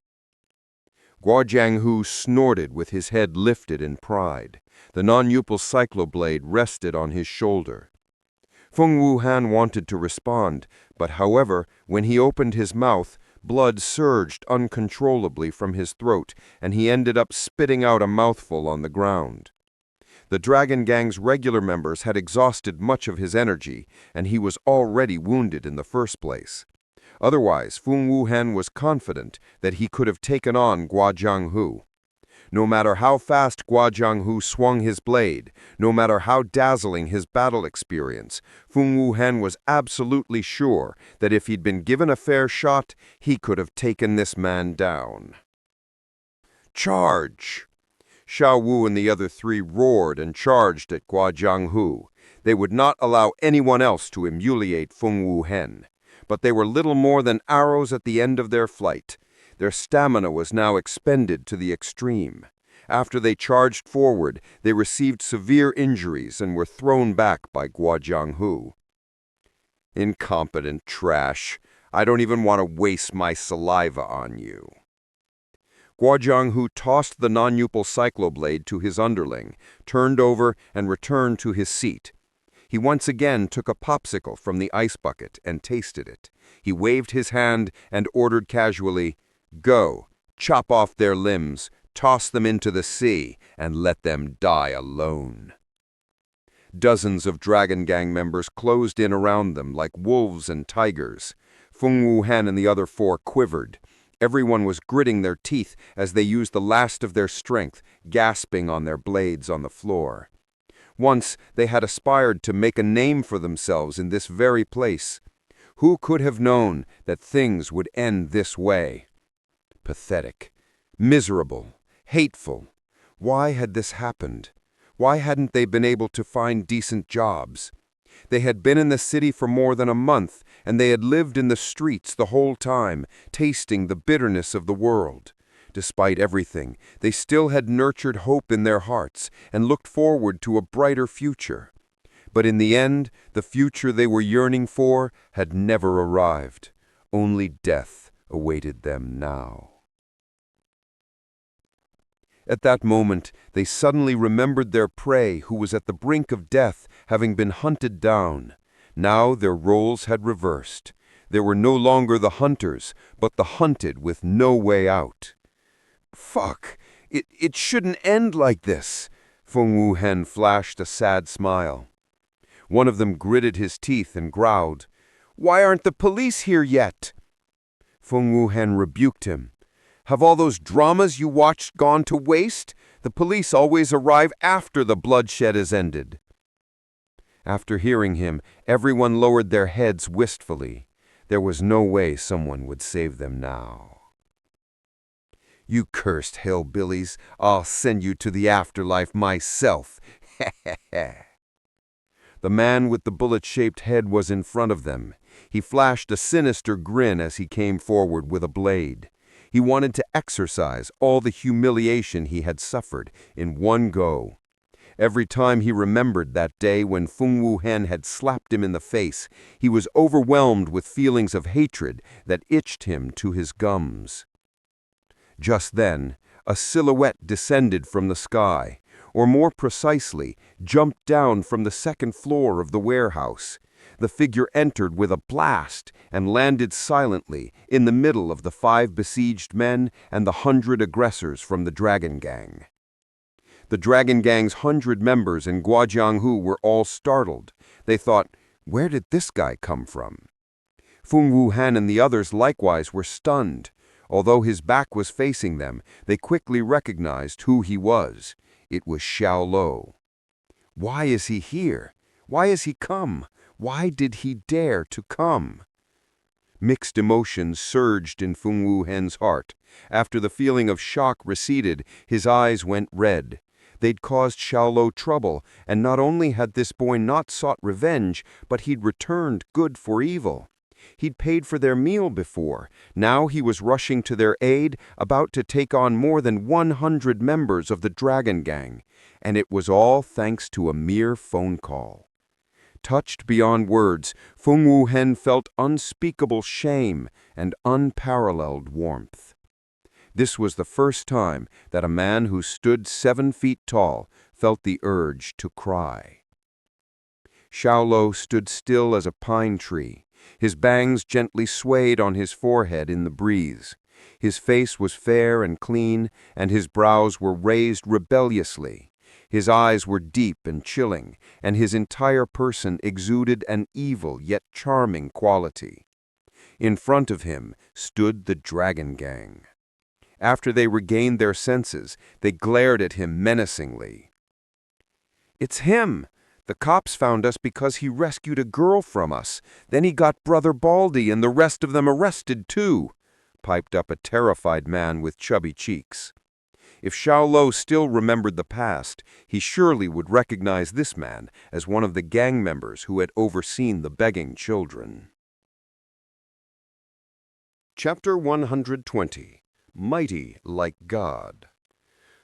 Speaker 2: Guo Jianghu snorted with his head lifted in pride. The non-upal cycloblade rested on his shoulder. Feng Wuhen wanted to respond, but however, when he opened his mouth, blood surged uncontrollably from his throat, and he ended up spitting out a mouthful on the ground. The Dragon Gang's regular members had exhausted much of his energy, and he was already wounded in the first place. Otherwise, Feng Wuhen was confident that he could have taken on Guo Jianghu. No matter how fast Guo Jianghu swung his blade, no matter how dazzling his battle experience, Feng Wuhen was absolutely sure that if he'd been given a fair shot, he could have taken this man down. "Charge!" Xiao Luo and the other 3 roared and charged at Guo Jianghu. They would not allow anyone else to emulate Feng Wuhen. But they were little more than arrows at the end of their flight. Their stamina was now expended to the extreme. After they charged forward, they received severe injuries and were thrown back by Guo Jianghu. "Incompetent trash. I don't even want to waste my saliva on you." Guo Jianghu tossed the non-upal cycloblade to his underling, turned over, and returned to his seat.
Speaker 3: He once again took a popsicle from the ice bucket and tasted it. He waved his hand and ordered casually, "Go, chop off their limbs, toss them into the sea, and let them die alone." Dozens of Dragon Gang members closed in around them like wolves and tigers. Feng Wuhan and the other four quivered. Everyone was gritting their teeth as they used the last of their strength, gasping on their blades on the floor. Once they had aspired to make a name for themselves in this very place. Who could have known that things would end this way? Pathetic, miserable, hateful. Why had this happened? Why hadn't they been able to find decent jobs? They had been in the city for more than a month, and they had lived in the streets the whole time, tasting the bitterness of the world. Despite everything, they still had nurtured hope in their hearts and looked forward to a brighter future. But in the end, the future they were yearning for had never arrived. Only death awaited them now. At that moment, they suddenly remembered their prey who was at the brink of death, having been hunted down. Now their roles had reversed. They were no longer the hunters, but the hunted with no way out. "Fuck! It shouldn't end like this!" Feng Wuhen flashed a sad smile. One of them gritted his teeth and growled, "Why aren't the police here yet?" Feng Wuhen rebuked him. "Have all those dramas you watched gone to waste? The police always arrive after the bloodshed is ended." After hearing him, everyone lowered their heads wistfully. There was no way someone would save them now. "You cursed hillbillies, I'll send you to the afterlife myself." The man with the bullet-shaped head was in front of them. He flashed a sinister grin as he came forward with a blade. He wanted to exorcise all the humiliation he had suffered in one go. Every time he remembered that day when Feng Wuhen had slapped him in the face, he was overwhelmed with feelings of hatred that itched him to his gums. Just then, a silhouette descended from the sky, or more precisely, jumped down from the second floor of the warehouse. The figure entered with a blast and landed silently in the middle of the 5 besieged men and the 100 aggressors from the Dragon Gang. The Dragon Gang's 100 members in Guojianghu were all startled. They thought, "Where did this guy come from?" Feng Wuhan and the others likewise were stunned. Although his back was facing them, they quickly recognized who he was. It was Xiao Luo. Why is he here? Why has he come? Why did he dare to come? Mixed emotions surged in Feng Wuhen's heart. After the feeling of shock receded, his eyes went red. They'd caused Xiao Luo trouble, and not only had this boy not sought revenge, but he'd returned good for evil. He'd paid for their meal before. Now he was rushing to their aid, about to take on more than 100 members of the Dragon Gang. And it was all thanks to a mere phone call. Touched beyond words, Feng Wuhen felt unspeakable shame and unparalleled warmth. This was the first time that a man who stood 7 feet tall felt the urge to cry. Xiao Luo stood still as a pine tree. His bangs gently swayed on his forehead in the breeze. His face was fair and clean, and his brows were raised rebelliously. His eyes were deep and chilling, and his entire person exuded an evil yet charming quality. In front of him stood the Dragon Gang. After they regained their senses, they glared at him menacingly. "It's him! The cops found us because he rescued a girl from us. Then he got Brother Baldy and the rest of them arrested too," piped up a terrified man with chubby cheeks. If Xiao Luo still remembered the past, he surely would recognize this man as one of the gang members who had overseen the begging children. Chapter 120. Mighty like God.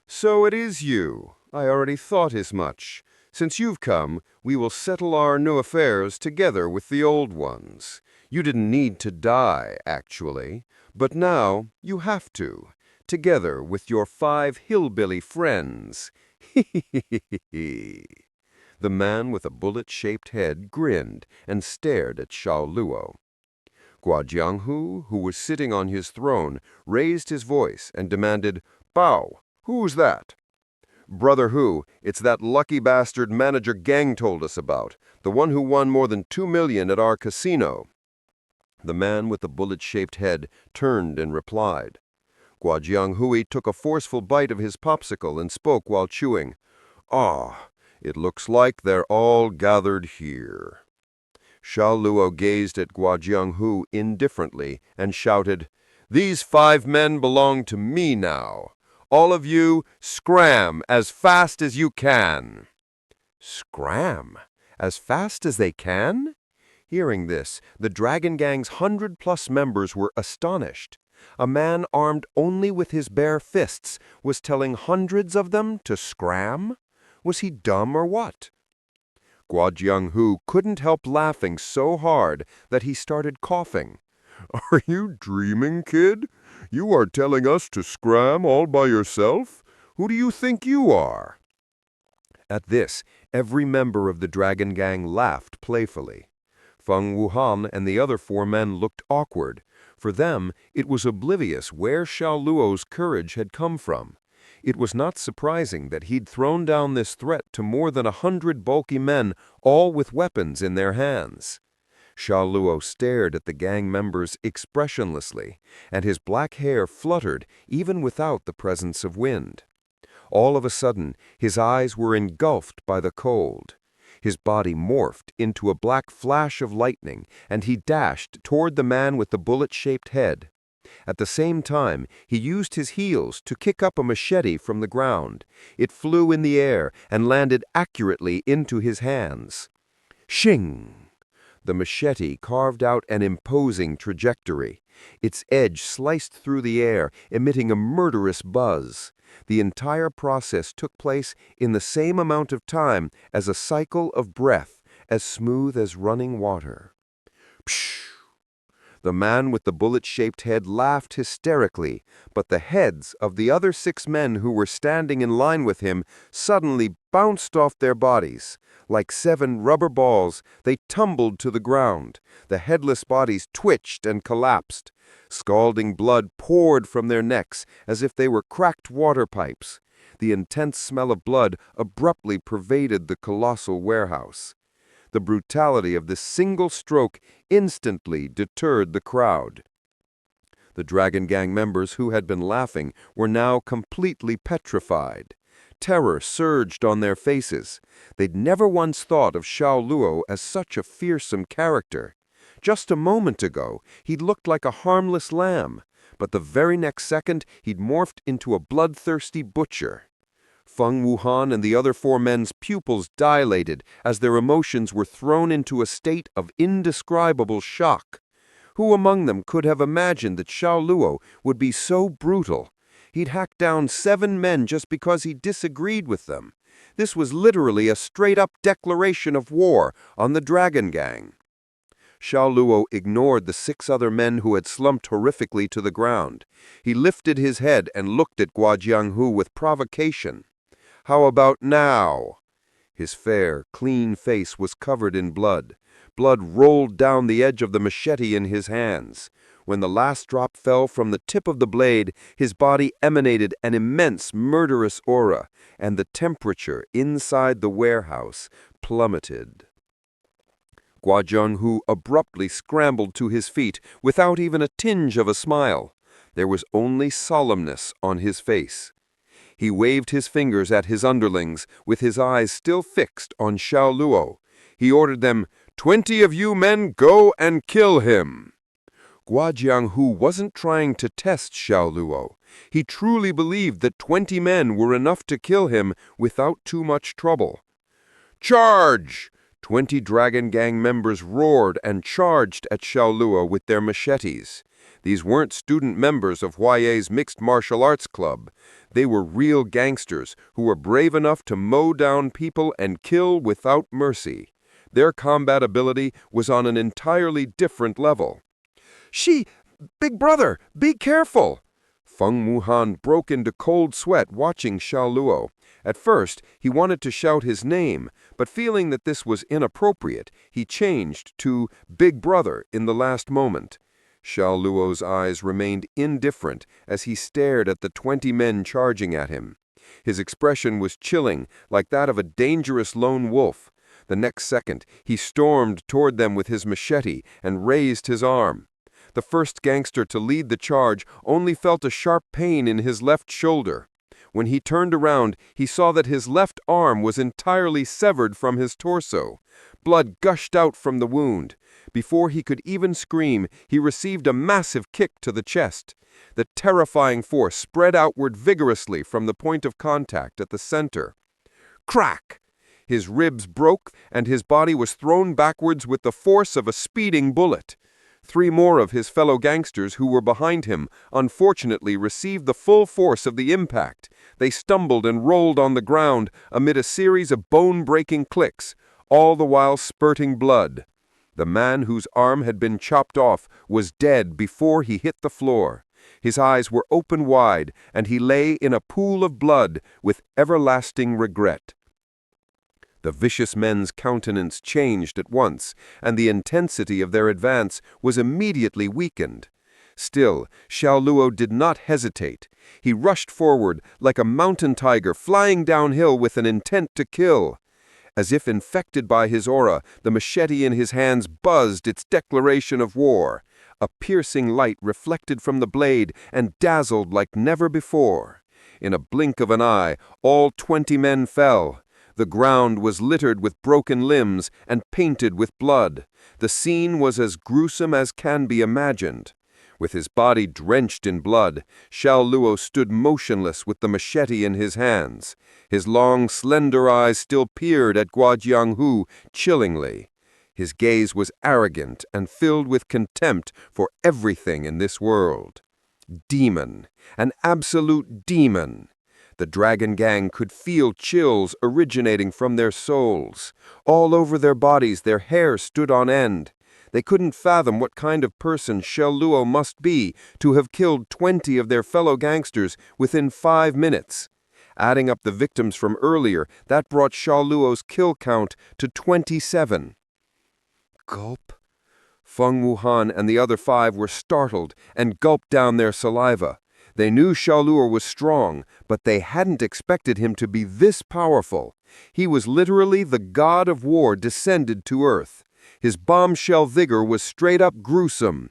Speaker 3: "So it is you. I already thought as much. Since you've come, we will settle our new affairs together with the old ones. You didn't need to die, actually, but now you have to, together with your 5 hillbilly friends." The man with a bullet-shaped head grinned and stared at Xiao Luo. Guojianghu, who was sitting on his throne, raised his voice and demanded, "Bao, who's that?" "Brother Hu, it's that lucky bastard manager Gang told us about, the one who won more than 2 million at our casino." The man with the bullet-shaped head turned and replied. Guojianghui took a forceful bite of his popsicle and spoke while chewing. "Ah, it looks like they're all gathered here." Xiao Luo gazed at Guojianghu indifferently and shouted, "These 5 men belong to me now. All of you, scram as fast as you can." Scram? As fast as they can? Hearing this, the Dragon Gang's 100+ members were astonished. A man armed only with his bare fists was telling hundreds of them to scram? Was he dumb or what? Guojianghu couldn't help laughing so hard that he started coughing. "Are you dreaming, kid? You are telling us to scram all by yourself? Who do you think you are?" At this, every member of the Dragon Gang laughed playfully. Feng Wuhan and the other 4 men looked awkward. For them, it was oblivious where Xiao Luo's courage had come from. It was not surprising that he'd thrown down this threat to more than 100 bulky men, all with weapons in their hands. Xiao Luo stared at the gang members expressionlessly, and his black hair fluttered even without the presence of wind. All of a sudden, his eyes were engulfed by the cold. His body morphed into a black flash of lightning, and he dashed toward the man with the bullet-shaped head. At the same time, he used his heels to kick up a machete from the ground. It flew in the air and landed accurately into his hands. Shing! The machete carved out an imposing trajectory. Its edge sliced through the air, emitting a murderous buzz. The entire process took place in the same amount of time as a cycle of breath, as smooth as running water. Psh! The man with the bullet-shaped head laughed hysterically, but the heads of the other 6 men who were standing in line with him suddenly bounced off their bodies. Like 7 rubber balls, they tumbled to the ground. The headless bodies twitched and collapsed. Scalding blood poured from their necks as if they were cracked water pipes. The intense smell of blood abruptly pervaded the colossal warehouse. The brutality of this single stroke instantly deterred the crowd. The Dragon Gang members who had been laughing were now completely petrified. Terror surged on their faces. They'd never once thought of Xiao Luo as such a fearsome character. Just a moment ago, he'd looked like a harmless lamb, but the very next second he'd morphed into a bloodthirsty butcher. Feng Wuhan and the other 4 men's pupils dilated as their emotions were thrown into a state of indescribable shock. Who among them could have imagined that Xiao Luo would be so brutal? He'd hacked down 7 men just because he disagreed with them. This was literally a straight-up declaration of war on the Dragon Gang. Xiao Luo ignored the 6 other men who had slumped horrifically to the ground. He lifted his head and looked at Guojianghu with provocation. "How about now?" His fair, clean face was covered in blood. Blood rolled down the edge of the machete in his hands. When the last drop fell from the tip of the blade, his body emanated an immense murderous aura, and the temperature inside the warehouse plummeted. Guojianghu abruptly scrambled to his feet without even a tinge of a smile. There was only solemnness on his face. He waved his fingers at his underlings, with his eyes still fixed on Xiao Luo. He ordered them, 20 of you men go and kill him." Guojianghu wasn't trying to test Xiao Luo. He truly believed that 20 men were enough to kill him without too much trouble. "Charge!" 20 Dragon Gang members roared and charged at Xiao Luo with their machetes. These weren't student members of Huaye's Mixed Martial Arts Club. They were real gangsters who were brave enough to mow down people and kill without mercy. Their combat ability was on an entirely different level. "Big brother, be careful!" Feng Wuhan broke into cold sweat watching Xiao Luo. At first, he wanted to shout his name, but feeling that this was inappropriate, he changed to Big Brother in the last moment. Xiao Luo's eyes remained indifferent as he stared at the 20 men charging at him. His expression was chilling, like that of a dangerous lone wolf. The next second, he stormed toward them with his machete and raised his arm. The first gangster to lead the charge only felt a sharp pain in his left shoulder. When he turned around, he saw that his left arm was entirely severed from his torso. Blood gushed out from the wound. Before he could even scream, he received a massive kick to the chest. The terrifying force spread outward vigorously from the point of contact at the center. Crack! His ribs broke, and his body was thrown backwards with the force of a speeding bullet. 3 more of his fellow gangsters who were behind him unfortunately received the full force of the impact. They stumbled and rolled on the ground amid a series of bone-breaking clicks, all the while spurting blood. The man whose arm had been chopped off was dead before he hit the floor. His eyes were open wide, and he lay in a pool of blood with everlasting regret. The vicious men's countenance changed at once, and the intensity of their advance was immediately weakened. Still, Xiao Luo did not hesitate. He rushed forward like a mountain tiger flying downhill with an intent to kill. As if infected by his aura, the machete in his hands buzzed its declaration of war. A piercing light reflected from the blade and dazzled like never before. In a blink of an eye, all 20 men fell. The ground was littered with broken limbs and painted with blood. The scene was as gruesome as can be imagined. With his body drenched in blood, Xiao Luo stood motionless with the machete in his hands. His long, slender eyes still peered at Guojianghu chillingly. His gaze was arrogant and filled with contempt for everything in this world. Demon, an absolute demon. The Dragon Gang could feel chills originating from their souls. All over their bodies their hair stood on end. They couldn't fathom what kind of person Xiao Luo must be to have killed 20 of their fellow gangsters within 5 minutes. Adding up the victims from earlier, that brought Xiao Luo's kill count to 27. Gulp. Feng Wuhan and the other 5 were startled and gulped down their saliva. They knew Xiao Luo was strong, but they hadn't expected him to be this powerful. He was literally the god of war descended to earth. His bombshell vigor was straight-up gruesome.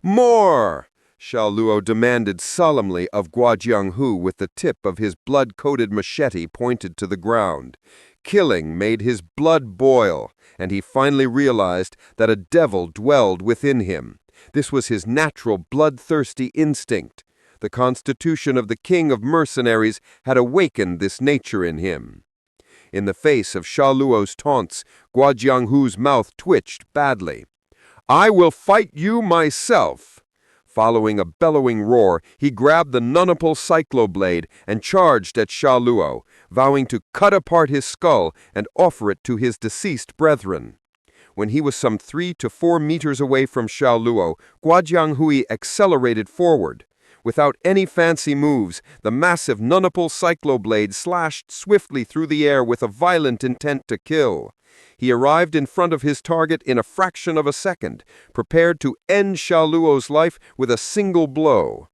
Speaker 3: More! Xiao Luo demanded solemnly of Guojianghu with the tip of his blood-coated machete pointed to the ground. Killing made his blood boil, and he finally realized that a devil dwelled within him. This was his natural bloodthirsty instinct. The constitution of the king of mercenaries had awakened this nature in him. In the face of Xiao Luo's taunts, Guojianghu's mouth twitched badly. I will fight you myself! Following a bellowing roar, he grabbed the nunapal cycloblade and charged at Xiao Luo, vowing to cut apart his skull and offer it to his deceased brethren. When he was some 3 to 4 meters away from Xiao Luo, Guojianghu accelerated forward. Without any fancy moves, the massive nunapal cycloblade slashed swiftly through the air with a violent intent to kill. He arrived in front of his target in a fraction of a second, prepared to end Xiao Luo's life with a single blow.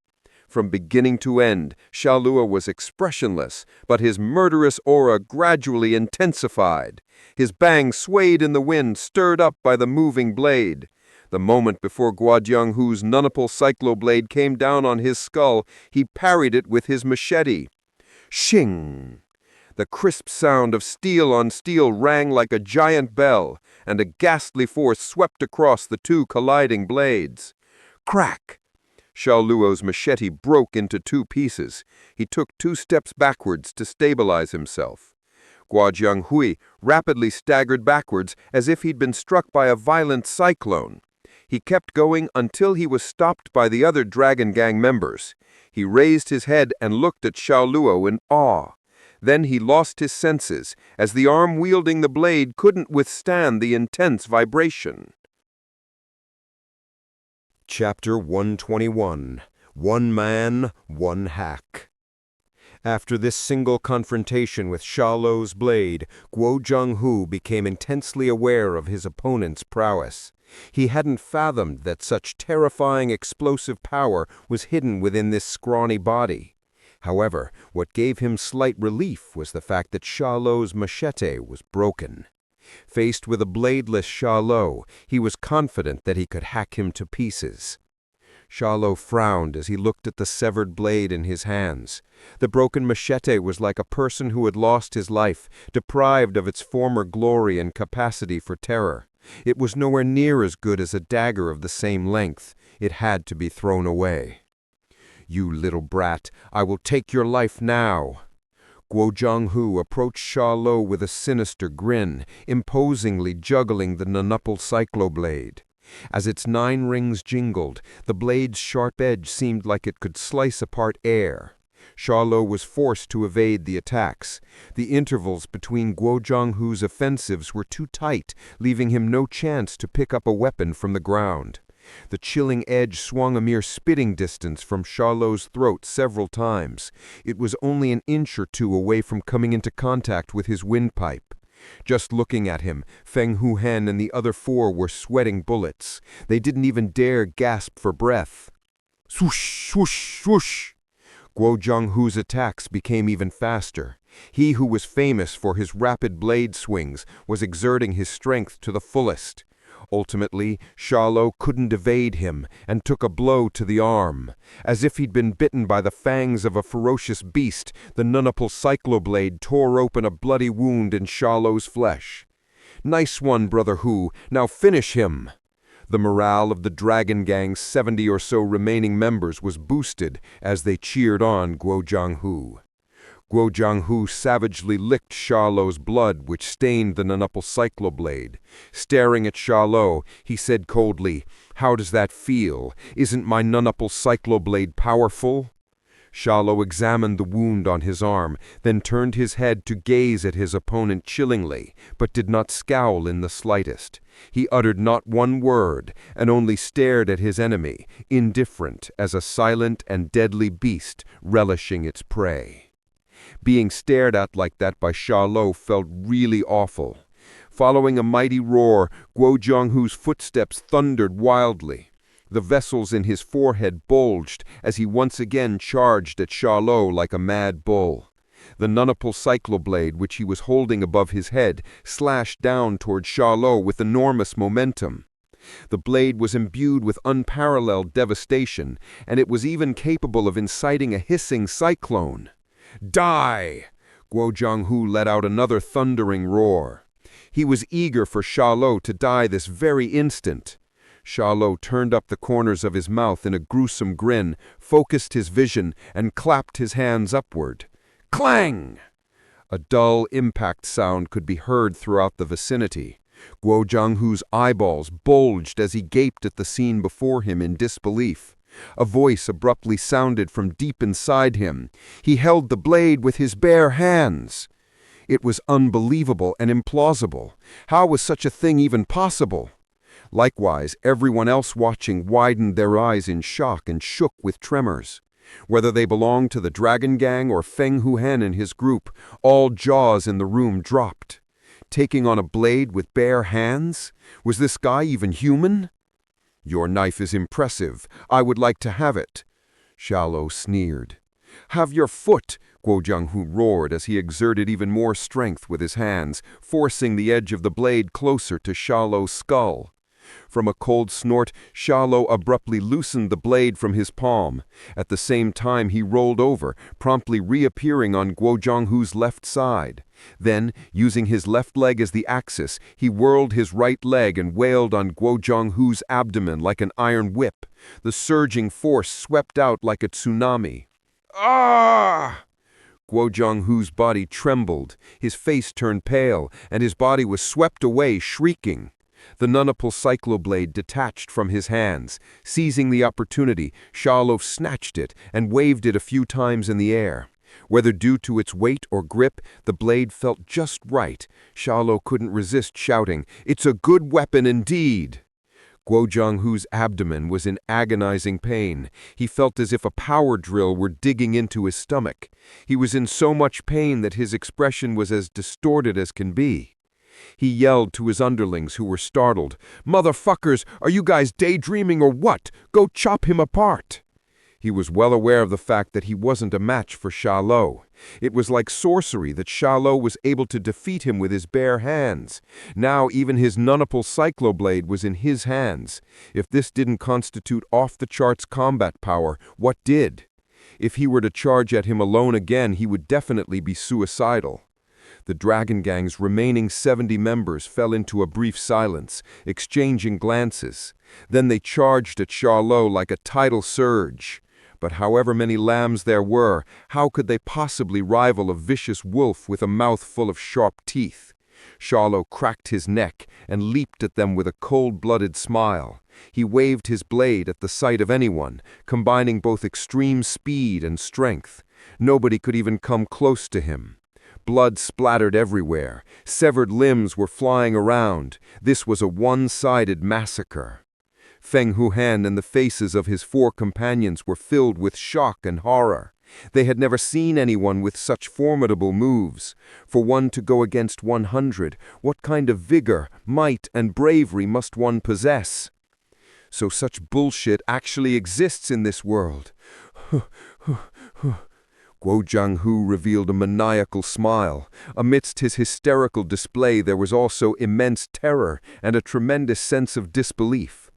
Speaker 3: From beginning to end, Xiao Luo was expressionless, but his murderous aura gradually intensified. His bang swayed in the wind, stirred up by the moving blade. The moment before Guojianghu's nunapal cycloblade came down on his skull, he parried it with his machete. Shing! The crisp sound of steel on steel rang like a giant bell, and a ghastly force swept across the 2 colliding blades. Crack! Xiao Luo's machete broke into 2 pieces. He took 2 steps backwards to stabilize himself. Guojianghu rapidly staggered backwards as if he'd been struck by a violent cyclone. He kept going until he was stopped by the other Dragon Gang members. He raised his head and looked at Xiao Luo in awe. Then he lost his senses, as the arm wielding the blade couldn't withstand the intense vibration.
Speaker 2: Chapter 121.
Speaker 3: One man, one hack. After this single confrontation with Xiao Luo's blade, Guo Zhenghu became intensely aware of his opponent's prowess. He hadn't fathomed that such terrifying explosive power was hidden within this scrawny body. However, what gave him slight relief was the fact that Xiao Luo's machete was broken. Faced with a bladeless Xiao Luo, he was confident that he could hack him to pieces. Xiao Luo frowned as he looked at the severed blade in his hands. The broken machete was like a person who had lost his life, deprived of its former glory and capacity for terror. It was nowhere near as good as a dagger of the same length. It had to be thrown away. "You little brat, I will take your life now." Guo Zhenghu approached Xiao Luo with a sinister grin, imposingly juggling the nunupal cycloblade. As its 9 rings jingled, the blade's sharp edge seemed like it could slice apart air. Xiao Luo was forced to evade the attacks. The intervals between Guo Zhenghu's offensives were too tight, leaving him no chance to pick up a weapon from the ground. The chilling edge swung a mere spitting distance from Xiao Luo's throat several times. It was only an inch or two away from coming into contact with his windpipe. Just looking at him, Feng Huhen and the other 4 were sweating bullets. They didn't even dare gasp for breath. Swoosh, swoosh, swoosh! Guo Zhenghu's attacks became even faster. He who was famous for his rapid blade swings was exerting his strength to the fullest. Ultimately, Xiao Luo couldn't evade him and took a blow to the arm. As if he'd been bitten by the fangs of a ferocious beast, the nunupal cycloblade tore open a bloody wound in Xiao Luo's flesh. "Nice one, Brother Hu. Now finish him." The morale of the Dragon Gang's 70 or so remaining members was boosted as they cheered on Guo Zhenghu. Guo Zhenghu savagely licked Xiao Luo's blood, which stained the nunupal cycloblade. Staring at Xiao Luo, he said coldly, "How does that feel? Isn't my nunupal cycloblade powerful?" Xiao Luo examined the wound on his arm, then turned his head to gaze at his opponent chillingly, but did not scowl in the slightest. He uttered not one word, and only stared at his enemy, indifferent as a silent and deadly beast relishing its prey. Being stared at like that by Xiao Luo felt really awful. Following a mighty roar, Guo Zhenghu's footsteps thundered wildly. The vessels in his forehead bulged as he once again charged at Xiao Luo like a mad bull. The nunupal cycloblade, which he was holding above his head, slashed down toward Xiao Luo with enormous momentum. The blade was imbued with unparalleled devastation, and it was even capable of inciting a hissing cyclone. "Die!" Guo Zhenghu let out another thundering roar. He was eager for Xiao Luo to die this very instant. Xiao Luo turned up the corners of his mouth in a gruesome grin, focused his vision, and clapped his hands upward. Clang! A dull impact sound could be heard throughout the vicinity. Guo Zhenghu's eyeballs bulged as he gaped at the scene before him in disbelief. A voice abruptly sounded from deep inside him. He held the blade with his bare hands. It was unbelievable and implausible. How was such a thing even possible? Likewise, everyone else watching widened their eyes in shock and shook with tremors. Whether they belonged to the Dragon Gang or Feng Huhen and his group, all jaws in the room dropped. Taking on a blade with bare hands? Was this guy even human? "Your knife is impressive. I would like to have it." Xiao Luo sneered. "Have your foot," Guo Zhenghu roared as he exerted even more strength with his hands, forcing the edge of the blade closer to Xiao Luo's skull. From a cold snort, Xiao Luo abruptly loosened the blade from his palm. At the same time he rolled over, promptly reappearing on Guo Zhenghu's left side. Then, using his left leg as the axis, he whirled his right leg and wailed on Guo Zhenghu's abdomen like an iron whip. The surging force swept out like a tsunami. "Ah!" Guo Zhenghu's body trembled, his face turned pale, and his body was swept away, shrieking. The nunupal cycloblade detached from his hands. Seizing the opportunity, Xiao Luo snatched it and waved it a few times in the air. Whether due to its weight or grip, the blade felt just right. Xiao Luo couldn't resist shouting, "It's a good weapon indeed!" Guo Zhanghu's abdomen was in agonizing pain. He felt as if a power drill were digging into his stomach. He was in so much pain that his expression was as distorted as can be. He yelled to his underlings, who were startled, "Motherfuckers, are you guys daydreaming or what? Go chop him apart!" He was well aware of the fact that he wasn't a match for Xiao Luo. It was like sorcery that Xiao Luo was able to defeat him with his bare hands. Now even his nunapal cycloblade was in his hands. If this didn't constitute off-the-charts combat power, what did? If he were to charge at him alone again, he would definitely be suicidal. The Dragon Gang's remaining 70 members fell into a brief silence, exchanging glances. Then they charged at Xiao Luo like a tidal surge. But however many lambs there were, how could they possibly rival a vicious wolf with a mouth full of sharp teeth? Xiao Luo cracked his neck and leaped at them with a cold-blooded smile. He waved his blade at the sight of anyone, combining both extreme speed and strength. Nobody could even come close to him. Blood splattered everywhere. Severed limbs were flying around. This was a one-sided massacre. Feng Huhan and the faces of his 4 companions were filled with shock and horror. They had never seen anyone with such formidable moves. For one to go against 100, what kind of vigor, might, and bravery must one possess? So such bullshit actually exists in this world. Guo Zhanghu revealed a maniacal smile. Amidst his hysterical display there was also immense terror and a tremendous sense of disbelief.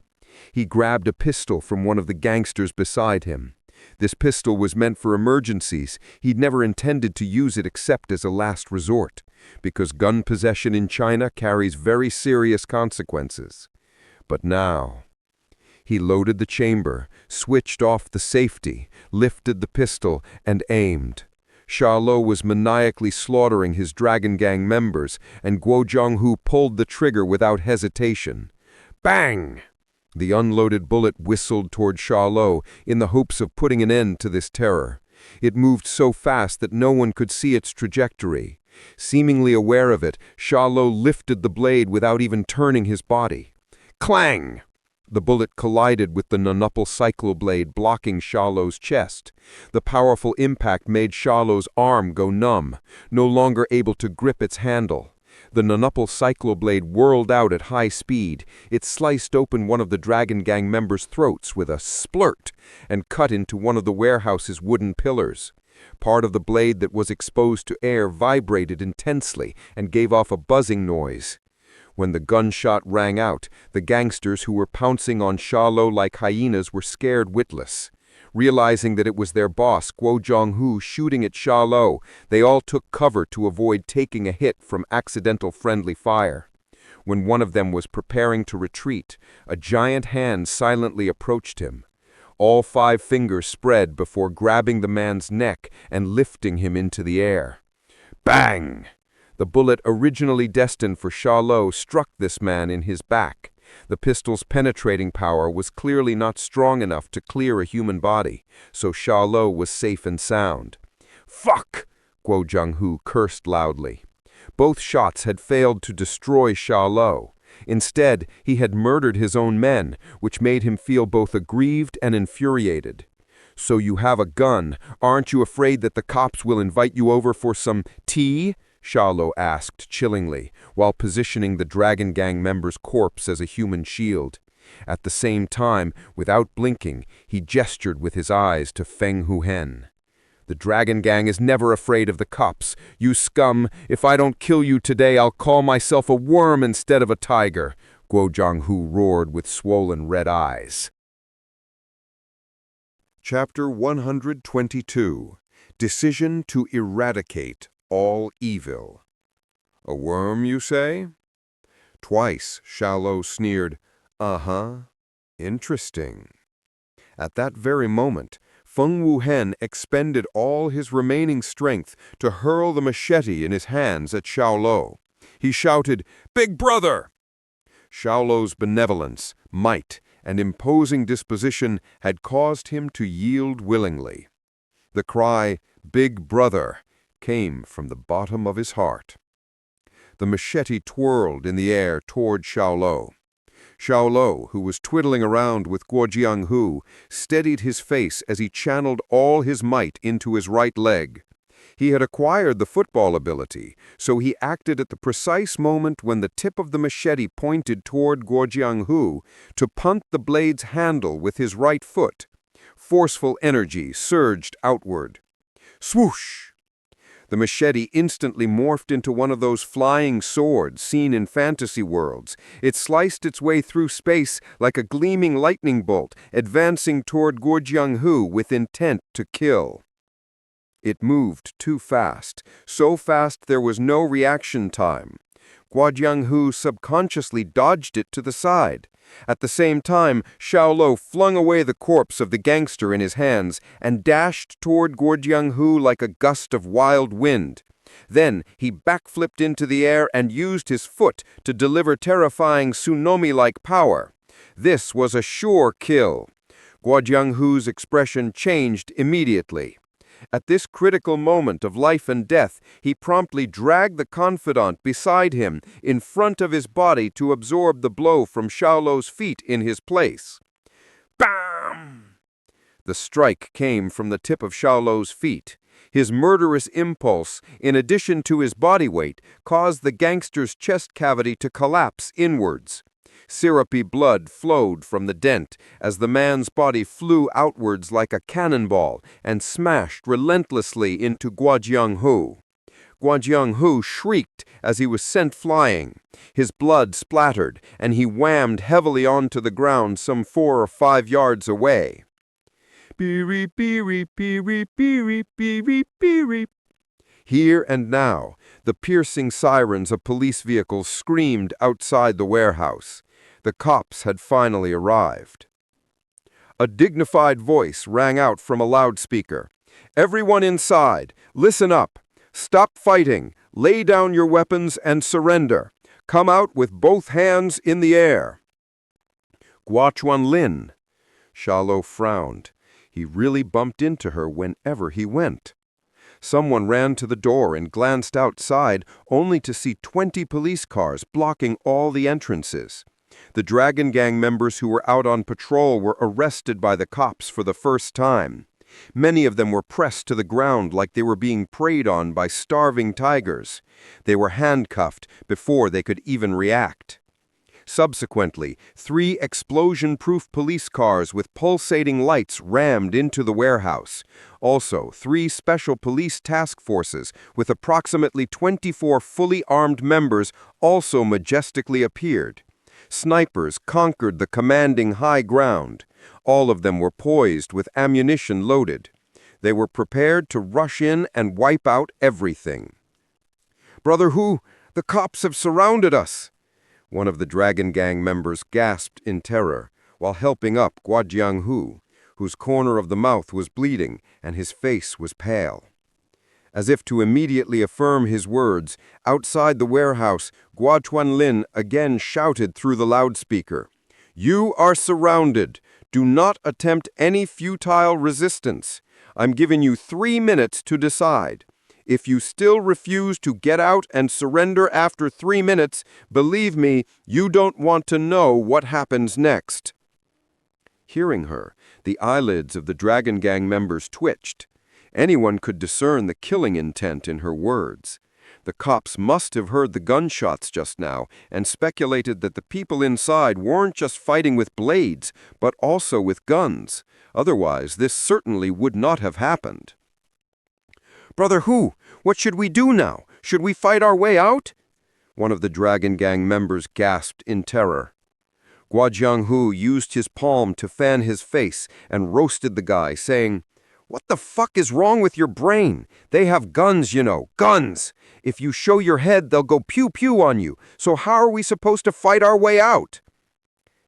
Speaker 3: He grabbed a pistol from one of the gangsters beside him. This pistol was meant for emergencies. He'd never intended to use it except as a last resort, because gun possession in China carries very serious consequences. But now, he loaded the chamber, switched off the safety, lifted the pistol, and aimed. Xiao Luo was maniacally slaughtering his Dragon Gang members, and Guo Zhanghu pulled the trigger without hesitation. Bang! The unloaded bullet whistled toward Xiao Luo in the hopes of putting an end to this terror. It moved so fast that no one could see its trajectory. Seemingly aware of it, Xiao Luo lifted the blade without even turning his body. Clang! The bullet collided with the nunapal cycloblade, blocking Xiao Luo's chest. The powerful impact made Xiao Luo's arm go numb, no longer able to grip its handle. The nunapal cycloblade whirled out at high speed. It sliced open one of the Dragon Gang members' throats with a splurt and cut into one of the warehouse's wooden pillars. Part of the blade that was exposed to air vibrated intensely and gave off a buzzing noise. When the gunshot rang out, the gangsters who were pouncing on Xiao Luo like hyenas were scared witless. Realizing that it was their boss, Guo Zhanghu, shooting at Xiao Luo, they all took cover to avoid taking a hit from accidental friendly fire. When one of them was preparing to retreat, a giant hand silently approached him. All 5 fingers spread before grabbing the man's neck and lifting him into the air. Bang! The bullet originally destined for Xiao Luo struck this man in his back. The pistol's penetrating power was clearly not strong enough to clear a human body, so Xiao Luo was safe and sound. Fuck! Guo Zhanghu cursed loudly. Both shots had failed to destroy Xiao Luo. Instead, he had murdered his own men, which made him feel both aggrieved and infuriated. So you have a gun. Aren't you afraid that the cops will invite you over for some tea? Xiao Luo asked chillingly, while positioning the Dragon Gang member's corpse as a human shield. At the same time, without blinking, he gestured with his eyes to Feng Huhan. The Dragon Gang is never afraid of the cops. You scum, if I don't kill you today, I'll call myself a worm instead of a tiger, Guo Zhanghu roared with swollen red eyes.
Speaker 2: Chapter 122. Decision to Eradicate All Evil. A worm, you say? Twice Xiao Luo sneered, "Uh-huh. Interesting." At that very moment, Feng Wuhen expended all his remaining strength to hurl the machete in his hands at Xiao Luo. He shouted, "Big brother!" Xiao Luo's benevolence, might, and imposing disposition had caused him to yield willingly. The cry, "Big brother!" came from the bottom of his heart. The machete twirled in the air toward Xiao Luo.
Speaker 3: Xiao Luo, who was twiddling around with Guo Jianghu, steadied his face as he channeled all his might into his right leg. He had acquired the football ability, so he acted at the precise moment when the tip of the machete pointed toward Guo Jianghu to punt the blade's handle with his right foot. Forceful energy surged outward. Swoosh! The machete instantly morphed into one of those flying swords seen in fantasy worlds. It sliced its way through space like a gleaming lightning bolt, advancing toward Guo Jianghu with intent to kill. It moved too fast, so fast there was no reaction time. Guo Jianghu subconsciously dodged it to the side. At the same time, Xiao Luo flung away the corpse of the gangster in his hands and dashed toward Guo Jianghu like a gust of wild wind. Then he backflipped into the air and used his foot to deliver terrifying tsunami-like power. This was a sure kill. Guo Jianghu's expression changed immediately. At this critical moment of life and death, he promptly dragged the confidant beside him in front of his body to absorb the blow from Xiao Luo's feet in his place. Bam! The strike came from the tip of Xiao Luo's feet. His murderous impulse, in addition to his body weight, caused the gangster's chest cavity to collapse inwards. Syrupy blood flowed from the dent as the man's body flew outwards like a cannonball and smashed relentlessly into Guo Jianghu. Guo Jianghu shrieked as he was sent flying. His blood splattered, and he whammed heavily onto the ground some 4 or 5 yards away. Beep, beep, beep, beep, beep, beep. Here and now, the piercing sirens of police vehicles screamed outside the warehouse. The cops had finally arrived. A dignified voice rang out from a loudspeaker. "Everyone inside, listen up. Stop fighting, lay down your weapons and surrender. Come out with both hands in the air." Guo Chuanlin. Xiao Luo frowned. He really bumped into her whenever he went. Someone ran to the door and glanced outside, only to see 20 police cars blocking all the entrances. The Dragon Gang members who were out on patrol were arrested by the cops for the first time. Many of them were pressed to the ground like they were being preyed on by starving tigers. They were handcuffed before they could even react. Subsequently, 3 explosion-proof police cars with pulsating lights rammed into the warehouse. Also, 3 special police task forces with approximately 24 fully armed members also majestically appeared. Snipers conquered the commanding high ground. All of them were poised with ammunition loaded. They were prepared to rush in and wipe out everything. "Brother Hu, the cops have surrounded us!" One of the Dragon Gang members gasped in terror while helping up Guo Jianghu, whose corner of the mouth was bleeding and his face was pale. As if to immediately affirm his words, outside the warehouse, Guo Chuanlin again shouted through the loudspeaker, "You are surrounded. Do not attempt any futile resistance. I'm giving you 3 minutes to decide. If you still refuse to get out and surrender after 3 minutes, believe me, you don't want to know what happens next." Hearing her, the eyelids of the Dragon Gang members twitched. Anyone could discern the killing intent in her words. The cops must have heard the gunshots just now and speculated that the people inside weren't just fighting with blades, but also with guns. Otherwise, this certainly would not have happened. "Brother Hu, what should we do now? Should we fight our way out?" One of the Dragon Gang members gasped in terror. Guo Jianghu used his palm to fan his face and roasted the guy, saying, "What the fuck is wrong with your brain? They have guns, you know, guns! If you show your head, they'll go pew-pew on you, so how are we supposed to fight our way out?"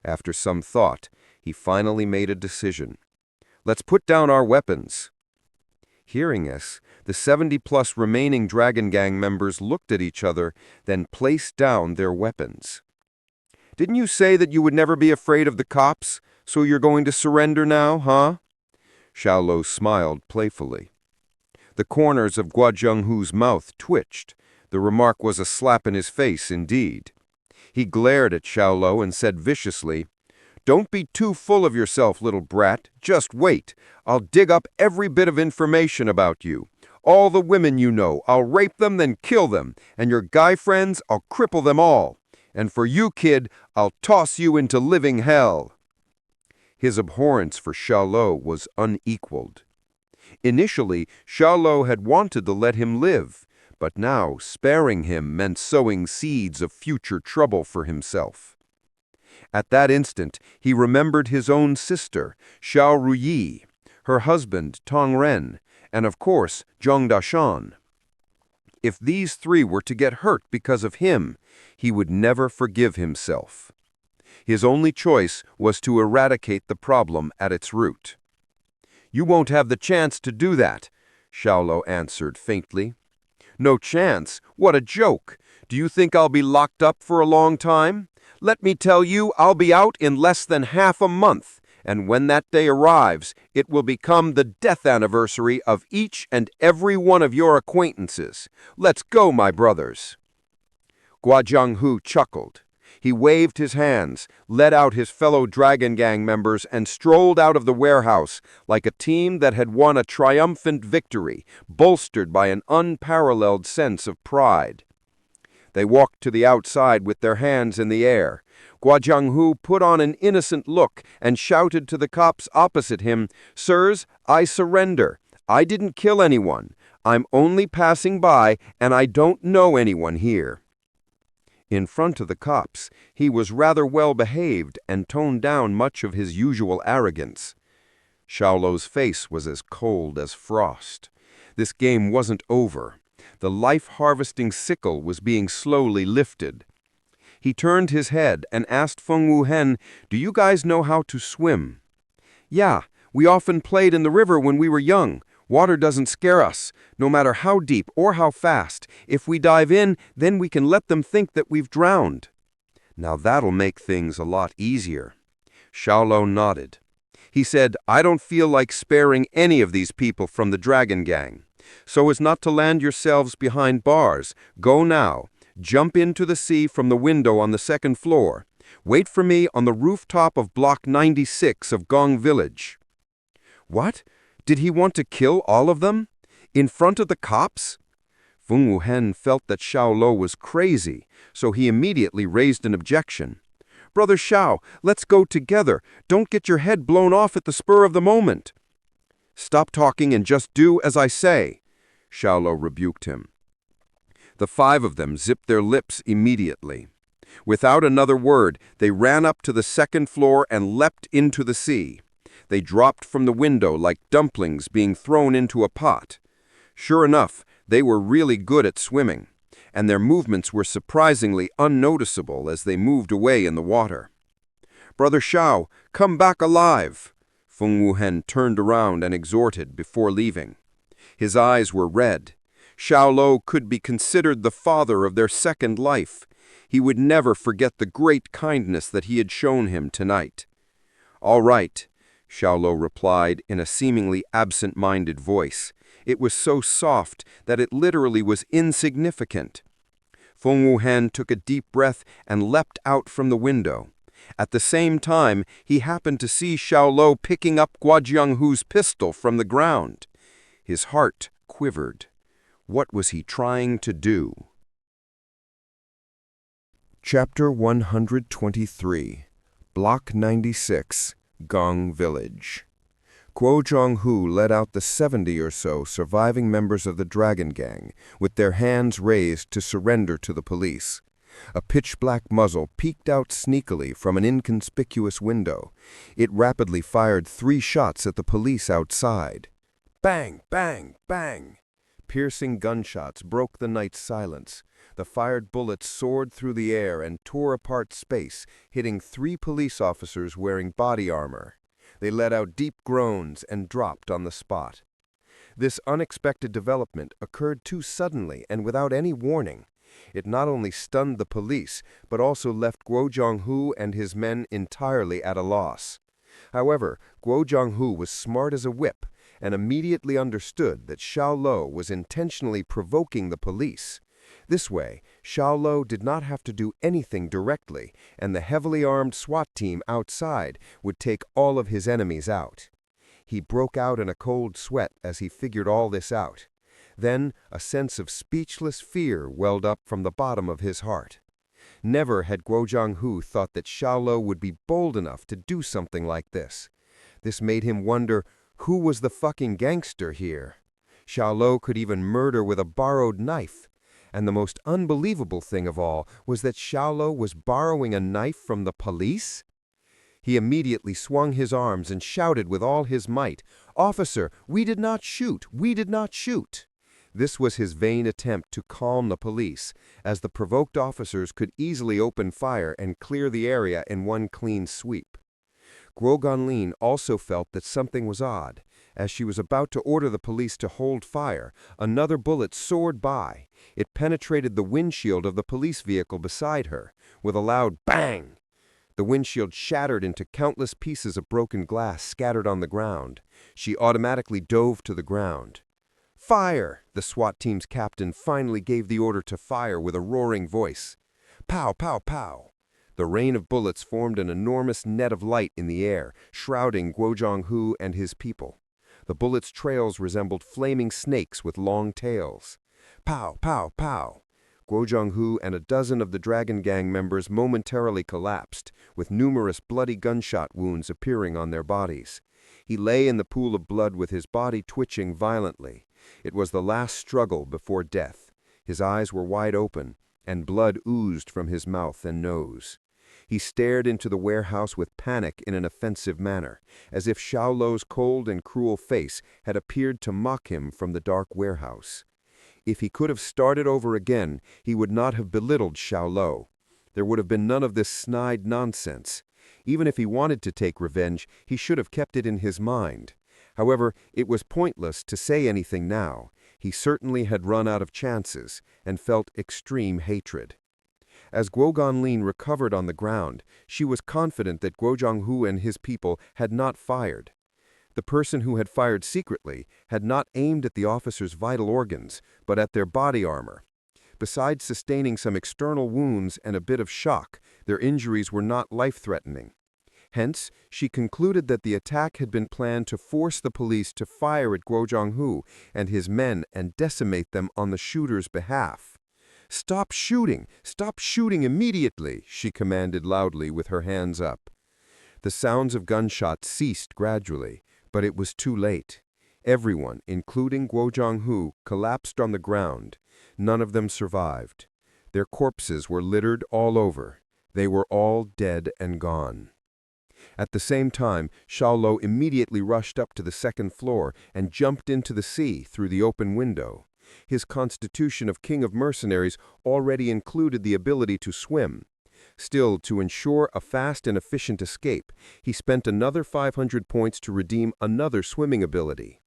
Speaker 3: After some thought, he finally made a decision. "Let's put down our weapons." Hearing this, the 70-plus remaining Dragon Gang members looked at each other, then placed down their weapons. "Didn't you say that you would never be afraid of the cops, so you're going to surrender now, huh?" Xiao Luo smiled playfully. The corners of Guo Jianghu's mouth twitched. The remark was a slap in his face indeed. He glared at Xiao Luo and said viciously, "Don't be too full of yourself, little brat. Just wait. I'll dig up every bit of information about you. All the women you know, I'll rape them, then kill them. And your guy friends, I'll cripple them all. And for you, kid, I'll toss you into living hell." His abhorrence for Xiao Luo was unequaled. Initially, Xiao Luo had wanted to let him live, but now sparing him meant sowing seeds of future trouble for himself. At that instant, he remembered his own sister, Xiao Ruyi, her husband, Tong Ren, and of course, Zhang Dashan. If these three were to get hurt because of him, he would never forgive himself. His only choice was to eradicate the problem at its root. "You won't have the chance to do that," Xiao Luo answered faintly. "No chance? What a joke! Do you think I'll be locked up for a long time? Let me tell you, I'll be out in less than half a month, and when that day arrives, it will become the death anniversary of each and every one of your acquaintances. Let's go, my brothers." Guo Jianghu chuckled. He waved his hands, led out his fellow Dragon Gang members, and strolled out of the warehouse like a team that had won a triumphant victory, bolstered by an unparalleled sense of pride. They walked to the outside with their hands in the air. Guo Jianghu put on an innocent look and shouted to the cops opposite him, "Sirs, I surrender. I didn't kill anyone. I'm only passing by, and I don't know anyone here." In front of the cops, he was rather well behaved and toned down much of his usual arrogance. Xiao Luo's face was as cold as frost. This game wasn't over. The life-harvesting sickle was being slowly lifted. He turned his head and asked Feng Wuhen, "Do you guys know how to swim?" "Yeah, we often played in the river when we were young. Water doesn't scare us, no matter how deep or how fast. If we dive in, then we can let them think that we've drowned." "Now that'll make things a lot easier." Xiao Luo nodded. He said, "I don't feel like sparing any of these people from the Dragon Gang. So as not to land yourselves behind bars, go now. Jump into the sea from the window on the second floor. Wait for me on the rooftop of Block 96 of Gong Village." What? Did he want to kill all of them? In front of the cops? Feng Wuhen felt that Xiao Luo was crazy, so he immediately raised an objection. "Brother Xiao, let's go together. Don't get your head blown off at the spur of the moment." "Stop talking and just do as I say," Xiao Luo rebuked him. The five of them zipped their lips immediately. Without another word, they ran up to the second floor and leapt into the sea. They dropped from the window like dumplings being thrown into a pot. Sure enough, they were really good at swimming, and their movements were surprisingly unnoticeable as they moved away in the water. "Brother Xiao, come back alive!" Feng Wuhen turned around and exhorted before leaving. His eyes were red. Xiao Luo could be considered the father of their second life. He would never forget the great kindness that he had shown him tonight. "All right," Xiao Luo replied in a seemingly absent-minded voice. It was so soft that it literally was insignificant. Feng Wuhen took a deep breath and leapt out from the window. At the same time, he happened to see Xiao Luo picking up Guo Jianghu's pistol from the ground. His heart quivered. What was he trying to do?
Speaker 2: Chapter 123, Block 96, Gong Village. Guo Jianghu led out the 70 or so surviving members of the Dragon Gang, with their hands raised to surrender to the police. A pitch-black muzzle peeked out sneakily from an inconspicuous window. It rapidly fired 3 shots at the police outside. Bang, bang, bang! Piercing gunshots broke the night's silence. The fired bullets soared through the air and tore apart space, hitting 3 police officers wearing body armor. They let out deep groans and dropped on the spot. This unexpected development occurred too suddenly and without any warning. It not only stunned the police, but also left Guo Jianghu and his men entirely at a loss. However, Guo Jianghu was smart as a whip and immediately understood that Xiao Luo was intentionally provoking the police.
Speaker 3: This way, Xiao Luo did not have to do anything directly, and the heavily armed SWAT team outside would take all of his enemies out. He broke out in a cold sweat as he figured all this out. Then a sense of speechless fear welled up from the bottom of his heart. Never had Guozhang thought that Xiao Luo would be bold enough to do something like this. This made him wonder who was the fucking gangster here. Xiao Luo could even murder with a borrowed knife. And the most unbelievable thing of all was that Xiao Luo was borrowing a knife from the police? He immediately swung his arms and shouted with all his might, "Officer, we did not shoot! We did not shoot!" This was his vain attempt to calm the police, as the provoked officers could easily open fire and clear the area in one clean sweep. Guo Ganlin also felt that something was odd. As she was about to order the police to hold fire, another bullet soared by. It penetrated the windshield of the police vehicle beside her, with a loud bang. The windshield shattered into countless pieces of broken glass scattered on the ground. She automatically dove to the ground. "Fire!" The SWAT team's captain finally gave the order to fire with a roaring voice. Pow, pow, pow. The rain of bullets formed an enormous net of light in the air, shrouding Guozhang and his people. The bullets' trails resembled flaming snakes with long tails. Pow, pow, pow. Guozhang and a dozen of the Dragon Gang members momentarily collapsed, with numerous bloody gunshot wounds appearing on their bodies. He lay in the pool of blood with his body twitching violently. It was the last struggle before death. His eyes were wide open, and blood oozed from his mouth and nose. He stared into the warehouse with panic in an offensive manner, as if Xiao Luo's cold and cruel face had appeared to mock him from the dark warehouse. If he could have started over again, he would not have belittled Xiao Luo. There would have been none of this snide nonsense. Even if he wanted to take revenge, he should have kept it in his mind. However, it was pointless to say anything now. He certainly had run out of chances, and felt extreme hatred. As Guo Ganlin recovered on the ground, she was confident that Guozhang and his people had not fired. The person who had fired secretly had not aimed at the officers' vital organs, but at their body armor. Besides sustaining some external wounds and a bit of shock, their injuries were not life-threatening. Hence, she concluded that the attack had been planned to force the police to fire at Guozhang and his men and decimate them on the shooter's behalf. "Stop shooting! Stop shooting immediately!" she commanded loudly with her hands up. The sounds of gunshots ceased gradually, but it was too late. Everyone, including Guozhang collapsed on the ground. None of them survived. Their corpses were littered all over. They were all dead and gone. At the same time, Xiao Luo immediately rushed up to the second floor and jumped into the sea through the open window. His constitution of king of mercenaries already included the ability to swim. Still, to ensure a fast and efficient escape, he spent another 500 points to redeem another swimming ability.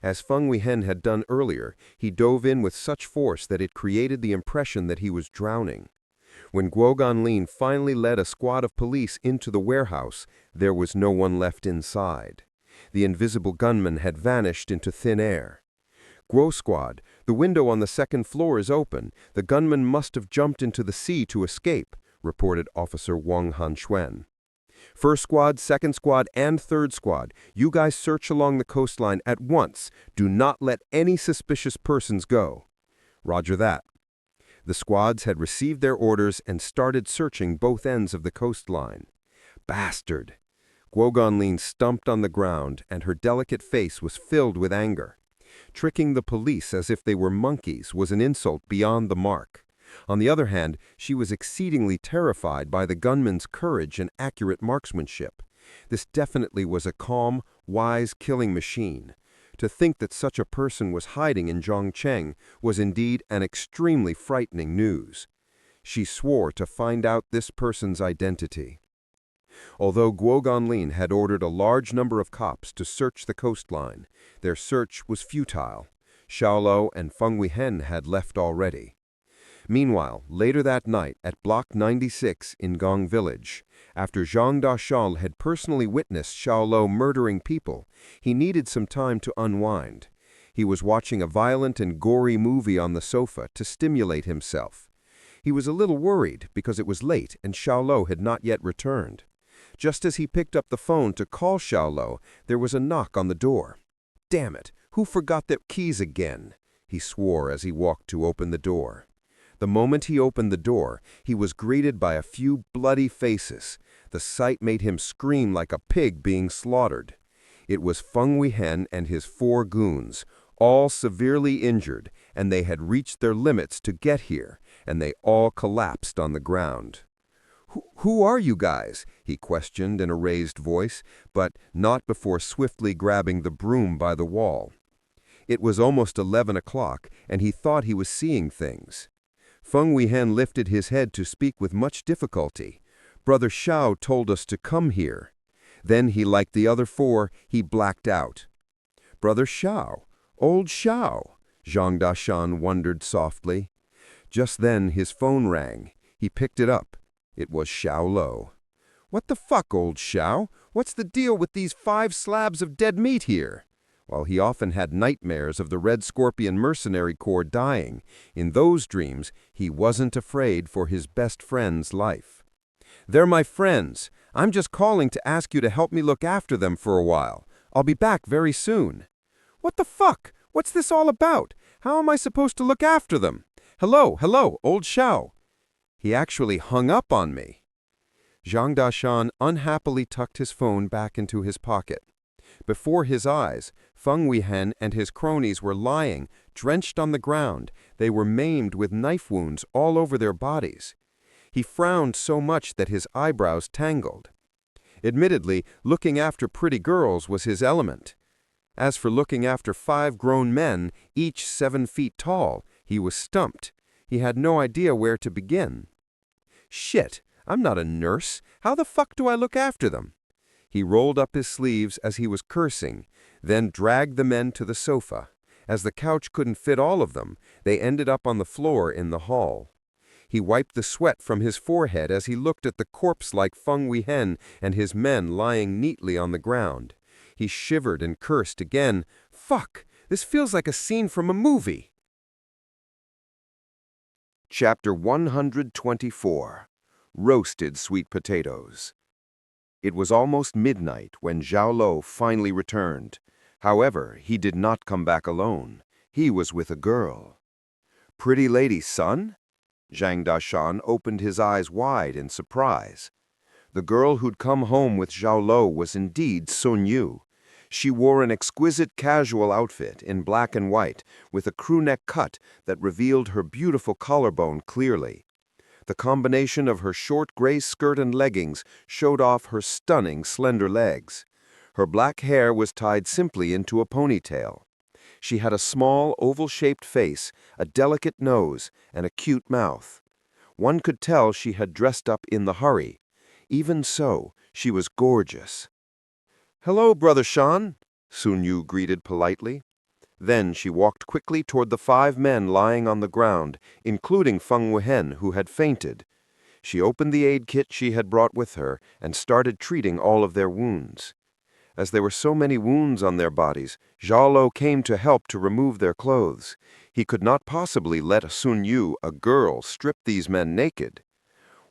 Speaker 3: As Feng Weihen had done earlier, he dove in with such force that it created the impression that he was drowning. When Guo Ganlin finally led a squad of police into the warehouse, there was no one left inside. The invisible gunman had vanished into thin air. "Guo Squad, the window on the second floor is open. The gunman must have jumped into the sea to escape," reported Officer Wang Hanxuan. "First squad, second squad, and third squad, you guys search along the coastline at once. Do not let any suspicious persons go." "Roger that." The squads had received their orders and started searching both ends of the coastline. Bastard! Guo Ganlin stumped on the ground, and her delicate face was filled with anger. Tricking the police as if they were monkeys was an insult beyond the mark. On the other hand, she was exceedingly terrified by the gunman's courage and accurate marksmanship. This definitely was a calm, wise killing machine. To think that such a person was hiding in Zhongcheng was indeed an extremely frightening news. She swore to find out this person's identity. Although Guo Ganlin had ordered a large number of cops to search the coastline, their search was futile. Xiao Luo and Feng Weihen had left already. Meanwhile, later that night at Block 96 in Gong Village, after Zhang Dashal had personally witnessed Xiao Luo murdering people, he needed some time to unwind. He was watching a violent and gory movie on the sofa to stimulate himself. He was a little worried because it was late and Xiao Luo had not yet returned. Just as he picked up the phone to call Xiao Luo, there was a knock on the door. "Damn it, who forgot their keys again?" he swore as he walked to open the door. The moment he opened the door, he was greeted by a few bloody faces. The sight made him scream like a pig being slaughtered. It was Feng Weihen and his 4 goons, all severely injured, and they had reached their limits to get here, and they all collapsed on the ground. Who are you guys?" he questioned in a raised voice, but not before swiftly grabbing the broom by the wall. It was almost 11 o'clock, and he thought he was seeing things. Feng Weihen lifted his head to speak with much difficulty. "Brother Xiao told us to come here." Then like the other 4, he blacked out. "Brother Xiao? Old Xiao?" Zhang Dashan wondered softly. Just then his phone rang. He picked it up. It was Xiao Luo. "What the fuck, old Xiao? What's the deal with these 5 slabs of dead meat here?" While he often had nightmares of the Red Scorpion Mercenary Corps dying, in those dreams he wasn't afraid for his best friend's life. "They're my friends. I'm just calling to ask you to help me look after them for a while. I'll be back very soon." "What the fuck? What's this all about? How am I supposed to look after them? Hello, old Xiao." He actually hung up on me. Zhang Dashan unhappily tucked his phone back into his pocket. Before his eyes, Feng Weihen and his cronies were lying, drenched on the ground. They were maimed with knife wounds all over their bodies. He frowned so much that his eyebrows tangled. Admittedly, looking after pretty girls was his element. As for looking after 5 grown men, each 7 feet tall, he was stumped. He had no idea where to begin. "Shit, I'm not a nurse. How the fuck do I look after them?" He rolled up his sleeves as he was cursing, then dragged the men to the sofa. As the couch couldn't fit all of them, they ended up on the floor in the hall. He wiped the sweat from his forehead as he looked at the corpse-like Feng Weihen and his men lying neatly on the ground. He shivered and cursed again. "Fuck, this feels like a scene from a movie."
Speaker 2: Chapter 124. Roasted Sweet Potatoes. It was almost midnight when Xiao Luo finally returned. However, he did not come back alone. He was with a girl. "Pretty lady, son?" Zhang Dashan opened his eyes wide in surprise. The girl who'd come home with Xiao Luo was indeed Sun Yu. She wore an exquisite casual outfit in black and white, with a crewneck cut that revealed her beautiful collarbone clearly. The combination of her short gray skirt and leggings showed off her stunning, slender legs. Her black hair was tied simply into a ponytail. She had a small, oval-shaped face, a delicate nose, and a cute mouth. One could tell she had dressed up in the hurry. Even so, she was gorgeous. "Hello, Brother Shan," Sun Yu greeted politely. Then she walked quickly toward the 5 men lying on the ground, including Feng Weihen, who had fainted. She opened the aid kit she had brought with her and started treating all of their wounds. As there were so many wounds on their bodies, Xiao Luo came to help to remove their clothes. He could not possibly let Sun Yu, a girl, strip these men naked.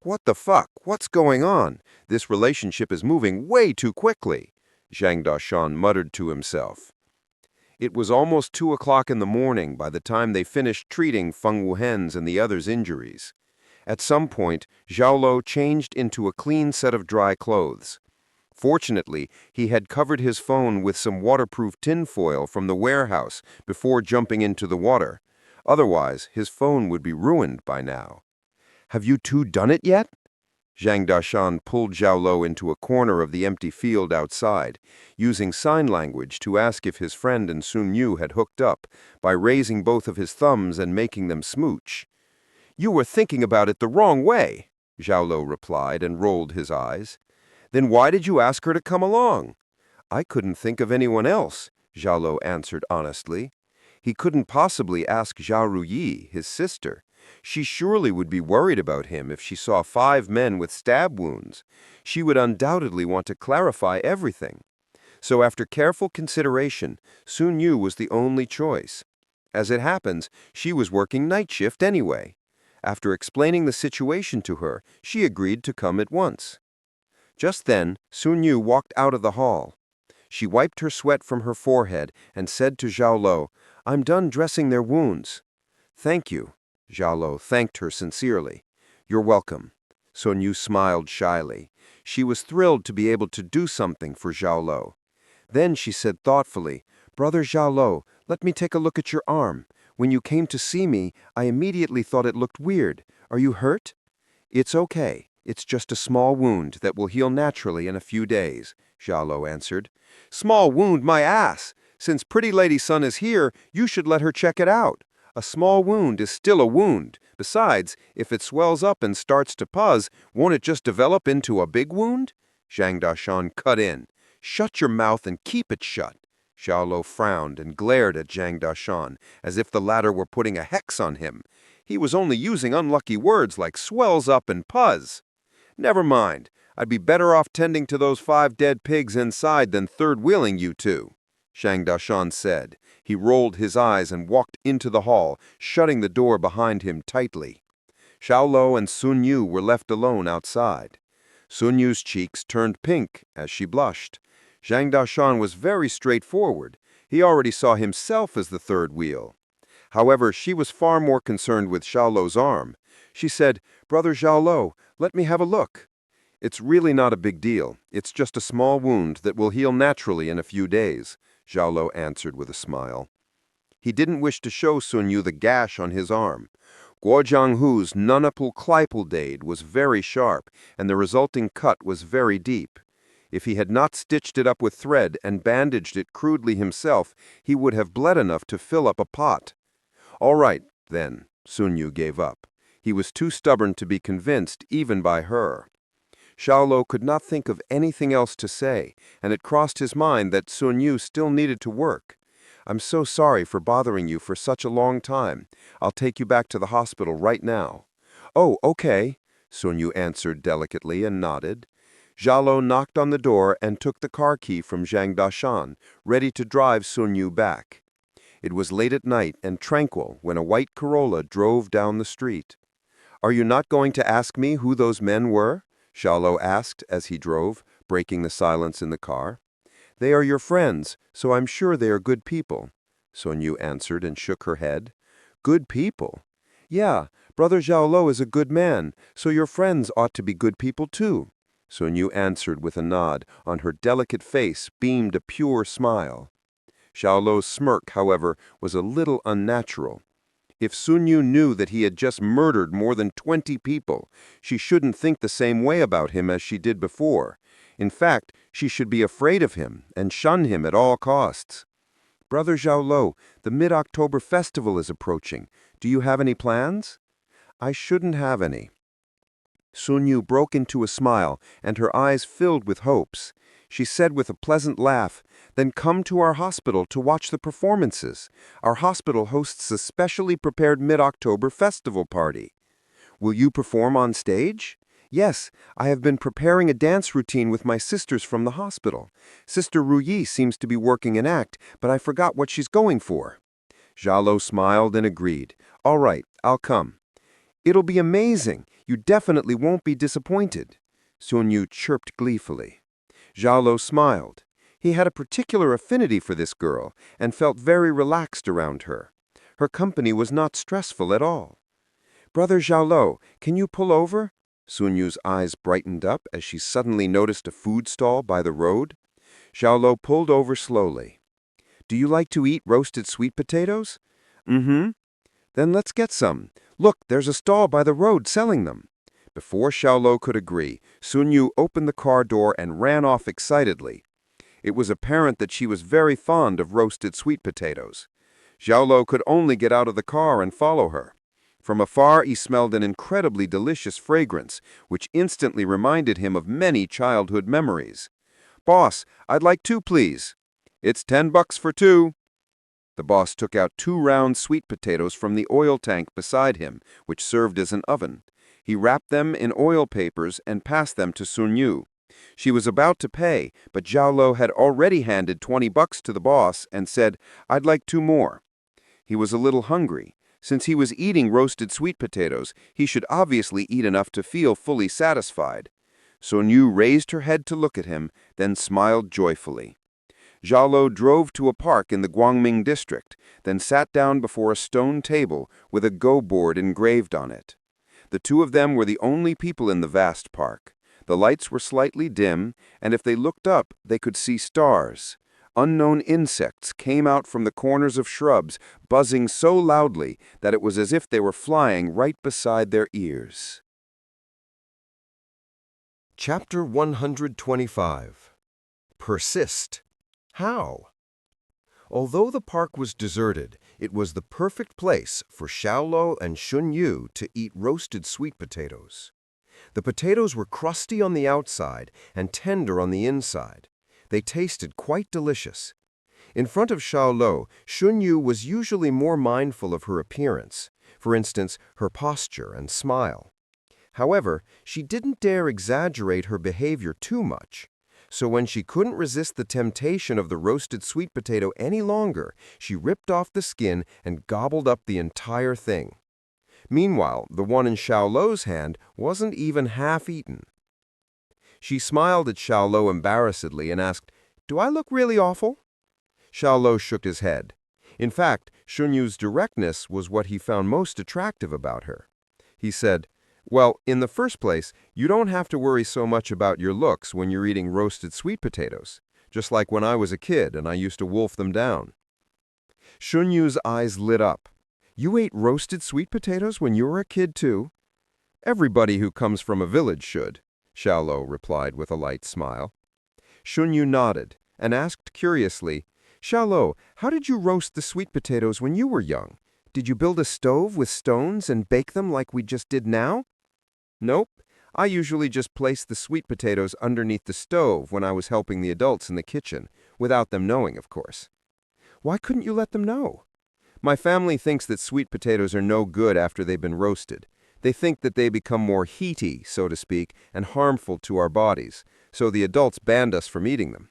Speaker 2: "What the fuck? What's going on? This relationship is moving way too quickly," Zhang Dashan muttered to himself. It was almost 2 o'clock in the morning by the time they finished treating Feng Weihen's and the others' injuries. At some point, Xiao Luo changed into a clean set of dry clothes. Fortunately, he had covered his phone with some waterproof tinfoil from the warehouse before jumping into the water. Otherwise, his phone would be ruined by now. "Have you 2 done it yet?" Zhang Dashan pulled Xiao Luo into a corner of the empty field outside, using sign language to ask if his friend and Sun Yu had hooked up, by raising both of his thumbs and making them smooch. "You were thinking about it the wrong way," Xiao Luo replied and rolled his eyes. "Then why did you ask her to come along?" "I couldn't think of anyone else," Xiao Luo answered honestly. He couldn't possibly ask Zhao Ruyi, his sister. She surely would be worried about him if she saw 5 men with stab wounds. She would undoubtedly want to clarify everything.
Speaker 3: So after careful consideration, Sun Yu was the only choice. As it happens, she was working night shift anyway. After explaining the situation to her, she agreed to come at once. Just then, Sun Yu walked out of the hall. She wiped her sweat from her forehead and said to Xiao Luo, "I'm done dressing their wounds." "Thank you." Xiao Luo thanked her sincerely. "You're welcome." Sun Yu smiled shyly. She was thrilled to be able to do something for Xiao Luo. Then she said thoughtfully, "Brother Xiao Luo, let me take a look at your arm. When you came to see me, I immediately thought it looked weird. Are you hurt?" "It's okay. It's just a small wound that will heal naturally in a few days," Xiao Luo answered. "Small wound, my ass! Since Pretty Lady Sun is here, you should let her check it out. A small wound is still a wound. Besides, if it swells up and starts to puzz, won't it just develop into a big wound?" Zhang Dashan cut in. "Shut your mouth and keep it shut." Xiao Luo frowned and glared at Zhang Dashan, as if the latter were putting a hex on him. He was only using unlucky words like swells up and puzz. "Never mind. I'd be better off tending to those 5 dead pigs inside than third-wheeling you two," Zhang Dashan said. He rolled his eyes and walked into the hall, shutting the door behind him tightly. Xiao Luo and Sun Yu were left alone outside. Sun Yu's cheeks turned pink as she blushed. Zhang Dashan was very straightforward. He already saw himself as the third wheel. However, she was far more concerned with Xiao Luo's arm. She said, "Brother Xiao Luo, let me have a look." "It's really not a big deal. It's just a small wound that will heal naturally in a few days," Xiao Luo answered with a smile. He didn't wish to show Sun Yu the gash on his arm. Guo Jianghu's Nunapul Kleipel was very sharp, and the resulting cut was very deep. If he had not stitched it up with thread and bandaged it crudely himself, he would have bled enough to fill up a pot. "All right, then," Sun Yu gave up. He was too stubborn to be convinced, even by her. Xiao Luo could not think of anything else to say, and it crossed his mind that Sun Yu still needed to work. "I'm so sorry for bothering you for such a long time. I'll take you back to the hospital right now." "Oh, okay," Sun Yu answered delicately and nodded. Xiao Luo knocked on the door and took the car key from Zhang Dashan, ready to drive Sun Yu back. It was late at night and tranquil when a white Corolla drove down the street. "Are you not going to ask me who those men were?" Xiao Luo asked as he drove, breaking the silence in the car. "They are your friends, so I'm sure they are good people," Sun Yu answered and shook her head. "Good people?" "Yeah, Brother Xiao Luo is a good man, so your friends ought to be good people too," Sun Yu answered with a nod. On her delicate face beamed a pure smile. Xiao Luo's smirk, however, was a little unnatural. If Sun Yu knew that he had just murdered more than 20 people, she shouldn't think the same way about him as she did before. In fact, she should be afraid of him and shun him at all costs. "Brother Xiao Luo, the Mid-October festival is approaching. Do you have any plans?" "I shouldn't have any." Sun Yu broke into a smile, and her eyes filled with hopes. She said with a pleasant laugh, "Then come to our hospital to watch the performances. Our hospital hosts a specially prepared Mid-October festival party." "Will you perform on stage?" "Yes, I have been preparing a dance routine with my sisters from the hospital. Sister Ruyi seems to be working an act, but I forgot what she's going for." Xiao Luo smiled and agreed. "All right, I'll come." "It'll be amazing. You definitely won't be disappointed," Sun Yu chirped gleefully. Xiao Luo smiled. He had a particular affinity for this girl and felt very relaxed around her. Her company was not stressful at all. "Brother Xiao Luo, can you pull over?" Sun Yu's eyes brightened up as she suddenly noticed a food stall by the road. Xiao Luo pulled over slowly. "Do you like to eat roasted sweet potatoes?" "Mm-hmm." "Then let's get some. Look, there's a stall by the road selling them." Before Xiao Luo could agree, Sun Yu opened the car door and ran off excitedly. It was apparent that she was very fond of roasted sweet potatoes. Xiao Luo could only get out of the car and follow her. From afar he smelled an incredibly delicious fragrance, which instantly reminded him of many childhood memories. "Boss, I'd like 2, please." "It's $10 for 2. The boss took out 2 round sweet potatoes from the oil tank beside him, which served as an oven. He wrapped them in oil papers and passed them to Sun Yu. She was about to pay, but Xiao Luo had already handed 20 bucks to the boss and said, "I'd like 2 more." He was a little hungry. Since he was eating roasted sweet potatoes, he should obviously eat enough to feel fully satisfied. Sun Yu raised her head to look at him, then smiled joyfully. Xiao Luo drove to a park in the Guangming district, then sat down before a stone table with a go board engraved on it. The two of them were the only people in the vast park. The lights were slightly dim, and if they looked up, they could see stars. Unknown insects came out from the corners of shrubs, buzzing so loudly that it was as if they were flying right beside their ears.
Speaker 2: Chapter 125. Persist. How? Although the park was deserted, it was the perfect place for Xiao Luo and Sun Yu to eat roasted sweet potatoes. The potatoes were crusty on the outside and tender on the inside. They tasted quite delicious. In front of Xiao Luo, Sun Yu was usually more mindful of her appearance, for instance, her posture and smile. However, she didn't dare exaggerate her behavior too much. So when she couldn't resist the temptation of the roasted sweet potato any longer, she ripped off the skin and gobbled up the entire thing. Meanwhile, the one in Xiao Luo's hand wasn't even half eaten. She smiled at Xiao Luo embarrassedly and asked, "Do I look really awful?" Xiao Luo shook his head. In fact, Sun Yu's directness was what he found most attractive about her. He said, "Well, in the first place, you don't have to worry so much about your looks when you're eating roasted sweet potatoes, just like when I was a kid and I used to wolf them down." Sun Yu's eyes lit up. "You ate roasted sweet potatoes when you were a kid, too?" "Everybody who comes from a village should," Xiao Luo replied with a light smile. Sun Yu nodded and asked curiously, "Xiao Luo, how did you roast the sweet potatoes when you were young? Did you build a stove with stones and bake them like we just did now?" "Nope. I usually just placed the sweet potatoes underneath the stove when I was helping the adults in the kitchen, without them knowing, of course." "Why couldn't you let them know?" "My family thinks that sweet potatoes are no good after they've been roasted. They think that they become more heaty, so to speak, and harmful to our bodies, so the adults banned us from eating them.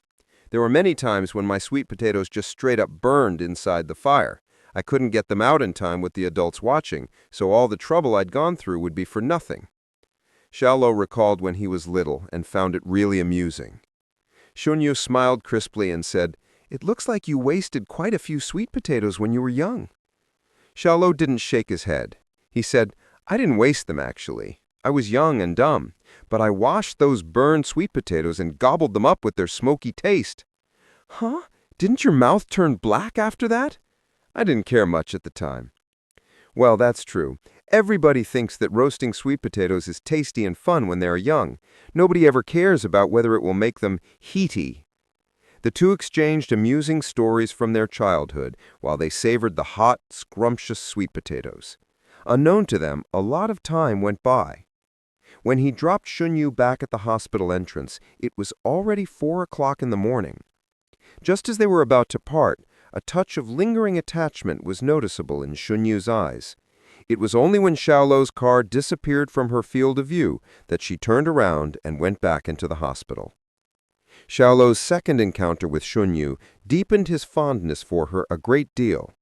Speaker 2: There were many times when my sweet potatoes just straight up burned inside the fire. I couldn't get them out in time with the adults watching, so all the trouble I'd gone through would be for nothing." Xiao Luo recalled when he was little and found it really amusing. Sun Yu smiled crisply and said, "It looks like you wasted quite a few sweet potatoes when you were young." Xiao Luo didn't shake his head. He said, "I didn't waste them, actually. I was young and dumb, but I washed those burned sweet potatoes and gobbled them up with their smoky taste." "Huh? Didn't your mouth turn black after that?" "I didn't care much at the time." "Well, that's true. Everybody thinks that roasting sweet potatoes is tasty and fun when they are young. Nobody ever cares about whether it will make them heaty." The two exchanged amusing stories from their childhood while they savored the hot, scrumptious sweet potatoes. Unknown to them, a lot of time went by. When he dropped Sun Yu back at the hospital entrance, it was already 4 o'clock in the morning. Just as they were about to part, a touch of lingering attachment was noticeable in Sun Yu's eyes. It was only when Xiao Luo's car disappeared from her field of view that she turned around and went back into the hospital. Xiao Luo's second encounter with Sun Yu deepened his fondness for her a great deal.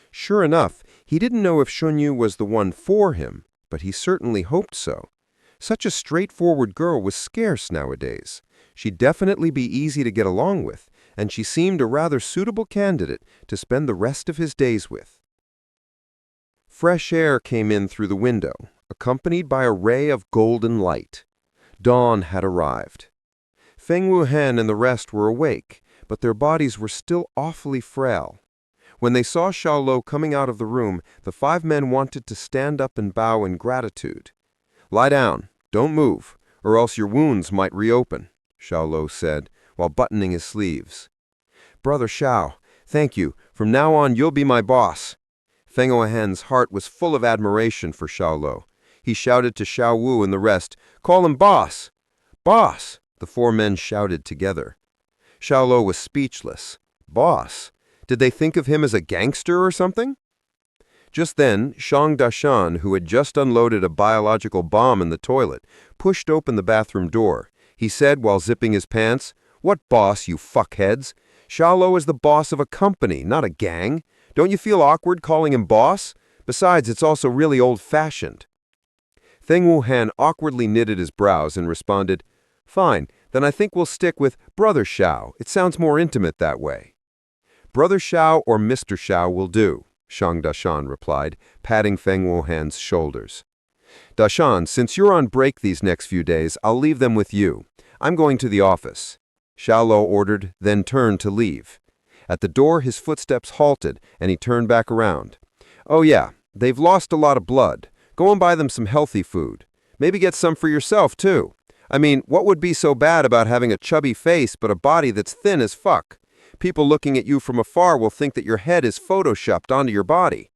Speaker 2: Sure enough, he didn't know if Sun Yu was the one for him, but he certainly hoped so. Such a straightforward girl was scarce nowadays. She'd definitely be easy to get along with, and she seemed a rather suitable candidate to spend the rest of his days with. Fresh air came in through the window, accompanied by a ray of golden light. Dawn had arrived. Feng Wuhan and the rest were awake, but their bodies were still awfully frail. When they saw Xiao Luo coming out of the room, the 5 men wanted to stand up and bow in gratitude. "Lie down, don't move, or else your wounds might reopen," Xiao Luo said, while buttoning his sleeves. "Brother Xiao, thank you. From now on, you'll be my boss." Feng Wuhan's heart was full of admiration for Xiao Luo. He shouted to Xiao Wu and the rest, "Call him boss!" "Boss!" the 4 men shouted together. Xiao Luo was speechless. Boss? Did they think of him as a gangster or something? Just then, Shang Dashan, who had just unloaded a biological bomb in the toilet, pushed open the bathroom door.
Speaker 3: He said while zipping his pants. "What boss, you fuckheads? Xiao Luo is the boss of a company, not a gang. Don't you feel awkward calling him boss? Besides, it's also really old-fashioned." Feng Wuhan awkwardly knitted his brows and responded, "Fine, then I think we'll stick with Brother Xiao. It sounds more intimate that way." "Brother Xiao or Mr. Xiao will do," Shang Dashan replied, patting Feng Wuhan's shoulders. "Dashan, since you're on break these next few days, I'll leave them with you. I'm going to the office," Xiao Luo ordered, then turned to leave. At the door, his footsteps halted, and he turned back around. "Oh yeah, they've lost a lot of blood. Go and buy them some healthy food. Maybe get some for yourself, too. I mean, what would be so bad about having a chubby face but a body that's thin as fuck? People looking at you from afar will think that your head is photoshopped onto your body."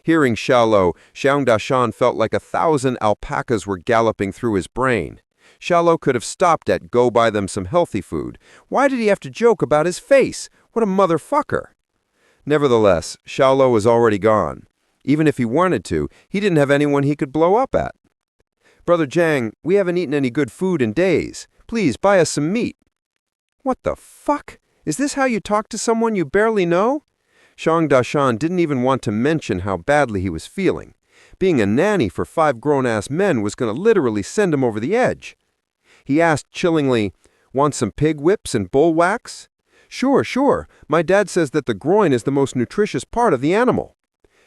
Speaker 3: Hearing Xiao Luo, Xiang Dashan felt like 1,000 alpacas were galloping through his brain. Xiao Luo could have stopped at "go buy them some healthy food." Why did he have to joke about his face? What a motherfucker. Nevertheless, Xiao Luo was already gone. Even if he wanted to, he didn't have anyone he could blow up at. "Brother Jiang, we haven't eaten any good food in days. Please buy us some meat." What the fuck? Is this how you talk to someone you barely know? Xiang Dashan didn't even want to mention how badly he was feeling. Being a nanny for 5 grown-ass men was going to literally send him over the edge. He asked chillingly, "Want some pig whips and bull wax?" Sure. My dad says that the groin is the most nutritious part of the animal."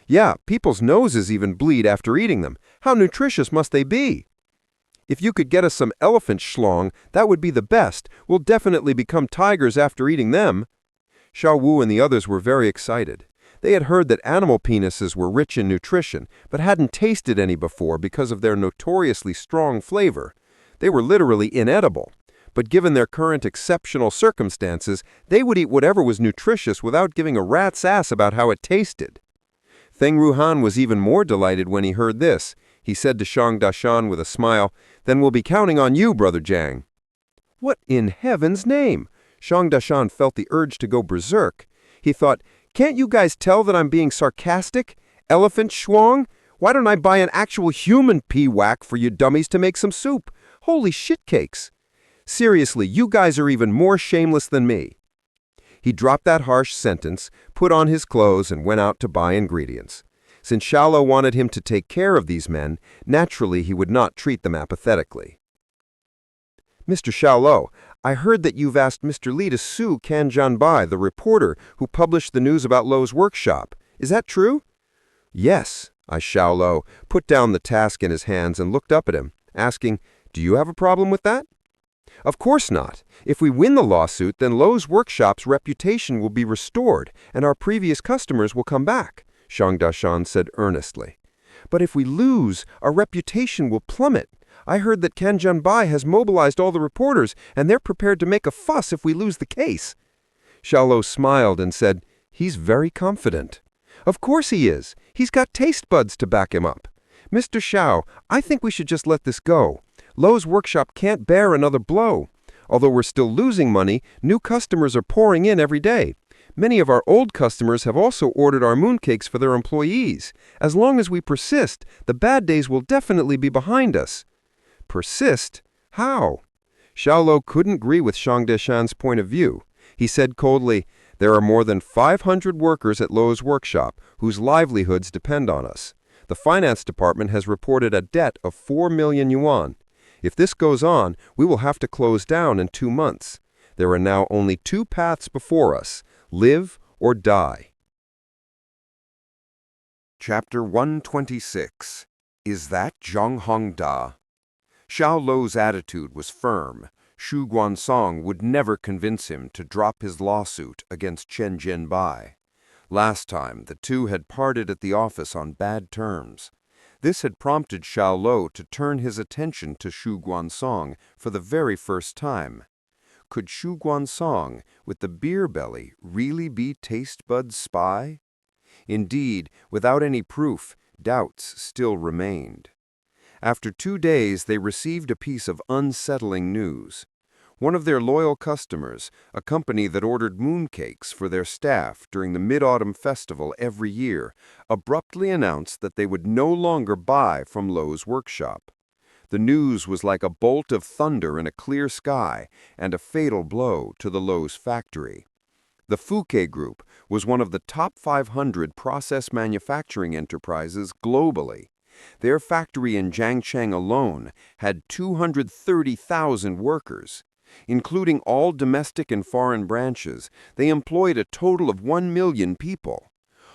Speaker 3: "Yeah, people's noses even bleed after eating them. How nutritious must they be?" "If you could get us some elephant schlong, that would be the best. We'll definitely become tigers after eating them." Xiao Wu and the others were very excited. They had heard that animal penises were rich in nutrition, but hadn't tasted any before because of their notoriously strong flavor. They were literally inedible. But given their current exceptional circumstances, they would eat whatever was nutritious without giving a rat's ass about how it tasted. Feng Ruhan was even more delighted when he heard this. He said to Shang Dashan with a smile, "Then we'll be counting on you, Brother Jiang." What in heaven's name? Shang Dashan felt the urge to go berserk. He thought, "Can't you guys tell that I'm being sarcastic? Elephant schwang? Why don't I buy an actual human pee-whack for you dummies to make some soup? Holy shitcakes. Seriously, you guys are even more shameless than me." He dropped that harsh sentence, put on his clothes, and went out to buy ingredients. Since Xiao Luo wanted him to take care of these men, naturally he would not treat them apathetically. "Mr. Xiao Luo, I heard that you've asked Mr. Li to sue Can Jianbai, the reporter who published the news about Luo's workshop. Is that true?" "Yes." Xiao Luo put down the task in his hands and looked up at him, asking, "Do you have a problem with that?" "Of course not. If we win the lawsuit, then Luo's workshop's reputation will be restored, and our previous customers will come back," Shang Dashan said earnestly. "But if we lose, our reputation will plummet. I heard that Can Jianbai has mobilized all the reporters, and they're prepared to make a fuss if we lose the case." Xiao Luo smiled and said, "He's very confident." "Of course he is. He's got taste buds to back him up. Mr. Xiao, I think we should just let this go. Luo's workshop can't bear another blow. Although we're still losing money, new customers are pouring in every day. Many of our old customers have also ordered our mooncakes for their employees. As long as we persist, the bad days will definitely be behind us." Persist? How? Xiao Luo couldn't agree with Shang Deshan's point of view. He said coldly, "There are more than 500 workers at Luo's workshop whose livelihoods depend on us. The finance department has reported a debt of 4 million yuan. If this goes on, we will have to close down in 2 months. There are now only 2 paths before us, live or die."
Speaker 2: Chapter 126. Is that Zhang Hongda? Xiao Luo's attitude was firm. Xu Guansong would never convince him to drop his lawsuit against Chen Jianbai. Last time, the two had parted at the office on bad terms. This had prompted Xiao Luo to turn his attention to Xu Guansong for the very first time. Could Xu Guansong, with the beer belly, really be Taste Bud's spy? Indeed, without any proof, doubts still remained. After 2 days, they received a piece of unsettling news. One of their loyal customers, a company that ordered mooncakes for their staff during the Mid-Autumn Festival every year, abruptly announced that they would no longer buy from Luo's workshop. The news was like a bolt of thunder in a clear sky and a fatal blow to the Lowe's factory. The Fouquet Group was one of the top 500 process manufacturing enterprises globally. Their factory in Jiangcheng alone had 230,000 workers. Including all domestic and foreign branches, they employed a total of 1 million people.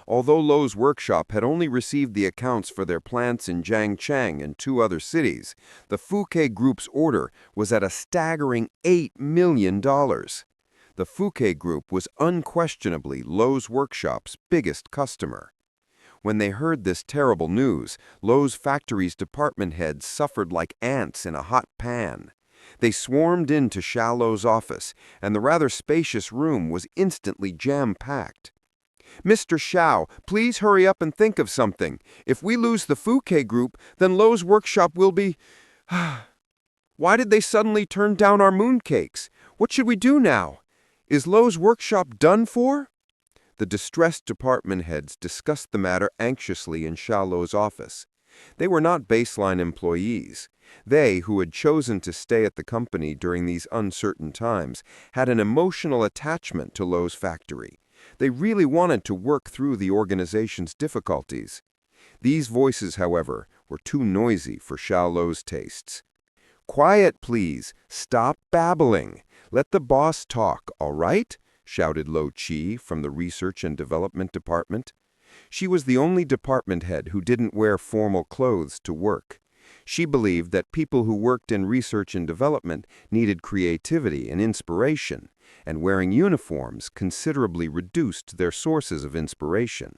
Speaker 2: Although Lowe's workshop had only received the accounts for their plants in Jiangcheng and 2 other cities, the Fouquet Group's order was at a staggering $8 million. The Fouquet Group was unquestionably Lowe's workshop's biggest customer. When they heard this terrible news, Lowe's factory's department heads suffered like ants in a hot pan. They swarmed into Xiao Luo's office, and the rather spacious room was instantly jam-packed. "Mr. Xiao, please hurry up and think of something. If we lose the Fouquet Group, then Lowe's workshop will be... Why did they suddenly turn down our mooncakes? What should we do now? Is Lowe's workshop done for?" The distressed department heads discussed the matter anxiously in Xiao Luo's office. They were not baseline employees. They, who had chosen to stay at the company during these uncertain times, had an emotional attachment to Lowe's factory. They really wanted to work through the organization's difficulties. These voices, however, were too noisy for Xiao Luo's tastes. "Quiet, please. Stop babbling. Let the boss talk, all right?" shouted Lo Chi from the Research and Development Department. She was the only department head who didn't wear formal clothes to work. She believed that people who worked in research and development needed creativity and inspiration, and wearing uniforms considerably reduced their sources of inspiration.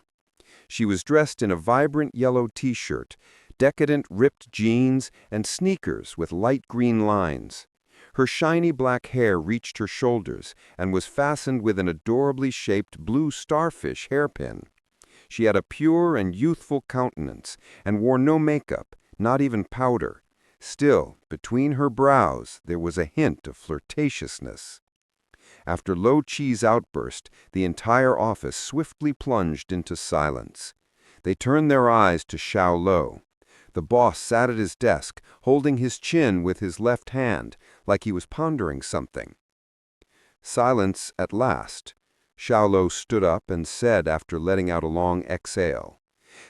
Speaker 2: She was dressed in a vibrant yellow t-shirt, decadent ripped jeans, and sneakers with light green lines. Her shiny black hair reached her shoulders and was fastened with an adorably shaped blue starfish hairpin. She had a pure and youthful countenance and wore no makeup, not even powder. Still, between her brows there was a hint of flirtatiousness. After Lo Chi's outburst, the entire office swiftly plunged into silence. They turned their eyes to Xiao Luo. The boss sat at his desk, holding his chin with his left hand, like he was pondering something. Silence at last. Xiao Luo stood up and said after letting out a long exhale,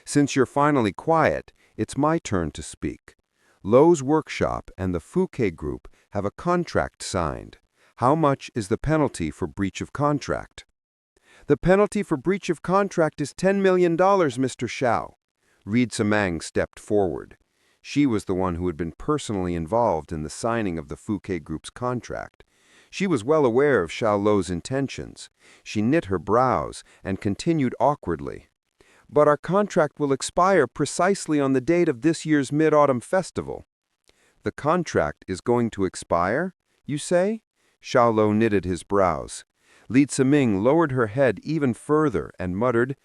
Speaker 2: "Since you're finally quiet, it's my turn to speak. Lowe's workshop and the Fouquet Group have a contract signed. How much is the penalty for breach of contract?" "The penalty for breach of contract is $10 million, Mr. Xiao." Reed Samang stepped forward. She was the one who had been personally involved in the signing of the Fouquet Group's contract. She was well aware of Xiao Luo's intentions. She knit her brows and continued awkwardly. "But our contract will expire precisely on the date of this year's Mid-Autumn Festival." "The contract is going to expire, you say?" Xiao Luo knitted his brows. Li Ziming lowered her head even further and muttered,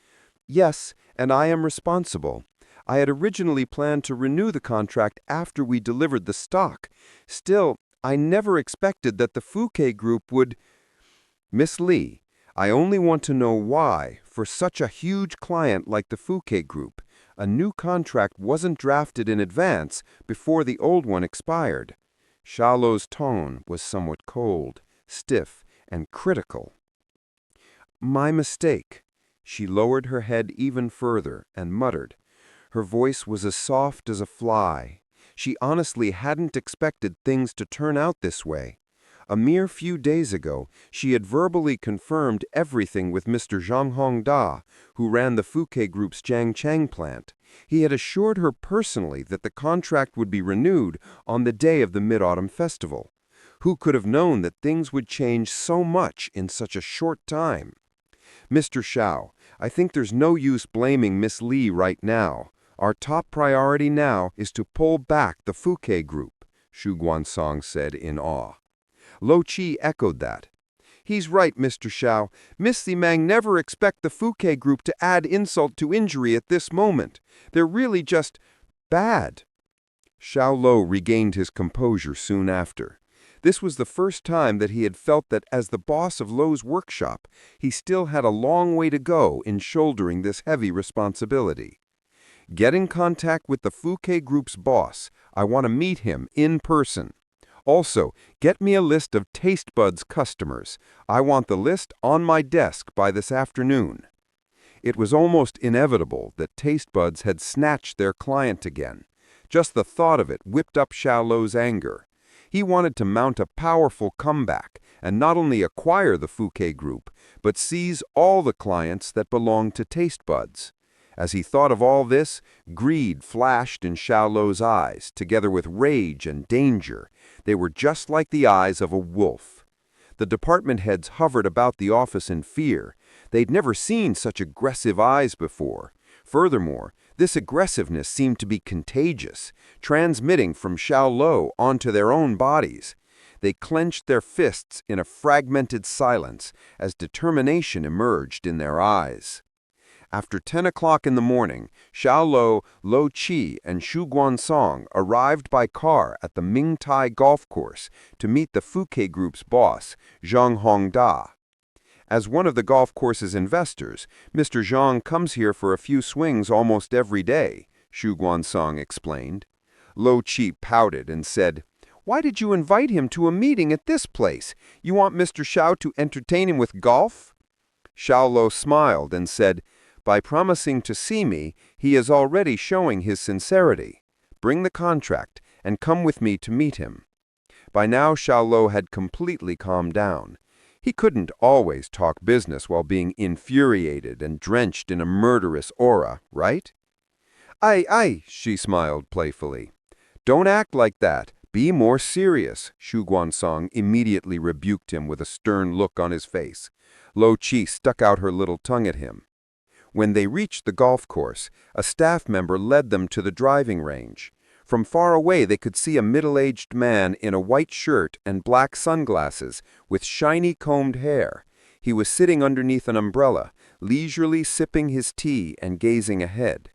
Speaker 2: "Yes, and I am responsible. I had originally planned to renew the contract after we delivered the stock. Still, I never expected that the Fouquet Group would—" "Miss Li, I only want to know why, for such a huge client like the Fouquet Group, a new contract wasn't drafted in advance before the old one expired." Xiao Luo's tone was somewhat cold, stiff, and critical. "My mistake." She lowered her head even further and muttered. Her voice was as soft as a fly. She honestly hadn't expected things to turn out this way. A mere few days ago, she had verbally confirmed everything with Mr. Zhang Hongda, who ran the Fouquet Group's Jiangcheng plant. He had assured her personally that the contract would be renewed on the day of the Mid-Autumn Festival. Who could have known that things would change so much in such a short time? "Mr. Xiao, I think there's no use blaming Miss Li right now. Our top priority now is to pull back the Fouquet Group," Xu Guansong said in awe. Lo Chi echoed that. "He's right, Mr. Xiao. Miss Zimang never expect the Fouquet Group to add insult to injury at this moment. They're really just bad." Xiao Luo regained his composure soon after. This was the first time that he had felt that as the boss of Lowe's workshop, he still had a long way to go in shouldering this heavy responsibility.
Speaker 3: Get in contact with the Fouquet Group's boss. I want to meet him in person. Also, get me a list of Taste Buds customers. I want the list on my desk by this afternoon." It was almost inevitable that Taste Buds had snatched their client again. Just the thought of it whipped up Xiao Luo's anger. He wanted to mount a powerful comeback and not only acquire the Fouquet Group, but seize all the clients that belonged to Taste Buds. As he thought of all this, greed flashed in Xiao Luo's eyes, together with rage and danger. They were just like the eyes of a wolf. The department heads hovered about the office in fear. They'd never seen such aggressive eyes before. Furthermore, this aggressiveness seemed to be contagious, transmitting from Xiao Luo onto their own bodies. They clenched their fists in a fragmented silence as determination emerged in their eyes. After 10 o'clock in the morning, Xiao Luo, Lo Qi, and Xu Guansong arrived by car at the Mingtai Golf Course to meet the Fouquet Group's boss, Zhang Hongda. As one of the golf course's investors, Mr. Zhang comes here for a few swings almost every day, Xu Guansong explained. Lo Qi pouted and said, "Why did you invite him to a meeting at this place? You want Mr. Xiao to entertain him with golf?" Xiao Luo smiled and said, "By promising to see me, he is already showing his sincerity. Bring the contract and come with me to meet him." By now Xiao Luo had completely calmed down. He couldn't always talk business while being infuriated and drenched in a murderous aura, right? "Ai," she smiled playfully. "Don't act like that. Be more serious," Xu Guansong immediately rebuked him with a stern look on his face. Lo Qi stuck out her little tongue at him. When they reached the golf course, a staff member led them to the driving range. From far away they could see a middle-aged man in a white shirt and black sunglasses with shiny combed hair. He was sitting underneath an umbrella, leisurely sipping his tea and gazing ahead.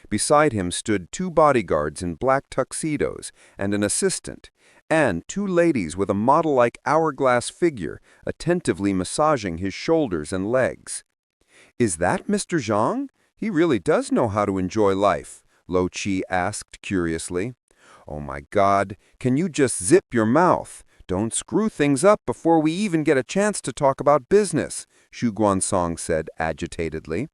Speaker 3: Beside him stood 2 bodyguards in black tuxedos and an assistant, and 2 ladies with a model-like hourglass figure attentively massaging his shoulders and legs. "Is that Mr. Zhang? He really does know how to enjoy life," Lo Qi asked curiously. "Oh my God, can you just zip your mouth? Don't screw things up before we even get a chance to talk about business," Xu Guansong said agitatedly.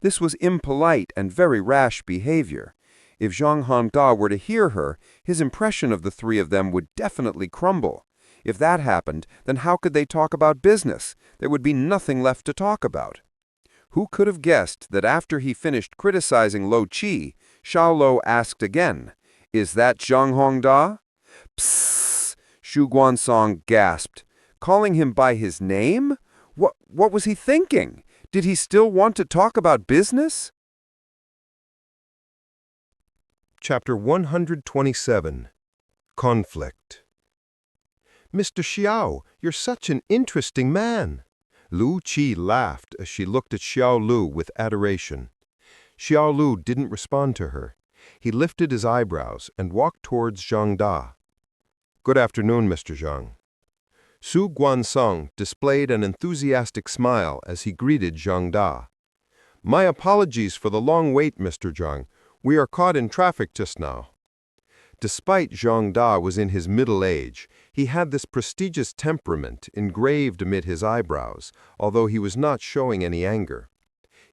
Speaker 3: This was impolite and very rash behavior. If Zhang Hongda were to hear her, his impression of the 3 of them would definitely crumble. If that happened, then how could they talk about business? There would be nothing left to talk about. Who could have guessed that after he finished criticizing Lo Qi, Xiao Luo asked again, "Is that Zhang Hongda?" "Psst," Xu Guansong gasped. Calling him by his name? What was he thinking? Did he still want to talk about business?
Speaker 2: Chapter 127. Conflict. "Mr. Xiao, you're such an interesting man." Lu Qi laughed as she looked at Xiao Lu with adoration. Xiao Lu didn't respond to her. He lifted his eyebrows and walked towards Zhang Da. "Good afternoon, Mr. Zhang." Xu Guansong displayed an enthusiastic smile as he greeted Zhang Da. "My apologies for the long wait, Mr. Zhang. We are caught in traffic just now." Despite Zhang Da was in his middle age, he had this prestigious temperament engraved amid his eyebrows, although he was not showing any anger.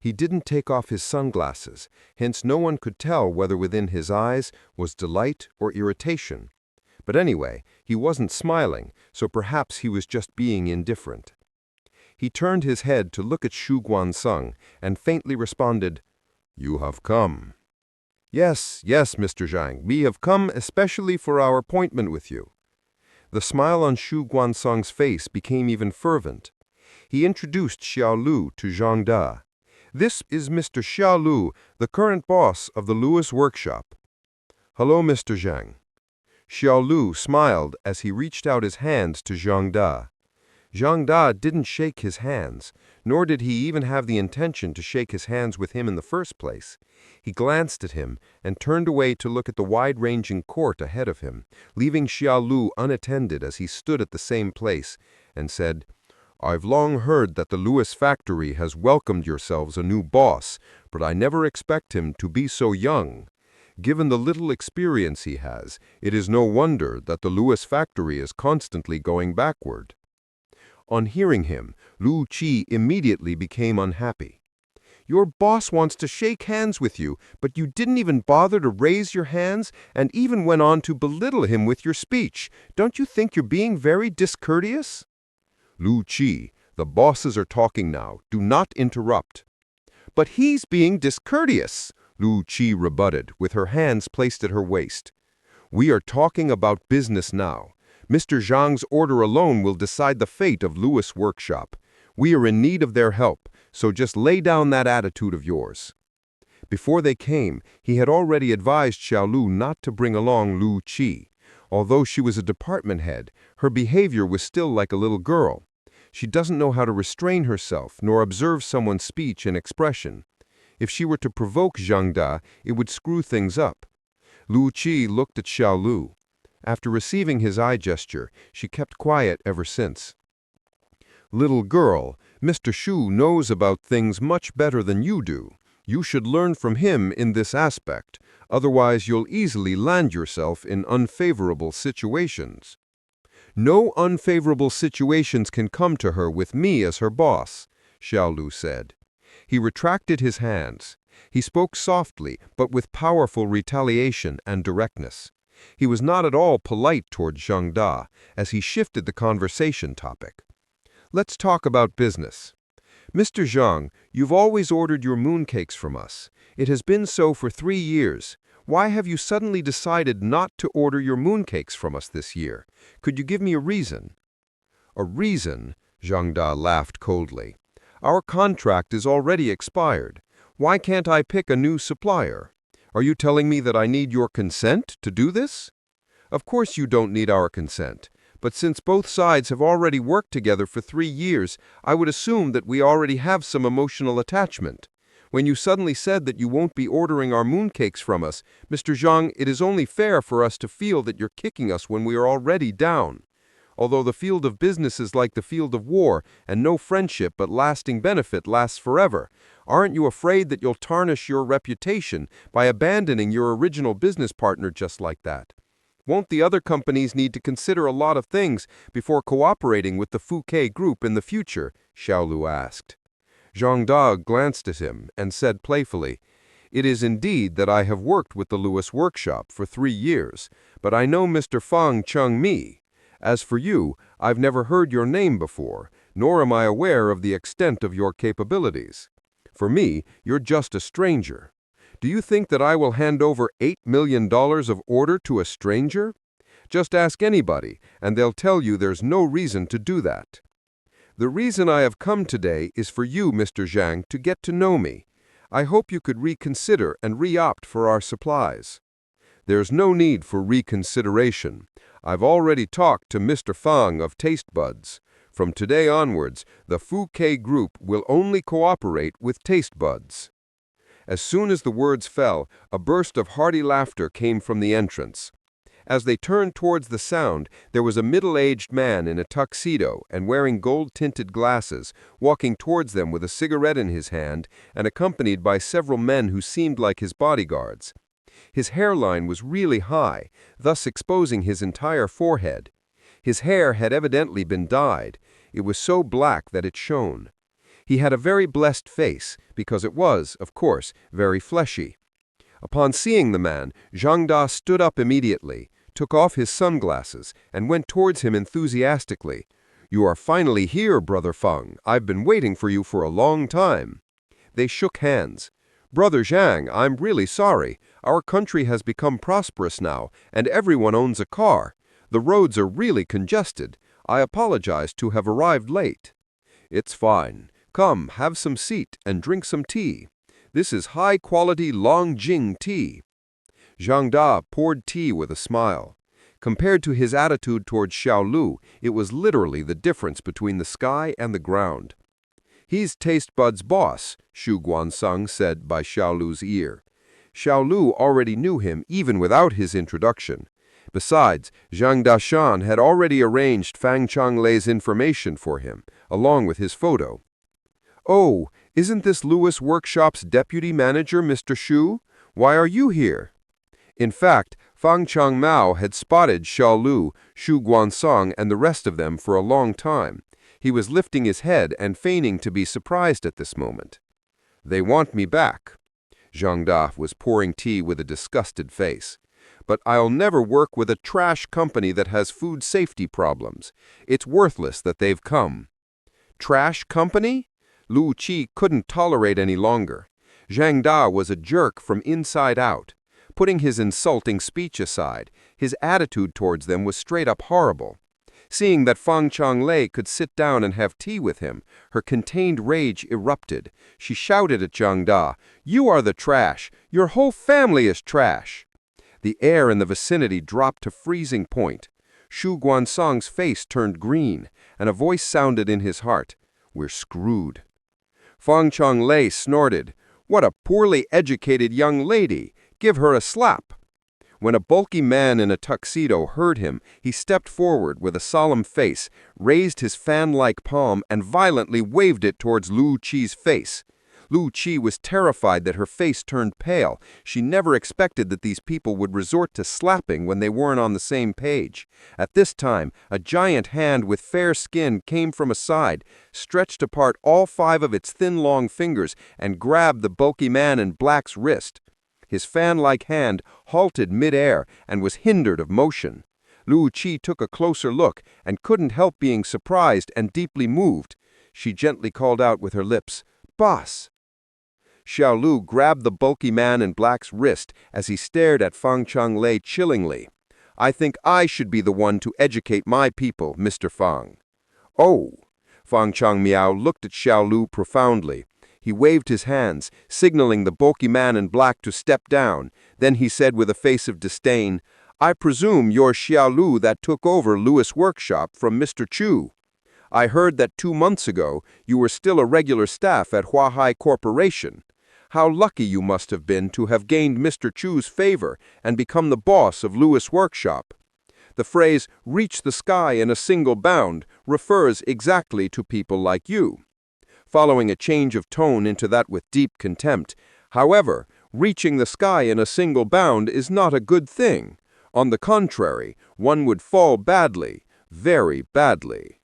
Speaker 2: He didn't take off his sunglasses, hence no one could tell whether within his eyes was delight or irritation. But anyway, he wasn't smiling, so perhaps he was just being indifferent. He turned his head to look at Xu Guansong and faintly responded, "You have come." Yes, Mr. Zhang, we have come especially for our appointment with you." The smile on Xu Guansong's face became even fervent. He introduced Xiao Lu to Zhang Da. "This is Mr. Xiao Lu, the current boss of the Lewis workshop." "Hello, Mr. Zhang." Xiao Lu smiled as he reached out his hands to Zhang Da. Zhang Da didn't shake his hands, nor did he even have the intention to shake his hands with him in the first place. He glanced at him and turned away to look at the wide-ranging court ahead of him, leaving Xiao Lu unattended as he stood at the same place, and said,
Speaker 3: I've long heard that the Lewis factory has welcomed yourselves a new boss, but I never expect him to be so young. Given the little experience he has, it is no wonder that the Lewis factory is constantly going backward." On hearing him, Lu Qi immediately became unhappy. "Your boss wants to shake hands with you, but you didn't even bother to raise your hands and even went on to belittle him with your speech. Don't you think you're being very discourteous?" "Lu Qi, the bosses are talking now. Do not interrupt." "But he's being discourteous," Lu Qi rebutted, with her hands placed at her waist. "We are talking about business now. Mr. Zhang's order alone will decide the fate of Lewis Workshop. We are in need of their help, so just lay down that attitude of yours." Before they came, he had already advised Xiao Luo not to bring along Lu Qi. Although she was a department head, her behavior was still like a little girl. She doesn't know how to restrain herself nor observe someone's speech and expression. If she were to provoke Zhang Da, it would screw things up. Lu Qi looked at Xiao Luo. After receiving his eye gesture, she kept quiet ever since. "Little girl, Mr. Shu knows about things much better than you do. You should learn from him in this aspect, otherwise you'll easily land yourself in unfavorable situations." "No unfavorable situations can come to her with me as her boss," Xiao Luo said. He retracted his hands. He spoke softly, but with powerful retaliation and directness. He was not at all polite toward Zhang Da, as he shifted the conversation topic. "Let's talk about business. Mr. Zhang, you've always ordered your mooncakes from us. It has been so for 3 years. Why have you suddenly decided not to order your mooncakes from us this year? Could you give me a reason?" "A reason?" Zhang Da laughed coldly. "Our contract is already expired. Why can't I pick a new supplier? Are you telling me that I need your consent to do this?" "Of course you don't need our consent. But since both sides have already worked together for 3 years, I would assume that we already have some emotional attachment. When you suddenly said that you won't be ordering our mooncakes from us, Mr. Zhang, it is only fair for us to feel that you're kicking us when we are already down. Although the field of business is like the field of war, and no friendship but lasting benefit lasts forever, aren't you afraid that you'll tarnish your reputation by abandoning your original business partner just like that? Won't the other companies need to consider a lot of things before cooperating with the Fouquet Group in the future?" Xiao Luo asked. Zhang Da glanced at him and said playfully, "It is indeed that I have worked with the Lewis Workshop for 3 years, but I know Mr. Fang Cheng-mi. As for you, I've never heard your name before, nor am I aware of the extent of your capabilities. For me, you're just a stranger. Do you think that I will hand over $8 million of order to a stranger? Just ask anybody, and they'll tell you there's no reason to do that. The reason I have come today is for you, Mr. Zhang, to get to know me. I hope you could reconsider and re-opt for our supplies." "There's no need for reconsideration. I've already talked to Mr. Fang of Taste Buds. From today onwards, the Fouquet Group will only cooperate with Taste Buds." As soon as the words fell, a burst of hearty laughter came from the entrance. As they turned towards the sound, there was a middle-aged man in a tuxedo and wearing gold-tinted glasses, walking towards them with a cigarette in his hand and accompanied by several men who seemed like his bodyguards. His hairline was really high, thus exposing his entire forehead. His hair had evidently been dyed. It was so black that it shone. He had a very blessed face, because it was, of course, very fleshy. Upon seeing the man, Zhang Da stood up immediately, took off his sunglasses, and went towards him enthusiastically. "You are finally here, Brother Feng. I've been waiting for you for a long time." They shook hands. "Brother Zhang, I'm really sorry. Our country has become prosperous now, and everyone owns a car. The roads are really congested. I apologize to have arrived late." "It's fine. Come, have some seat and drink some tea. This is high-quality Longjing tea." Zhang Da poured tea with a smile. Compared to his attitude toward Xiao Luo, it was literally the difference between the sky and the ground. "He's Taste Bud's boss," Xu Guansang said by Xiao Luo's ear. Xiao Luo already knew him even without his introduction. Besides, Zhang Dashan had already arranged Fang Changlei's information for him, along with his photo. "Oh, isn't this Lewis Workshop's deputy manager, Mr. Shu? Why are you here?" In fact, Fang Changmao had spotted Xiao Luo, Shu Guansong, and the rest of them for a long time. He was lifting his head and feigning to be surprised at this moment. "They want me back." Zhang Da was pouring tea with a disgusted face. "But I'll never work with a trash company that has food safety problems. It's worthless that they've come." Trash company? Lu Qi couldn't tolerate any longer. Zhang Da was a jerk from inside out. Putting his insulting speech aside, his attitude towards them was straight up horrible. Seeing that Fang Changlei could sit down and have tea with him, her contained rage erupted. She shouted at Zhang Da, "You are the trash! Your whole family is trash!" The air in the vicinity dropped to freezing point. Shu Guansong's face turned green, and a voice sounded in his heart, "We're screwed." Fang Changlei snorted, "What a poorly educated young lady! Give her a slap." When a bulky man in a tuxedo heard him, he stepped forward with a solemn face, raised his fan-like palm, and violently waved it towards Lu Qi's face. Lu Qi was terrified that her face turned pale. She never expected that these people would resort to slapping when they weren't on the same page. At this time, a giant hand with fair skin came from a side, stretched apart all 5 of its thin long fingers, and grabbed the bulky man in black's wrist. His fan-like hand halted mid-air and was hindered of motion. Lu Qi took a closer look and couldn't help being surprised and deeply moved. She gently called out with her lips, "Boss!" Xiao Luo grabbed the bulky man in black's wrist as he stared at Fang Changlei chillingly. "I think I should be the one to educate my people, Mr. Fang." "Oh!" Fang Changmiao looked at Xiao Luo profoundly. He waved his hands, signaling the bulky man in black to step down. Then he said with a face of disdain, "I presume you're Xiao Luo that took over Lewis Workshop from Mr. Chu. I heard that 2 months ago you were still a regular staff at Huahai Corporation. How lucky you must have been to have gained Mr. Chu's favor and become the boss of Lewis Workshop." The phrase, "reach the sky in a single bound," refers exactly to people like you. Following a change of tone into that with deep contempt, "However, reaching the sky in a single bound is not a good thing. On the contrary, one would fall badly, very badly."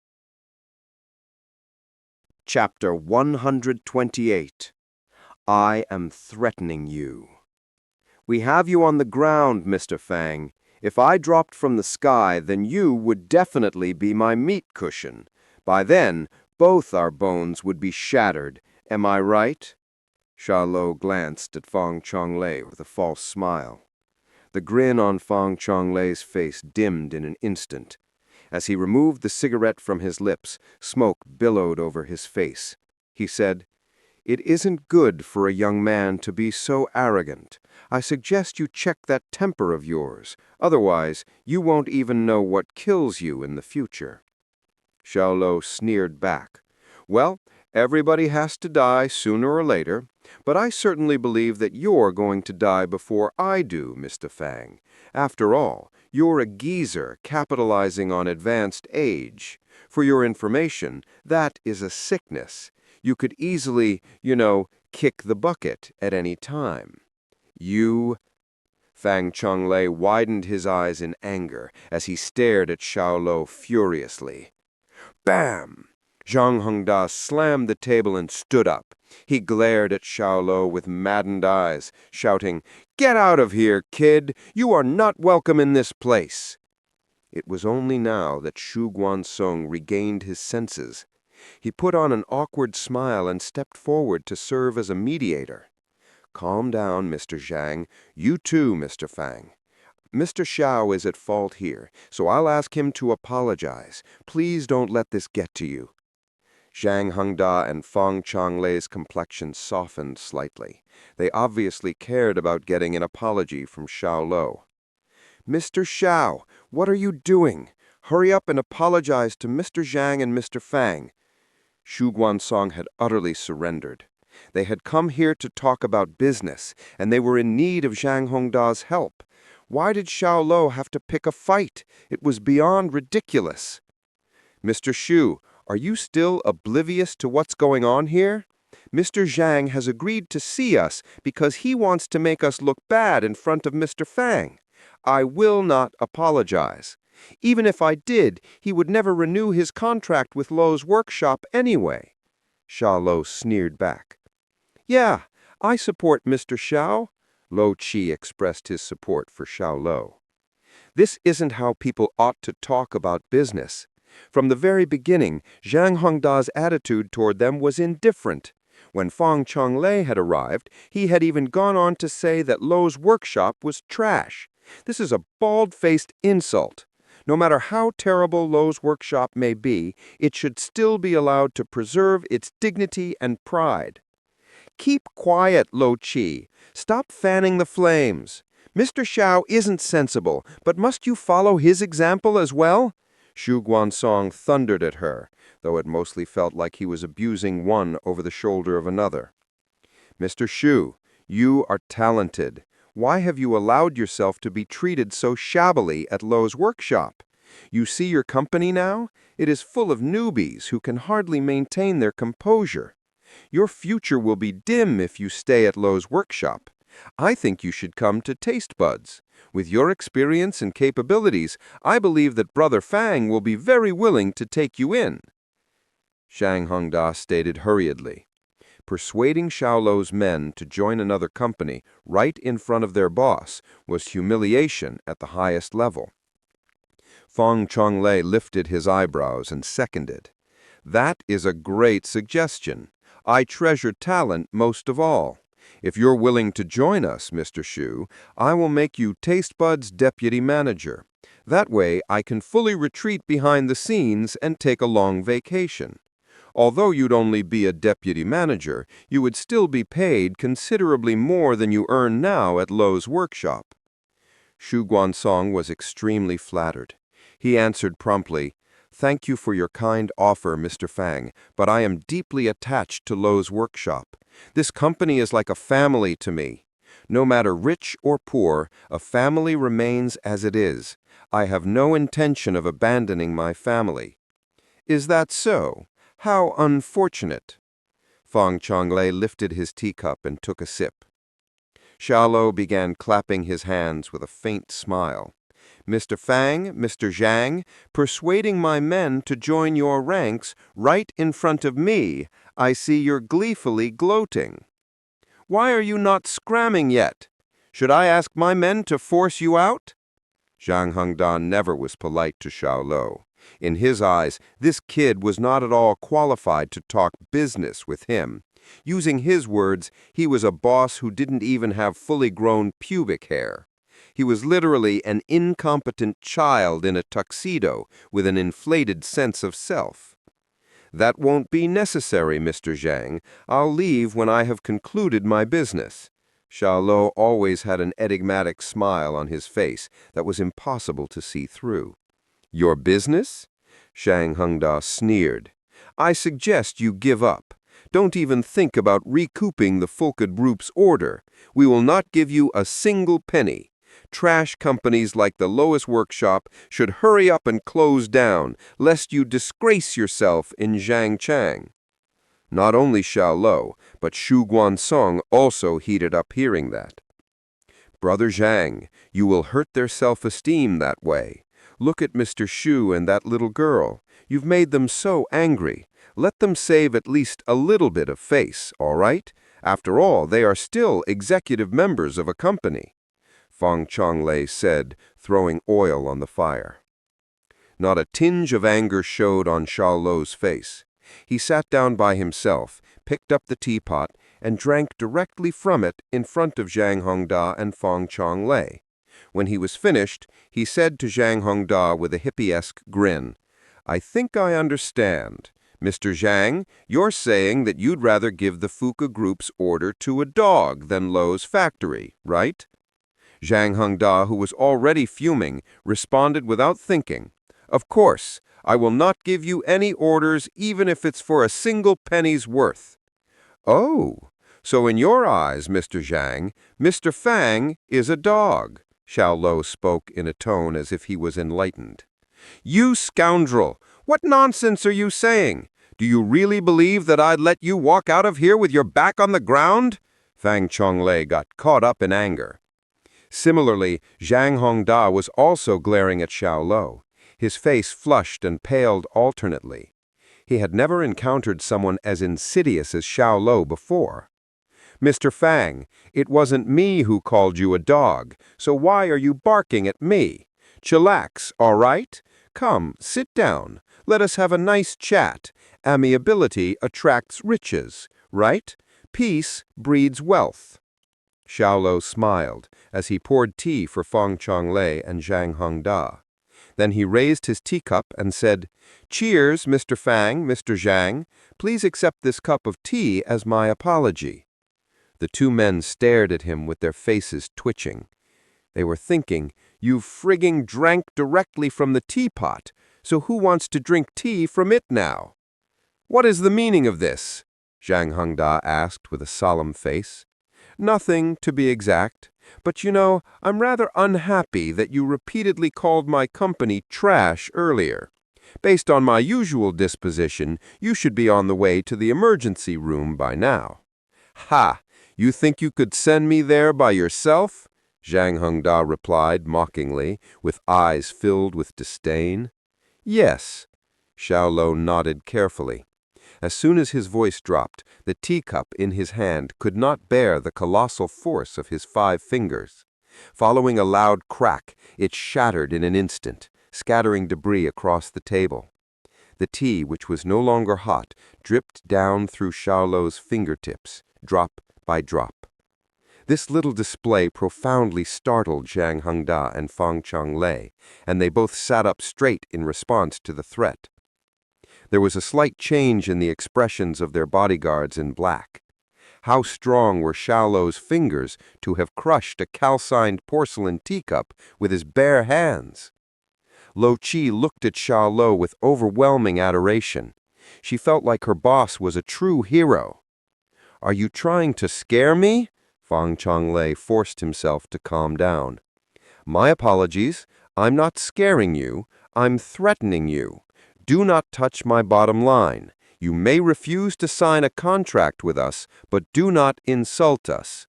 Speaker 2: Chapter 128. I am threatening you. We have you on the ground, Mr. Fang. If I dropped from the sky, then you would definitely be my meat cushion. By then, both our bones would be shattered. Am I right? Xiao Luo glanced at Fang Changlei with a false smile. The grin on Fang Changlei's face dimmed in an instant. As he removed the cigarette from his lips, smoke billowed over his face. He said, "It isn't good for a young man to be so arrogant. I suggest you check that temper of yours. Otherwise, you won't even know what kills you in the future." Xiao Luo sneered back. "Well, everybody has to die sooner or later, but I certainly believe that you're going to die before I do, Mr. Fang. After all, you're a geezer capitalizing on advanced age. For your information, that is a sickness. You could easily, kick the bucket at any time. You—" Fang Changlei widened his eyes in anger as he stared at Xiao Luo furiously. Bam! Zhang Hengda slammed the table and stood up. He glared at Xiao Luo with maddened eyes, shouting, "Get out of here, kid! You are not welcome in this place!" It was only now that Shu Guansong regained his senses. He put on an awkward smile and stepped forward to serve as a mediator. "Calm down, Mr. Zhang. You too, Mr. Fang. Mr. Xiao is at fault here, so I'll ask him to apologize. Please don't let this get to you." Zhang Hengda and Fang Changlei's complexion softened slightly. They obviously cared about getting an apology from Xiao Luo. "Mr. Xiao, what are you doing? Hurry up and apologize to Mr. Zhang and Mr. Fang." Shu Guansong had utterly surrendered. They had come here to talk about business, and they were in need of Zhang Hengda's help. Why did Xiao Luo have to pick a fight? It was beyond ridiculous. Mr. Xu, are you still oblivious to what's going on here? Mr. Zhang has agreed to see us because he wants to make us look bad in front of Mr. Fang. I will not apologize. Even if I did, he would never renew his contract with Luo's workshop anyway. Xiao Luo sneered back. Yeah, I support Mr. Xiao. Luo Qi expressed his support for Xiao Luo. This isn't how people ought to talk about business. From the very beginning, Zhang Hongda's attitude toward them was indifferent. When Fang Chonglei had arrived, he had even gone on to say that Luo's workshop was trash. This is a bald-faced insult. No matter how terrible Luo's workshop may be, it should still be allowed to preserve its dignity and pride. Keep quiet, Luo Qi. Stop fanning the flames. Mr. Xiao isn't sensible, but must you follow his example as well? Xu Guansong thundered at her, though it mostly felt like he was abusing one over the shoulder of another. Mr. Xu, you are talented. Why have you allowed yourself to be treated so shabbily at Luo's workshop? You see your company now? It is full of newbies who can hardly maintain their composure. Your future will be dim if you stay at Luo's workshop. I think you should come to Taste Buds. With your experience and capabilities, I believe that Brother Fang will be very willing to take you in. Zhang Hongda stated hurriedly. Persuading Xiao Luo's men to join another company right in front of their boss was humiliation at the highest level. Fang Chonglei lifted his eyebrows and seconded. That is a great suggestion. I treasure talent most of all. If you're willing to join us, Mr. Xu, I will make you Taste Bud's deputy manager. That way, I can fully retreat behind the scenes and take a long vacation. Although you'd only be a deputy manager, you would still be paid considerably more than you earn now at Luo's workshop. Xu Guansong was extremely flattered. He answered promptly, Thank you for your kind offer, Mr. Fang, but I am deeply attached to Luo's workshop. This company is like a family to me. No matter rich or poor, a family remains as it is. I have no intention of abandoning my family. Is that so? How unfortunate. Fang Chonglei lifted his teacup and took a sip. Xiao Luo began clapping his hands with a faint smile. Mr. Fang, Mr. Zhang, persuading my men to join your ranks right in front of me, I see you're gleefully gloating. Why are you not scramming yet? Should I ask my men to force you out? Zhang Hongda never was polite to Xiao Luo. In his eyes, this kid was not at all qualified to talk business with him. Using his words, he was a boss who didn't even have fully grown pubic hair. He was literally an incompetent child in a tuxedo with an inflated sense of self. That won't be necessary, Mr. Zhang. I'll leave when I have concluded my business. Xiao Luo always had an enigmatic smile on his face that was impossible to see through. Your business? Zhang Hongda sneered. I suggest you give up. Don't even think about recouping the Fulka Group's order. We will not give you a single penny. Trash companies like the Luo's workshop should hurry up and close down, lest you disgrace yourself in Zhangchang. Not only Xiao Luo, but Xu Guansong also heated up hearing that. Brother Zhang, you will hurt their self-esteem that way. Look at Mr. Xu and that little girl. You've made them so angry. Let them save at least a little bit of face, all right? After all, they are still executive members of a company. Fang Chonglei said, throwing oil on the fire. Not a tinge of anger showed on Xiao Luo's face. He sat down by himself, picked up the teapot, and drank directly from it in front of Zhang Hongda and Fang Chonglei. When he was finished, he said to Zhang Hongda with a hippie-esque grin, I think I understand. Mr. Zhang, you're saying that you'd rather give the Fulka Group's order to a dog than Luo's factory, right? Zhang Hongda, who was already fuming, responded without thinking, Of course, I will not give you any orders even if it's for a single penny's worth. Oh, so in your eyes, Mr. Zhang, Mr. Fang is a dog.
Speaker 3: Xiao Luo spoke in a tone as if he was enlightened. "You scoundrel! What nonsense are you saying? Do you really believe that I'd let you walk out of here with your back on the ground?" Fang Chonglei got caught up in anger. Similarly, Zhang Hongda was also glaring at Xiao Luo. His face flushed and paled alternately. He had never encountered someone as insidious as Xiao Luo before. "Mr. Fang, it wasn't me who called you a dog, so why are you barking at me? Chillax, all right? Come, sit down. Let us have a nice chat. Amiability attracts riches, right? Peace breeds wealth." Xiao Luo smiled as he poured tea for Fang Chonglei and Zhang Hongda. Then he raised his teacup and said, "Cheers, Mr. Fang, Mr. Zhang. Please accept this cup of tea as my apology." The two men stared at him with their faces twitching. They were thinking, "You frigging drank directly from the teapot, so who wants to drink tea from it now?" "What is the meaning of this?" Zhang Hongda asked with a solemn face. "Nothing, to be exact. But you know, I'm rather unhappy that you repeatedly called my company trash earlier. Based on my usual disposition, you should be on the way to the emergency room by now." "Ha! You think you could send me there by yourself?" Zhang Hongda replied mockingly, with eyes filled with disdain. "Yes." Xiao Luo nodded carefully. As soon as his voice dropped, the teacup in his hand could not bear the colossal force of his 5 fingers. Following a loud crack, it shattered in an instant, scattering debris across the table. The tea, which was no longer hot, dripped down through Xiao Luo's fingertips, drop by drop. This little display profoundly startled Zhang Hongda and Fang Chonglei, and they both sat up straight in response to the threat. There was a slight change in the expressions of their bodyguards in black. How strong were Xiao Luo's fingers to have crushed a calcined porcelain teacup with his bare hands? Lo Qi looked at Xiao Luo with overwhelming adoration. She felt like her boss was a true hero. "Are you trying to scare me?" Fang Chonglei forced himself to calm down. "My apologies. I'm not scaring you. I'm threatening you. Do not touch my bottom line. You may refuse to sign a contract with us, but do not insult us."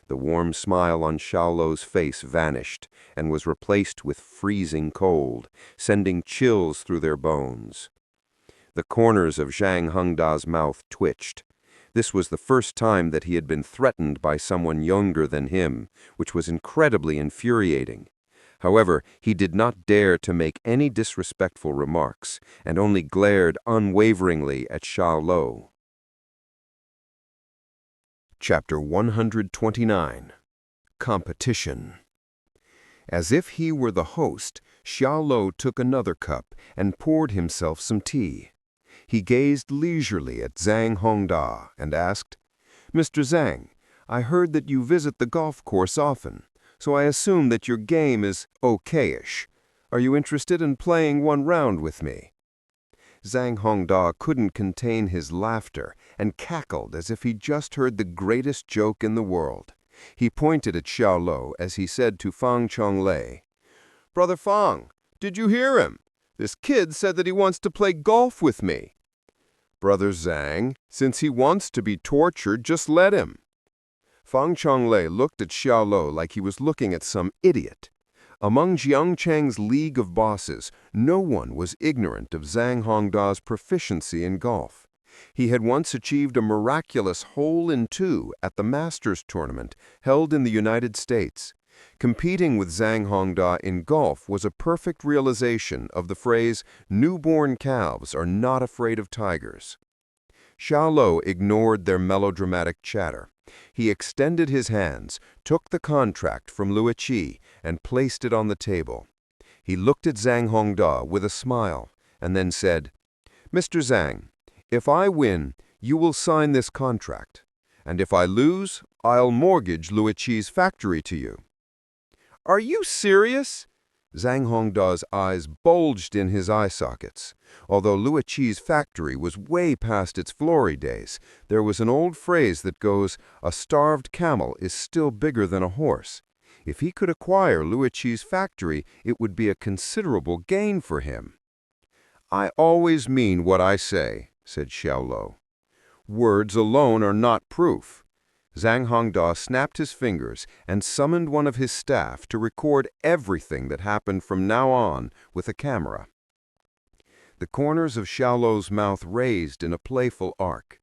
Speaker 3: The warm smile on Xiao Luo's face vanished and was replaced with freezing cold, sending chills through their bones. The corners of Zhang Hongda's mouth twitched. This was the first time that he had been threatened by someone younger than him, which was incredibly infuriating. However, he did not dare to make any disrespectful remarks, and only glared unwaveringly at Xiao Luo. Chapter 129. Competition. As if he were the host, Xiao Luo took another cup and poured himself some tea. He gazed leisurely at Zhang Hongda and asked, "Mr. Zhang, I heard that you visit the golf course often, so I assume that your game is okay-ish. Are you interested in playing one round with me?" Zhang Hongda couldn't contain his laughter and cackled as if he'd just heard the greatest joke in the world. He pointed at Xiao Luo as he said to Fang Chonglei, "Brother Fang, did you hear him? This kid said that he wants to play golf with me." "Brother Zhang, since he wants to be tortured, just let him." Fang Chonglei looked at Xiao Luo like he was looking at some idiot. Among Jiangcheng's League of Bosses, no one was ignorant of Zhang Hongda's proficiency in golf. He had once achieved a miraculous hole-in-2 at the Masters tournament held in the United States. Competing with Zhang Hongda in golf was a perfect realization of the phrase, "Newborn calves are not afraid of tigers." Xiao Luo ignored their melodramatic chatter. He extended his hands, took the contract from Luo Qi, and placed it on the table. He looked at Zhang Hongda with a smile, and then said, "Mr. Zhang, if I win, you will sign this contract. And if I lose, I'll mortgage Luo Qi's factory to you." "Are you serious?" Zhang Hongda's eyes bulged in his eye sockets. Although Luo Qi's factory was way past its glory days, there was an old phrase that goes, "A starved camel is still bigger than a horse." If he could acquire Luoqi's factory, it would be a considerable gain for him. "I always mean what I say," said Xiao Luo. "Words alone are not proof." Zhang Hongda snapped his fingers and summoned one of his staff to record everything that happened from now on with a camera. The corners of Xiao Luo's mouth raised in a playful arc.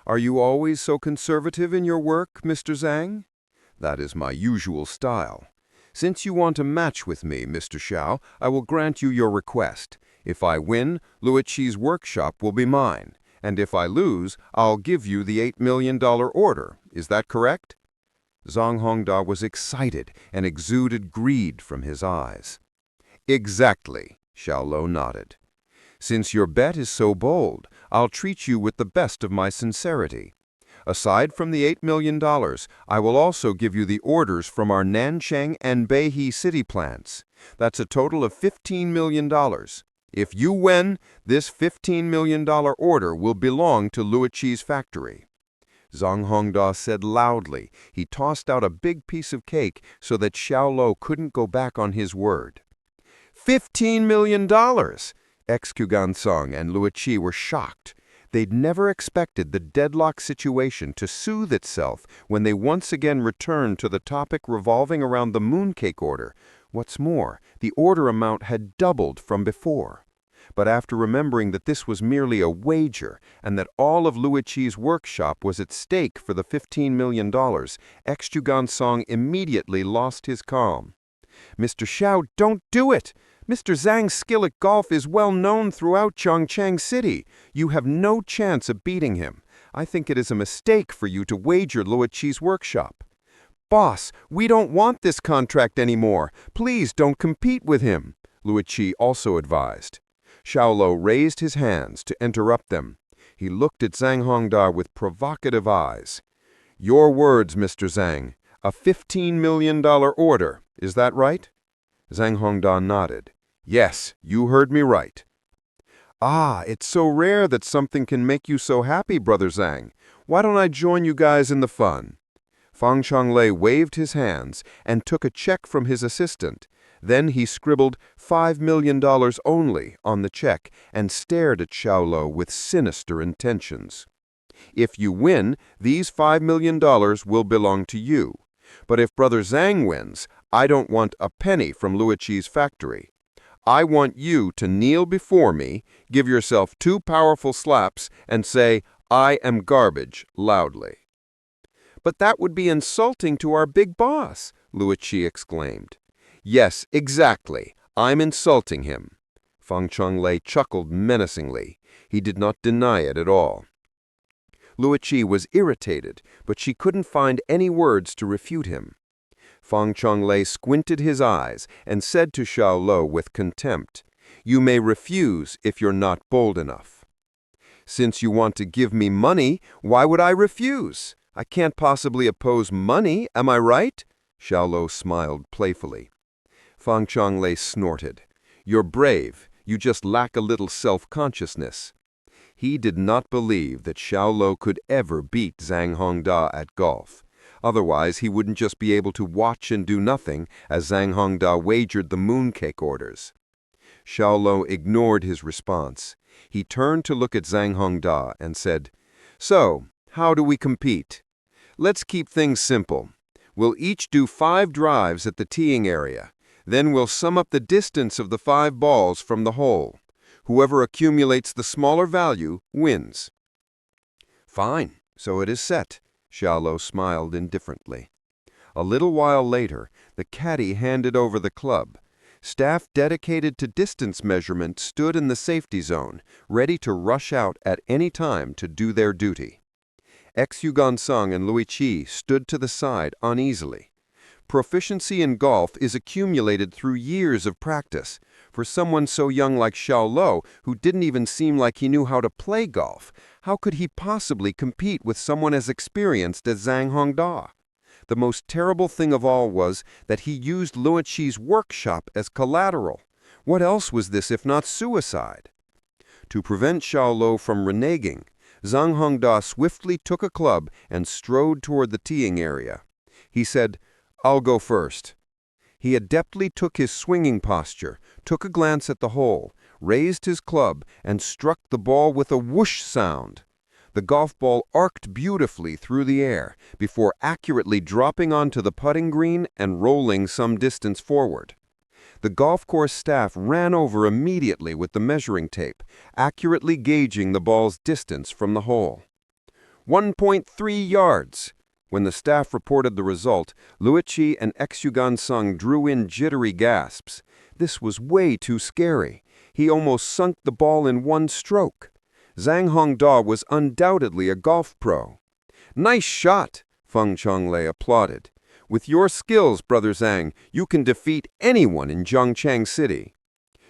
Speaker 3: "Are you always so conservative in your work, Mr. Zhang?" "That is my usual style. Since you want a match with me, Mr. Xiao, I will grant you your request. If I win, Luoqi's workshop will be mine. And if I lose, I'll give you the $8 million order. Is that correct?" Zhang Hongda was excited and exuded greed from his eyes. "Exactly," Xiao Luo nodded. "Since your bet is so bold, I'll treat you with the best of my sincerity. Aside from the $8 million, I will also give you the orders from our Nanchang and Beihe city plants. That's a total of $15 million. If you win, this $15 million order will belong to Luoqi's factory." Zhang Hongda said loudly. He tossed out a big piece of cake so that Xiao Luo couldn't go back on his word. $15 million! Xu and Luoqi were shocked. They'd never expected the deadlock situation to soothe itself when they once again returned to the topic revolving around the mooncake order. What's more, the order amount had doubled from before. But after remembering that this was merely a wager and that all of Luoqi's workshop was at stake for the $15 million, Xu immediately lost his calm. "Mr. Xiao, don't do it! Mr. Zhang's skill at golf is well known throughout Chongcheng City. You have no chance of beating him. I think it is a mistake for you to wager Luoqi's workshop." "Boss, we don't want this contract anymore. Please don't compete with him," Luoqi also advised. Xiao Luo raised his hands to interrupt them. He looked at Zhang Hongda with provocative eyes. "Your words, Mr. Zhang. A $15 million order, is that right?" Zhang Hongda nodded. "Yes, you heard me right." "Ah, it's so rare that something can make you so happy, Brother Zhang. Why don't I join you guys in the fun?" Fang Changlei waved his hands and took a check from his assistant. Then he scribbled $5 million only on the check and stared at Xiao Luo with sinister intentions. "If you win, these $5 million will belong to you. But if Brother Zhang wins, I don't want a penny from Luoqi's factory. I want you to kneel before me, give yourself 2 powerful slaps, and say, 'I am garbage,' loudly." "But that would be insulting to our big boss," Luoqi exclaimed. "Yes, exactly. I'm insulting him." Fang Changlei chuckled menacingly. He did not deny it at all. Luoqi was irritated, but she couldn't find any words to refute him. Fang Changlei squinted his eyes and said to Xiao Luo with contempt, "You may refuse if you're not bold enough." "Since you want to give me money, why would I refuse? I can't possibly oppose money, am I right?" Xiao Luo smiled playfully. Fang Changlei snorted. "You're brave. You just lack a little self-consciousness." He did not believe that Xiao Luo could ever beat Zhang Hongda at golf. Otherwise, he wouldn't just be able to watch and do nothing as Zhang Hongda wagered the mooncake orders. Xiao Luo ignored his response. He turned to look at Zhang Hongda and said, "So, how do we compete? Let's keep things simple. We'll each do 5 drives at the teeing area. Then we'll sum up the distance of the 5 balls from the hole. Whoever accumulates the smaller value wins." "Fine, so it is set." Xiao Luo smiled indifferently. A little while later, the caddy handed over the club. Staff dedicated to distance measurement stood in the safety zone, ready to rush out at any time to do their duty. Xu and Luoqi stood to the side uneasily. Proficiency in golf is accumulated through years of practice. For someone so young like Xiao Luo, who didn't even seem like he knew how to play golf, how could he possibly compete with someone as experienced as Zhang Hongda? The most terrible thing of all was that he used Luoqi's workshop as collateral. What else was this if not suicide? To prevent Xiao Luo from reneging, Zhang Hongda swiftly took a club and strode toward the teeing area. He said, "I'll go first. He adeptly took his swinging posture, took a glance at the hole, raised his club, and struck the ball with a whoosh sound. The golf ball arced beautifully through the air before accurately dropping onto the putting green and rolling some distance forward. The golf course staff ran over immediately with the measuring tape, accurately gauging the ball's distance from the hole. 1.3 yards. When the staff reported the result, Luoqi and Xu drew in jittery gasps. This was way too scary. He almost sunk the ball in one stroke. Zhang Hongda was undoubtedly a golf pro. Nice shot, Feng Chonglei applauded. With your skills, Brother Zhang, you can defeat anyone in Zhongchang City.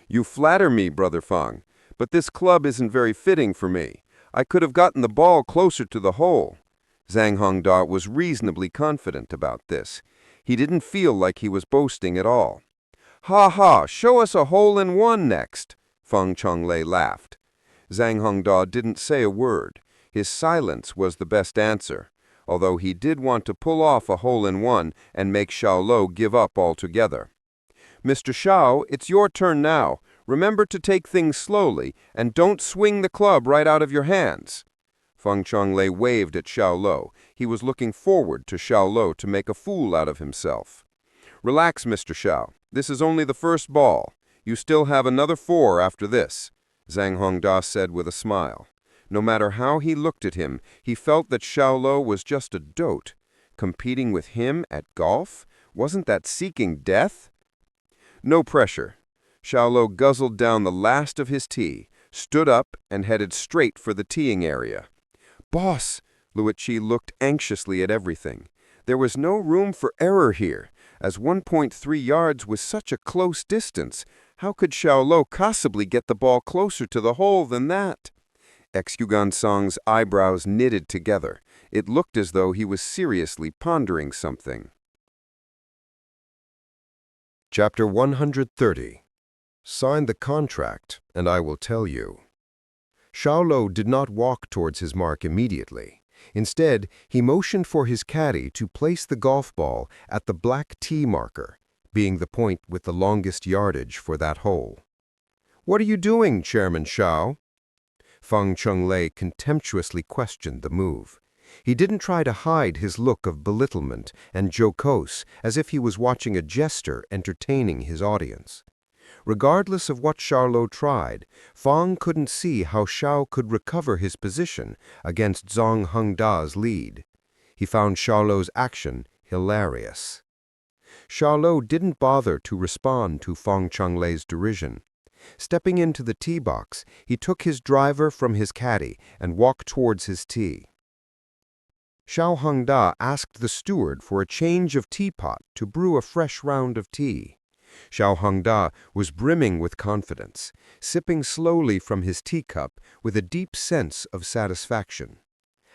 Speaker 3: You flatter me, Brother Feng, but this club isn't very fitting for me. I could have gotten the ball closer to the hole. Zhang Hongda was reasonably confident about this. He didn't feel like he was boasting at all. Ha ha, show us a hole-in-one next, Feng Chonglei laughed. Zhang Hongda didn't say a word. His silence was the best answer, although he did want to pull off a hole-in-one and make Xiao Luo give up altogether. Mr. Xiao, it's your turn now. Remember to take things slowly, and don't swing the club right out of your hands. Feng Chonglei waved at Xiao Luo. He was looking forward to Xiao Luo to make a fool out of himself. Relax, Mr. Xiao. This is only the first ball. You still have another 4 after this, Zhang Hongda said with a smile. No matter how he looked at him, he felt that Xiao Luo was just a dote. Competing with him at golf? Wasn't that seeking death? No pressure. Xiao Luo guzzled down the last of his tea, stood up, and headed straight for the teeing area. Boss, Luoqi looked anxiously at everything. There was no room for error here, as 1.3 yards was such a close distance. How could Xiao Luo possibly get the ball closer to the hole than that? Xu eyebrows knitted together. It looked as though he was seriously pondering something.
Speaker 2: Chapter 130. Sign the contract, and I will tell you. Xiao Luo did not walk towards his mark immediately. Instead, he motioned for his caddy to place the golf ball at the black tee marker, being the point with the longest yardage for that hole. "What are you doing, Chairman Xiao?" Feng Chonglei contemptuously questioned the move. He didn't try to hide his look of belittlement and jocose as if he was watching a jester entertaining his audience. Regardless of what Xiao Luo tried, Feng couldn't see how Xiao could recover his position against Zhang Hongda's lead. He found Xiao Luo's action hilarious. Xiao Luo didn't bother to respond to Feng Chonglei's derision. Stepping into the tee box, he took his driver from his caddy and walked towards his tee. Xiao Hongda asked the steward for a change of teapot to brew a fresh round of tea. Xiao Hongda was brimming with confidence, sipping slowly from his teacup with a deep sense of satisfaction.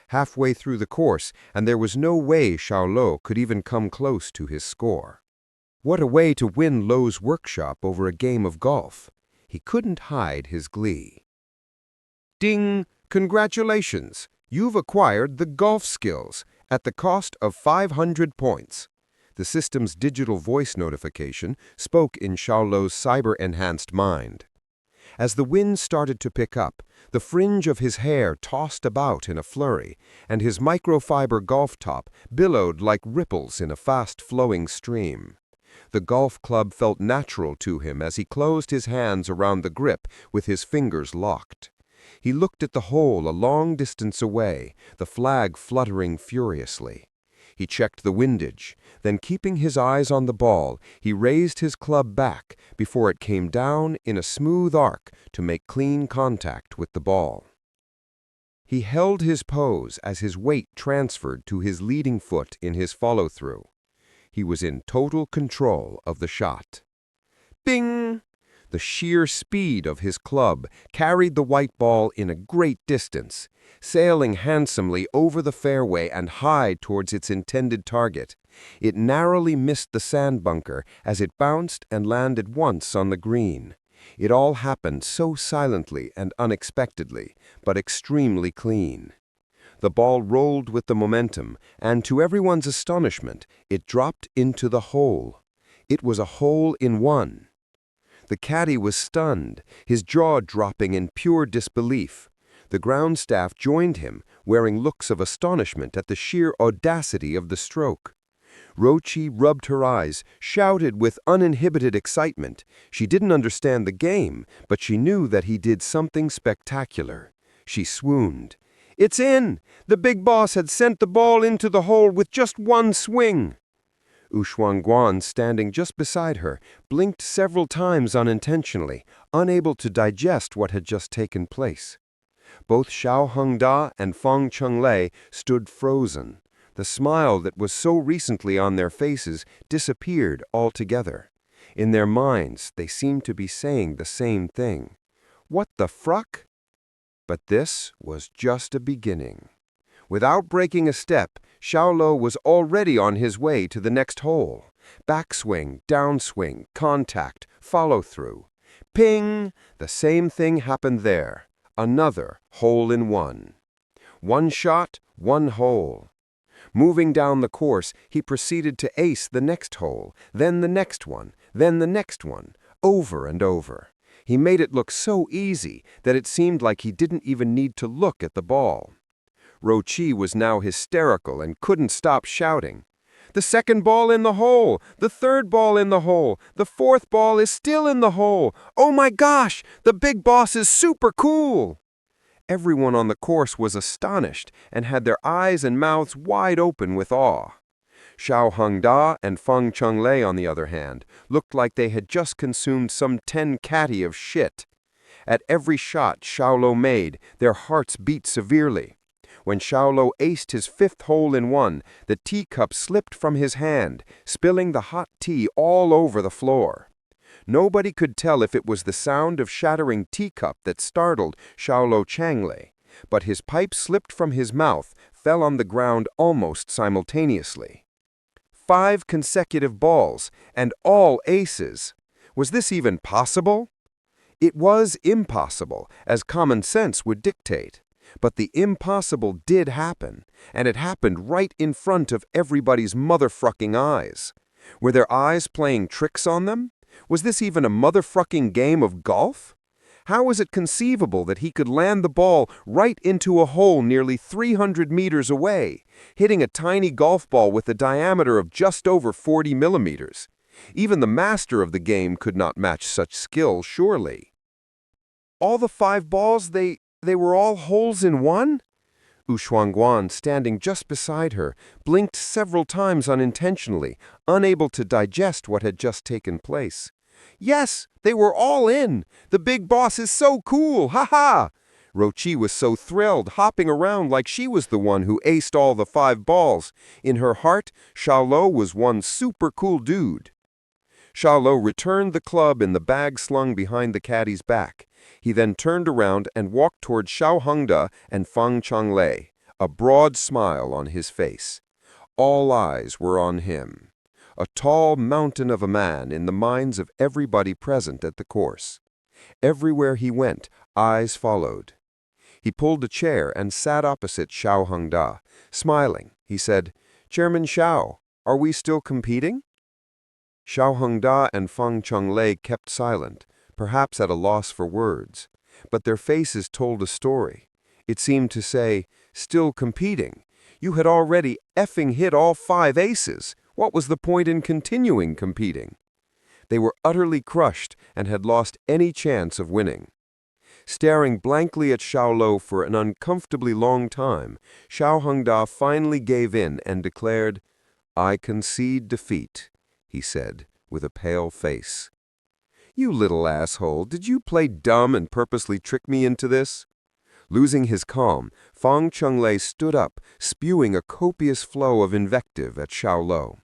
Speaker 2: Halfway through the course, and there was no way Xiao Luo could even come close to his score. What a way to win Luo's workshop over a game of golf! He couldn't hide his glee. Ding! Congratulations! You've acquired the golf skills at the cost of 500 points. The system's digital voice notification spoke in Xiao Luo's cyber-enhanced mind. As the wind started to pick up, the fringe of his hair tossed about in a flurry, and his microfiber golf top billowed like ripples in a fast-flowing stream. The golf club felt natural to him as he closed his hands around the grip with his fingers locked. He looked at the hole a long distance away, the flag fluttering furiously. He checked the windage. Then, keeping his eyes on the ball, he raised his club back before it came down in a smooth arc to make clean contact with the ball. He held his pose as his weight transferred to his leading foot in his follow-through. He was in total control of the shot. Bing! The sheer speed of his club carried the white ball in a great distance, sailing handsomely over the fairway and high towards its intended target. It narrowly missed the sand bunker as it bounced and landed once on the green. It all happened so silently and unexpectedly, but extremely clean. The ball rolled with the momentum, and to everyone's astonishment, it dropped into the hole.
Speaker 3: It was a hole in one. The caddy was stunned, his jaw dropping in pure disbelief. The ground staff joined him, wearing looks of astonishment at the sheer audacity of the stroke. Rochi rubbed her eyes, shouted with uninhibited excitement. She didn't understand the game, but she knew that he did something spectacular. She swooned. "It's in! The big boss had sent the ball into the hole with just one swing!" Ushuangguan, standing just beside her, blinked several times unintentionally, unable to digest what had just taken place. Both Xiao Hengda and Feng Chenglei stood frozen. The smile that was so recently on their faces disappeared altogether. In their minds, they seemed to be saying the same thing. What the fruck? But this was just a beginning. Without breaking a step, Xiao Luo was already on his way to the next hole. Backswing, downswing, contact, follow-through. Ping! The same thing happened there. Another hole in one. One shot, one hole. Moving down the course, he proceeded to ace the next hole, then the next one, then the next one, over and over. He made it look so easy that it seemed like he didn't even need to look at the ball. Rochi was now hysterical and couldn't stop shouting. "The second ball in the hole! The third ball in the hole! The fourth ball is still in the hole! Oh my gosh! The big boss is super cool!" Everyone on the course was astonished and had their eyes and mouths wide open with awe. Xiao Hengda and Feng Chenglei, on the other hand, looked like they had just consumed some 10 catty of shit. At every shot Xiao Luo made, their hearts beat severely. When Xiao Luo aced his 5th hole in one, the teacup slipped from his hand, spilling the hot tea all over the floor. Nobody could tell if it was the sound of shattering teacup that startled Xiao Luo Changlei, but his pipe slipped from his mouth, fell on the ground almost simultaneously. 5 consecutive balls, and all aces. Was this even possible? It was impossible, as common sense would dictate. But the impossible did happen, and it happened right in front of everybody's motherfucking eyes. Were their eyes playing tricks on them? Was this even a motherfucking game of golf? How was it conceivable that he could land the ball right into a hole nearly 300 meters away, hitting a tiny golf ball with a diameter of just over 40 millimeters? Even the master of the game could not match such skill, surely. All the 5 balls, they were all holes in one? Ushuangguan, standing just beside her, blinked several times unintentionally, unable to digest what had just taken place. "Yes, they were all in! The big boss is so cool! Ha-ha!" Rochi was so thrilled, hopping around like she was the one who aced all the 5 balls. In her heart, Xiao Luo was one super cool dude. Xiao Luo returned the club in the bag slung behind the caddy's back. He then turned around and walked toward Xiao Hengda and Feng Chenglei, a broad smile on his face. All eyes were on him. A tall mountain of a man in the minds of everybody present at the course. Everywhere he went, eyes followed. He pulled a chair and sat opposite Xiao Hengda. Smiling, he said, "Chairman Xiao, are we still competing?" Xiao Hengda and Feng Chenglei kept silent, perhaps at a loss for words. But their faces told a story. It seemed to say, "Still competing? You had already effing hit all 5 aces. What was the point in continuing competing?" They were utterly crushed and had lost any chance of winning. Staring blankly at Xiao Luo for an uncomfortably long time, Xiao Hengda finally gave in and declared, "I concede defeat," he said, with a pale face. "You little asshole, did you play dumb and purposely trick me into this?" Losing his calm, Feng Chenglei stood up, spewing a copious flow of invective at Xiao Luo.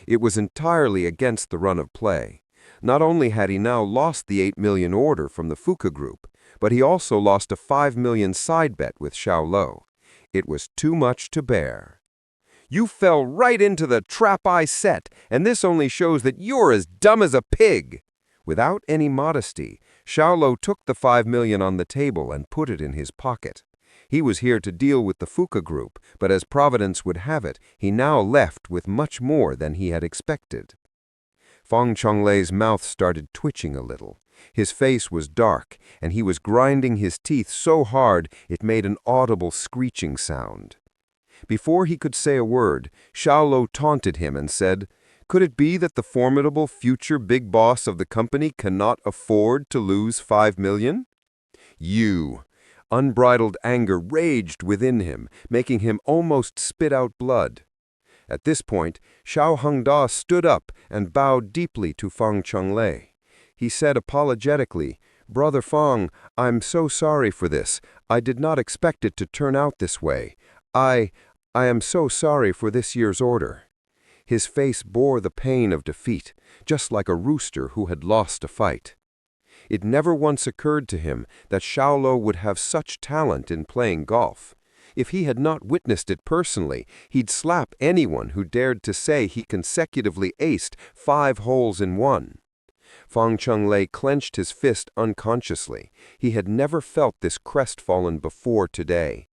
Speaker 3: It was entirely against the run of play. Not only had he now lost the 8 million order from the Fuka Group, but he also lost a 5 million side bet with Xiao Luo. It was too much to bear. "You fell right into the trap I set, and this only shows that you're as dumb as a pig." Without any modesty, Xiao Luo took the 5 million on the table and put it in his pocket. He was here to deal with the Fuka Group, but as Providence would have it, he now left with much more than he had expected. Feng Chonglei's mouth started twitching a little. His face was dark, and he was grinding his teeth so hard it made an audible screeching sound. Before he could say a word, Xiao Luo taunted him and said, "Could it be that the formidable future big boss of the company cannot afford to lose 5 million? You!" Unbridled anger raged within him, making him almost spit out blood. At this point, Xiao Hongda stood up and bowed deeply to Feng Chonglei. He said apologetically, "Brother Feng, I'm so sorry for this. I did not expect it to turn out this way. I am so sorry for this year's order." His face bore the pain of defeat, just like a rooster who had lost a fight. It never once occurred to him that Xiao Luo would have such talent in playing golf. If he had not witnessed it personally, he'd slap anyone who dared to say he consecutively aced 5 holes in one. Feng Chonglei clenched his fist unconsciously. He had never felt this crestfallen before today.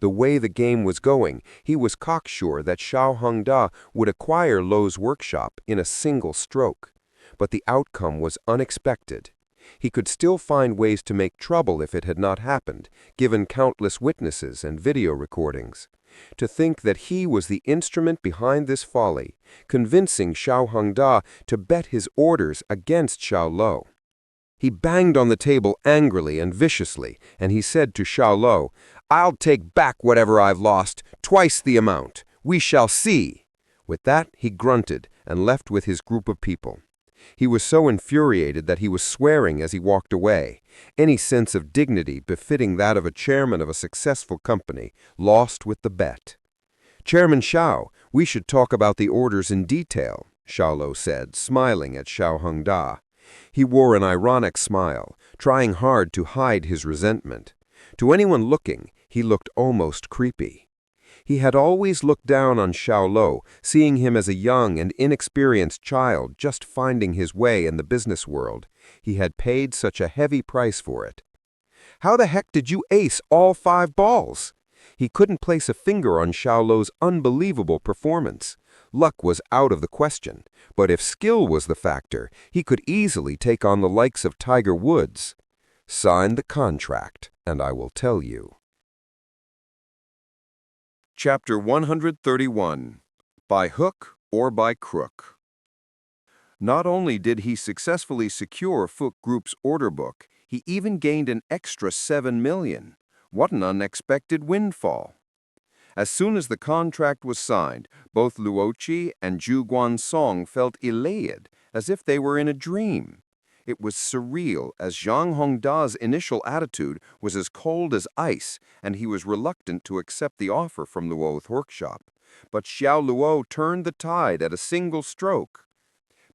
Speaker 3: The way the game was going, he was cocksure that Xiao Hongda would acquire Luo's workshop in a single stroke. But the outcome was unexpected. He could still find ways to make trouble if it had not happened, given countless witnesses and video recordings. To think that he was the instrument behind this folly, convincing Xiao Hongda to bet his orders against Xiao Luo. He banged on the table angrily and viciously, and he said to Xiao Luo, "I'll take back whatever I've lost, twice the amount. We shall see." With that, he grunted and left with his group of people. He was so infuriated that he was swearing as he walked away. Any sense of dignity befitting that of a chairman of a successful company lost with the bet. "Chairman Xiao, we should talk about the orders in detail," Xiao Luo said, smiling at Xiao Hongda. He wore an ironic smile, trying hard to hide his resentment. To anyone looking, he looked almost creepy. He had always looked down on Xiao Luo, seeing him as a young and inexperienced child just finding his way in the business world. He had paid such a heavy price for it. "How the heck did you ace all 5 balls?" He couldn't place a finger on Xiao Luo's unbelievable performance. Luck was out of the question, but if skill was the factor, he could easily take on the likes of Tiger Woods. "Sign the contract, and I will tell you."
Speaker 4: Chapter 131. By Hook or by Crook. Not only did he successfully secure Fook Group's order book, he even gained an extra 7 million. What an unexpected windfall. As soon as the contract was signed, both Luoqi and Zhu Guansong felt elated, as if they were in a dream. It was surreal, as Zhang Hongda's initial attitude was as cold as ice, and he was reluctant to accept the offer from Luo's workshop. But Xiao Luo turned the tide at a single stroke.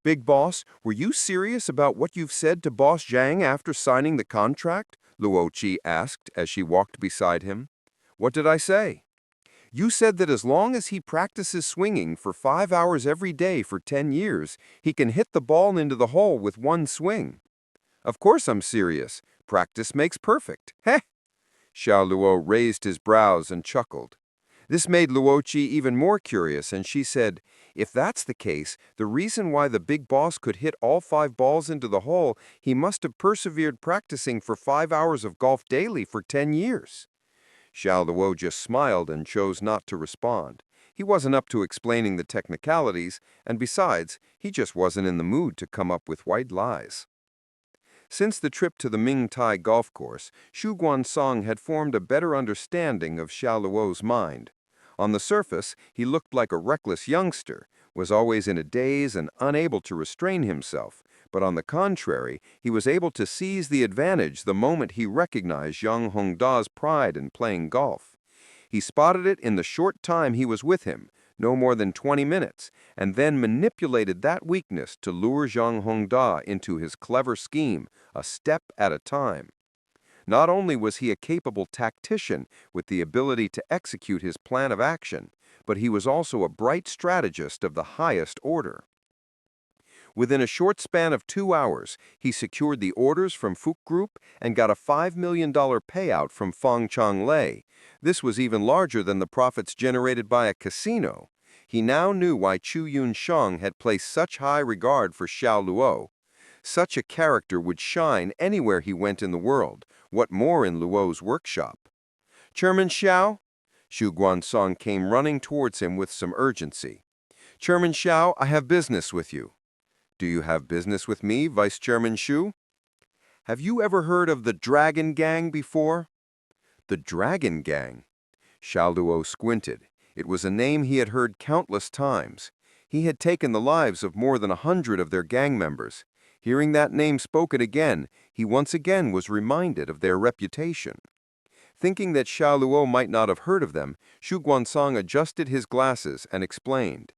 Speaker 4: "Big boss, were you serious about what you've said to Boss Zhang after signing the contract?" Luoqi asked as she walked beside him. "What did I say?" "You said that as long as he practices swinging for 5 hours every day for 10 years, he can hit the ball into the hole with one swing." "Of course I'm serious. Practice makes perfect." "Heh!" Xiao Luo raised his brows and chuckled. This made Luoqi even more curious, and she said, "If that's the case, the reason why the big boss could hit all 5 balls into the hole, he must have persevered practicing for 5 hours of golf daily for 10 years. Xiao Luo just smiled and chose not to respond. He wasn't up to explaining the technicalities, and besides, he just wasn't in the mood to come up with white lies. Since the trip to the Mingtai golf course, Zhu Guansong had formed a better understanding of Xiao Luo's mind. On the surface, he looked like a reckless youngster, was always in a daze and unable to restrain himself, but on the contrary, he was able to seize the advantage the moment he recognized Zhang Hongda's pride in playing golf. He spotted it in the short time he was with him, no more than 20 minutes, and then manipulated that weakness to lure Zhang Hongda into his clever scheme, a step at a time. Not only was he a capable tactician with the ability to execute his plan of action, but he was also a bright strategist of the highest order. Within a short span of 2 hours, he secured the orders from Fook Group and got a $5 million payout from Feng Chonglei. This was even larger than the profits generated by a casino.
Speaker 3: He now knew why Chu Yun-sheng had placed such high regard for Xiao Luo. Such a character would shine anywhere he went in the world, what more in Luo's workshop. "Chairman Xiao?" Xu Guansong came running towards him with some urgency. "Chairman Xiao, I have business with you." "Do you have business with me, Vice Chairman Xu?" "Have you ever heard of the Dragon Gang before?" "The Dragon Gang?" Xiao Luo squinted. It was a name he had heard countless times. He had taken the lives of more than 100 of their gang members. Hearing that name spoken again, he once again was reminded of their reputation. Thinking that Xiao Luo might not have heard of them, Xu Guansong adjusted his glasses and explained.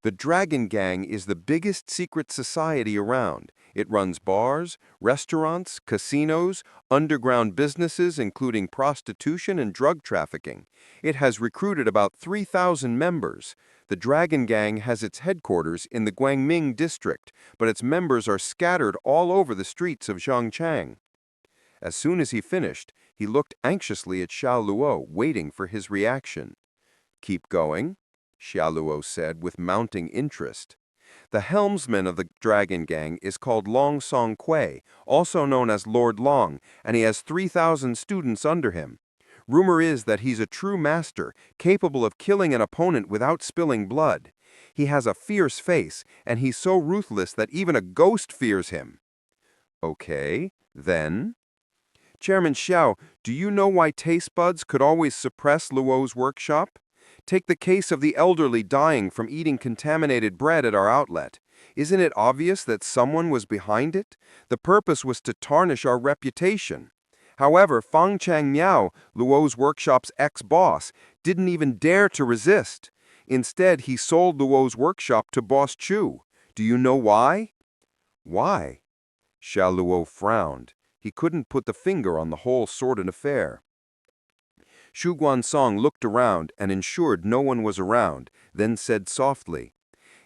Speaker 3: "The Dragon Gang is the biggest secret society around. It runs bars, restaurants, casinos, underground businesses including prostitution and drug trafficking. It has recruited about 3,000 members. The Dragon Gang has its headquarters in the Guangming district, but its members are scattered all over the streets of Zhangchang." As soon as he finished, he looked anxiously at Xiao Luo, waiting for his reaction. "Keep going," Xiao Luo said with mounting interest. "The helmsman of the Dragon Gang is called Long Song Kui, also known as Lord Long, and he has 3,000 students under him. Rumor is that he's a true master, capable of killing an opponent without spilling blood. He has a fierce face, and he's so ruthless that even a ghost fears him." "Okay, then?" "Chairman Xiao, do you know why taste buds could always suppress Luo's workshop? Take the case of the elderly dying from eating contaminated bread at our outlet. Isn't it obvious that someone was behind it? The purpose was to tarnish our reputation. However, Fang Chang Miao, Luo's workshop's ex-boss, didn't even dare to resist. Instead, he sold Luo's workshop to Boss Chu. Do you know why?" "Why?" Xiao Luo frowned. He couldn't put the finger on the whole sordid affair. Xu Guansong looked around and ensured no one was around, then said softly,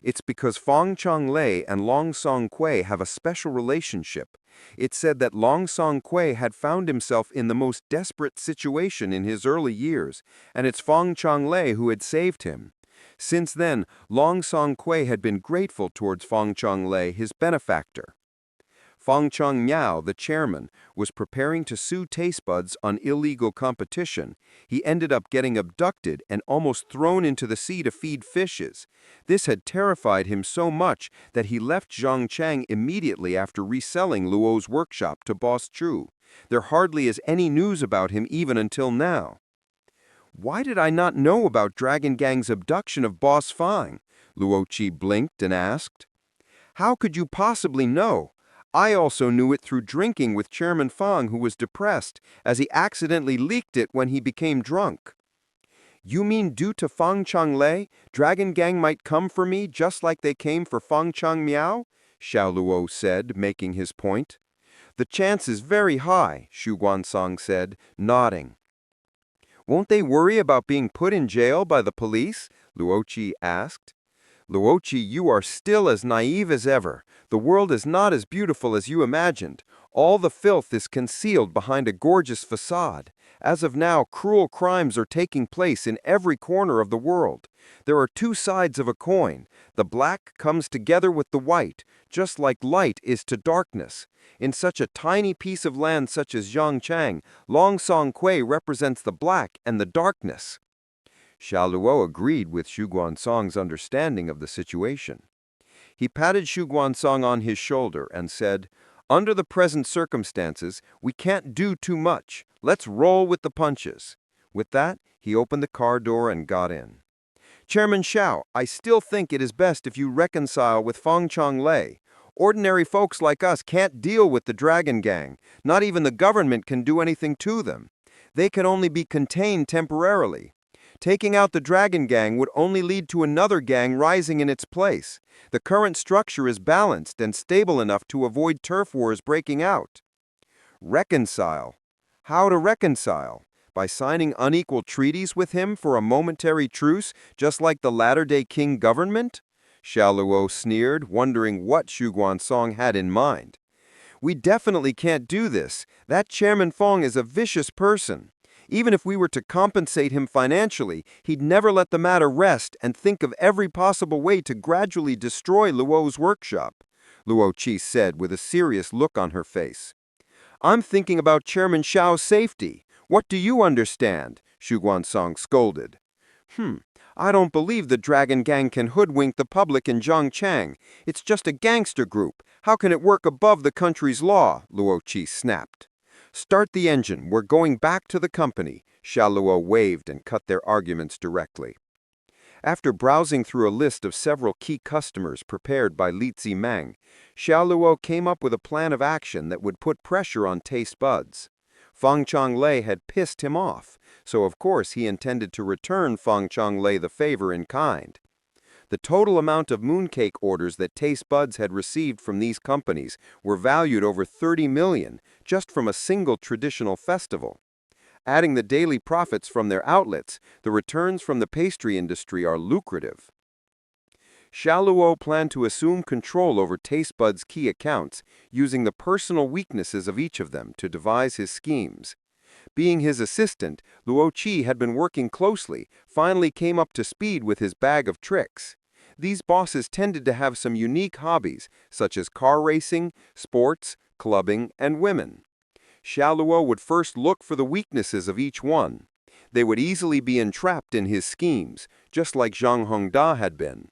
Speaker 3: "It's because Fang Changlei and Long Song Kui have a special relationship. It's said that Long Song Kui had found himself in the most desperate situation in his early years, and it's Fang Changlei who had saved him. Since then, Long Song Kui had been grateful towards Fang Changlei, his benefactor." Fang Chang Miao, the chairman, was preparing to sue Taste Buds on illegal competition. He ended up getting abducted and almost thrown into the sea to feed fishes. This had terrified him so much that he left Zhangchang immediately after reselling Luo's workshop to Boss Chu. There hardly is any news about him even until now. "Why did I not know about Dragon Gang's abduction of Boss Fang?" Luo Qi blinked and asked. "How could you possibly know? I also knew it through drinking with Chairman Fang, who was depressed, as he accidentally leaked it when he became drunk." "You mean due to Fang Changlei, Dragon Gang might come for me just like they came for Fang Chang Miao?" Xiao Luo said, making his point. "The chance is very high," Xu Guansong said, nodding. "Won't they worry about being put in jail by the police?" Luo Qi asked. "Luo Qi, you are still as naive as ever. The world is not as beautiful as you imagined. All the filth is concealed behind a gorgeous facade. As of now, cruel crimes are taking place in every corner of the world. There are two sides of a coin. The black comes together with the white, just like light is to darkness. In such a tiny piece of land such as Zhangchang, Long Song Kui represents the black and the darkness." Xiao Luo agreed with Xu Guansong's understanding of the situation. He patted Xu Guansong on his shoulder and said, "Under the present circumstances, we can't do too much. Let's roll with the punches." With that, he opened the car door and got in. "Chairman Xiao, I still think it is best if you reconcile with Fang Changlei. Ordinary folks like us can't deal with the Dragon Gang. Not even the government can do anything to them. They can only be contained temporarily. Taking out the Dragon Gang would only lead to another gang rising in its place. The current structure is balanced and stable enough to avoid turf wars breaking out." "Reconcile? How to reconcile? By signing unequal treaties with him for a momentary truce, just like the latter-day king government?" Xiao Luo sneered, wondering what Xu Guansong had in mind. "We definitely can't do this. That Chairman Fang is a vicious person. Even if we were to compensate him financially, he'd never let the matter rest and think of every possible way to gradually destroy Luo's workshop, Luo Qi said with a serious look on her face. I'm thinking about Chairman Xiao's safety. What do you understand? Xu Guansong scolded. I don't believe the Dragon Gang can hoodwink the public in Zhongchang. It's just a gangster group. How can it work above the country's law? Luo Qi snapped. Start the engine. We're going back to the company. Xiao Luo waved and cut their arguments directly. After browsing through a list of several key customers prepared by Li Zimeng, Xiao Luo came up with a plan of action that would put pressure on taste buds. Feng Changlei had pissed him off, so of course he intended to return Feng Changlei the favor in kind. The total amount of mooncake orders that Taste Buds had received from these companies were valued over 30 million just from a single traditional festival. Adding the daily profits from their outlets, the returns from the pastry industry are lucrative. Xiao Luo planned to assume control over Taste Bud's key accounts, using the personal weaknesses of each of them to devise his schemes. Being his assistant, Luo Qi had been working closely, finally came up to speed with his bag of tricks. These bosses tended to have some unique hobbies, such as car racing, sports, clubbing, and women. Xiao Luo would first look for the weaknesses of each one. They would easily be entrapped in his schemes, just like Zhang Hongda had been.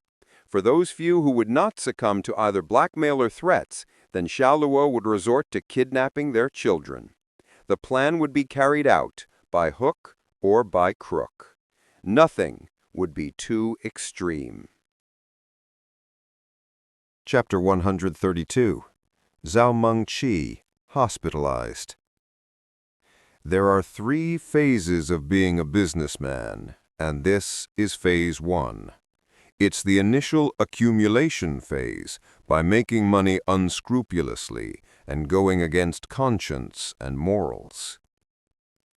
Speaker 3: For those few who would not succumb to either blackmail or threats, then Xiao Luo would resort to kidnapping their children. The plan would be carried out by hook or by crook. Nothing would be too extreme.
Speaker 2: Chapter 132. Zhao Mengqi, hospitalized. There are 3 phases of being a businessman, and this is phase 1. It's the initial accumulation phase, by making money unscrupulously and going against conscience and morals.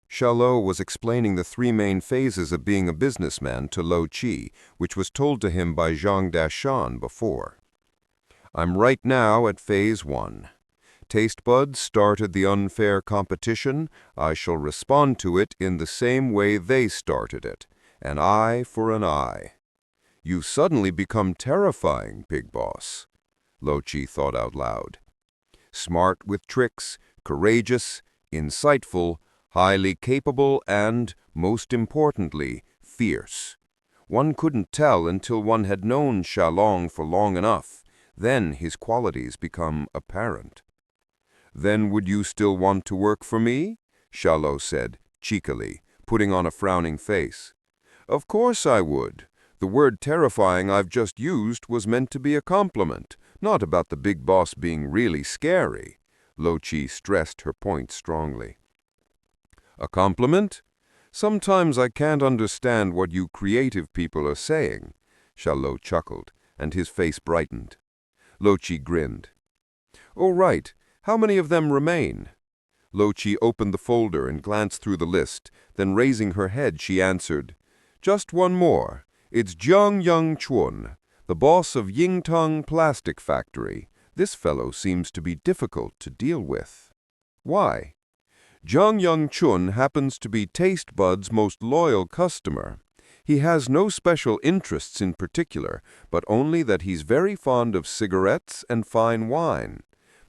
Speaker 2: Xiao Luo was explaining the 3 main phases of being a businessman to Luo Qi, which was told to him by Zhang Dashan before. I'm right now at phase 1. Taste Buds started the unfair competition. I shall respond to it in the same way they started it, an eye for an eye. You've suddenly become terrifying, Big Boss, Luo Qi thought out loud. Smart with tricks, courageous, insightful, highly capable, and, most importantly, fierce. One couldn't tell until one had known Xiaolong for long enough. Then his qualities become apparent. Then would you still want to work for me? Xiao Luo said, cheekily, putting on a frowning face. Of course I would. The word terrifying I've just used was meant to be a compliment, not about the big boss being really scary. Luo Qi stressed her point strongly. A compliment? Sometimes I can't understand what you creative people are saying. Xiao Luo chuckled, and his face brightened. Luo Qi grinned. Oh, right. How many of them remain? Luo Qi opened the folder and glanced through the list. Then raising her head, she answered, Just one more. It's Jiang Yangchun, the boss of Yingtang Plastic Factory. This fellow seems to be difficult to deal with. Why? Jiang Yangchun happens to be Taste Bud's most loyal customer. He has no special interests in particular, but only that he's very fond of cigarettes and fine wine.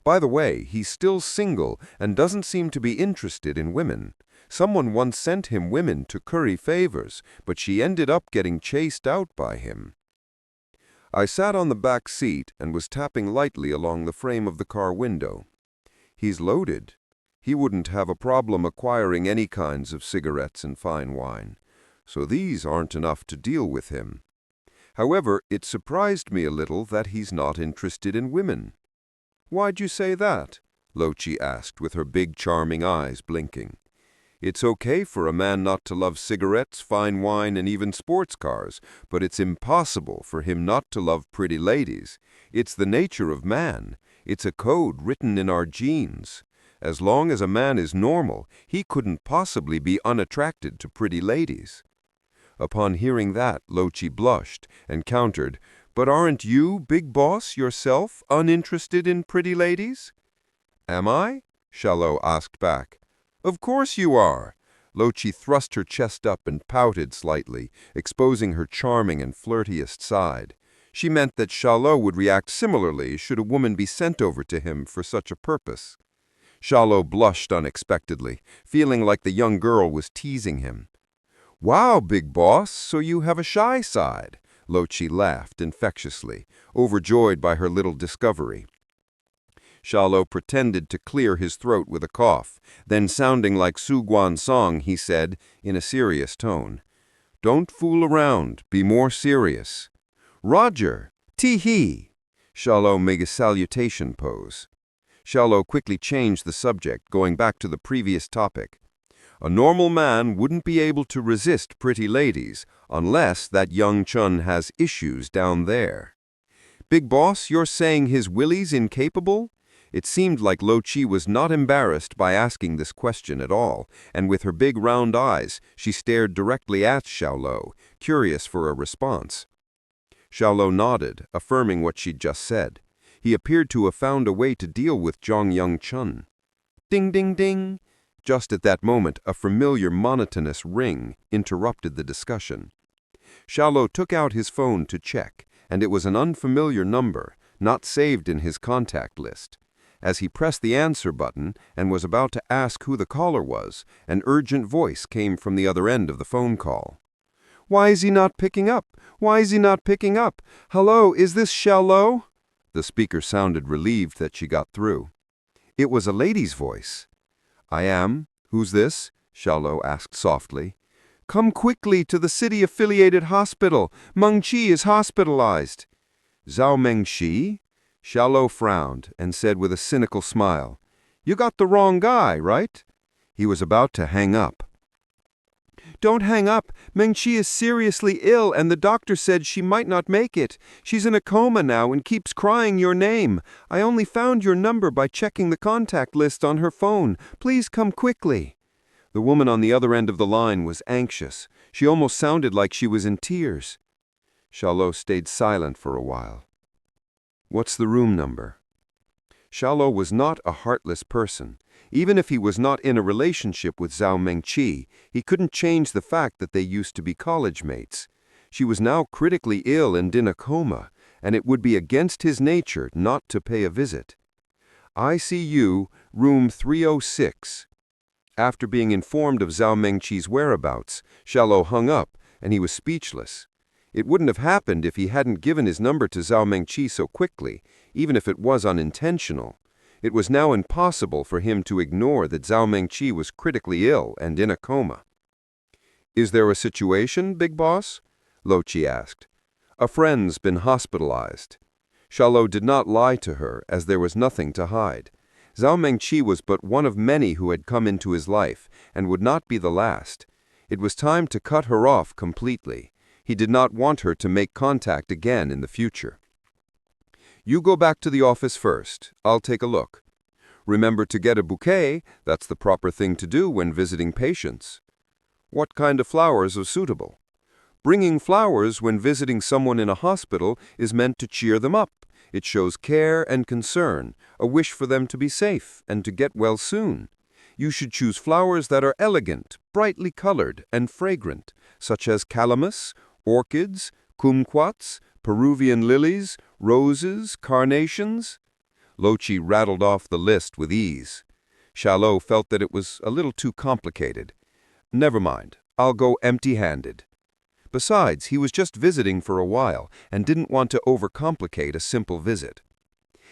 Speaker 2: By the way, he's still single and doesn't seem to be interested in women. Someone once sent him women to curry favors, but she ended up getting chased out by him. I sat on the back seat and was tapping lightly along the frame of the car window. He's loaded. He wouldn't have a problem acquiring any kinds of cigarettes and fine wine, so these aren't enough to deal with him. However, it surprised me a little that he's not interested in women. Why'd you say that? Luo Qi asked with her big charming eyes blinking. It's okay for a man not to love cigarettes, fine wine, and even sports cars, but it's impossible for him not to love pretty ladies. It's the nature of man. It's a code written in our genes. As long as a man is normal, he couldn't possibly be unattracted to pretty ladies. Upon hearing that, Luo Qi blushed and countered, But aren't you, Big Boss, yourself, uninterested in pretty ladies? Am I? Xiao Luo asked back. Of course you are.
Speaker 3: Lochi thrust her chest up and pouted slightly, exposing her charming and flirtiest side. She meant that Xiao Luo would react similarly should a woman be sent over to him for such a purpose. Xiao Luo blushed unexpectedly, feeling like the young girl was teasing him. "Wow, big boss, so you have a shy side," Lochi laughed infectiously, overjoyed by her little discovery. Xiao Luo pretended to clear his throat with a cough. Then, sounding like Su Guan's song, he said, in a serious tone, "Don't fool around, be more serious." "Roger, tee-hee." Xiao Luo made a salutation pose. Xiao Luo quickly changed the subject, going back to the previous topic. "A normal man wouldn't be able to resist pretty ladies, unless that young Chun has issues down there." "Big boss, you're saying his Willie's incapable?" It seemed like Lochi was not embarrassed by asking this question at all, and with her big round eyes, she stared directly at Xiao Luo, curious for a response. Xiao Luo nodded, affirming what she'd just said. He appeared to have found a way to deal with Zhang Yongchun. Ding, ding, ding! Just at that moment, a familiar monotonous ring interrupted the discussion. Xiao Luo took out his phone to check, and it was an unfamiliar number, not saved in his contact list. As he pressed the answer button and was about to ask who the caller was, an urgent voice came from the other end of the phone call. "Why is he not picking up? Why is he not picking up? Hello, is this Xiao Luo?" The speaker sounded relieved that she got through. It was a lady's voice. "I am. Who's this?" Xiao Luo asked softly. "Come quickly to the city-affiliated hospital. Meng Qi is hospitalized." "Zhao Mengxi?" Xiao Luo frowned and said with a cynical smile, "You got the wrong guy, right?" He was about to hang up. "Don't hang up. Meng Qi is seriously ill, and the doctor said she might not make it. She's in a coma now and keeps crying your name. I only found your number by checking the contact list on her phone. Please come quickly." The woman on the other end of the line was anxious. She almost sounded like she was in tears. Xiao Luo stayed silent for a while. "What's the room number?" Xiao Luo was not a heartless person. Even if he was not in a relationship with Zhao Mengqi, he couldn't change the fact that they used to be college mates. She was now critically ill and in a coma, and it would be against his nature not to pay a visit. "ICU, room 306. After being informed of Zhao Mengqi's whereabouts, Xiao Luo hung up, and he was speechless. It wouldn't have happened if he hadn't given his number to Zhao Mengqi so quickly, even if it was unintentional. It was now impossible for him to ignore that Zhao Mengqi was critically ill and in a coma. "Is there a situation, big boss?" Lochi asked. "A friend's been hospitalized." Xiao Luo did not lie to her, as there was nothing to hide. Zhao Mengqi was but one of many who had come into his life, and would not be the last. It was time to cut her off completely. He did not want her to make contact again in the future. "You go back to the office first. I'll take a look. Remember to get a bouquet. That's the proper thing to do when visiting patients." "What kind of flowers are suitable?" "Bringing flowers when visiting someone in a hospital is meant to cheer them up. It shows care and concern, a wish for them to be safe and to get well soon. You should choose flowers that are elegant, brightly colored, and fragrant, such as calamus, orchids, kumquats, Peruvian lilies, roses, carnations." Lochi rattled off the list with ease. Xiao Luo felt that it was a little too complicated. "Never mind, I'll go empty-handed." Besides, he was just visiting for a while and didn't want to overcomplicate a simple visit.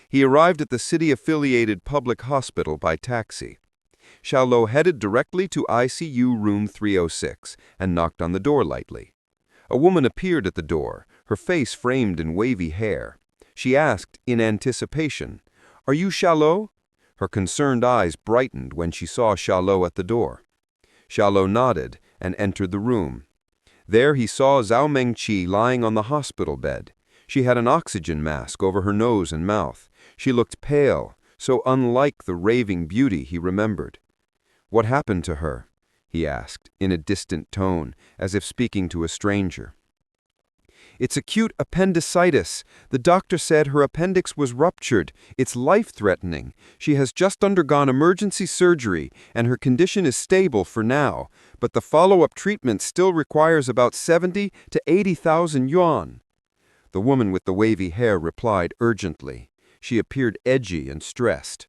Speaker 3: He arrived at the city-affiliated public hospital by taxi. Xiao Luo headed directly to ICU room 306 and knocked on the door lightly. A woman appeared at the door, her face framed in wavy hair. She asked, in anticipation, "Are you Xiao Luo?" Her concerned eyes brightened when she saw Xiao Luo at the door. Xiao Luo nodded and entered the room. There he saw Zhao Mengqi lying on the hospital bed. She had an oxygen mask over her nose and mouth. She looked pale, so unlike the raving beauty he remembered. "What happened to her?" he asked, in a distant tone, as if speaking to a stranger. It's acute appendicitis. The doctor said her appendix was ruptured. It's life-threatening. She has just undergone emergency surgery, and her condition is stable for now. But the follow-up treatment still requires about 70 to 80,000 yuan. The woman with the wavy hair replied urgently. She appeared edgy and stressed.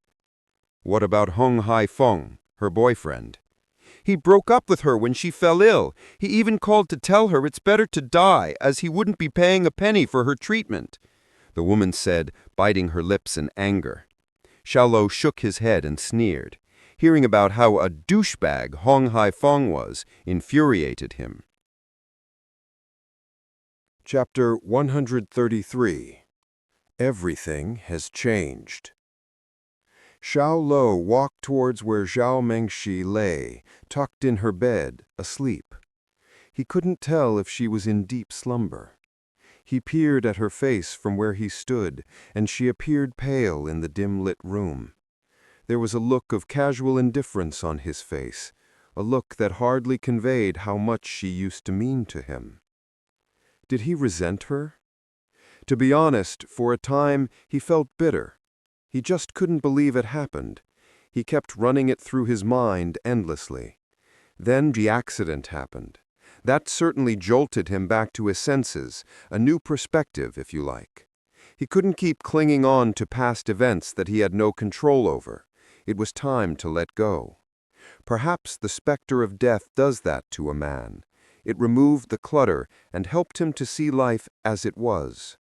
Speaker 3: What about Hong Haifeng, her boyfriend? He broke up with her when she fell ill. He even called to tell her it's better to die, as he wouldn't be paying a penny for her treatment, the woman said, biting her lips in anger. Xiao Luo shook his head and sneered. Hearing about how a douchebag Hong Haifeng was infuriated him.
Speaker 2: Chapter 133. Everything has changed. Xiao Luo walked towards where Zhao Mengshi lay, tucked in her bed, asleep. He couldn't tell if she was in deep slumber. He peered at her face from where he stood, and she appeared pale in the dim-lit room. There was a look of casual indifference on his face, a look that hardly conveyed how much she used to mean to him. Did he resent her? To be honest, for a time he felt bitter. He just couldn't believe it happened. He kept running it through his mind endlessly. Then the accident happened. That certainly jolted him back to his senses, a new perspective, if you like. He couldn't keep clinging on to past events that he had no control over. It was time to let go. Perhaps the specter of death does that to a man. It removed the clutter and helped him to see life as it was.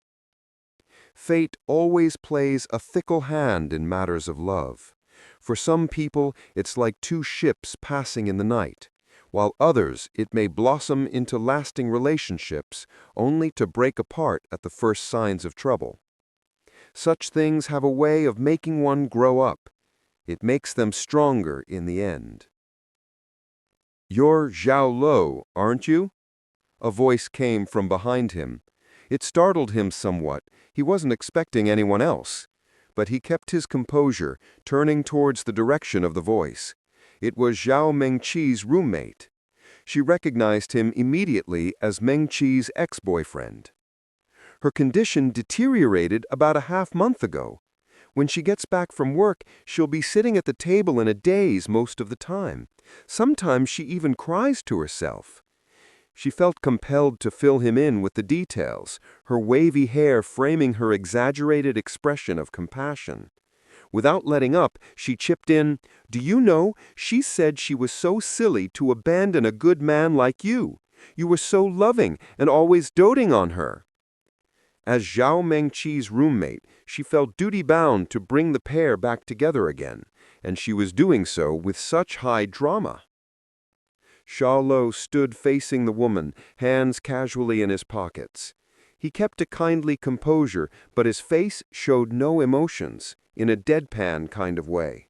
Speaker 2: Fate always plays a fickle hand in matters of love. For some people, it's like two ships passing in the night, while others, it may blossom into lasting relationships, only to break apart at the first signs of trouble. Such things have a way of making one grow up. It makes them stronger in the end. "You're Xiao Luo, aren't you?" A voice came from behind him. It startled him somewhat. He wasn't expecting anyone else. But he kept his composure, turning towards the direction of the voice. It was Zhao Mengqi's roommate. She recognized him immediately as Mengqi's ex-boyfriend. Her condition deteriorated about a half-month ago. When she gets back from work, she'll be sitting at the table in a daze most of the time. Sometimes she even cries to herself. She felt compelled to fill him in with the details, her wavy hair framing her exaggerated expression of compassion. Without letting up, she chipped in, "Do you know, she said she was so silly to abandon a good man like you. You were so loving and always doting on her." As Zhao Mengqi's roommate, she felt duty-bound to bring the pair back together again, and she was doing so with such high drama. Xiao Luo stood facing the woman, hands casually in his pockets. He kept a kindly composure, but his face showed no emotions, in a deadpan kind of way.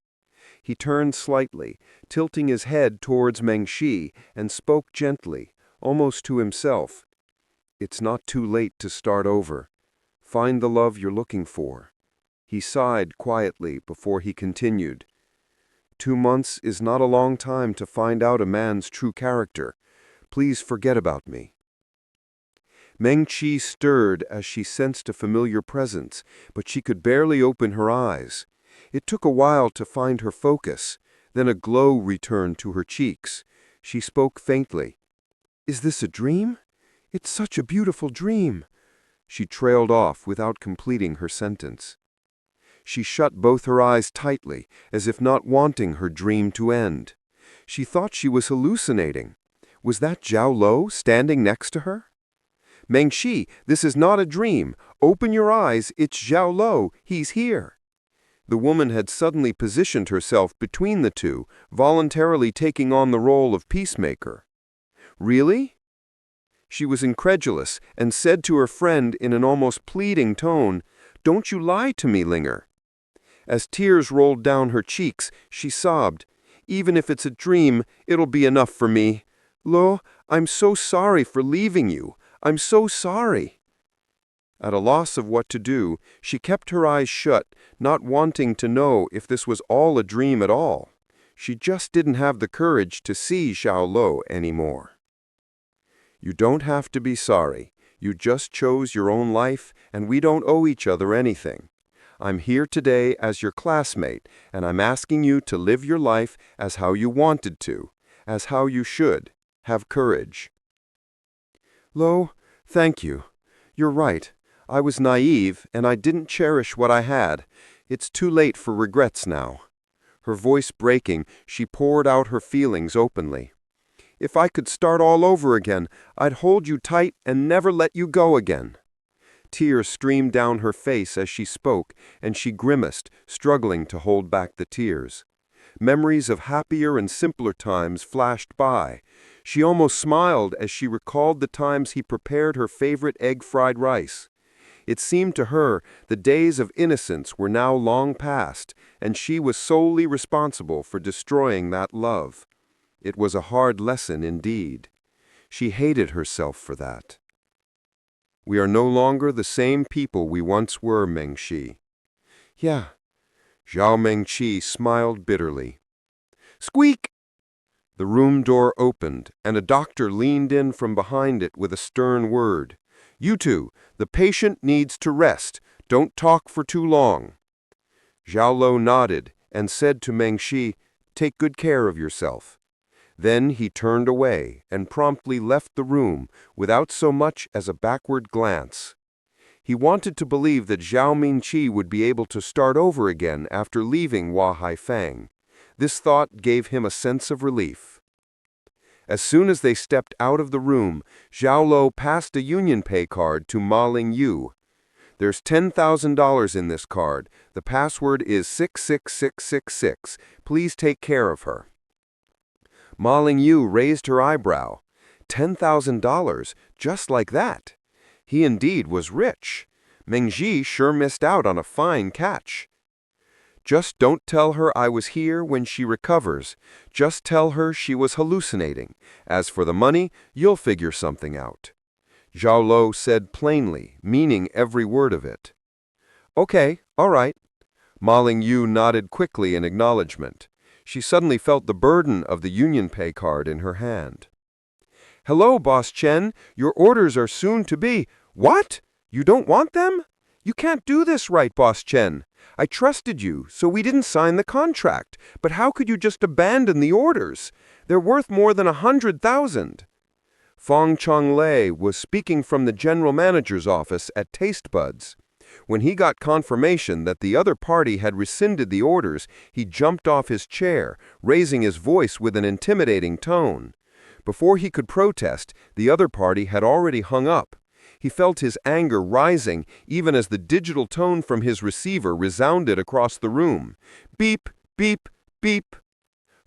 Speaker 2: He turned slightly, tilting his head towards Mengqi, and spoke gently, almost to himself. "It's not too late to start over. Find the love you're looking for." He sighed quietly before he continued. 2 months is not a long time to find out a man's true character. Please forget about me." Mengqi stirred as she sensed a familiar presence, but she could barely open her eyes. It took a while to find her focus. Then a glow returned to her cheeks. She spoke faintly. "Is this a dream? It's such a beautiful dream." She trailed off without completing her sentence. She shut both her eyes tightly, as if not wanting her dream to end. She thought she was hallucinating. Was that Xiao Luo standing next to her? "Mengqi, this is not a dream. Open your eyes, it's Xiao Luo. He's here." The woman had suddenly positioned herself between the two, voluntarily taking on the role of peacemaker. "Really?" She was incredulous and said to her friend in an almost pleading tone, "Don't you lie to me, Linger." As tears rolled down her cheeks, she sobbed, "Even if it's a dream, it'll be enough for me. Luo, I'm so sorry for leaving you. I'm so sorry." At a loss of what to do, she kept her eyes shut, not wanting to know if this was all a dream at all. She just didn't have the courage to see Xiao Luo anymore. "You don't have to be sorry.
Speaker 3: You just chose your own life, and we don't owe each other anything. I'm here today as your classmate, and I'm asking you to live your life as how you wanted to, as how you should. Have courage." "Lo, thank you. You're right. I was naive, and I didn't cherish what I had. It's too late for regrets now." Her voice breaking, she poured out her feelings openly. "If I could start all over again, I'd hold you tight and never let you go again." Tears streamed down her face as she spoke, and she grimaced, struggling to hold back the tears. Memories of happier and simpler times flashed by. She almost smiled as she recalled the times he prepared her favorite egg-fried rice. It seemed to her the days of innocence were now long past, and she was solely responsible for destroying that love. It was a hard lesson indeed. She hated herself for that. "We are no longer the same people we once were, Mengqi." "Yeah." Zhao Mengqi smiled bitterly. Squeak! The room door opened, and a doctor leaned in from behind it with a stern word. "You two, the patient needs to rest. Don't talk for too long." Xiao Luo nodded and said to Mengqi, "Take good care of yourself." Then he turned away and promptly left the room without so much as a backward glance. He wanted to believe that Zhao Mingqi would be able to start over again after leaving Hua Haifeng. This thought gave him a sense of relief. As soon as they stepped out of the room, Xiao Luo passed a UnionPay card to Ma Lingyu. "There's $10,000 in this card. The password is 66666. Please take care of her." Ma Lingyu raised her eyebrow. $10,000, just like that. He indeed was rich. Mengqi sure missed out on a fine catch. "Just don't tell her I was here when she recovers. Just tell her she was hallucinating. As for the money, you'll figure something out." Xiao Luo said plainly, meaning every word of it. "Okay, all right." Ma Lingyu nodded quickly in acknowledgement. She suddenly felt the burden of the UnionPay card in her hand. "Hello, Boss Chen. Your orders are soon to be—" "What? You don't want them? You can't do this right, Boss Chen. I trusted you, so we didn't sign the contract. But how could you just abandon the orders? They're worth more than 100,000. Fong Chonglei was speaking from the general manager's office at Taste Buds. When he got confirmation that the other party had rescinded the orders, he jumped off his chair, raising his voice with an intimidating tone. Before he could protest, the other party had already hung up. He felt his anger rising even as the digital tone from his receiver resounded across the room. "Beep, beep, beep."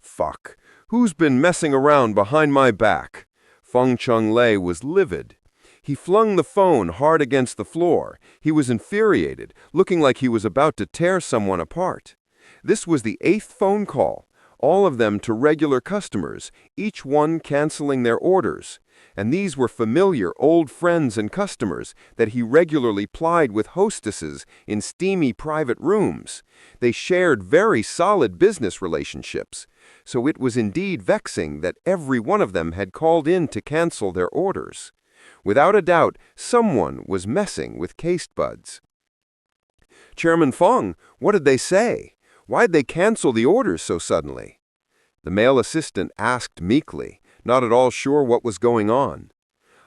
Speaker 3: "Fuck. Who's been messing around behind my back?" Feng Chonglei was livid. He flung the phone hard against the floor. He was infuriated, looking like he was about to tear someone apart. This was the 8th phone call, all of them to regular customers, each one canceling their orders. And these were familiar old friends and customers that he regularly plied with hostesses in steamy private rooms. They shared very solid business relationships, so it was indeed vexing that every one of them had called in to cancel their orders. Without a doubt, someone was messing with Taste Buds. "Chairman Fong, what did they say? Why'd they cancel the orders so suddenly?" The male assistant asked meekly, not at all sure what was going on.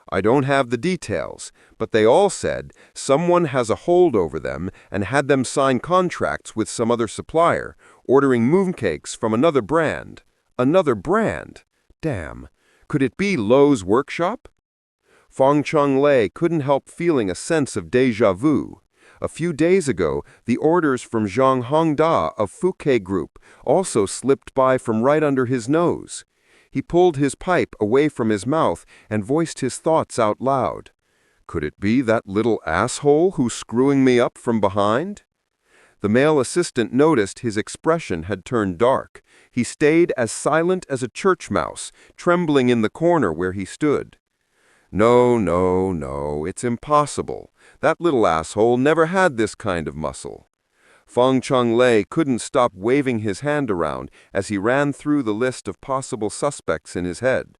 Speaker 3: "I don't have the details, but they all said someone has a hold over them and had them sign contracts with some other supplier, ordering mooncakes from another brand." Another brand? Damn. Could it be Lowe's workshop? Fong Chonglei couldn't help feeling a sense of déjà vu. A few days ago, the orders from Zhang Hongda of Fouquet Group also slipped by from right under his nose. He pulled his pipe away from his mouth and voiced his thoughts out loud. Could it be that little asshole who's screwing me up from behind? The male assistant noticed his expression had turned dark. He stayed as silent as a church mouse, trembling in the corner where he stood. No, it's impossible. That little asshole never had this kind of muscle. Fong Chonglei couldn't stop waving his hand around as he ran through the list of possible suspects in his head.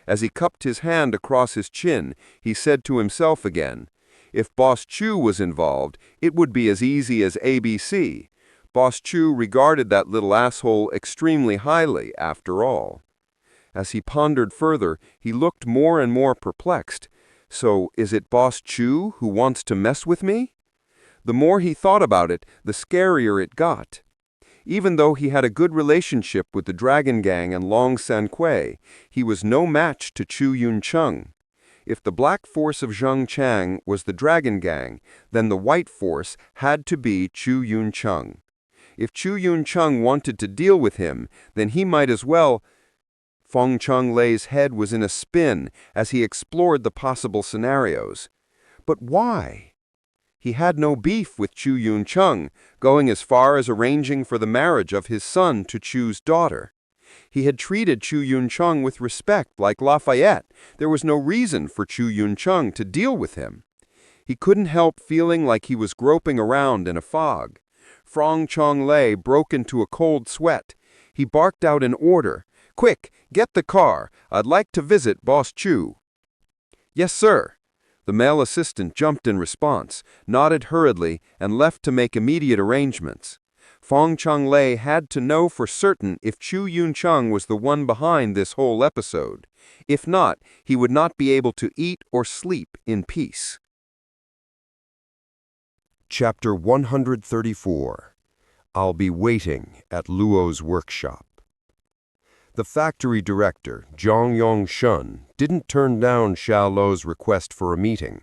Speaker 3: As he cupped his hand across his chin, he said to himself again, if Boss Chu was involved, it would be as easy as ABC. Boss Chu regarded that little asshole extremely highly, after all. As he pondered further, he looked more and more perplexed. So, is it Boss Chu who wants to mess with me? The more he thought about it, the scarier it got. Even though he had a good relationship with the Dragon Gang and Long San Kuei, he was no match to Chu Yun-chung. If the black force of Zheng Chang was the Dragon Gang, then the white force had to be Chu Yun-chung. If Chu Yun-chung wanted to deal with him, then he might as well. Feng Cheng-lei's head was in a spin as he explored the possible scenarios. But why? He had no beef with Chu Yun-chung, going as far as arranging for the marriage of his son to Chu's daughter. He had treated Chu Yun-chung with respect like Lafayette. There was no reason for Chu Yun-chung to deal with him. He couldn't help feeling like he was groping around in a fog. Feng Cheng-lei broke into a cold sweat. He barked out an order. "Quick, get the car. I'd like to visit Boss Chu." "Yes, sir." The male assistant jumped in response, nodded hurriedly, and left to make immediate arrangements. Feng Cheng-lei had to know for certain if Chu Yun-chung was the one behind this whole episode. If not, he would not be able to eat or sleep in peace.
Speaker 2: Chapter 134. I'll be waiting at Luo's workshop. The factory director, Zhang Yongshun, didn't turn down Xiao Luo's request for a meeting.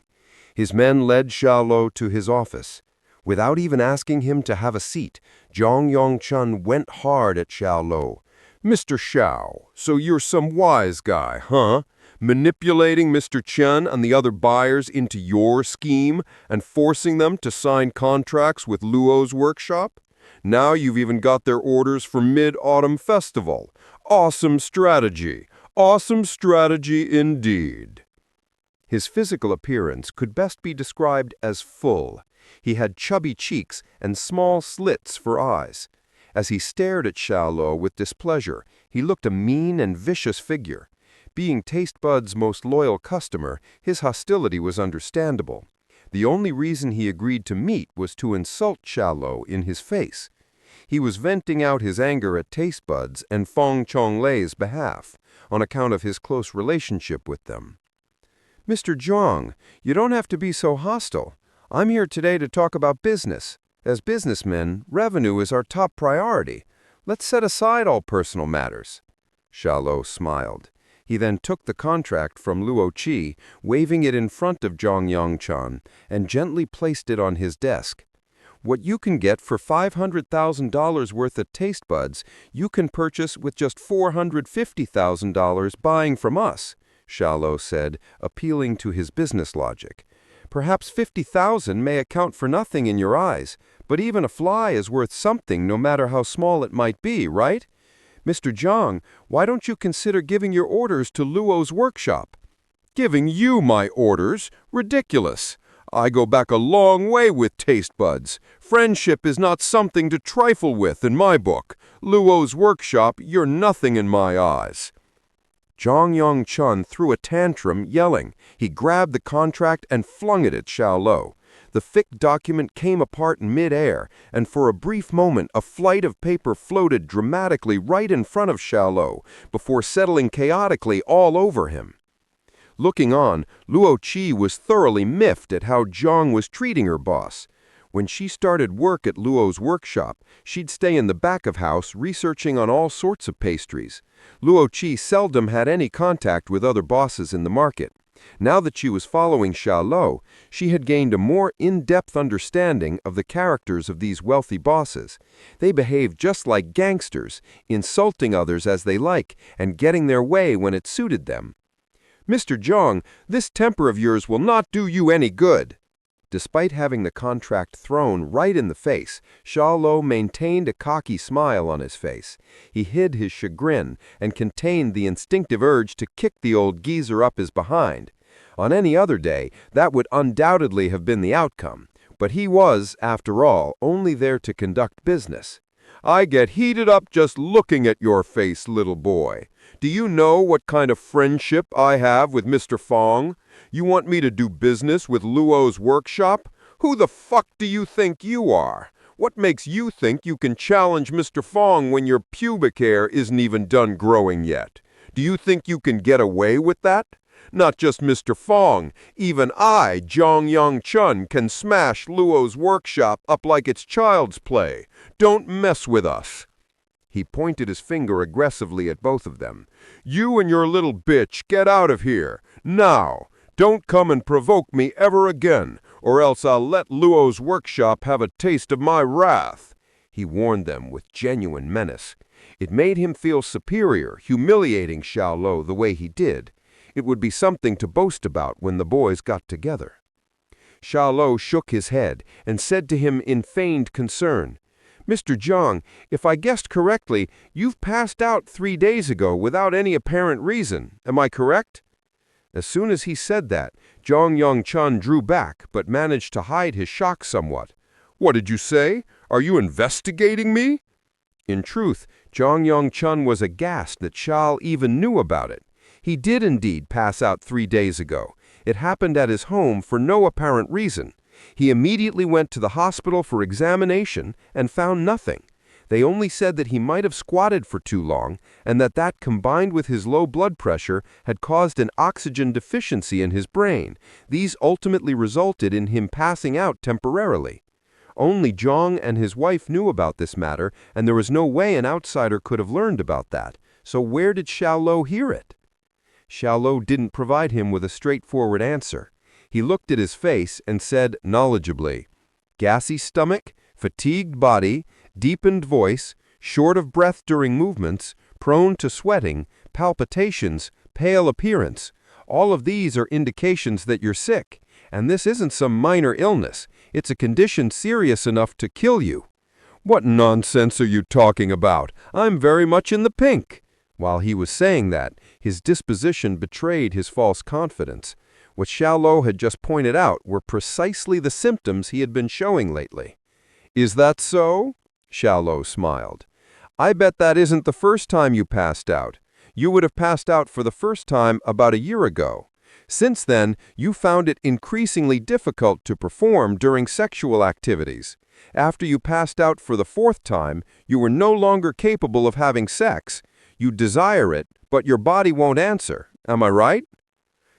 Speaker 2: His men led Xiao Luo to his office. Without even asking him to have a seat, Zhang Yongshun went hard at Xiao Luo. "Mr. Xiao, so you're some wise guy, huh? Manipulating Mr. Chen and the other buyers into your scheme and forcing them to sign contracts with Luo's workshop? Now you've even got their orders for Mid-Autumn Festival. Awesome strategy. Awesome strategy indeed." His physical appearance could best be described as full. He had chubby cheeks and small slits for eyes. As he stared at Xiao Luo with displeasure, he looked a mean and vicious figure. Being Taste Bud's most loyal customer, his hostility was understandable. The only reason he agreed to meet was to insult Xiao Luo in his face. He was venting out his anger at Taste Bud's and Feng Cheng-lei's behalf, on account of his close relationship with them. "Mr. Zhang, you don't have to be so hostile. I'm here today to talk about business. As businessmen, revenue is our top priority. Let's set aside all personal matters." Xiao Luo smiled. He then took the contract from Luo Qi, waving it in front of Zhang Yongshun, and gently placed it on his desk. "What you can get for $500,000 worth of Taste Buds, you can purchase with just $450,000 buying from us," Xiao Luo said, appealing to his business logic. "Perhaps 50,000 may account for nothing in your eyes, but even a fly is worth something no matter how small it might be, right? Mr. Zhang, why don't you consider giving your orders to Luo's workshop?" "Giving you my orders? Ridiculous! I go back a long way with Taste Buds. Friendship is not something to trifle with in my book. Luo's workshop, you're nothing in my eyes." Zhang Yongshun threw a tantrum, yelling. He grabbed the contract and flung it at Xiao Luo. The thick document came apart in mid-air, and for a brief moment a flight of paper floated dramatically right in front of Xiao Luo, before settling chaotically all over him. Looking on, Luo Qi was thoroughly miffed at how Zhang was treating her boss. When she started work at Luo's workshop, she'd stay in the back of house researching on all sorts of pastries. Luo Qi seldom had any contact with other bosses in the market. Now that she was following Xiao Luo, she had gained a more in-depth understanding of the characters of these wealthy bosses. They behaved just like gangsters, insulting others as they like and getting their way when it suited them. "Mr. Zhang, this temper of yours will not do you any good." Despite having the contract thrown right in the face, Xiao Luo maintained a cocky smile on his face. He hid his chagrin and contained the instinctive urge to kick the old geezer up his behind. On any other day, that would undoubtedly have been the outcome, but he was, after all, only there to conduct business.
Speaker 3: I get heated up just looking at your face, little boy. Do you know what kind of friendship I have with Mr. Fong? You want me to do business with Luo's workshop? Who the fuck do you think you are? What makes you think you can challenge Mr. Fong when your pubic hair isn't even done growing yet? Do you think you can get away with that? Not just Mr. Fong, even I, Zhang Chun, can smash Luo's workshop up like it's child's play. Don't mess with us. He pointed his finger aggressively at both of them. You and your little bitch get out of here, now. Don't come and provoke me ever again, or else I'll let Luo's workshop have a taste of my wrath. He warned them with genuine menace. It made him feel superior, humiliating Xiao Luo the way he did. It would be something to boast about when the boys got together. Xiao Luo shook his head and said to him in feigned concern, Mr. Zhang, if I guessed correctly, you've passed out 3 days ago without any apparent reason. Am I correct? As soon as he said that, Zhang Chun drew back, but managed to hide his shock somewhat. What did you say? Are you investigating me? In truth, Zhang Chun was aghast that Xiao even knew about it. He did indeed pass out 3 days ago. It happened at his home for no apparent reason. He immediately went to the hospital for examination and found nothing. They only said that he might have squatted for too long, and that combined with his low blood pressure had caused an oxygen deficiency in his brain. These ultimately resulted in him passing out temporarily. Only Zhang and his wife knew about this matter, and there was no way an outsider could have learned about that. So where did Xiao Luo hear it? Xiao Luo didn't provide him with a straightforward answer. He looked at his face and said knowledgeably, gassy stomach, fatigued body, deepened voice, short of breath during movements, prone to sweating, palpitations, pale appearance. All of these are indications that you're sick, and this isn't some minor illness. It's a condition serious enough to kill you. What nonsense are you talking about? I'm very much in the pink. While he was saying that, his disposition betrayed his false confidence. What Xiao Luo had just pointed out were precisely the symptoms he had been showing lately. Is that so? Xiao Luo smiled. I bet that isn't the first time you passed out. You would have passed out for the first time about a year ago. Since then, you found it increasingly difficult to perform during sexual activities. After you passed out for the 4th time, you were no longer capable of having sex. You desire it, but your body won't answer. Am I right?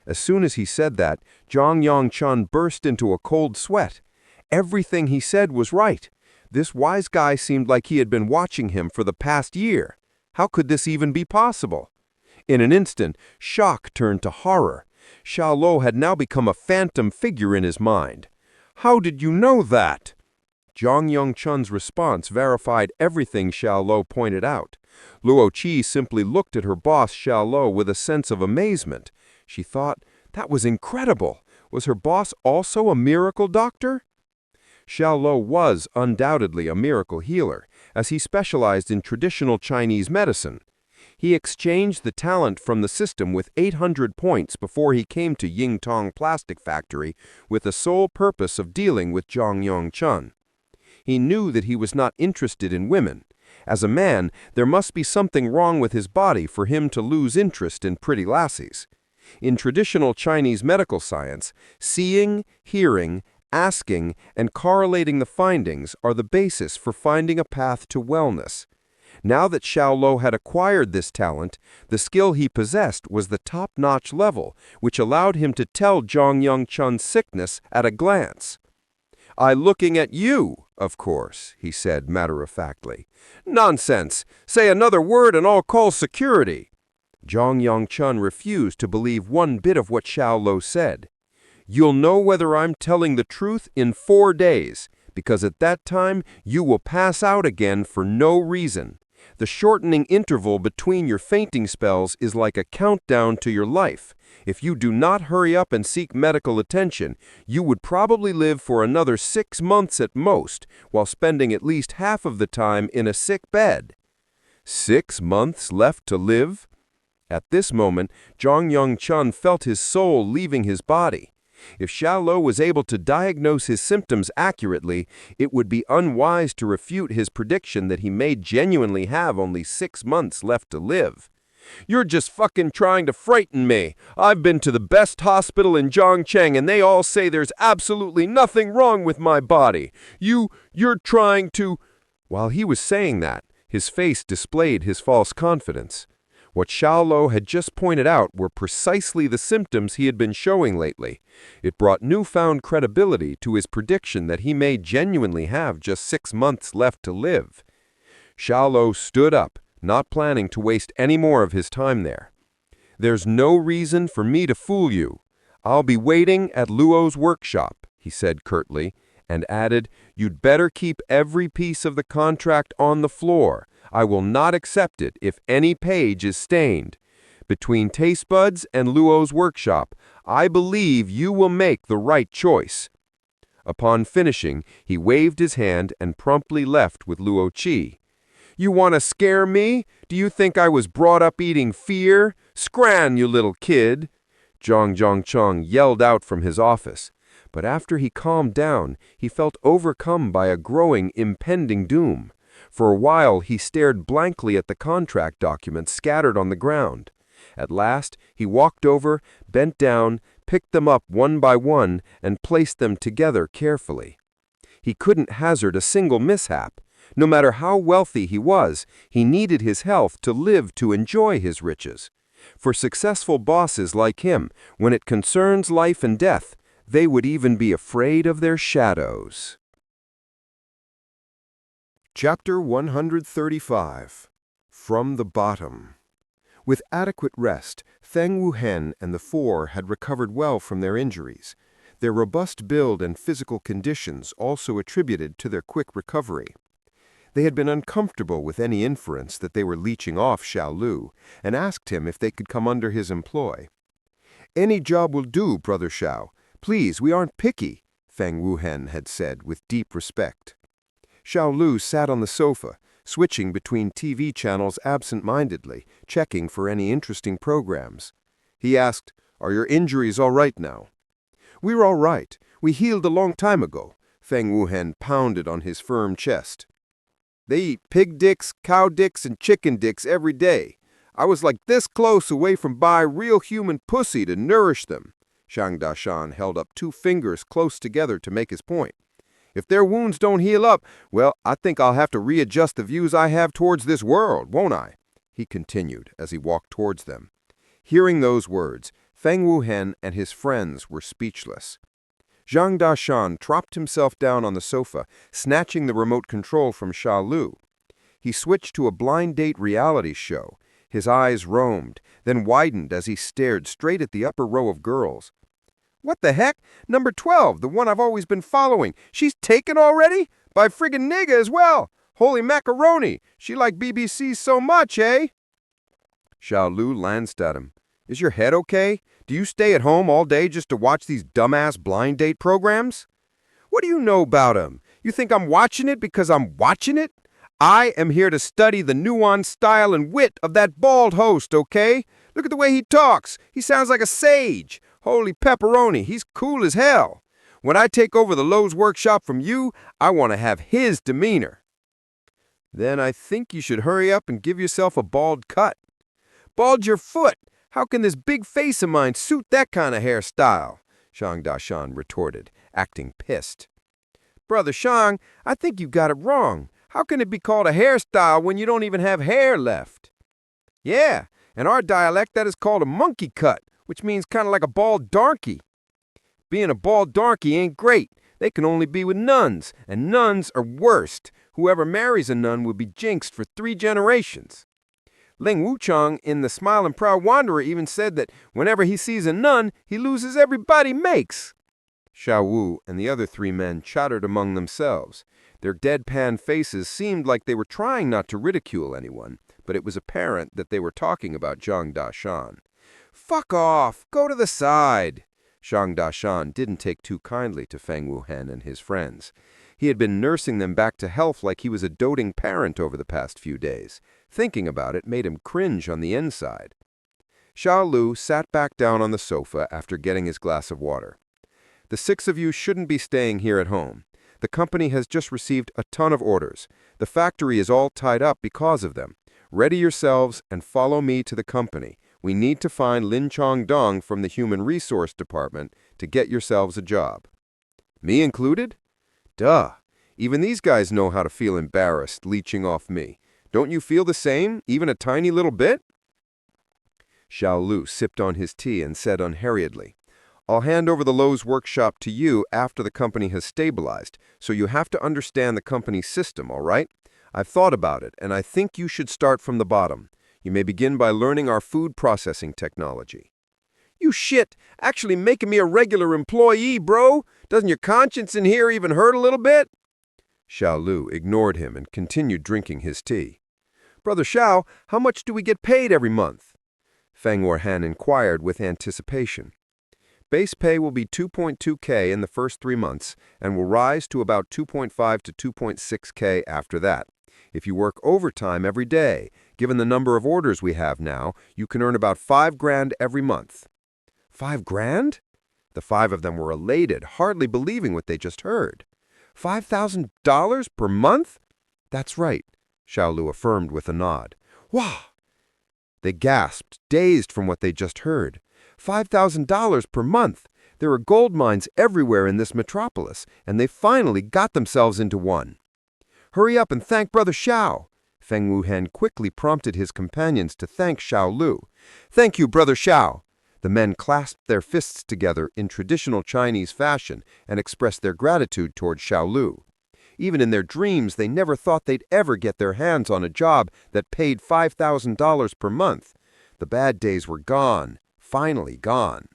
Speaker 3: As soon as he said that, Zhang Chun burst into a cold sweat. Everything he said was right. This wise guy seemed like he had been watching him for the past year. How could this even be possible? In an instant, shock turned to horror. Xiao Luo had now become a phantom figure in his mind. How did you know that? Zhang Chun's response verified everything Xiao Luo pointed out. Luo Qi simply looked at her boss Xiao Luo with a sense of amazement. She thought, that was incredible. Was her boss also a miracle doctor? Xiao Luo was undoubtedly a miracle healer, as he specialized in traditional Chinese medicine. He exchanged the talent from the system with 800 points before he came to Yingtong Plastic Factory with the sole purpose of dealing with Zhang Chun. He knew that he was not interested in women. As a man, there must be something wrong with his body for him to lose interest in pretty lassies. In traditional Chinese medical science, seeing, hearing, asking, and correlating the findings are the basis for finding a path to wellness. Now that Xiao Luo had acquired this talent, the skill he possessed was the top-notch level, which allowed him to tell Zhang Chun's sickness at a glance. "I'm looking at you, of course," he said matter-of-factly. "Nonsense! Say another word and I'll call security." Zhang Chun refused to believe one bit of what Xiao Luo said. "You'll know whether I'm telling the truth in 4 days, because at that time you will pass out again for no reason. The shortening interval between your fainting spells is like a countdown to your life. If you do not hurry up and seek medical attention, you would probably live for another 6 months at most, while spending at least half of the time in a sick bed." 6 months left to live? At this moment, Zhang Chun felt his soul leaving his body. If Xiao Luo was able to diagnose his symptoms accurately, it would be unwise to refute his prediction that he may genuinely have only 6 months left to live. "You're just fucking trying to frighten me. I've been to the best hospital in Zhongcheng and they all say there's absolutely nothing wrong with my body. You're trying to—" While he was saying that, his face displayed his false confidence. What Xiao Luo had just pointed out were precisely the symptoms he had been showing lately. It brought newfound credibility to his prediction that he may genuinely have just 6 months left to live. Xiao Luo stood up, not planning to waste any more of his time there. "There's no reason for me to fool you. I'll be waiting at Luo's workshop," he said curtly, and added, "You'd better keep every piece of the contract on the floor. I will not accept it if any page is stained. Between Taste Buds and Luo's workshop, I believe you will make the right choice." Upon finishing, he waved his hand and promptly left with Luo Qi. "You want to scare me? Do you think I was brought up eating fear? Scran, you little kid!" Zhang Zhongcheng yelled out from his office. But after he calmed down, he felt overcome by a growing, impending doom. For a while, he stared blankly at the contract documents scattered on the ground. At last, he walked over, bent down, picked them up one by one, and placed them together carefully. He couldn't hazard a single mishap. No matter how wealthy he was, he needed his health to live to enjoy his riches. For successful bosses like him, when it concerns life and death, they would even be afraid of their shadows.
Speaker 2: Chapter 135. From the Bottom. With adequate rest, Feng Wuhen and the four had recovered well from their injuries. Their robust build and physical conditions also attributed to their quick recovery. They had been uncomfortable with any inference that they were leeching off Xiao Luo, and asked him if they could come under his employ. "Any job will do, Brother Xiao. Please, we aren't picky," Feng Wuhen had said with deep respect. Xiao Luo sat on the sofa, switching between TV channels absent-mindedly, checking for any interesting programs. He asked, "Are your injuries all right now?" "We're all right. We healed a long time ago," Feng Wuhen pounded on his firm chest. "They eat pig dicks, cow dicks, and chicken dicks every day. I was like this close away from buy real human pussy to nourish them." Shang Dashan held up 2 fingers close together to make his point. "If their wounds don't heal up, well, I think I'll have to readjust the views I have towards this world, won't I?" he continued as he walked towards them. Hearing those words, Feng Wuhen and his friends were speechless. Zhang Dashan dropped himself down on the sofa, snatching the remote control from Xiao Luo. He switched to a blind date reality show. His eyes roamed, then widened as he stared straight at the upper row of girls. "What the heck? Number 12, the one I've always been following. She's taken already? By friggin' nigga as well. Holy macaroni. She like BBC so much, eh?" Xiao Luo glanced at him. "Is your head okay? Do you stay at home all day just to watch these dumbass blind date programs?" "What do you know about 'em? You think I'm watching it because I'm watching it? I am here to study the nuanced style and wit of that bald host, okay? Look at the way he talks. He sounds like a sage. Holy pepperoni, he's cool as hell. When I take over the Lowe's workshop from you, I want to have his demeanor." "Then I think you should hurry up and give yourself a bald cut." "Bald your foot. How can this big face of mine suit that kind of hairstyle?" Shang Dashan retorted, acting pissed. "Brother Shang, I think you got it wrong. How can it be called a hairstyle when you don't even have hair left?" "Yeah, in our dialect that is called a monkey cut, which means kind of like a bald donkey. Being a bald donkey ain't great. They can only be with nuns, and nuns are worst. Whoever marries a nun will be jinxed for 3 generations. Ling Wuchang in The Smile and Proud Wanderer even said that whenever he sees a nun, he loses everybody he makes." Xiao Wu and the other 3 men chattered among themselves. Their deadpan faces seemed like they were trying not to ridicule anyone, but it was apparent that they were talking about Zhang Dashan. "Fuck off! Go to the side!" Shang Dashan didn't take too kindly to Feng Wuhen and his friends. He had been nursing them back to health like he was a doting parent over the past few days. Thinking about it made him cringe on the inside. Xiao Luo sat back down on the sofa after getting his glass of water.
Speaker 3: The 6 of you shouldn't be staying here at home. The company has just received a ton of orders. The factory is all tied up because of them. Ready yourselves and follow me to the company. We need to find Lin Chongdong from the Human Resource Department to get yourselves a job. Me included? Duh. Even these guys know how to feel embarrassed leeching off me. Don't you feel the same, even a tiny little bit? Xiao Luo sipped on his tea and said unhurriedly, I'll hand over the Lowe's workshop to you after the company has stabilized, so you have to understand the company's system, all right? I've thought about it, and I think you should start from the bottom. You may begin by learning our food processing technology. You shit! Actually making me a regular employee, bro! Doesn't your conscience in here even hurt a little bit? Xiao Luo ignored him and continued drinking his tea. Brother Xiao, how much do we get paid every month? Feng Warhan inquired with anticipation. Base pay will be 2.2K in the first 3 months and will rise to about 2.5 to 2.6K after that. If you work overtime every day, given the number of orders we have now, you can earn about 5 grand every month. 5 grand? The 5 of them were elated, hardly believing what they just heard. $5,000 per month? That's right, Xiao Luo affirmed with a nod. Wow! They gasped, dazed from what they just heard. $5,000 per month. There are gold mines everywhere in this metropolis, and they finally got themselves into one. Hurry up and thank Brother Xiao. Feng Wuhan quickly prompted his companions to thank Xiao Luo. Thank you, Brother Xiao. The men clasped their fists together in traditional Chinese fashion and expressed their gratitude toward Xiao Luo. Even in their dreams, they never thought they'd ever get their hands on a job that paid $5,000 per month. The bad days were gone. Finally gone.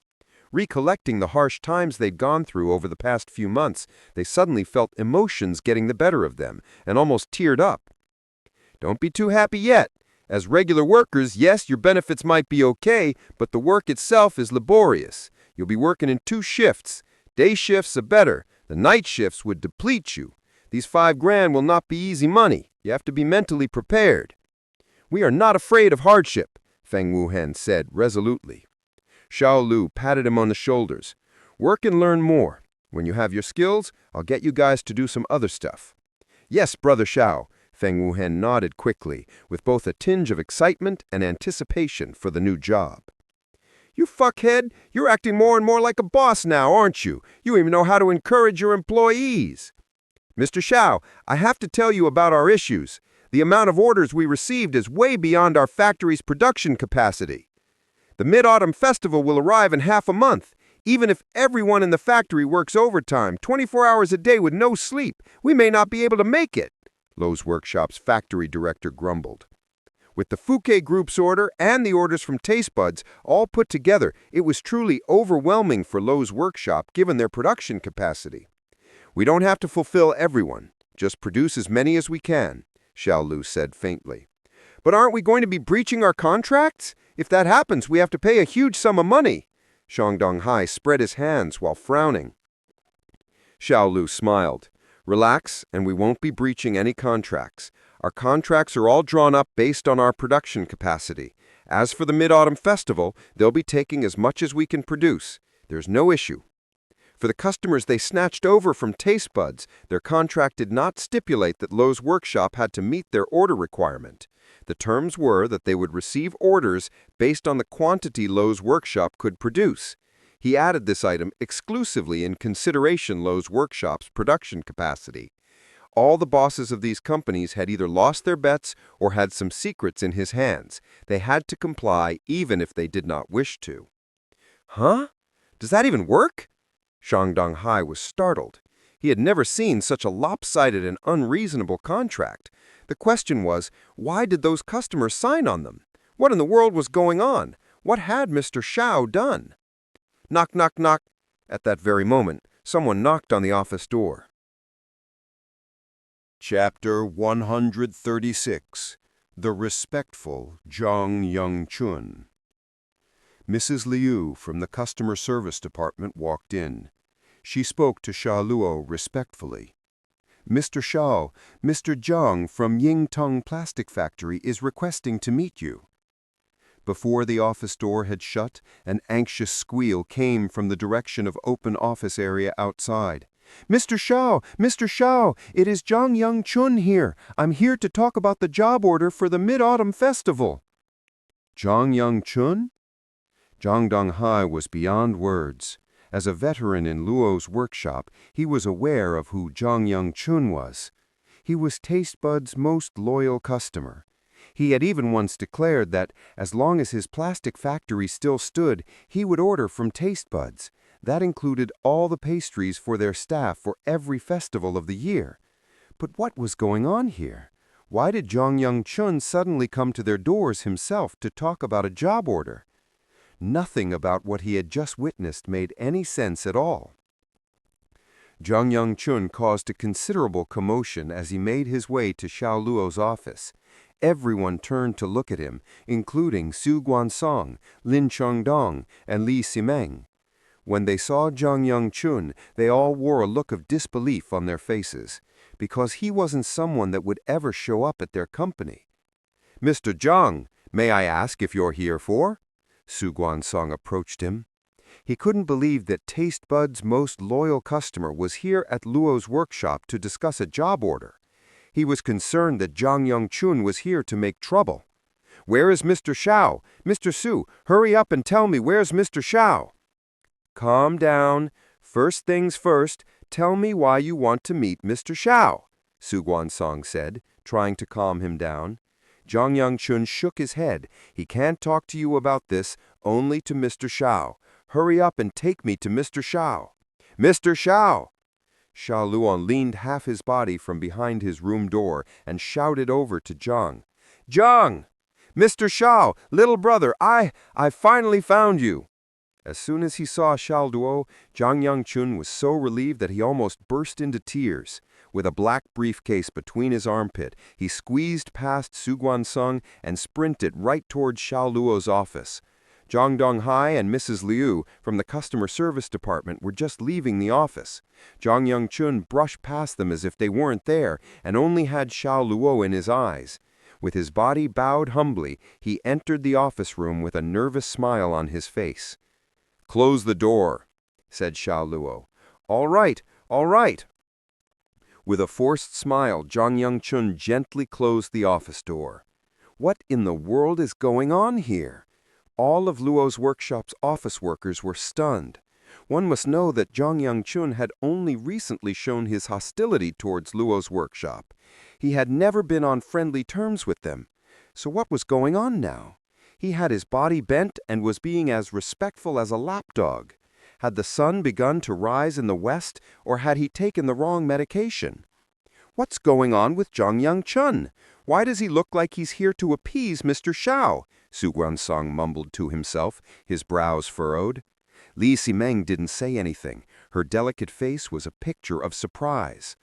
Speaker 3: Recollecting the harsh times they'd gone through over the past few months, they suddenly felt emotions getting the better of them and almost teared up. Don't be too happy yet. As regular workers, yes, your benefits might be okay, but the work itself is laborious. You'll be working in 2 shifts. Day shifts are better. The night shifts would deplete you. These 5 grand will not be easy money. You have to be mentally prepared. We are not afraid of hardship, Feng Wuhan said resolutely. Xiao Luo patted him on the shoulders. Work and learn more. When you have your skills, I'll get you guys to do some other stuff. Yes, Brother Xiao, Feng Wuhan nodded quickly, with both a tinge of excitement and anticipation for the new job. You fuckhead, you're acting more and more like a boss now, aren't you? You even know how to encourage your employees. Mr. Xiao, I have to tell you about our issues. The amount of orders we received is way beyond our factory's production capacity. The Mid-Autumn Festival will arrive in half a month. Even if everyone in the factory works overtime, 24 hours a day with no sleep, we may not be able to make it, Lowe's Workshop's factory director grumbled. With the Fouquet Group's order and the orders from Taste Buds all put together, it was truly overwhelming for Lowe's Workshop given their production capacity. We don't have to fulfill everyone, just produce as many as we can, Xiao Luo said faintly. But aren't we going to be breaching our contracts? If that happens, we have to pay a huge sum of money. Shandong Hai spread his hands while frowning. Xiao Luo smiled. Relax, and we won't be breaching any contracts. Our contracts are all drawn up based on our production capacity. As for the Mid-Autumn Festival, they'll be taking as much as we can produce. There's no issue. For the customers they snatched over from Taste Buds, their contract did not stipulate that Lowe's Workshop had to meet their order requirement. The terms were that they would receive orders based on the quantity Lowe's Workshop could produce. He added this item exclusively in consideration Lowe's Workshop's production capacity. All the bosses of these companies had either lost their bets or had some secrets in his hands. They had to comply even if they did not wish to. Huh? Does that even work? Shandong Hai was startled. He had never seen such a lopsided and unreasonable contract. The question was, why did those customers sign on them? What in the world was going on? What had Mr. Xiao done? Knock, knock, knock. At that very moment, someone knocked on the office door.
Speaker 2: Chapter 136. The Respectful Zhang Yongchun. Mrs. Liu from the Customer Service Department walked in. She spoke to Xiao Luo respectfully. Mr. Xiao, Mr. Zhang from Yingtong Plastic Factory is requesting to meet you. Before the office door had shut, an anxious squeal came from the direction of open office area outside. "Mr. Xiao! Mr. Xiao! It is Zhang Yang-chun here. I'm here to talk about the job order for the Mid-Autumn Festival." Zhang Yang-chun? Zhang Donghai was beyond words. As a veteran in Luo's workshop, he was aware of who Zhang Yang-chun was. He was Taste Bud's most loyal customer. He had even once declared that, as long as his plastic factory still stood, he would order from Taste Bud's. That included all the pastries for their staff for every festival of the year. But what was going on here? Why did Zhang Yang-chun suddenly come to their doors himself to talk about a job order? Nothing about what he had just witnessed made any sense at all. Zhang Yang-chun caused a considerable commotion as he made his way to Xiao Luo's office. Everyone turned to look at him, including Su Guansong, Lin Chengdong, and Li Simeng. When they saw Zhang Yang-chun, they all wore a look of disbelief on their faces, because he wasn't someone that would ever show up at their company. "Mr. Zhang, may I ask if you're here for?" Su Guansong approached him. He couldn't believe that Taste Bud's most loyal customer was here at Luo's workshop to discuss a job order. He was concerned that Zhang Yang-chun was here to make trouble. "Where is Mr. Xiao? Mr. Su, hurry up and tell me where's Mr. Xiao." "Calm down. First things first, tell me why you want to meet Mr. Xiao," Su Guansong said, trying to calm him down. Zhang Yang-chun shook his head. "He can't talk to you about this, only to Mr. Xiao. Hurry up and take me to Mr. Xiao." "Mr. Xiao!" Xiao Luo leaned half his body from behind his room door and shouted over to Zhang. "Zhang! Mr. Xiao, little brother, I finally found you!" As soon as he saw Xiao Luo, Zhang Yang-chun was so relieved that he almost burst into tears. With a black briefcase between his armpit, he squeezed past Su Guansong and sprinted right towards Xiao Luo's office. Zhang Donghai and Mrs. Liu from the customer service department were just leaving the office. Zhang Yang-chun brushed past them as if they weren't there and only had Xiao Luo in his eyes. With his body bowed humbly, he entered the office room with a nervous smile on his face. "Close the door," said Xiao Luo. All right. With a forced smile, Zhang Yang-chun gently closed the office door. What in the world is going on here? All of Luo's workshop's office workers were stunned. One must know that Zhang Yang-chun had only recently shown his hostility towards Luo's workshop. He had never been on friendly terms with them. So what was going on now? He had his body bent and was being as respectful as a lapdog. Had the sun begun to rise in the west, or had he taken the wrong medication? What's going on with Zhang Yang-chun? Why does he look like he's here to appease Mr. Xiao? Su Guansong mumbled to himself, his brows furrowed. Li Simeng didn't say anything. Her delicate face was a picture of surprise.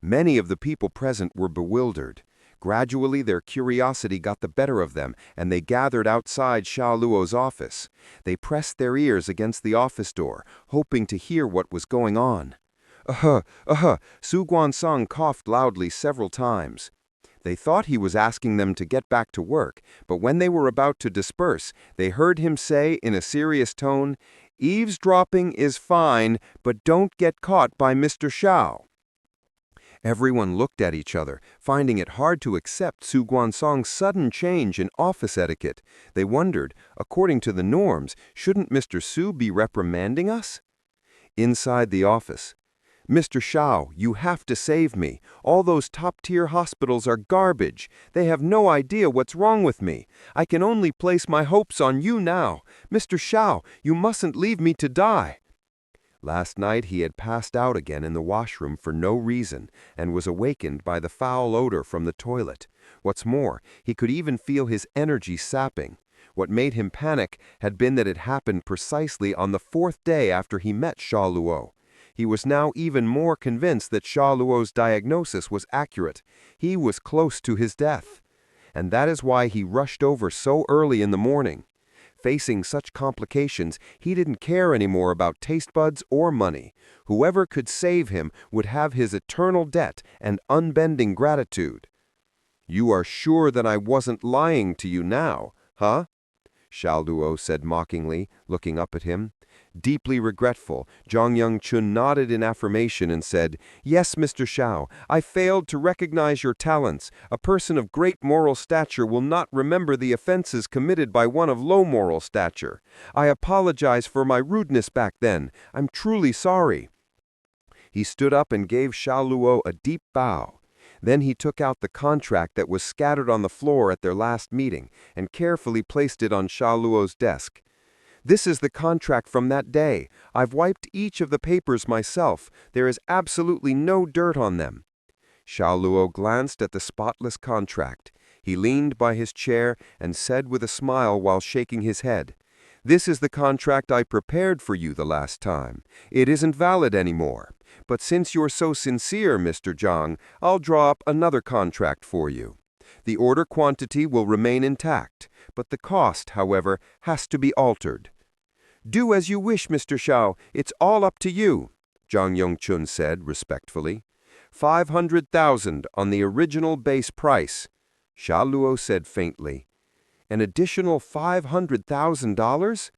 Speaker 2: Many of the people present were bewildered. Gradually, their curiosity got the better of them, and they gathered outside Xiao Luo's office. They pressed their ears against the office door, hoping to hear what was going on. Su Guansong coughed loudly several times. They thought he was asking them to get back to work, but when they were about to disperse, they heard him say in a serious tone, "Eavesdropping is fine, but don't get caught by Mr. Xiao." Everyone looked at each other, finding it hard to accept Su Guansong's sudden change in office etiquette. They wondered, according to the norms, shouldn't Mr. Su be reprimanding us? Inside the office, "Mr. Xiao, you have to save me. All those top-tier hospitals are garbage. They have no idea what's wrong with me. I can only place my hopes on you now. Mr. Xiao, you mustn't leave me to die." Last night he had passed out again in the washroom for no reason and was awakened by the foul odor from the toilet. What's more, he could even feel his energy sapping. What made him panic had been that it happened precisely on the 4th day after he met Xiao Luo. He was now even more convinced that Xiao Luo's diagnosis was accurate. He was close to his death. And that is why he rushed over so early in the morning. Facing such complications, he didn't care anymore about taste buds or money. Whoever could save him would have his eternal debt and unbending gratitude. "You are sure that I wasn't lying to you now, huh?"
Speaker 3: Xiao Luo said mockingly, looking up at him. Deeply regretful, Zhang Yongchun nodded in affirmation and said, "Yes, Mr. Xiao, I failed to recognize your talents. A person of great moral stature will not remember the offenses committed by one of low moral stature. I apologize for my rudeness back then. I'm truly sorry." He stood up and gave Xiao Luo a deep bow. Then he took out the contract that was scattered on the floor at their last meeting and carefully placed it on Xiao Luo's desk. "This is the contract from that day. I've wiped each of the papers myself. There is absolutely no dirt on them." Xiao Luo glanced at the spotless contract. He leaned by his chair and said with a smile while shaking his head, "This is the contract I prepared for you the last time. It isn't valid anymore. But since you're so sincere, Mr. Zhang, I'll draw up another contract for you. The order quantity will remain intact, but the cost, however, has to be altered." "Do as you wish, Mr. Xiao. It's all up to you," Zhang Yongchun said respectfully. 500,000 on the original base price," Xiao Luo said faintly. "An additional $500,000?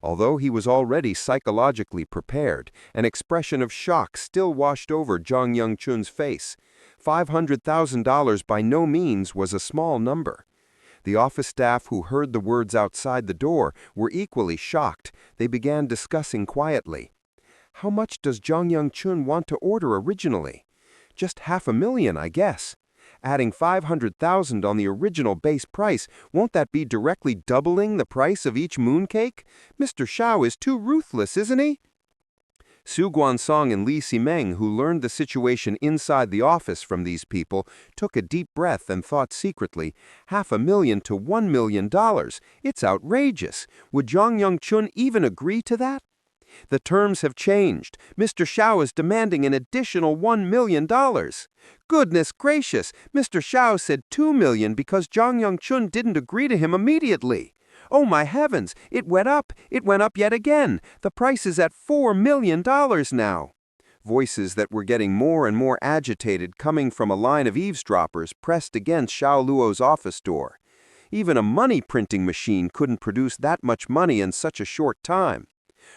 Speaker 3: Although he was already psychologically prepared, an expression of shock still washed over Zhang Yongchun's face. $500,000 by no means was a small number. The office staff who heard the words outside the door were equally shocked. They began discussing quietly. "How much does Zhang Yongchun want to order originally?" "Just $500,000, I guess." "Adding 500,000 on the original base price, won't that be directly doubling the price of each mooncake? Mr. Xiao is too ruthless, isn't he?" Su Guansong and Li Simeng, who learned the situation inside the office from these people, took a deep breath and thought secretly, $500,000 to $1 million. It's outrageous. Would Zhang Yongchun even agree to that? "The terms have changed. Mr. Xiao is demanding an additional $1 million. "Goodness gracious, Mr. Xiao said $2 million because Zhang Yongchun didn't agree to him immediately. Oh my heavens, it went up yet again. The price is at $4 million now." Voices that were getting more and more agitated coming from a line of eavesdroppers pressed against Xiao Luo's office door. Even a money-printing machine couldn't produce that much money in such a short time.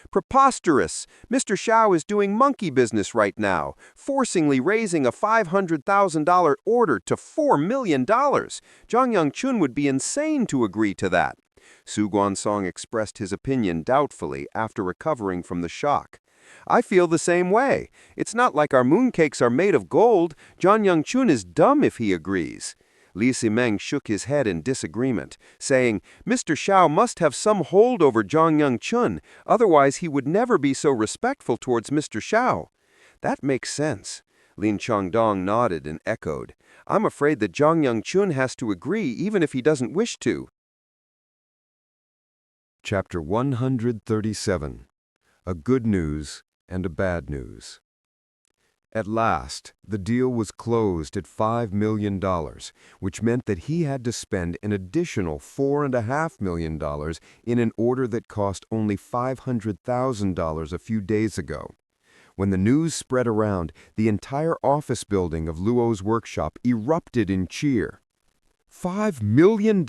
Speaker 3: "Preposterous! Mr. Xiao is doing monkey business right now, forcingly raising a $500,000 order to $4 million. Zhang Yongchun would be insane to agree to that." Su Guansong expressed his opinion doubtfully after recovering from the shock. "I feel the same way. It's not like our mooncakes are made of gold. Zhang Yongchun is dumb if he agrees." Li Simeng shook his head in disagreement, saying, "Mr. Xiao must have some hold over Zhang Yongchun, otherwise he would never be so respectful towards Mr. Xiao." "That makes sense." Lin Chongdong nodded and echoed, "I'm afraid that Zhang Yongchun has to agree even if he doesn't wish to."
Speaker 2: Chapter 137. A Good News and a Bad News. At last, the deal was closed at $5 million, which meant that he had to spend an additional $4.5 million in an order that cost only $500,000 a few days ago. When the news spread around, the entire office building of Luo's workshop erupted in cheer. $5 million?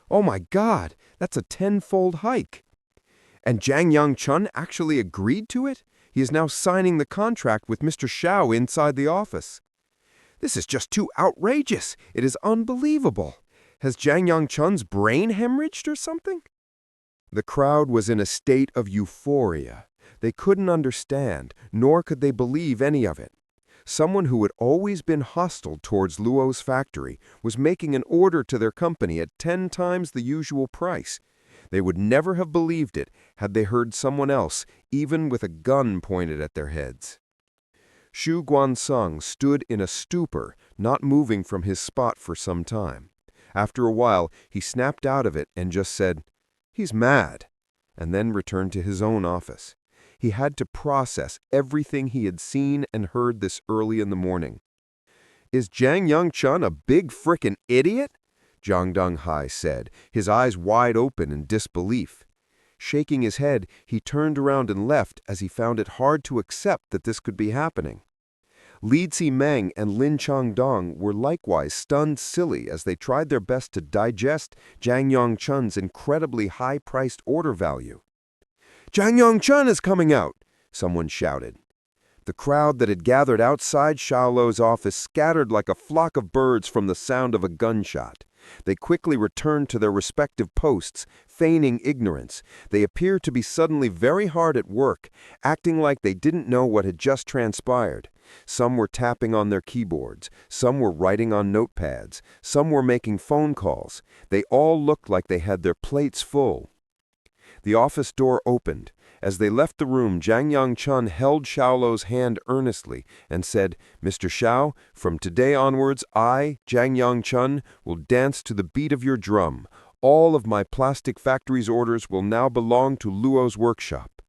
Speaker 2: Oh my God, that's a tenfold hike. And Zhang Yongchun actually agreed to it? He is now signing the contract with Mr. Xiao inside the office. This is just too outrageous. It is unbelievable. Has Zhang Yongchun's brain hemorrhaged or something? The crowd was in a state of euphoria. They couldn't understand, nor could they believe any of it. Someone who had always been hostile towards Luo's factory was making an order to their company at 10 times the usual price. They would never have believed it had they heard someone else, even with a gun pointed at their heads. Su Guansong stood in a stupor, not moving from his spot for some time. After a while, he snapped out of it and just said, "He's mad," and then returned to his own office. He had to process everything he had seen and heard this early in the morning. "Is Zhang Yongchun a big frickin' idiot?" Zhang Donghai said, his eyes wide open in disbelief. Shaking his head, he turned around and left as he found it hard to accept that this could be happening.
Speaker 3: Li Meng and Lin Changdong were likewise stunned silly as they tried their best to digest Jiang Yongchun's incredibly high-priced order value. "Jiang Yongchun is coming out!" someone shouted. The crowd that had gathered outside Xiao Luo's office scattered like a flock of birds from the sound of a gunshot. They quickly returned to their respective posts, feigning ignorance. They appeared to be suddenly very hard at work, acting like they didn't know what had just transpired. Some were tapping on their keyboards, some were writing on notepads, some were making phone calls. They all looked like they had their plates full. The office door opened. As they left the room, Jiang Yongchun held Xiao Luo's hand earnestly and said, "Mr. Xiao, from today onwards, I, Jiang Yongchun, will dance to the beat of your drum. All of my plastic factory's orders will now belong to Luo's workshop."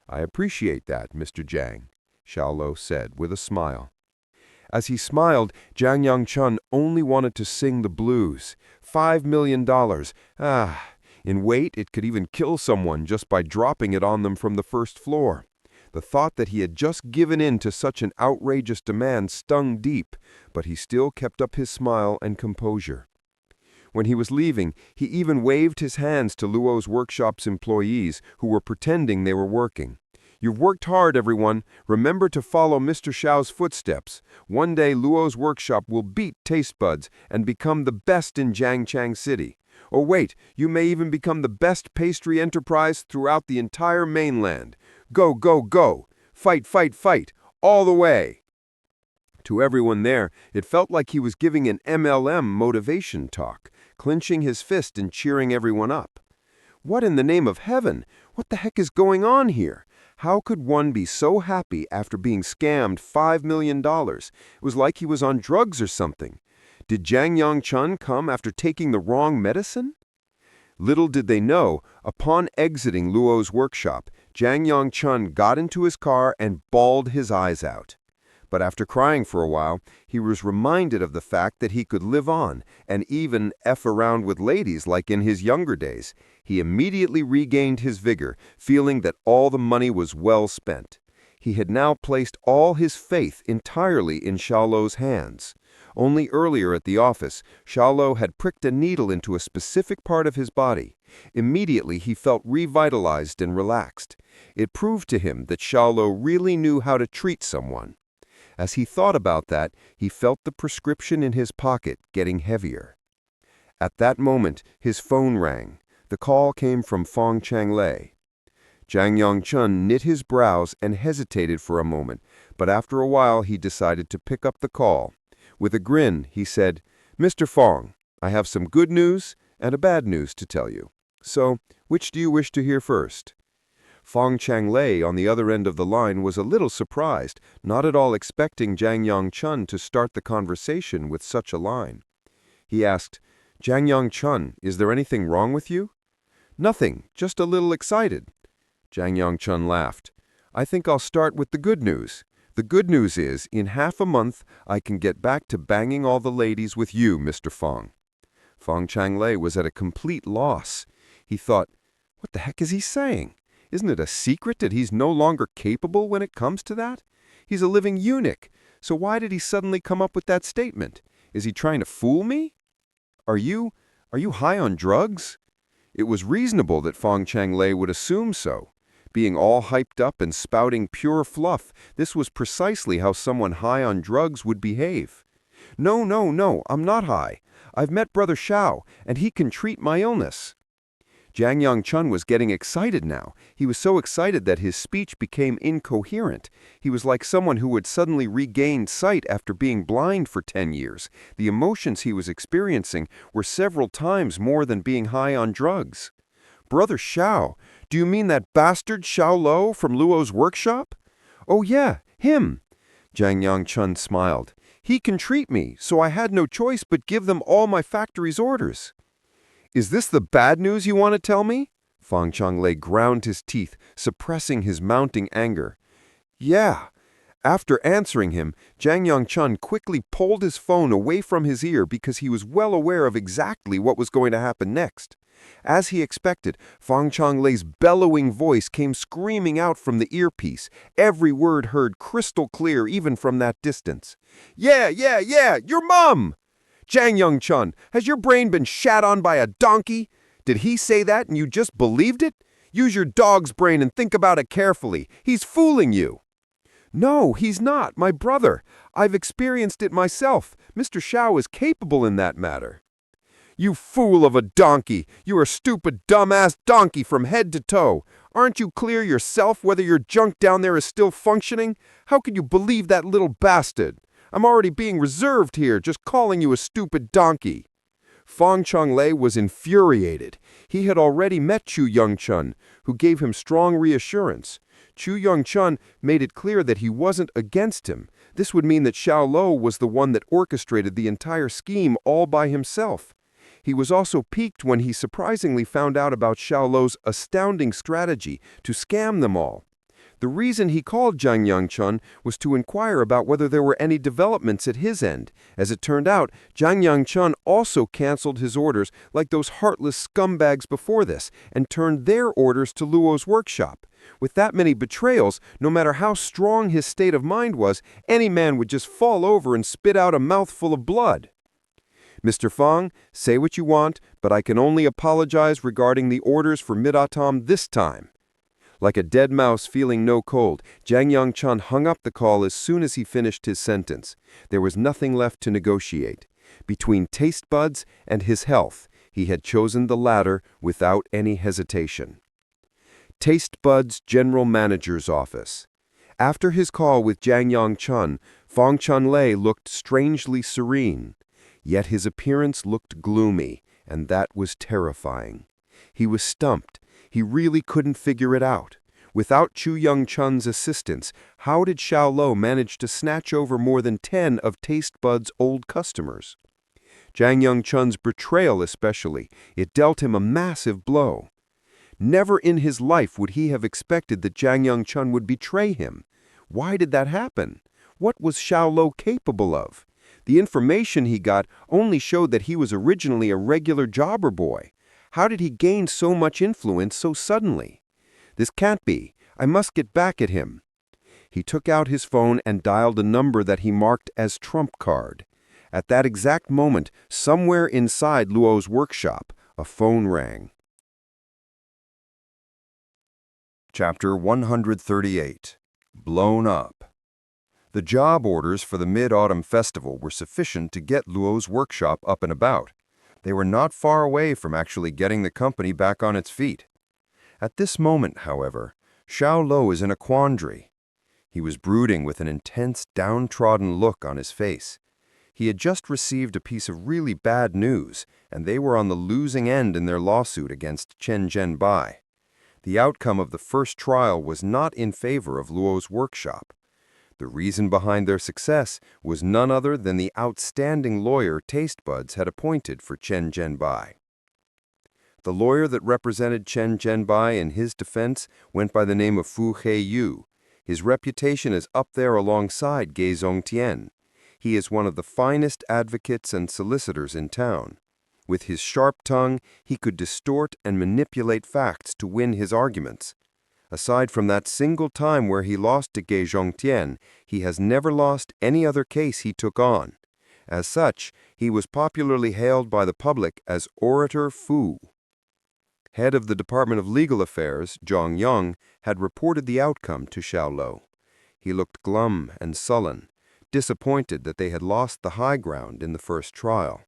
Speaker 3: "I appreciate that, Mr. Jiang," Xiao Luo said with a smile. As he smiled, Jiang Yongchun only wanted to sing the blues. $5 million. In weight, it could even kill someone just by dropping it on them from the first floor. The thought that he had just given in to such an outrageous demand stung deep, but he still kept up his smile and composure. When he was leaving, he even waved his hands to Luo's workshop's employees who were pretending they were working. "You've worked hard, everyone. Remember to follow Mr. Xiao's footsteps. One day Luo's workshop will beat Taste Buds and become the best in Jiangchang City. Or wait, you may even become the best pastry enterprise throughout the entire mainland. Go, go, go! Fight, fight, fight! All the way!" To everyone there, it felt like he was giving an MLM motivation talk, clenching his fist and cheering everyone up. What in the name of heaven? What the heck is going on here? How could one be so happy after being scammed $5 million? It was like he was on drugs or something. Did Jiang Yongchun come after taking the wrong medicine? Little did they know, upon exiting Luo's workshop, Jiang Yongchun got into his car and bawled his eyes out. But after crying for a while, he was reminded of the fact that he could live on and even F around with ladies like in his younger days. He immediately regained his vigor, feeling that all the money was well spent. He had now placed all his faith entirely in Xiao Luo's hands. Only earlier at the office, Xiao Luo had pricked a needle into a specific part of his body. Immediately he felt revitalized and relaxed. It proved to him that Xiao Luo really knew how to treat someone. As he thought about that, he felt the prescription in his pocket getting heavier. At that moment, his phone rang. The call came from Fong Changlei. Jiang Yongchun knit his brows and hesitated for a moment, but after a while he decided to pick up the call. With a grin, he said, "Mr. Fong, I have some good news and a bad news to tell you. So, which do you wish to hear first?" Fong Changlei, on the other end of the line, was a little surprised, not at all expecting Jiang Yongchun to start the conversation with such a line. He asked, "Jiang Yongchun, is there anything wrong with you?" "Nothing, just a little excited." Jiang Yongchun laughed. "I think I'll start with the good news. The good news is, in half a month, I can get back to banging all the ladies with you, Mr. Fong." Fong Changlei was at a complete loss. He thought, what the heck is he saying? Isn't it a secret that he's no longer capable when it comes to that? He's a living eunuch, so why did he suddenly come up with that statement? Is he trying to fool me? Are you high on drugs? It was reasonable that Fong Changlei would assume so. Being all hyped up and spouting pure fluff, this was precisely how someone high on drugs would behave. "No, no, no, I'm not high. I've met Brother Xiao, and he can treat my illness." Jiang Yongchun was getting excited now. He was so excited that his speech became incoherent. He was like someone who had suddenly regained sight after being blind for 10 years. The emotions he was experiencing were several times more than being high on drugs. "Brother Xiao, do you mean that bastard Xiao Luo from Luo's workshop?" "Oh yeah, him." Jiang Yongchun smiled. "He can treat me, so I had no choice but give them all my factory's orders." "Is this the bad news you want to tell me?" Fong Changlei ground his teeth, suppressing his mounting anger. "Yeah." After answering him, Jiang Yongchun quickly pulled his phone away from his ear because he was well aware of exactly what was going to happen next. As he expected, Fang Changlei's bellowing voice came screaming out from the earpiece, every word heard crystal clear even from that distance. Yeah, your mom! Zhang Yongchun, has your brain been shat on by a donkey? Did he say that and you just believed it? Use your dog's brain and think about it carefully. He's fooling you. No, he's not, my brother. I've experienced it myself. Mr. Xiao is capable in that matter. You fool of a donkey! You are a stupid, dumbass donkey from head to toe. Aren't you clear yourself whether your junk down there is still functioning? How could you believe that little bastard? I'm already being reserved here, just calling you a stupid donkey. Fang Changlei was infuriated. He had already met Chu Yongchun, who gave him strong reassurance. Chu Yongchun made it clear that he wasn't against him. This would mean that Xiao Luo was the one that orchestrated the entire scheme all by himself. He was also piqued when he surprisingly found out about Xiao Luo's astounding strategy to scam them all. The reason he called Zhang Yangchun was to inquire about whether there were any developments at his end. As it turned out, Zhang Yangchun also canceled his orders like those heartless scumbags before this and turned their orders to Luo's workshop. With that many betrayals, no matter how strong his state of mind was, any man would just fall over and spit out a mouthful of blood. Mr. Fang, say what you want, but I can only apologize regarding the orders for mid-autumn this time. Like a dead mouse feeling no cold, Zhang Yangchun hung up the call as soon as he finished his sentence. There was nothing left to negotiate. Between taste buds and his health, he had chosen the latter without any hesitation. Taste Bud's General Manager's Office. After his call with Zhang Yangchun, Fang Changlei looked strangely serene. Yet his appearance looked gloomy, and that was terrifying. He was stumped. He really couldn't figure it out. Without Chu Yongchun's assistance, how did Xiao Luo manage to snatch over more than 10 of Taste Bud's old customers? Zhang Yongchun's betrayal especially, it dealt him a massive blow. Never in his life would he have expected that Zhang Yongchun would betray him. Why did that happen? What was Xiao Luo capable of? The information he got only showed that he was originally a regular jobber boy. How did he gain so much influence so suddenly? This can't be. I must get back at him. He took out his phone and dialed a number that he marked as trump card. At that exact moment, somewhere inside Luo's workshop, a phone rang.
Speaker 2: Chapter 138. Blown Up. The job orders for the Mid-Autumn Festival were sufficient to get Luo's workshop up and about. They were not far away from actually getting the company back on its feet. At this moment, however, Xiao Luo is in a quandary. He was brooding with an intense, downtrodden look on his face. He had just received a piece of really bad news, and they were on the losing end in their lawsuit against Chen Zhenbai. The outcome of the first trial was not in favor of Luo's workshop. The reason behind their success was none other than the outstanding lawyer Taste Buds had appointed for Chen Zhenbai. The lawyer that represented Chen Zhenbai in his defense went by the name of Fu Heiyu. His reputation is up there alongside Ge Zongtian. He is one of the finest advocates and solicitors in town. With his sharp tongue, he could distort and manipulate facts to win his arguments. Aside from that single time where he lost to Ge Zongtian, he has never lost any other case he took on. As such, he was popularly hailed by the public as Orator Fu. Head of the Department of Legal Affairs, Zhang Yang, had reported the outcome to Xiao Luo. He looked glum and sullen, disappointed that they had lost the high ground in the first trial.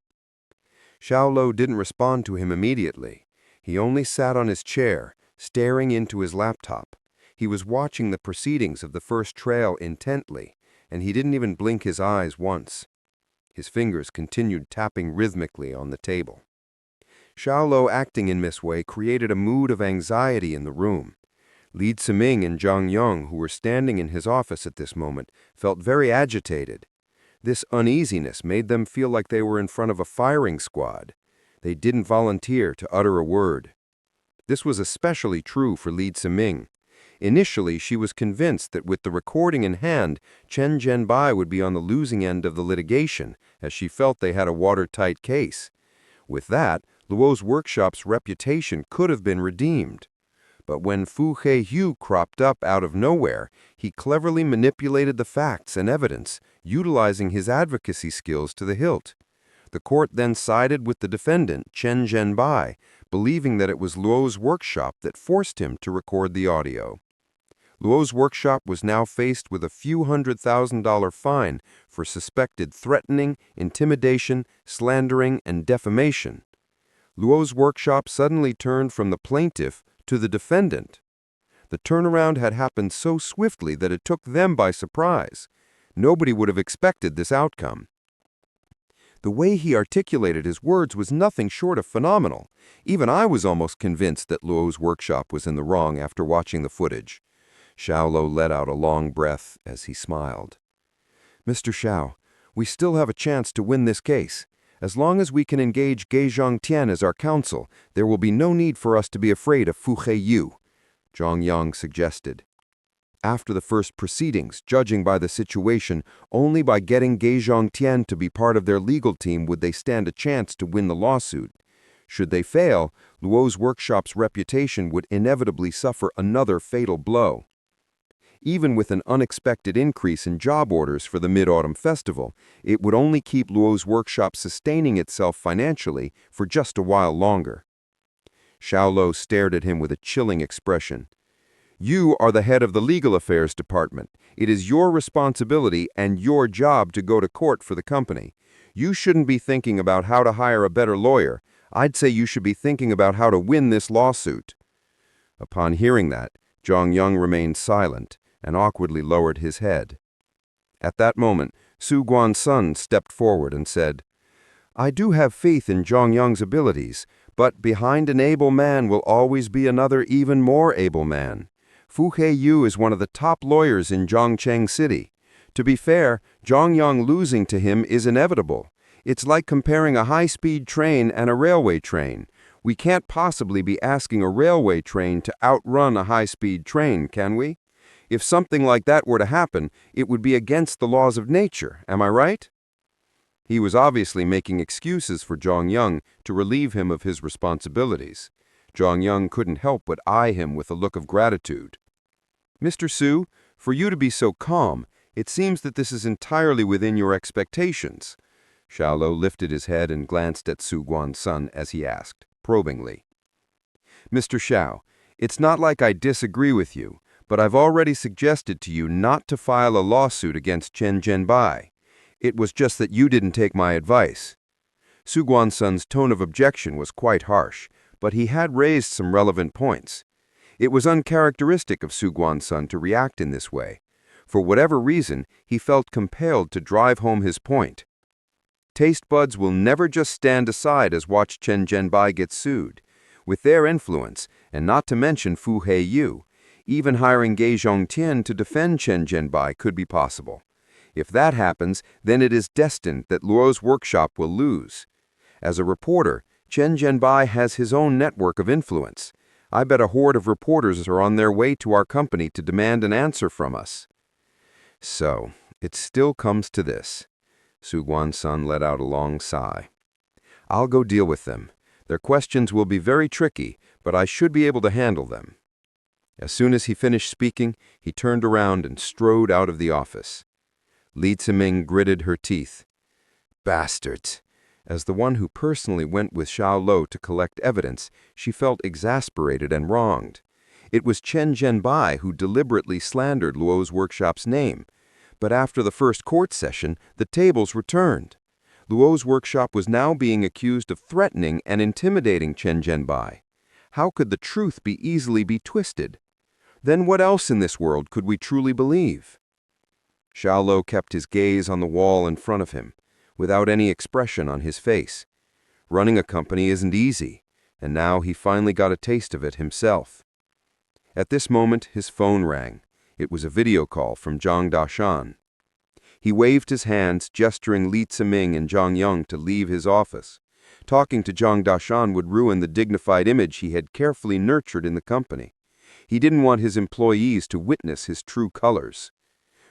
Speaker 2: Xiao Luo didn't respond to him immediately. He only sat on his chair, staring into his laptop. He was watching the proceedings of the first trial intently, and he didn't even blink his eyes once. His fingers continued tapping rhythmically on the table. Xiao Luo acting in this way created a mood of anxiety in the room. Li Ziming and Zhang Yang, who were standing in his office at this moment, felt very agitated. This uneasiness made them feel like they were in front of a firing squad. They didn't volunteer to utter a word. This was especially true for Li Ziming. Initially, she was convinced that with the recording in hand, Chen Zhenbai would be on the losing end of the litigation, as she felt they had a watertight case. With that,
Speaker 3: Luo's workshop's reputation could have been redeemed. But when Fu Heiyu cropped up out of nowhere, he cleverly manipulated the facts and evidence, utilizing his advocacy skills to the hilt. The court then sided with the defendant, Chen Zhenbai, believing that it was Luo's workshop that forced him to record the audio. Luo's workshop was now faced with a few $100,000 fine for suspected threatening, intimidation, slandering, and defamation. Luo's workshop suddenly turned from the plaintiff to the defendant. The turnaround had happened so swiftly that it took them by surprise. Nobody would have expected this outcome. The way he articulated his words was nothing short of phenomenal. Even I was almost convinced that Luo's workshop was in the wrong after watching the footage. Xiao Luo let out a long breath as he smiled. "Mr. Xiao, we still have a chance to win this case. As long as we can engage Geizhong Tian as our counsel, there will be no need for us to be afraid of Fu Heiyu," Zhang Yang suggested. After the first proceedings, judging by the situation, only by getting Geizhong Tian to be part of their legal team would they stand a chance to win the lawsuit. Should they fail, Luo's workshop's reputation would inevitably suffer another fatal blow. Even with an unexpected increase in job orders for the Mid-Autumn Festival, it would only keep Luo's workshop sustaining itself financially for just a while longer. Xiao Luo stared at him with a chilling expression. "You are the head of the legal affairs department. It is your responsibility and your job to go to court for the company. You shouldn't be thinking about how to hire a better lawyer. I'd say you should be thinking about how to win this lawsuit." Upon hearing that, Zhang Yang remained silent and awkwardly lowered his head. At that moment, Su Guansun stepped forward and said, "I do have faith in Zhang Yang's abilities, but behind an able man will always be another even more able man. Fu Heiyu is one of the top lawyers in Zhongcheng City. To be fair, Zhang Yang losing to him is inevitable. It's like comparing a high-speed train and a railway train. We can't possibly be asking a railway train to outrun a high-speed train, can we? If something like that were to happen, it would be against the laws of nature, am I right?" He was obviously making excuses for Zhang Yang to relieve him of his responsibilities. Zhang Yang couldn't help but eye him with a look of gratitude. "Mr. Su, for you to be so calm, it seems that this is entirely within your expectations." Xiao Luo lifted his head and glanced at Su Guansun as he asked, probingly. "Mr. Xiao, it's not like I disagree with you, but I've already suggested to you not to file a lawsuit against Chen Zhenbai. It was just that you didn't take my advice." Su Guansun's tone of objection was quite harsh, but he had raised some relevant points. It was uncharacteristic of Su Guansun to react in this way. For whatever reason, he felt compelled to drive home his point. Taste buds will never just stand aside as watch Chen Zhenbai get sued. With their influence, and not to mention Fu Heiyu, even hiring Geizhong Tian to defend Chen Zhenbai could be possible. If that happens, then it is destined that Luo's workshop will lose. As a reporter, Chen Zhenbai has his own network of influence. I bet a horde of reporters are on their way to our company to demand an answer from us. So, it still comes to this. Su Guansun let out a long sigh. "I'll go deal with them. Their questions will be very tricky, but I should be able to handle them." As soon as he finished speaking, he turned around and strode out of the office. Li Ziming gritted her teeth. "Bastards!" As the one who personally went with Xiao Luo to collect evidence, she felt exasperated and wronged. It was Chen Zhenbai who deliberately slandered Luo's workshop's name. But after the first court session, the tables were turned. Luo's workshop was now being accused of threatening and intimidating Chen Zhenbai. How could the truth be easily twisted? Then what else in this world could we truly believe? Xiao Luo kept his gaze on the wall in front of him, without any expression on his face. Running a company isn't easy, and now he finally got a taste of it himself. At this moment, his phone rang. It was a video call from Zhang Dashan. He waved his hands, gesturing Li Ziming and Zhang Yang to leave his office. Talking to Zhang Dashan would ruin the dignified image he had carefully nurtured in the company. He didn't want his employees to witness his true colors.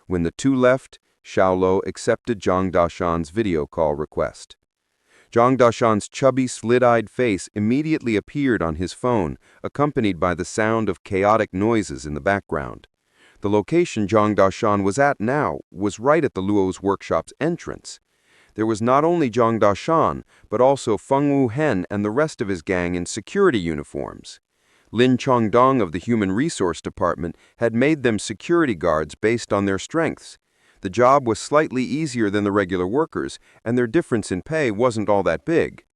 Speaker 3: When the two left, Xiao Luo accepted Zhang Dashan's video call request. Zhang Dashan's chubby, slit-eyed face immediately appeared on his phone, accompanied by the sound of chaotic noises in the background. The location Zhang Dashan was at now was right at the Luo's workshop's entrance. There was not only Zhang Dashan, but also Feng Wuhen and the rest of his gang in security uniforms. Lin Chongdong of the Human Resource Department had made them security guards based on their strengths. The job was slightly easier than the regular workers, and their difference in pay wasn't all that big.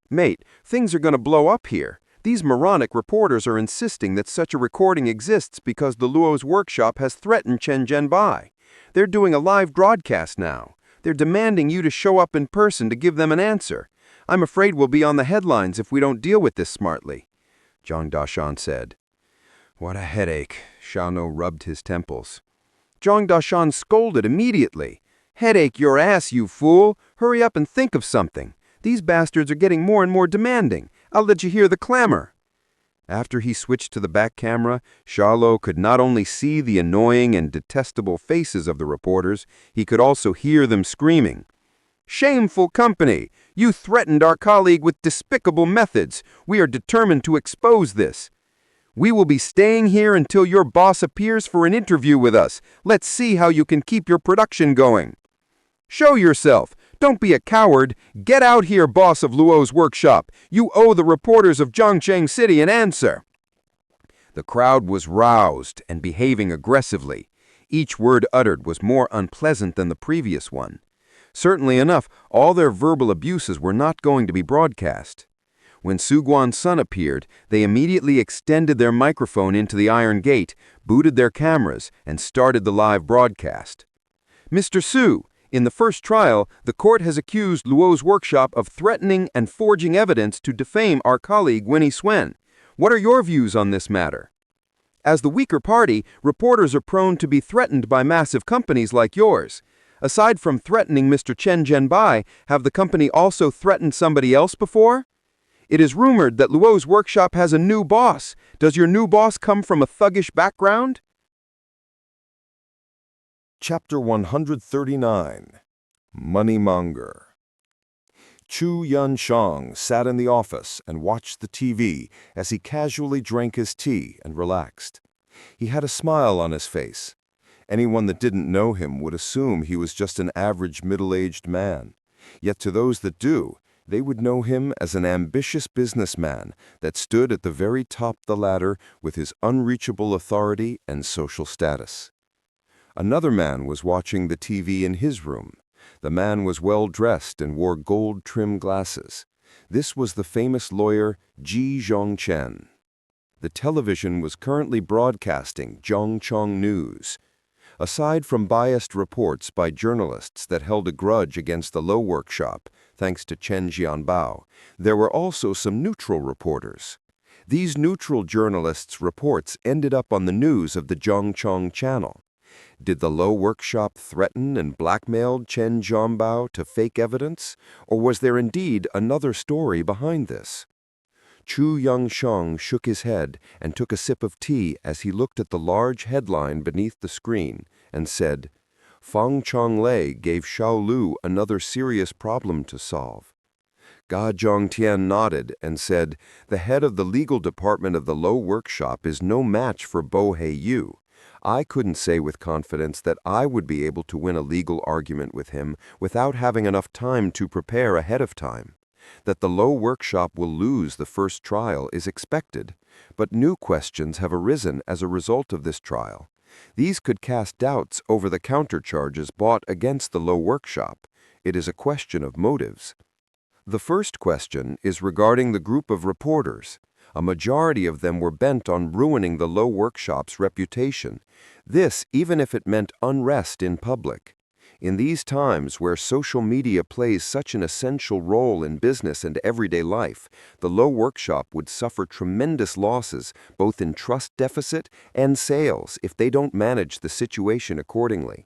Speaker 3: "Mate, things are going to blow up here. These moronic reporters are insisting that such a recording exists because the Luo's workshop has threatened Chen Zhenbai. They're doing a live broadcast now. They're demanding you to show up in person to give them an answer. I'm afraid we'll be on the headlines if we don't deal with this smartly," Zhang Dashan said. "What a headache," Xiao Luo rubbed his temples. Zhang Dashan scolded immediately. "Headache your ass, you fool! Hurry up and think of something. These bastards are getting more and more demanding. I'll let you hear the clamor." After he switched to the back camera, Xiao Luo could not only see the annoying and detestable faces of the reporters, he could also hear them screaming. "Shameful company! You threatened our colleague with despicable methods. We are determined to expose this. We will be staying here until your boss appears for an interview with us. Let's see how you can keep your production going. Show yourself. Don't be a coward. Get out here, boss of Luo's workshop. You owe the reporters of Zhangcheng City an answer." The crowd was roused and behaving aggressively. Each word uttered was more unpleasant than the previous one. Certainly enough, all their verbal abuses were not going to be broadcast. When Su Guan's son appeared, they immediately extended their microphone into the iron gate, booted their cameras, and started the live broadcast. "Mr. Su, in the first trial, the court has accused Luo's workshop of threatening and forging evidence to defame our colleague Winnie Swen. What are your views on this matter? As the weaker party, reporters are prone to be threatened by massive companies like yours. Aside from threatening Mr. Chen Zhenbai, have the company also threatened somebody else before? It is rumored that Luo's workshop has a new boss. Does your new boss come from a thuggish background?"
Speaker 2: Chapter 139. Moneymonger. Chu Yunsheng sat in the office and watched the TV as he casually drank his tea and relaxed. He had a smile on his face. Anyone that didn't know him would assume he was just an average middle-aged man. Yet to those that do, they would know him as an ambitious businessman that stood at the very top of the ladder with his unreachable authority and social status. Another man was watching the TV in his room. The man was well-dressed and wore gold-trimmed glasses. This was the famous lawyer Ji Zhongchen. The television was currently broadcasting Zhongcheng News. Aside from biased reports by journalists that held a grudge against the Luo workshop, thanks to Chen Jianbao, there were also some neutral reporters. These neutral journalists' reports ended up on the news of the Zhongcheng channel. Did the Luo workshop threaten and blackmailed Chen Jianbao to fake evidence, or was there indeed another story behind this? Chu Yunsheng shook his head and took a sip of tea as he looked at the large headline beneath the screen and said, "Fang Chonglei gave Xiao Luo another serious problem to solve." Ga Zhongtian nodded and said, "The head of the legal department of the Luo workshop is no match for Bo Heiyu. I couldn't say with confidence that I would be able to win a legal argument with him without having enough time to prepare ahead of time. That the Luo workshop will lose the first trial is expected, but new questions have arisen as a result of this trial. These could cast doubts over the countercharges brought against the Luo workshop. It is a question of motives. The first question is regarding the group of reporters. A majority of them were bent on ruining the Luo workshop's reputation. This even if it meant unrest in public. In these times where social media plays such an essential role in business and everyday life, the Luo workshop would suffer tremendous losses both in trust deficit and sales if they don't manage the situation accordingly.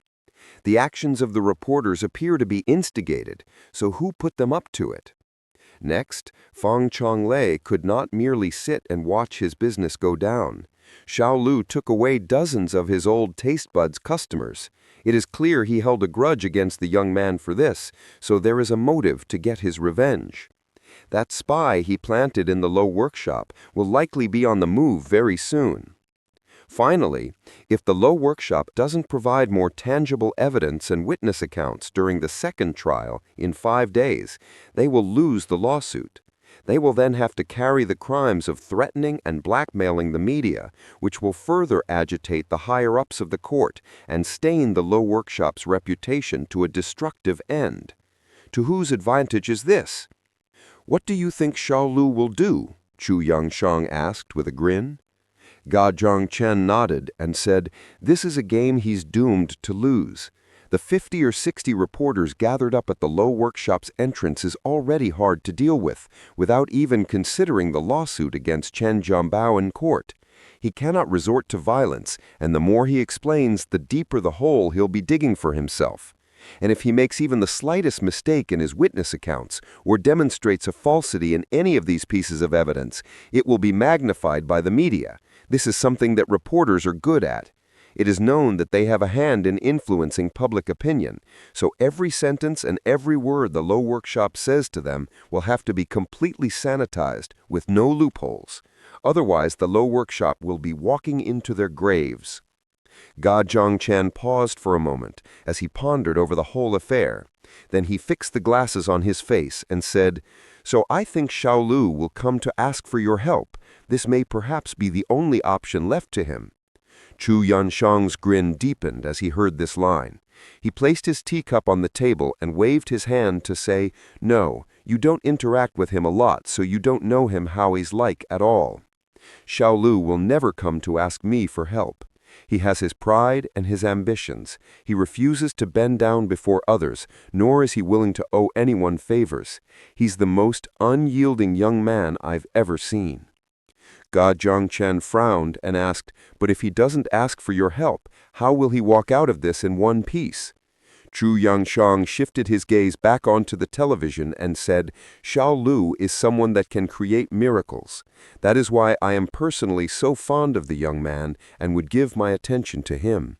Speaker 2: The actions of the reporters appear to be instigated, so who put them up to it? Next, Fang Chonglei could not merely sit and watch his business go down.
Speaker 3: Xiao Luo took away dozens of his old taste buds customers. It is clear he held a grudge against the young man for this, so there is a motive to get his revenge. That spy he planted in the Luo workshop will likely be on the move very soon. Finally, if the Luo workshop doesn't provide more tangible evidence and witness accounts during the second trial in 5 days, they will lose the lawsuit. They will then have to carry the crimes of threatening and blackmailing the media, which will further agitate the higher-ups of the court and stain the Luo workshop's reputation to a destructive end. To whose advantage is this? "What do you think Xiao Luo will do?" Chu Yangshang asked with a grin. Ga Zhangchen nodded and said, "This is a game he's doomed to lose. The 50 or 60 reporters gathered up at the Luo workshop's entrance is already hard to deal with, without even considering the lawsuit against Chen Jianbao in court. He cannot resort to violence, and the more he explains, the deeper the hole he'll be digging for himself. And if he makes even the slightest mistake in his witness accounts, or demonstrates a falsity in any of these pieces of evidence, it will be magnified by the media. This is something that reporters are good at. It is known that they have a hand in influencing public opinion, so every sentence and every word the Luo workshop says to them will have to be completely sanitized, with no loopholes. Otherwise, the Luo workshop will be walking into their graves." Ga Zhangchen paused for a moment as he pondered over the whole affair. Then he fixed the glasses on his face and said, "So I think Xiao Luo will come to ask for your help. This may perhaps be the only option left to him." Chu Yanshang's grin deepened as he heard this line. He placed his teacup on the table and waved his hand to say, "No, you don't interact with him a lot, so you don't know him how he's like at all. Xiao Luo will never come to ask me for help. He has his pride and his ambitions. He refuses to bend down before others, nor is he willing to owe anyone favors. He's the most unyielding young man I've ever seen." Ga Zhangchen frowned and asked, "But if he doesn't ask for your help, how will he walk out of this in one piece?" Chu Yangshang shifted his gaze back onto the television and said, "Xiao Luo is someone that can create miracles. That is why I am personally so fond of the young man and would give my attention to him."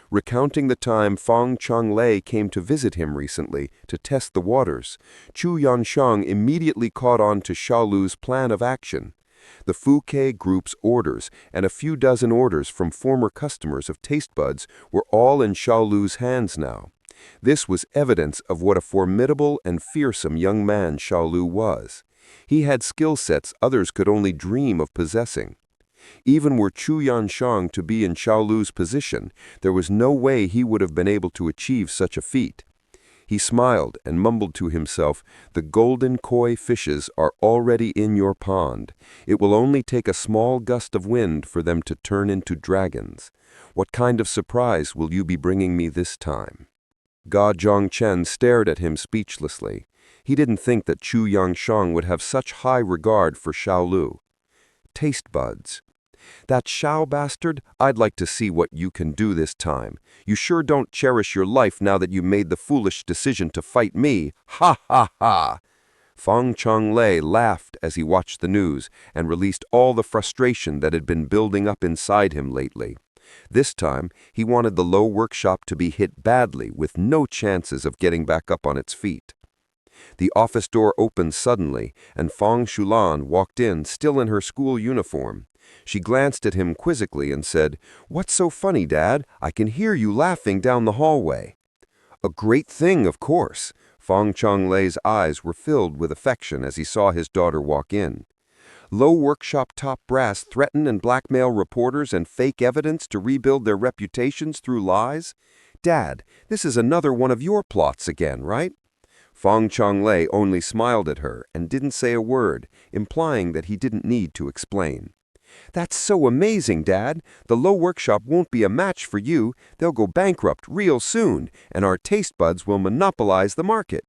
Speaker 3: Recounting the time Fang Changlei came to visit him recently to test the waters, Chu Yanshang immediately caught on to Xiao Luo's plan of action. The Fouquet Group's orders and a few dozen orders from former customers of Taste Buds were all in Xiao Luo's hands now. This was evidence of what a formidable and fearsome young man Xiao Luo was. He had skill sets others could only dream of possessing. Even were Chu Yanshang to be in Xiao Luo's position, there was no way he would have been able to achieve such a feat. He smiled and mumbled to himself, "The golden koi fishes are already in your pond. It will only take a small gust of wind for them to turn into dragons. What kind of surprise will you be bringing me this time?" Ga Zhangchen stared at him speechlessly. He didn't think that Chu Yangshang would have such high regard for Xiao Luo. Taste Buds. "That Xiao bastard, I'd like to see what you can do this time. You sure don't cherish your life now that you made the foolish decision to fight me. Ha ha ha!" Fang Changlei laughed as he watched the news and released all the frustration that had been building up inside him lately. This time, he wanted the Luo workshop to be hit badly with no chances of getting back up on its feet. The office door opened suddenly, and Fang Shulan walked in, still in her school uniform. She glanced at him quizzically and said, "What's so funny, Dad? I can hear you laughing down the hallway." "A great thing, of course." Fang Changlei's eyes were filled with affection as he saw his daughter walk in. Luo workshop top brass threaten and blackmail reporters and fake evidence to rebuild their reputations through lies? Dad, this is another one of your plots again, right? Fang Changlei only smiled at her and didn't say a word, implying that he didn't need to explain. "That's so amazing, Dad. The Luo workshop won't be a match for you. They'll go bankrupt real soon, and our Taste Buds will monopolize the market."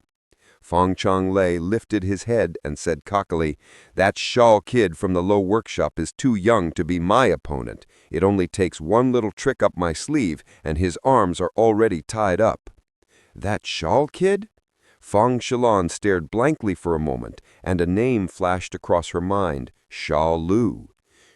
Speaker 3: Fang Changlei lifted his head and said cockily, "That Shaw kid from the Luo workshop is too young to be my opponent. It only takes one little trick up my sleeve, and his arms are already tied up." "That Shaw kid?" Fang Shulan stared blankly for a moment, and a name flashed across her mind, Xiao Luo.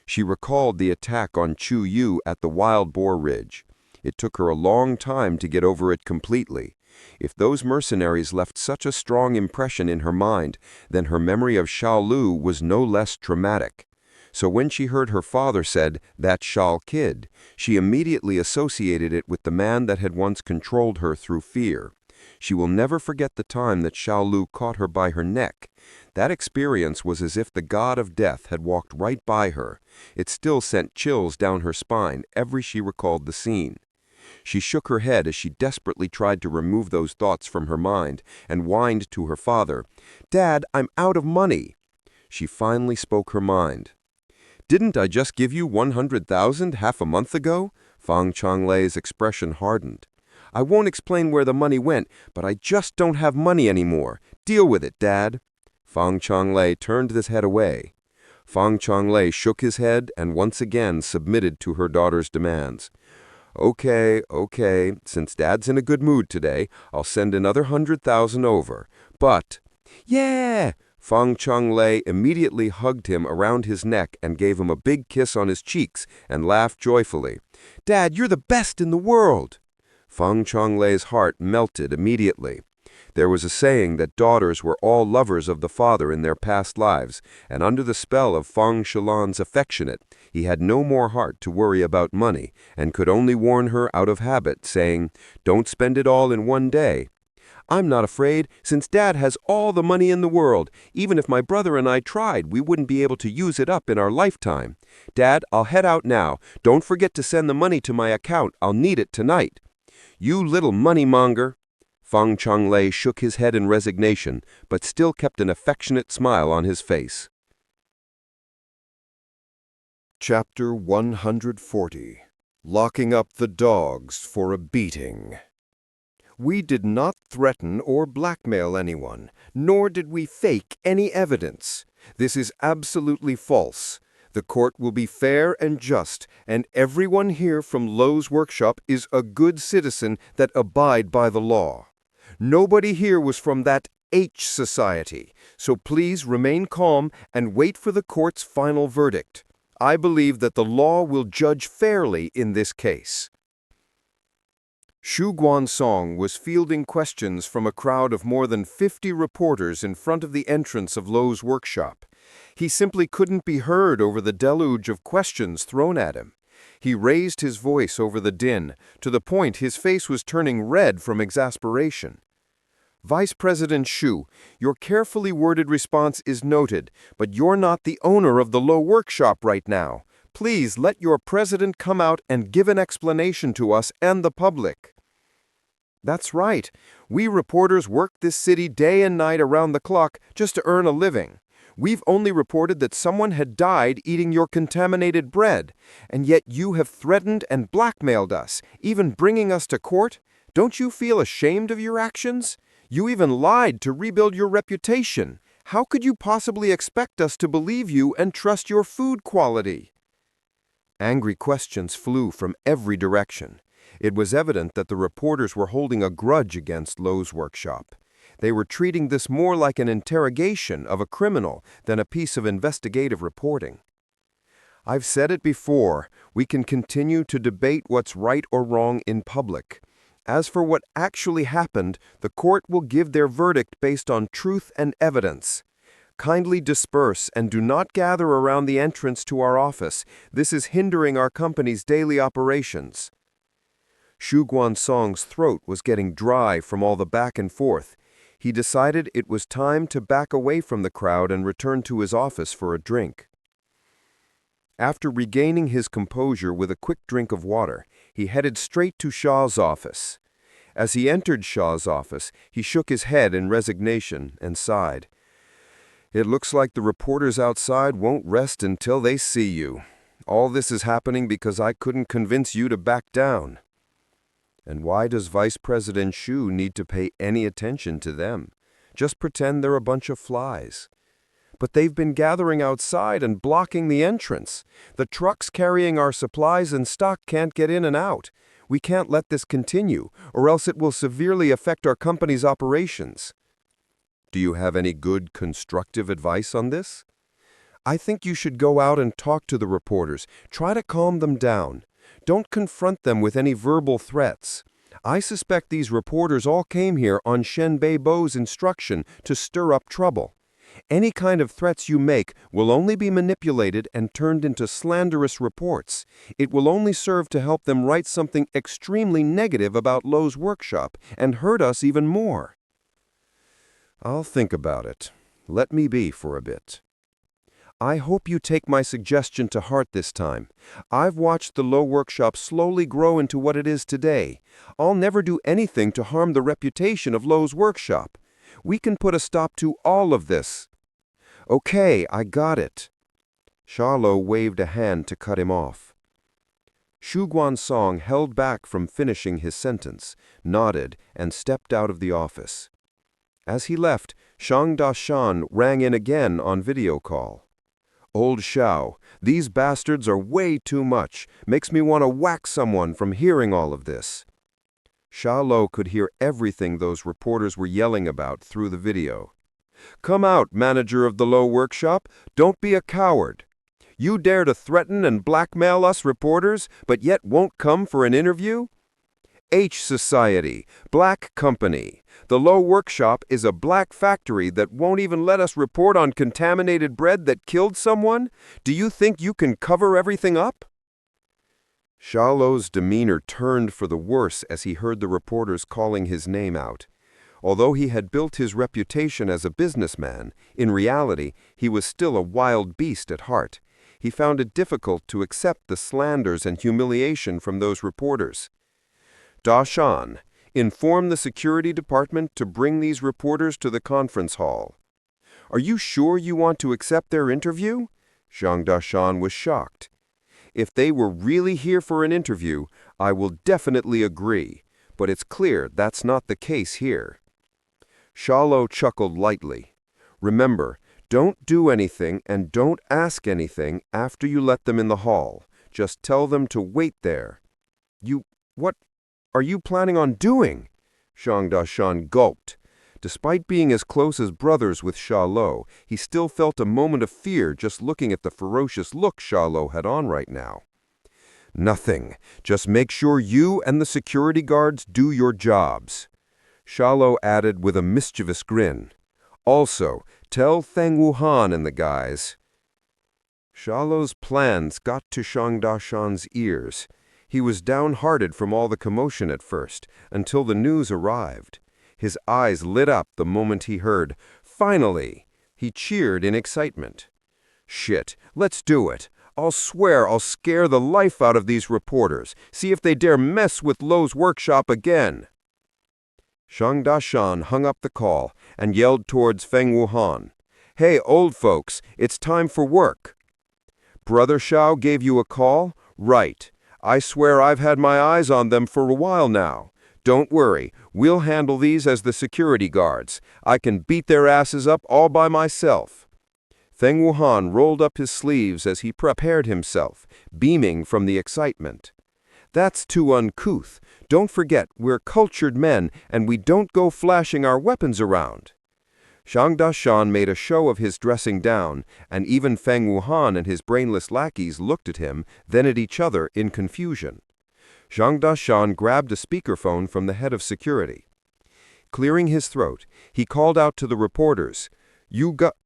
Speaker 3: She recalled the attack on Chu Yu at the Wild Boar Ridge. It took her a long time to get over it completely. If those mercenaries left such a strong impression in her mind, then her memory of Xiao Luo was no less traumatic. So when she heard her father said, "That Xiao kid," she immediately associated it with the man that had once controlled her through fear. She will never forget the time that Xiao Luo caught her by her neck. That experience was as if the god of death had walked right by her. It still sent chills down her spine every she recalled the scene. She shook her head as she desperately tried to remove those thoughts from her mind and whined to her father, "Dad, I'm out of money." She finally spoke her mind. "Didn't I just give you 100,000 half a month ago?" Fang Changlei's expression hardened. "I won't explain where the money went, but I just don't have money anymore. Deal with it, Dad." Fang Changlei turned his head away. Fang Changlei shook his head and once again submitted to her daughter's demands. Okay, since Dad's in a good mood today, I'll send another 100,000 over. But, yeah! Fang Changlei immediately hugged him around his neck and gave him a big kiss on his cheeks and laughed joyfully. "Dad, you're the best in the world!" Fang Changlei's heart melted immediately. There was a saying that daughters were all lovers of the father in their past lives, and under the spell of Fang Shilan's affectionate, he had no more heart to worry about money, and could only warn her out of habit, saying, "Don't spend it all in one day." "I'm not afraid, since Dad has all the money in the world. Even if my brother and I tried, we wouldn't be able to use it up in our lifetime. Dad, I'll head out now. Don't forget to send the money to my account. I'll need it tonight." "You little money-monger." Fang Changlei shook his head in resignation, but still kept an affectionate smile on his face.
Speaker 2: Chapter 140. Locking up the dogs for a beating. We did not threaten or blackmail anyone, nor did we fake any evidence. This is absolutely false. The court will be fair and just, and everyone here from Luo's workshop is a good citizen that abide by the law. Nobody here was from that H society, so please remain calm and wait for the court's final verdict. I believe that the law will judge fairly in this case. Xu Guansong was fielding questions from a crowd of more than 50 reporters in front of the entrance of Luo's workshop. He simply couldn't be heard over the deluge of questions thrown at him. He raised his voice over the din, to the point his face was turning red from exasperation. "Vice President Xu, your carefully worded response is noted, but you're not the owner of the Luo workshop right now. Please let your president come out and give an explanation to us and the public." "That's right. We reporters work this city day and night around the clock just to earn a living. We've only reported that someone had died eating your contaminated bread, and yet you have threatened and blackmailed us, even bringing us to court. Don't you feel ashamed of your actions? You even lied to rebuild your reputation. How could you possibly expect us to believe you and trust your food quality?" Angry questions flew from every direction. It was evident that the reporters were holding a grudge against Luo's workshop. They were treating this more like an interrogation of a criminal than a piece of investigative reporting. I've said it before, we can continue to debate what's right or wrong in public. As for what actually happened, the court will give their verdict based on truth and evidence. Kindly disperse and do not gather around the entrance to our office. This is hindering our company's daily operations. Xu Guansong's throat was getting dry from all the back and forth. He decided it was time to back away from the crowd and return to his office for a drink. After regaining his composure with a quick drink of water, he headed straight to Xiao's office. As he entered Xiao's office, he shook his head in resignation and sighed. "It looks like the reporters outside won't rest until they see you. All this is happening because I couldn't convince you to back down." And why does Vice President Xu need to pay any attention to them? Just pretend they're a bunch of flies. But they've been gathering outside and blocking the entrance. The trucks carrying our supplies and stock can't get in and out. We can't let this continue, or else it will severely affect our company's operations. Do you have any good constructive advice on this?
Speaker 3: I think you should go out and talk to the reporters. Try to calm them down. Don't confront them with any verbal threats. I suspect these reporters all came here on Shen Beibo's instruction to stir up trouble. Any kind of threats you make will only be manipulated and turned into slanderous reports. It will only serve to help them write something extremely negative about Luo's workshop and hurt us even more. I'll think about it. Let me be for a bit. I hope you take my suggestion to heart this time. I've watched the Luo workshop slowly grow into what it is today. I'll never do anything to harm the reputation of Luo's workshop. We can put a stop to all of this. Okay, I got it. Xiao Luo waved a hand to cut him off. Shu Guansong held back from finishing his sentence, nodded, and stepped out of the office. As he left, Shang Dashan rang in again on video call. Old Xiao, these bastards are way too much. Makes me want to whack someone from hearing all of this. Xiao Luo could hear everything those reporters were yelling about through the video. Come out, manager of the Luo workshop. Don't be a coward. You dare to threaten and blackmail us reporters, but yet won't come for an interview? H Society, Black Company. The Luo workshop is a black factory that won't even let us report on contaminated bread that killed someone? Do you think you can cover everything up? Xiao Luo's demeanor turned for the worse as he heard the reporters calling his name out. Although he had built his reputation as a businessman, in reality, he was still a wild beast at heart. He found it difficult to accept the slanders and humiliation from those reporters. Dashan, inform the security department to bring these reporters to the conference hall. Are you sure you want to accept their interview? Zhang Dashan was shocked. If they were really here for an interview, I will definitely agree, but it's clear that's not the case here. Xiao Luo chuckled lightly. Remember, don't do anything and don't ask anything after you let them in the hall. Just tell them to wait there. What are you planning on doing? Zhang Dashan gulped. Despite being as close as brothers with Xiao Luo, he still felt a moment of fear just looking at the ferocious look Xiao Luo had on right now. Nothing. Just make sure you and the security guards do your jobs. Xiao Luo added with a mischievous grin. Also, tell Feng Wuhan and the guys. Xiao Luo's plans got to Zhang Dashan's ears. He was downhearted from all the commotion at first, until the news arrived. His eyes lit up the moment he heard, "Finally!" He cheered in excitement. "Shit, let's do it. I'll swear I'll scare the life out of these reporters. See if they dare mess with Luo's workshop again." Zhang Dashan hung up the call and yelled towards Feng Wuhan. "Hey, old folks, it's time for work." "Brother Xiao gave you a call? Right. I swear I've had my eyes on them for a while now. Don't worry, we'll handle these as the security guards. I can beat their asses up all by myself." Feng Wuhan rolled up his sleeves as he prepared himself, beaming from the excitement. "That's too uncouth. Don't forget, we're cultured men, and we don't go flashing our weapons around." Zhang Dashan made a show of his dressing down, and even Feng Wuhan and his brainless lackeys looked at him, then at each other in confusion. Zhang Dashan grabbed a speakerphone from the head of security. Clearing his throat, he called out to the reporters, You guys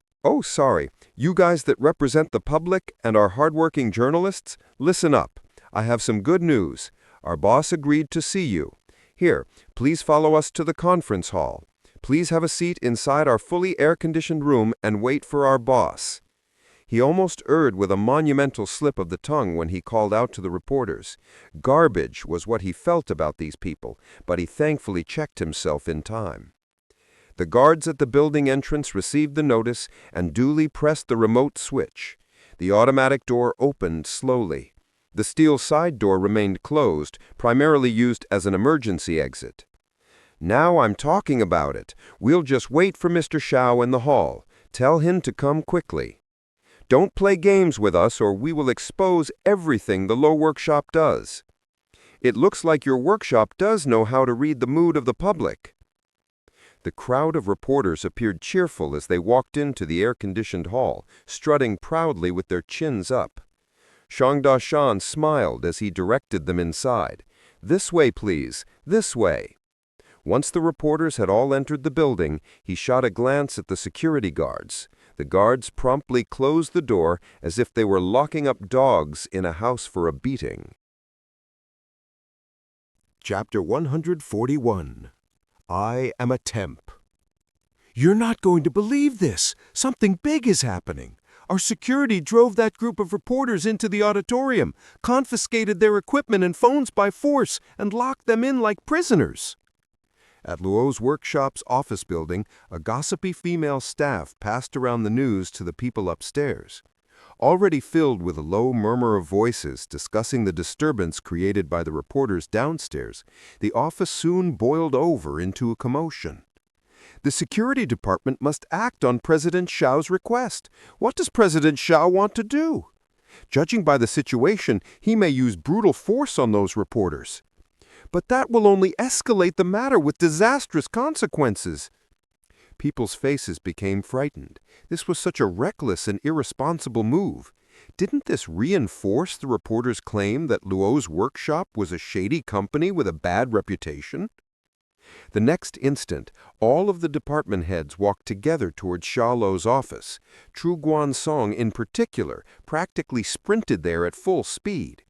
Speaker 3: that represent the public and are hardworking journalists, listen up. I have some good news. Our boss agreed to see you. Here, please follow us to the conference hall. Please have a seat inside our fully air-conditioned room and wait for our boss." He almost erred with a monumental slip of the tongue when he called out to the reporters. Garbage was what he felt about these people, but he thankfully checked himself in time. The guards at the building entrance received the notice and duly pressed the remote switch. The automatic door opened slowly. The steel side door remained closed, primarily used as an emergency exit. "Now I'm talking about it. We'll just wait for Mr. Xiao in the hall. Tell him to come quickly. Don't play games with us or we will expose everything the Luo workshop does. It looks like your workshop does know how to read the mood of the public." The crowd of reporters appeared cheerful as they walked into the air-conditioned hall, strutting proudly with their chins up. Zhang Dashan smiled as he directed them inside. "This way, please, this way." Once the reporters had all entered the building, he shot a glance at the security guards. The guards promptly closed the door as if they were locking up dogs in a house for a beating.
Speaker 2: Chapter 141. I am a temp. You're not going to believe this. Something big is happening. Our security drove that group of reporters into the auditorium, confiscated their equipment and phones by force, and locked them in like prisoners. At Luo's workshop's office building, a gossipy female staff passed around the news to the people upstairs. Already filled with a low murmur of voices discussing the disturbance created by the reporters downstairs, the office soon boiled over into a commotion. The security department must act on President Xiao's request. What does President Xiao want to do? Judging by the situation, he may use brutal force on those reporters. But that will only escalate the matter with disastrous consequences. People's faces became frightened. This was such a reckless and irresponsible move. Didn't this reinforce the reporter's claim that Luo's workshop was a shady company with a bad reputation? The next instant, all of the department heads walked together towards Xiao Luo's office. Chu Guansong, in particular, practically sprinted there at full speed.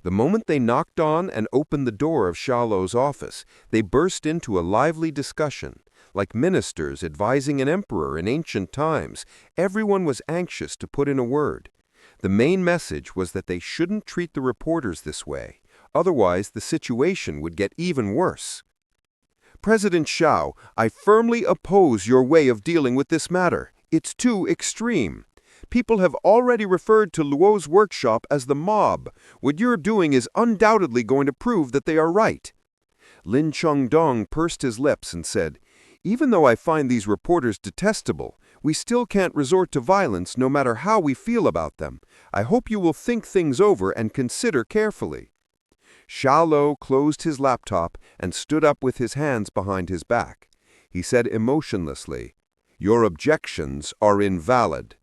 Speaker 2: The moment they knocked on and opened the door of Xiao Luo's office, they burst into a lively discussion. Like ministers advising an emperor in ancient times, everyone was anxious to put in a word. The main message was that they shouldn't treat the reporters this way. Otherwise, the situation would get even worse. President Xiao, I firmly oppose your way of dealing with this matter. It's too extreme. People have already referred to Luo's workshop as the mob. What you're doing is undoubtedly going to prove that they are right. Lin Chengdong pursed his lips and said, "Even though I find these reporters detestable, we still can't resort to violence no matter how we feel about them. I hope you will think things over and consider carefully." Xiao Luo closed his laptop and stood up with his hands behind his back. He said emotionlessly, "Your objections are invalid.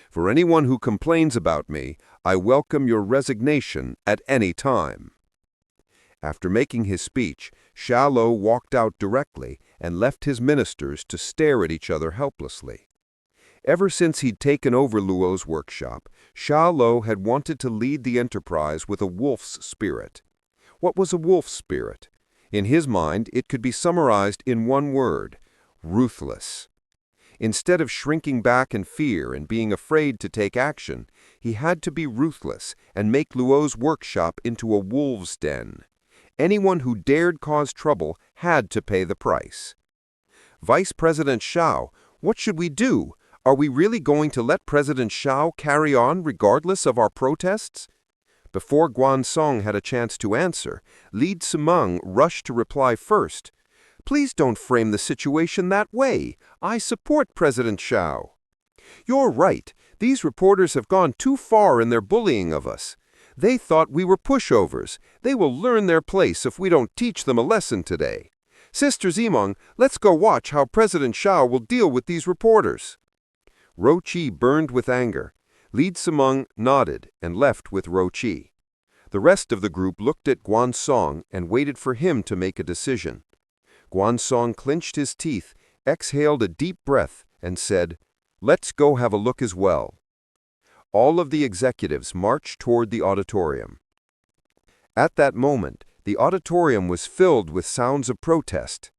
Speaker 2: For anyone who complains about me, I welcome your resignation at any time." After making his speech, Xiao Luo walked out directly and left his ministers to stare at each other helplessly. Ever since he'd taken over Luo's workshop, Xiao Luo had wanted to lead the enterprise with a wolf's spirit. What was a wolf's spirit? In his mind, it could be summarized in one word: ruthless. Instead of shrinking back in fear and being afraid to take action, he had to be ruthless and make Luo's workshop into a wolf's den. Anyone who dared cause trouble had to pay the price. Vice President Xiao, what should we do? Are we really going to let President Xiao carry on regardless of our protests? Before Guansong had a chance to answer, Li Zimeng rushed to reply first. "Please don't frame the situation that way. I support President Xiao." "You're right. These reporters have gone too far in their bullying of us. They thought we were pushovers. They will learn their place if we don't teach them a lesson today. Sister Zimeng, let's go watch how President Xiao will deal with these reporters." Ro Qi burned with anger. Li Zimeng nodded and left with Ro Qi. The rest of the group looked at Guansong and waited for him to make a decision. Guansong clenched his teeth, exhaled a deep breath, and said, "Let's go have a look as well." All of the executives marched toward the auditorium. At that moment, the auditorium was filled with sounds of protest.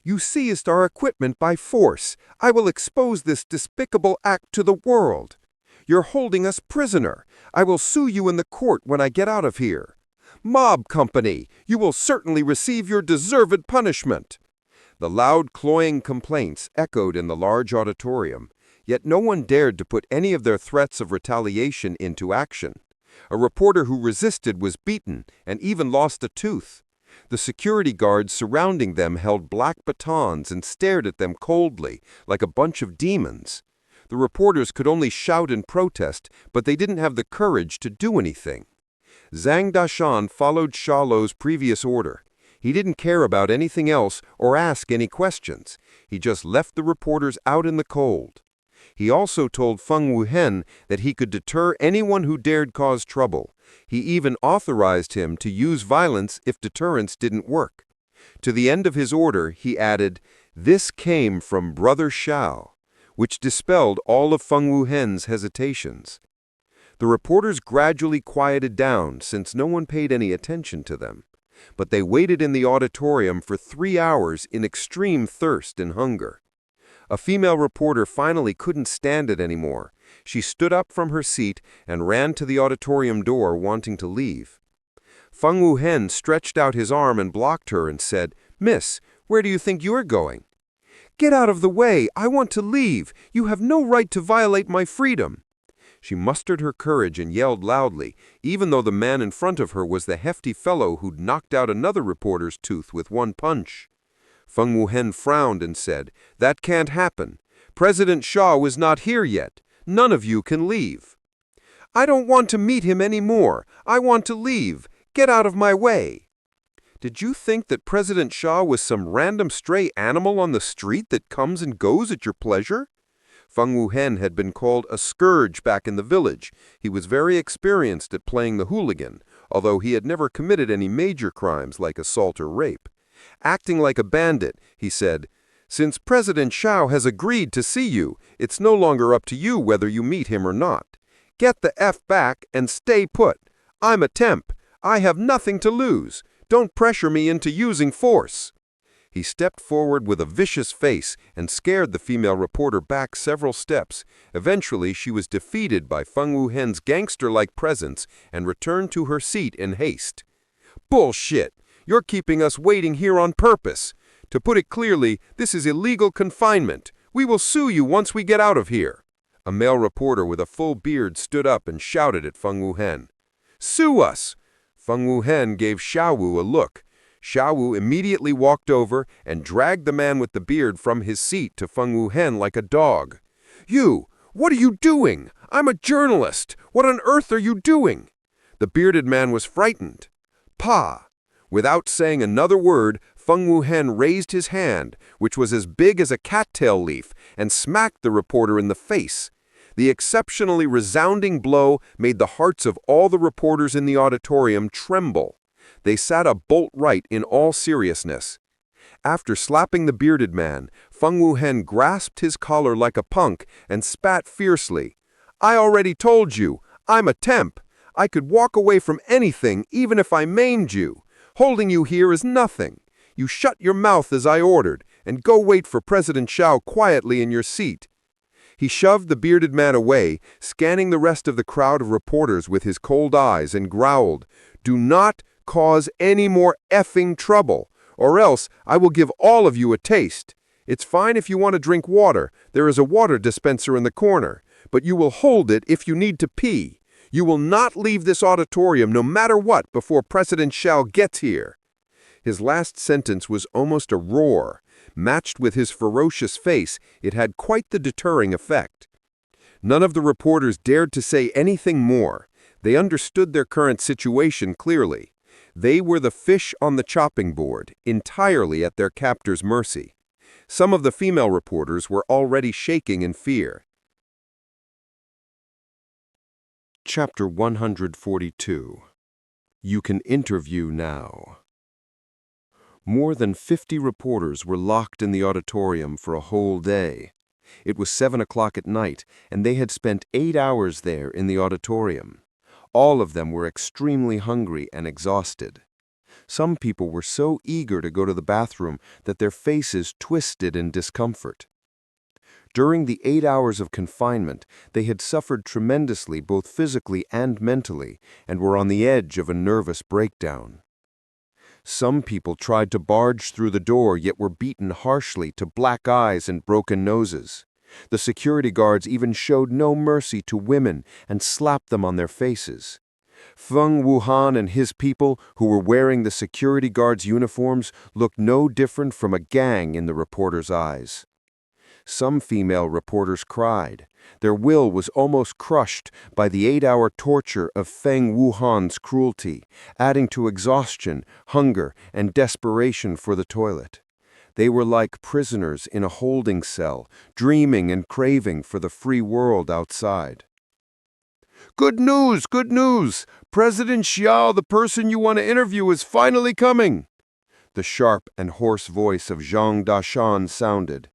Speaker 2: "You seized our equipment by force. I will expose this despicable act to the world. You're holding us prisoner. I will sue you in the court when I get out of here. Mob company, you will certainly receive your deserved punishment." The loud, cloying complaints echoed in the large auditorium, yet no one dared to put any of their threats of retaliation into action. A reporter who resisted was beaten and even lost a tooth. The security guards surrounding them held black batons and stared at them coldly, like a bunch of demons. The reporters could only shout in protest, but they didn't have the courage to do anything. Zhang Dashan followed Xiao Luo's previous order.
Speaker 3: He didn't care about anything else or ask any questions. He just left the reporters out in the cold. He also told Feng Wuhen that he could deter anyone who dared cause trouble. He even authorized him to use violence if deterrence didn't work. To the end of his order, he added, "This came from Brother Xiao," which dispelled all of Feng Wuhen's hesitations. The reporters gradually quieted down since no one paid any attention to them. But they waited in the auditorium for 3 hours in extreme thirst and hunger. A female reporter finally couldn't stand it anymore. She stood up from her seat and ran to the auditorium door wanting to leave. Feng Wuhen stretched out his arm and blocked her and said, "Miss, where do you think you're going?" "Get out of the way! I want to leave! You have no right to violate my freedom!" She mustered her courage and yelled loudly, even though the man in front of her was the hefty fellow who'd knocked out another reporter's tooth with one punch. Feng Wuhen frowned and said, "That can't happen. President Xiao is not here yet. None of you can leave." "I don't want to meet him anymore. I want to leave. Get out of my way." "Did you think that President Xiao was some random stray animal on the street that comes and goes at your pleasure?" Feng Wuhen had been called a scourge back in the village. He was very experienced at playing the hooligan, although he had never committed any major crimes like assault or rape. Acting like a bandit, he said, "Since President Xiao has agreed to see you, it's no longer up to you whether you meet him or not. Get the F back and stay put. I'm a temp. I have nothing to lose. Don't pressure me into using force." He stepped forward with a vicious face and scared the female reporter back several steps. Eventually, she was defeated by Feng Wuhen's gangster-like presence and returned to her seat in haste. "Bullshit! You're keeping us waiting here on purpose. To put it clearly, this is illegal confinement. We will sue you once we get out of here." A male reporter with a full beard stood up and shouted at Feng Wuhen. "Sue us!" Feng Wuhen gave Xiao Luo a look. Xiao Luo immediately walked over and dragged the man with the beard from his seat to Feng Wuhen like a dog. "You! What are you doing? I'm a journalist! What on earth are you doing?" The bearded man was frightened. "Pa!" Without saying another word, Feng Wuhen raised his hand, which was as big as a cattail leaf, and smacked the reporter in the face. The exceptionally resounding blow made the hearts of all the reporters in the auditorium tremble. They sat up bolt right in all seriousness. After slapping the bearded man, Feng Wuhen grasped his collar like a punk and spat fiercely. "I already told you, I'm a temp. I could walk away from anything even if I maimed you. Holding you here is nothing. You shut your mouth as I ordered, and go wait for President Xiao quietly in your seat." He shoved the bearded man away, scanning the rest of the crowd of reporters with his cold eyes, and growled, "Do not cause any more effing trouble, or else I will give all of you a taste. It's fine if you want to drink water. There is a water dispenser in the corner, but you will hold it if you need to pee. You will not leave this auditorium no matter what before President Xiao gets here." His last sentence was almost a roar. Matched with his ferocious face, it had quite the deterring effect. None of the reporters dared to say anything more. They understood their current situation clearly. They were the fish on the chopping board, entirely at their captor's mercy. Some of the female reporters were already shaking in fear. Chapter 142. You can interview now. More than 50 reporters were locked in the auditorium for a whole day. It was 7 o'clock at night, and they had spent 8 hours there in the auditorium. All of them were extremely hungry and exhausted. Some people were so eager to go to the bathroom that their faces twisted in discomfort. During the 8 hours of confinement, they had suffered tremendously both physically and mentally, and were on the edge of a nervous breakdown. Some people tried to barge through the door yet were beaten harshly to black eyes and broken noses. The security guards even showed no mercy to women and slapped them on their faces. Feng Wuhan and his people, who were wearing the security guards' uniforms, looked no different from a gang in the reporters' eyes.
Speaker 2: Some female reporters cried. Their will was almost crushed by the 8-hour torture of Feng Wuhan's cruelty, adding to exhaustion, hunger, and desperation for the toilet. They were like prisoners in a holding cell, dreaming and craving for the free world outside.
Speaker 3: Good news! Good news! President Xiao, the person you want to interview, is finally coming!
Speaker 2: The sharp and hoarse voice of Zhang Dashan sounded.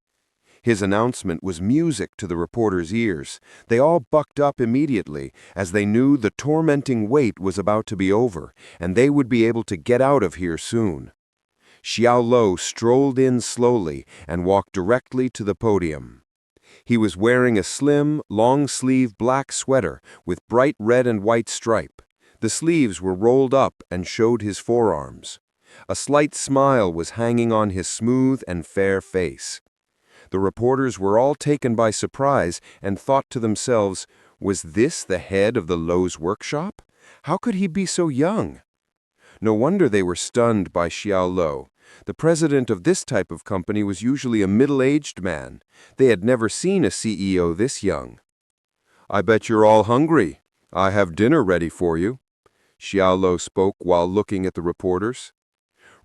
Speaker 2: His announcement was music to the reporters' ears. They all bucked up immediately, as they knew the tormenting wait was about to be over, and they would be able to get out of here soon. Xiao Luo strolled in slowly and walked directly to the podium. He was wearing a slim, long-sleeve black sweater with bright red and white stripe. The sleeves were rolled up and showed his forearms. A slight smile was hanging on his smooth and fair face. The reporters were all taken by surprise and thought to themselves, was this the head of the Luo's workshop? How could he be so young? No wonder they were stunned by Xiao Luo. The president of this type of company was usually a middle-aged man. They had never seen a CEO this young.
Speaker 3: I bet you're all hungry. I have dinner ready for you.
Speaker 2: Xiao Luo spoke while looking at the reporters.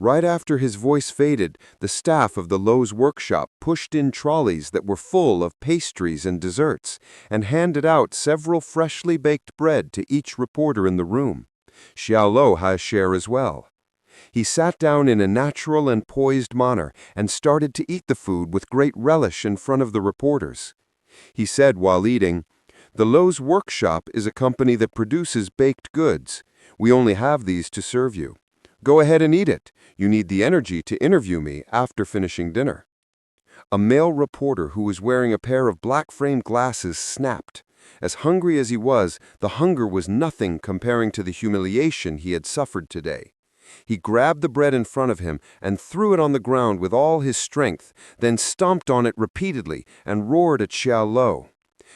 Speaker 2: Right after his voice faded, the staff of the Luo's workshop pushed in trolleys that were full of pastries and desserts, and handed out several freshly baked bread to each reporter in the room. Xiao Luo had a share as well. He sat down in a natural and poised manner and started to eat the food with great relish in front of the reporters. He said while eating, "The Luo's workshop is a company that produces baked goods. We only have these to serve you. Go ahead and eat it. You need the energy to interview me after finishing dinner." A male reporter who was wearing a pair of black-framed glasses snapped. As hungry as he was, the hunger was nothing comparing to the humiliation he had suffered today. He grabbed the bread in front of him and threw it on the ground with all his strength, then stomped on it repeatedly and roared at Xiao Luo.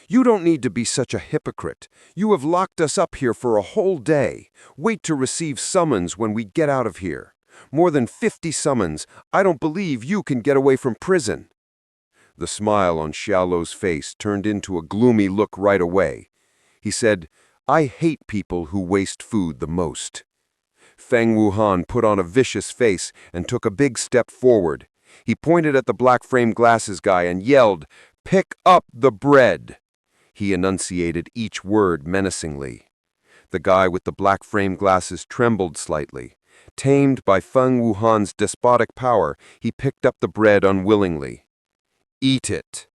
Speaker 2: "You don't need to be such a hypocrite. You have locked us up here for a whole day. Wait to receive summons when we get out of here. More than 50 summons. I don't believe you can get away from prison." The smile on Xiao Luo's face turned into a gloomy look right away. He said, "I hate people who waste food the most." Feng Wuhan put on a vicious face and took a big step forward. He pointed at the black-framed glasses guy and yelled, "Pick up the bread!" He enunciated each word menacingly. The guy with the black-framed glasses trembled slightly. Tamed by Feng Wuhan's despotic power, he picked up the bread unwillingly. "Eat it!"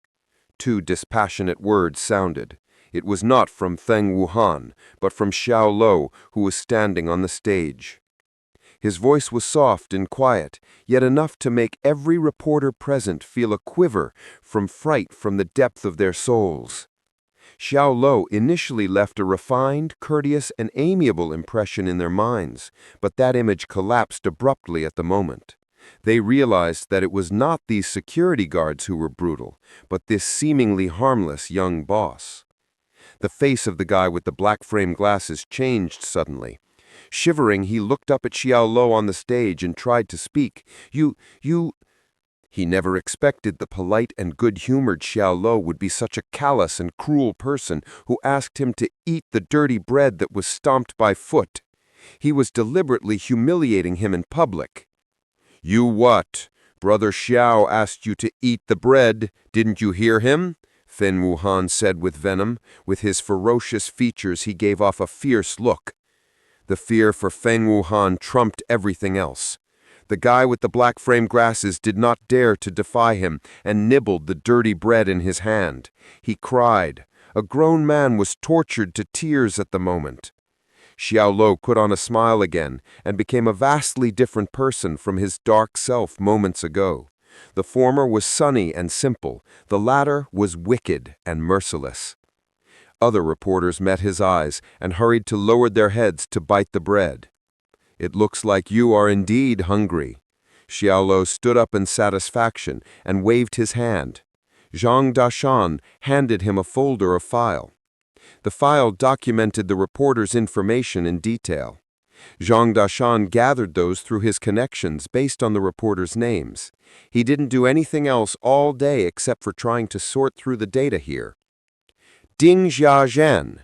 Speaker 2: 2 dispassionate words sounded. It was not from Feng Wuhan, but from Xiao Luo, who was standing on the stage. His voice was soft and quiet, yet enough to make every reporter present feel a quiver from fright from the depth of their souls. Xiao Luo initially left a refined, courteous, and amiable impression in their minds, but that image collapsed abruptly at the moment. They realized that it was not these security guards who were brutal, but this seemingly harmless young boss. The face of the guy with the black-framed glasses changed suddenly. Shivering, he looked up at Xiao Luo on the stage and tried to speak. You... He never expected the polite and good-humored Xiao Luo would be such a callous and cruel person who asked him to eat the dirty bread that was stomped by foot. He was deliberately humiliating him in public. "You what? Brother Xiao asked you to eat the bread. Didn't you hear him?" Feng Wuhan said with venom. With his ferocious features, he gave off a fierce look. The fear for Feng Wuhan trumped everything else. The guy with the black-framed glasses did not dare to defy him and nibbled the dirty bread in his hand. He cried. A grown man was tortured to tears at the moment. Xiao Luo put on a smile again and became a vastly different person from his dark self moments ago. The former was sunny and simple. The latter was wicked and merciless. Other reporters met his eyes and hurried to lower their heads to bite the bread. "It looks like you are indeed hungry." Xiao Luo stood up in satisfaction and waved his hand. Zhang Dashan handed him a folder of file. The file documented the reporter's information in detail.
Speaker 3: Zhang Dashan gathered those through his connections based on the reporters' names. He didn't do anything else all day except for trying to sort through the data here. Ding Jiazhan,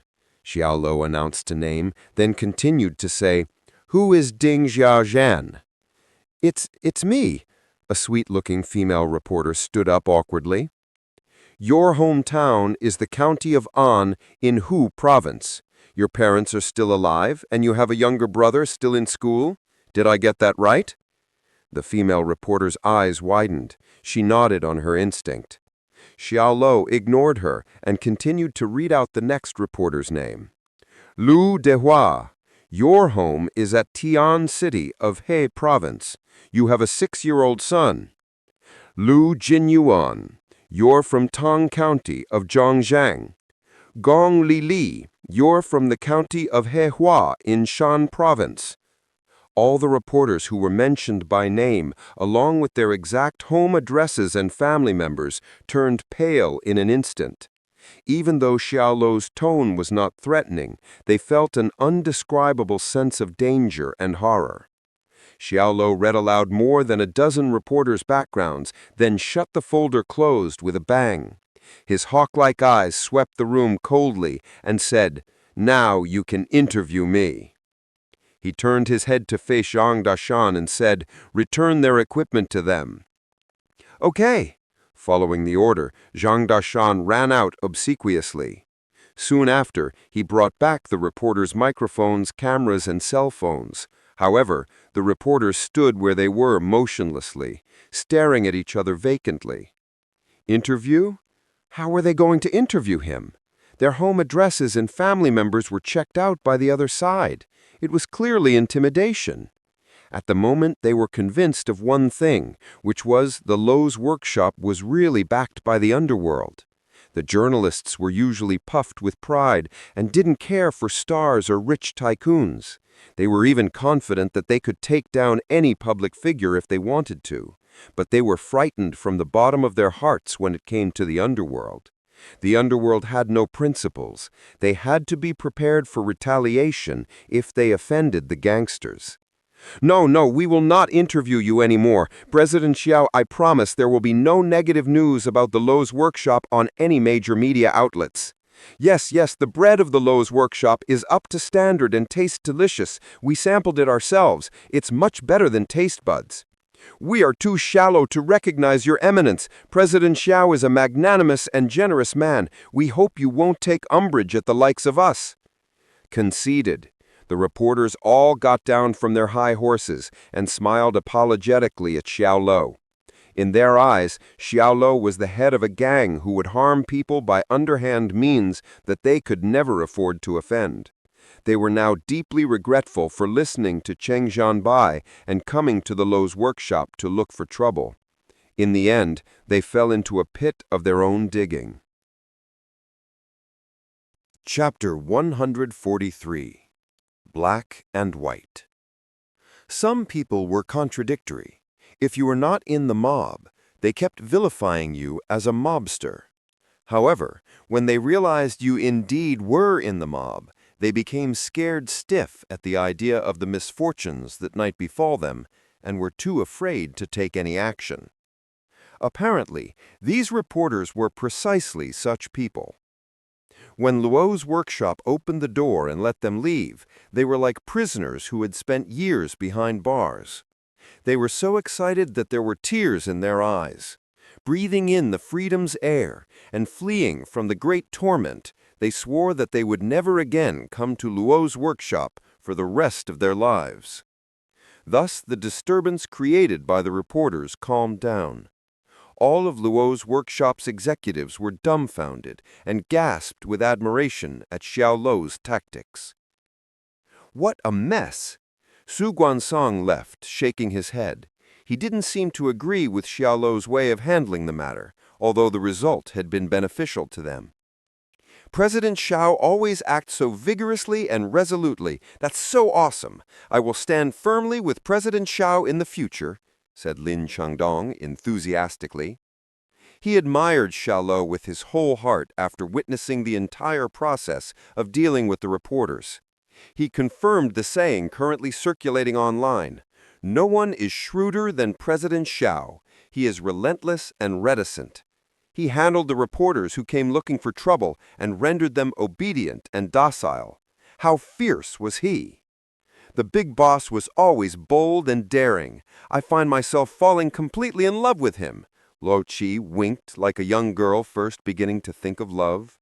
Speaker 3: Xiao Luo announced a name, then continued to say, "Who is Ding Jiazhan?" It's me," a sweet-looking female reporter stood up awkwardly. "Your hometown is the county of An in Hu province. Your parents are still alive, and you have a younger brother still in school? Did I get that right?" The female reporter's eyes widened. She nodded on her instinct. Xiao Luo ignored her and continued to read out the next reporter's name. "Lu Dehua, your home is at Tian City of He province. You have a 6-year-old son. Lu Jinyuan, you're from Tang County of Zhangjiang. Gong Li, you're from the county of Hehua in Shan province." All the reporters who were mentioned by name, along with their exact home addresses and family members, turned pale in an instant. Even though Xiao Luo's tone was not threatening, they felt an undescribable sense of danger and horror. Xiao Luo read aloud more than a dozen reporters' backgrounds, then shut the folder closed with a bang. His hawk-like eyes swept the room coldly and said, "Now you can interview me." He turned his head to face Zhang Dashan and said, "Return their equipment to them." "Okay." Following the order, Zhang Dashan ran out obsequiously. Soon after, he brought back the reporters' microphones, cameras, and cell phones. However, the reporters stood where they were motionlessly, staring at each other vacantly. Interview? How were they going to interview him? Their home addresses and family members were checked out by the other side. It was clearly intimidation. At the moment, they were convinced of one thing, which was the Luo's workshop was really backed by the underworld. The journalists were usually puffed with pride and didn't care for stars or rich tycoons. They were even confident that they could take down any public figure if they wanted to. But they were frightened from the bottom of their hearts when it came to the underworld. The underworld had no principles. They had to be prepared for retaliation if they offended the gangsters. "No, we will not interview you anymore. President Xiao, I promise there will be no negative news about the Luo's workshop on any major media outlets. Yes, the bread of the Luo's workshop is up to standard and tastes delicious. We sampled it ourselves. It's much better than taste buds. We are too shallow to recognize your eminence. President Xiao is a magnanimous and generous man. We hope you won't take umbrage at the likes of us." Conceded. The reporters all got down from their high horses and smiled apologetically at Xiao Luo. In their eyes, Xiao Luo was the head of a gang who would harm people by underhand means that they could never afford to offend. They were now deeply regretful for listening to Cheng Jianbai and coming to the Luo's workshop to look for trouble. In the end, they fell into a pit of their own digging.
Speaker 2: Chapter 143. Black and White. Some people were contradictory. If you were not in the mob, they kept vilifying you as a mobster. However, when they realized you indeed were in the mob, they became scared stiff at the idea of the misfortunes that might befall them and were too afraid to take any action. Apparently, these reporters were precisely such people. When Luo's workshop opened the door and let them leave, they were like prisoners who had spent years behind bars. They were so excited that there were tears in their eyes. Breathing in the freedom's air and fleeing from the great torment, they swore that they would never again come to Luo's workshop for the rest of their lives. Thus, the disturbance created by the reporters calmed down. All of Luo's workshop's executives were dumbfounded and gasped with admiration at Xiao Luo's tactics. What a mess! Su Guansong left, shaking his head. He didn't seem to agree with Xiao Luo's way of handling the matter, although the result had been beneficial to them. President Xiao always acts so vigorously and resolutely. That's so awesome. I will stand firmly with President Xiao in the future, said Lin Changdong enthusiastically. He admired Xiao Luo with his whole heart after witnessing the entire process of dealing with the reporters.
Speaker 3: He confirmed the saying currently circulating online. No one is shrewder than President Xiao. He is relentless and reticent. He handled the reporters who came looking for trouble and rendered them obedient and docile. How fierce was he! The big boss was always bold and daring. I find myself falling completely in love with him. Luo Qi winked like a young girl first beginning to think of love.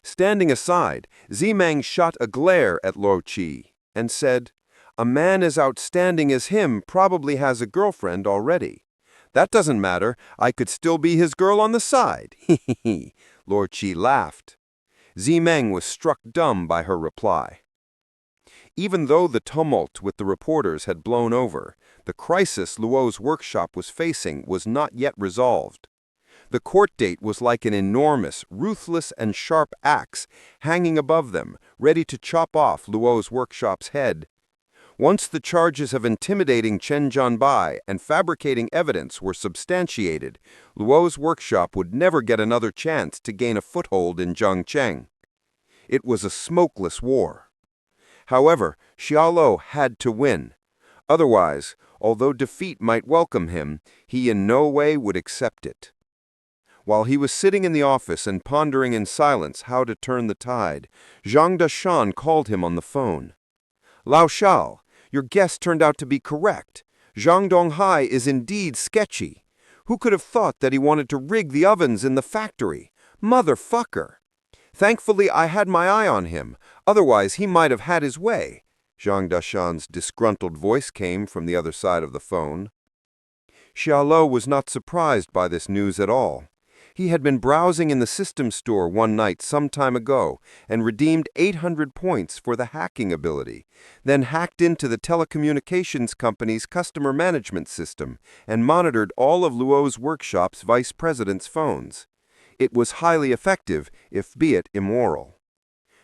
Speaker 3: Standing aside, Zimeng shot a glare at Luo Qi and said, "A man as outstanding as him probably has a girlfriend already." "That doesn't matter. I could still be his girl on the side." He. Luo Qi laughed. Zimeng was struck dumb by her reply. Even though the tumult with the reporters had blown over, the crisis Luo's workshop was facing was not yet resolved. The court date was like an enormous, ruthless and sharp axe hanging above them, ready to chop off Luo's workshop's head. Once the charges of intimidating Chen Jianbai and fabricating evidence were substantiated, Luo's workshop would never get another chance to gain a foothold in Zhangcheng. It was a smokeless war. However, Xiao Luo had to win. Otherwise, although defeat might welcome him, he in no way would accept it. While he was sitting in the office and pondering in silence how to turn the tide, Zhang Dashan called him on the phone. "Lao Shao, your guess turned out to be correct. Zhang Donghai is indeed sketchy. Who could have thought that he wanted to rig the ovens in the factory? Motherfucker! Thankfully, I had my eye on him. Otherwise, he might have had his way." Zhang Dashan's disgruntled voice came from the other side of the phone. Xiao Luo was not surprised by this news at all. He had been browsing in the system store one night some time ago and redeemed 800 points for the hacking ability, then hacked into the telecommunications company's customer management system and monitored all of Luo's workshop's vice president's phones. It was highly effective, if be it immoral.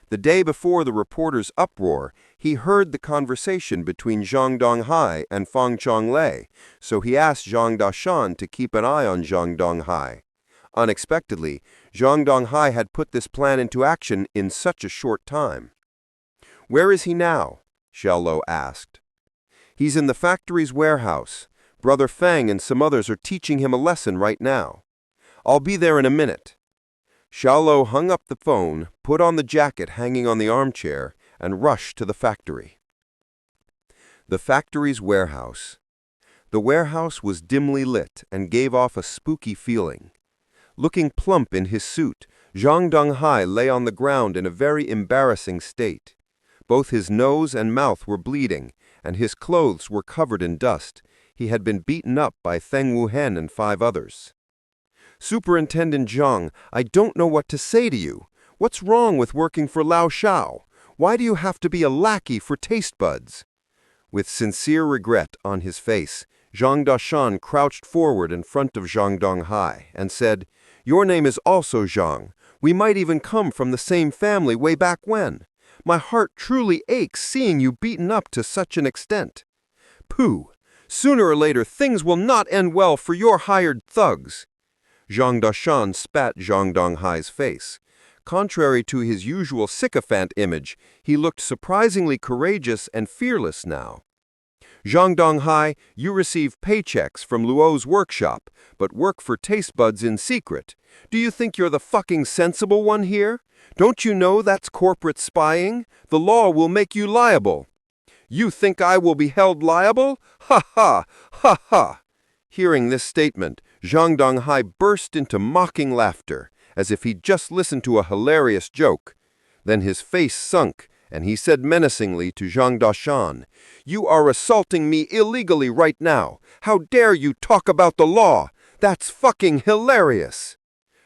Speaker 3: The day before the reporter's uproar, he heard the conversation between Zhang Donghai and Fang Chonglei, so he asked Zhang Dashan to keep an eye on Zhang Donghai. Unexpectedly, Zhang Donghai had put this plan into action in such a short time. "Where is he now?" Xiao Luo asked. "He's in the factory's warehouse. Brother Fang and some others are teaching him a lesson right now. I'll be there in a minute." Xiao Luo hung up the phone, put on the jacket hanging on the armchair, and rushed to the factory. The factory's warehouse. The warehouse was dimly lit and gave off a spooky feeling. Looking plump in his suit, Zhang Donghai lay on the ground in a very embarrassing state. Both his nose and mouth were bleeding, and his clothes were covered in dust. He had been beaten up by Feng Wuhen and 5 others. "Superintendent Zhang, I don't know what to say to you. What's wrong with working for Lao Shao? Why do you have to be a lackey for taste buds?" With sincere regret on his face, Zhang Dashan crouched forward in front of Zhang Donghai and said, "Your name is also Zhang. We might even come from the same family way back when. My heart truly aches seeing you beaten up to such an extent. Pooh! Sooner or later things will not end well for your hired thugs." Zhang Dashan spat Zhang Donghai's face. Contrary to his usual sycophant image, he looked surprisingly courageous and fearless now. "Zhang Donghai, you receive paychecks from Luo's workshop, but work for taste buds in secret. Do you think you're the fucking sensible one here? Don't you know that's corporate spying? The law will make you liable." "You think I will be held liable? Ha ha! Ha ha!" Hearing this statement, Zhang Donghai burst into mocking laughter, as if he'd just listened to a hilarious joke. Then his face sunk, and he said menacingly to Zhang Dashan, "You are assaulting me illegally right now. How dare you talk about the law? That's fucking hilarious!"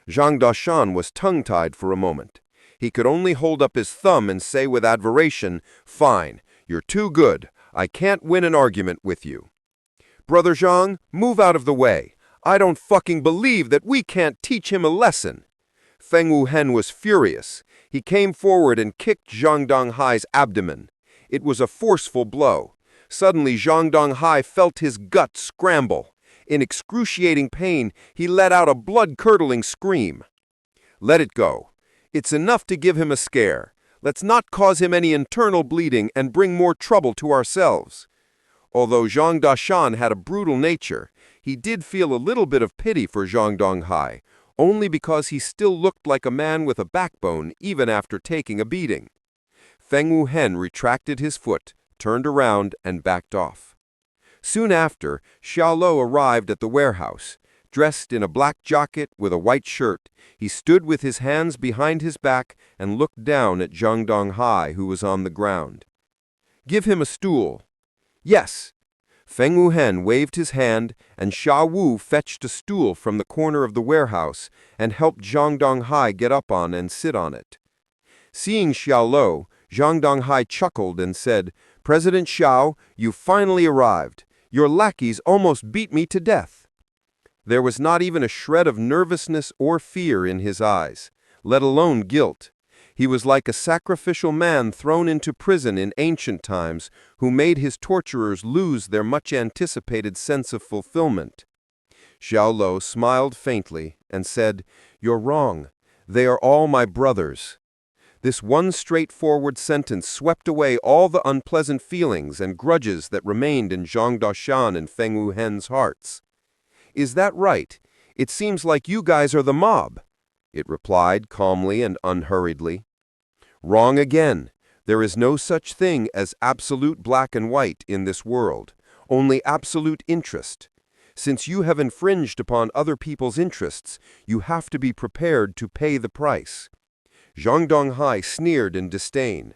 Speaker 3: Zhang Dashan was tongue-tied for a moment. He could only hold up his thumb and say with admiration, "Fine, you're too good. I can't win an argument with you." "Brother Zhang, move out of the way. I don't fucking believe that we can't teach him a lesson." Feng Wuhen was furious. He came forward and kicked Zhang Donghai's abdomen. It was a forceful blow. Suddenly, Zhang Donghai felt his gut scramble. In excruciating pain, he let out a blood-curdling scream. "Let it go. It's enough to give him a scare. Let's not cause him any internal bleeding and bring more trouble to ourselves." Although Zhang Dashan had a brutal nature, he did feel a little bit of pity for Zhang Donghai, only because he still looked like a man with a backbone even after taking a beating. Feng Wuhen retracted his foot, turned around, and backed off. Soon after, Xiao Luo arrived at the warehouse. Dressed in a black jacket with a white shirt, he stood with his hands behind his back and looked down at Zhang Donghai, who was on the ground. "Give him a stool." "Yes." Feng Wuhen waved his hand, and Xiao Wu fetched a stool from the corner of the warehouse and helped Zhang Donghai get up on and sit on it. Seeing Xiao Luo, Zhang Donghai chuckled and said, "President Xiao, you finally arrived. Your lackeys almost beat me to death." There was not even a shred of nervousness or fear in his eyes, let alone guilt. He was like a sacrificial man thrown into prison in ancient times who made his torturers lose their much-anticipated sense of fulfillment. Xiao Luo smiled faintly and said, "You're wrong. They are all my brothers." This one straightforward sentence swept away all the unpleasant feelings and grudges that remained in Zhang Dashan and Feng Wuhen's hearts. "Is that right? It seems like you guys are the mob," it replied calmly and unhurriedly. "Wrong again. There is no such thing as absolute black and white in this world, only absolute interest. Since you have infringed upon other people's interests, you have to be prepared to pay the price." Zhang Donghai sneered in disdain.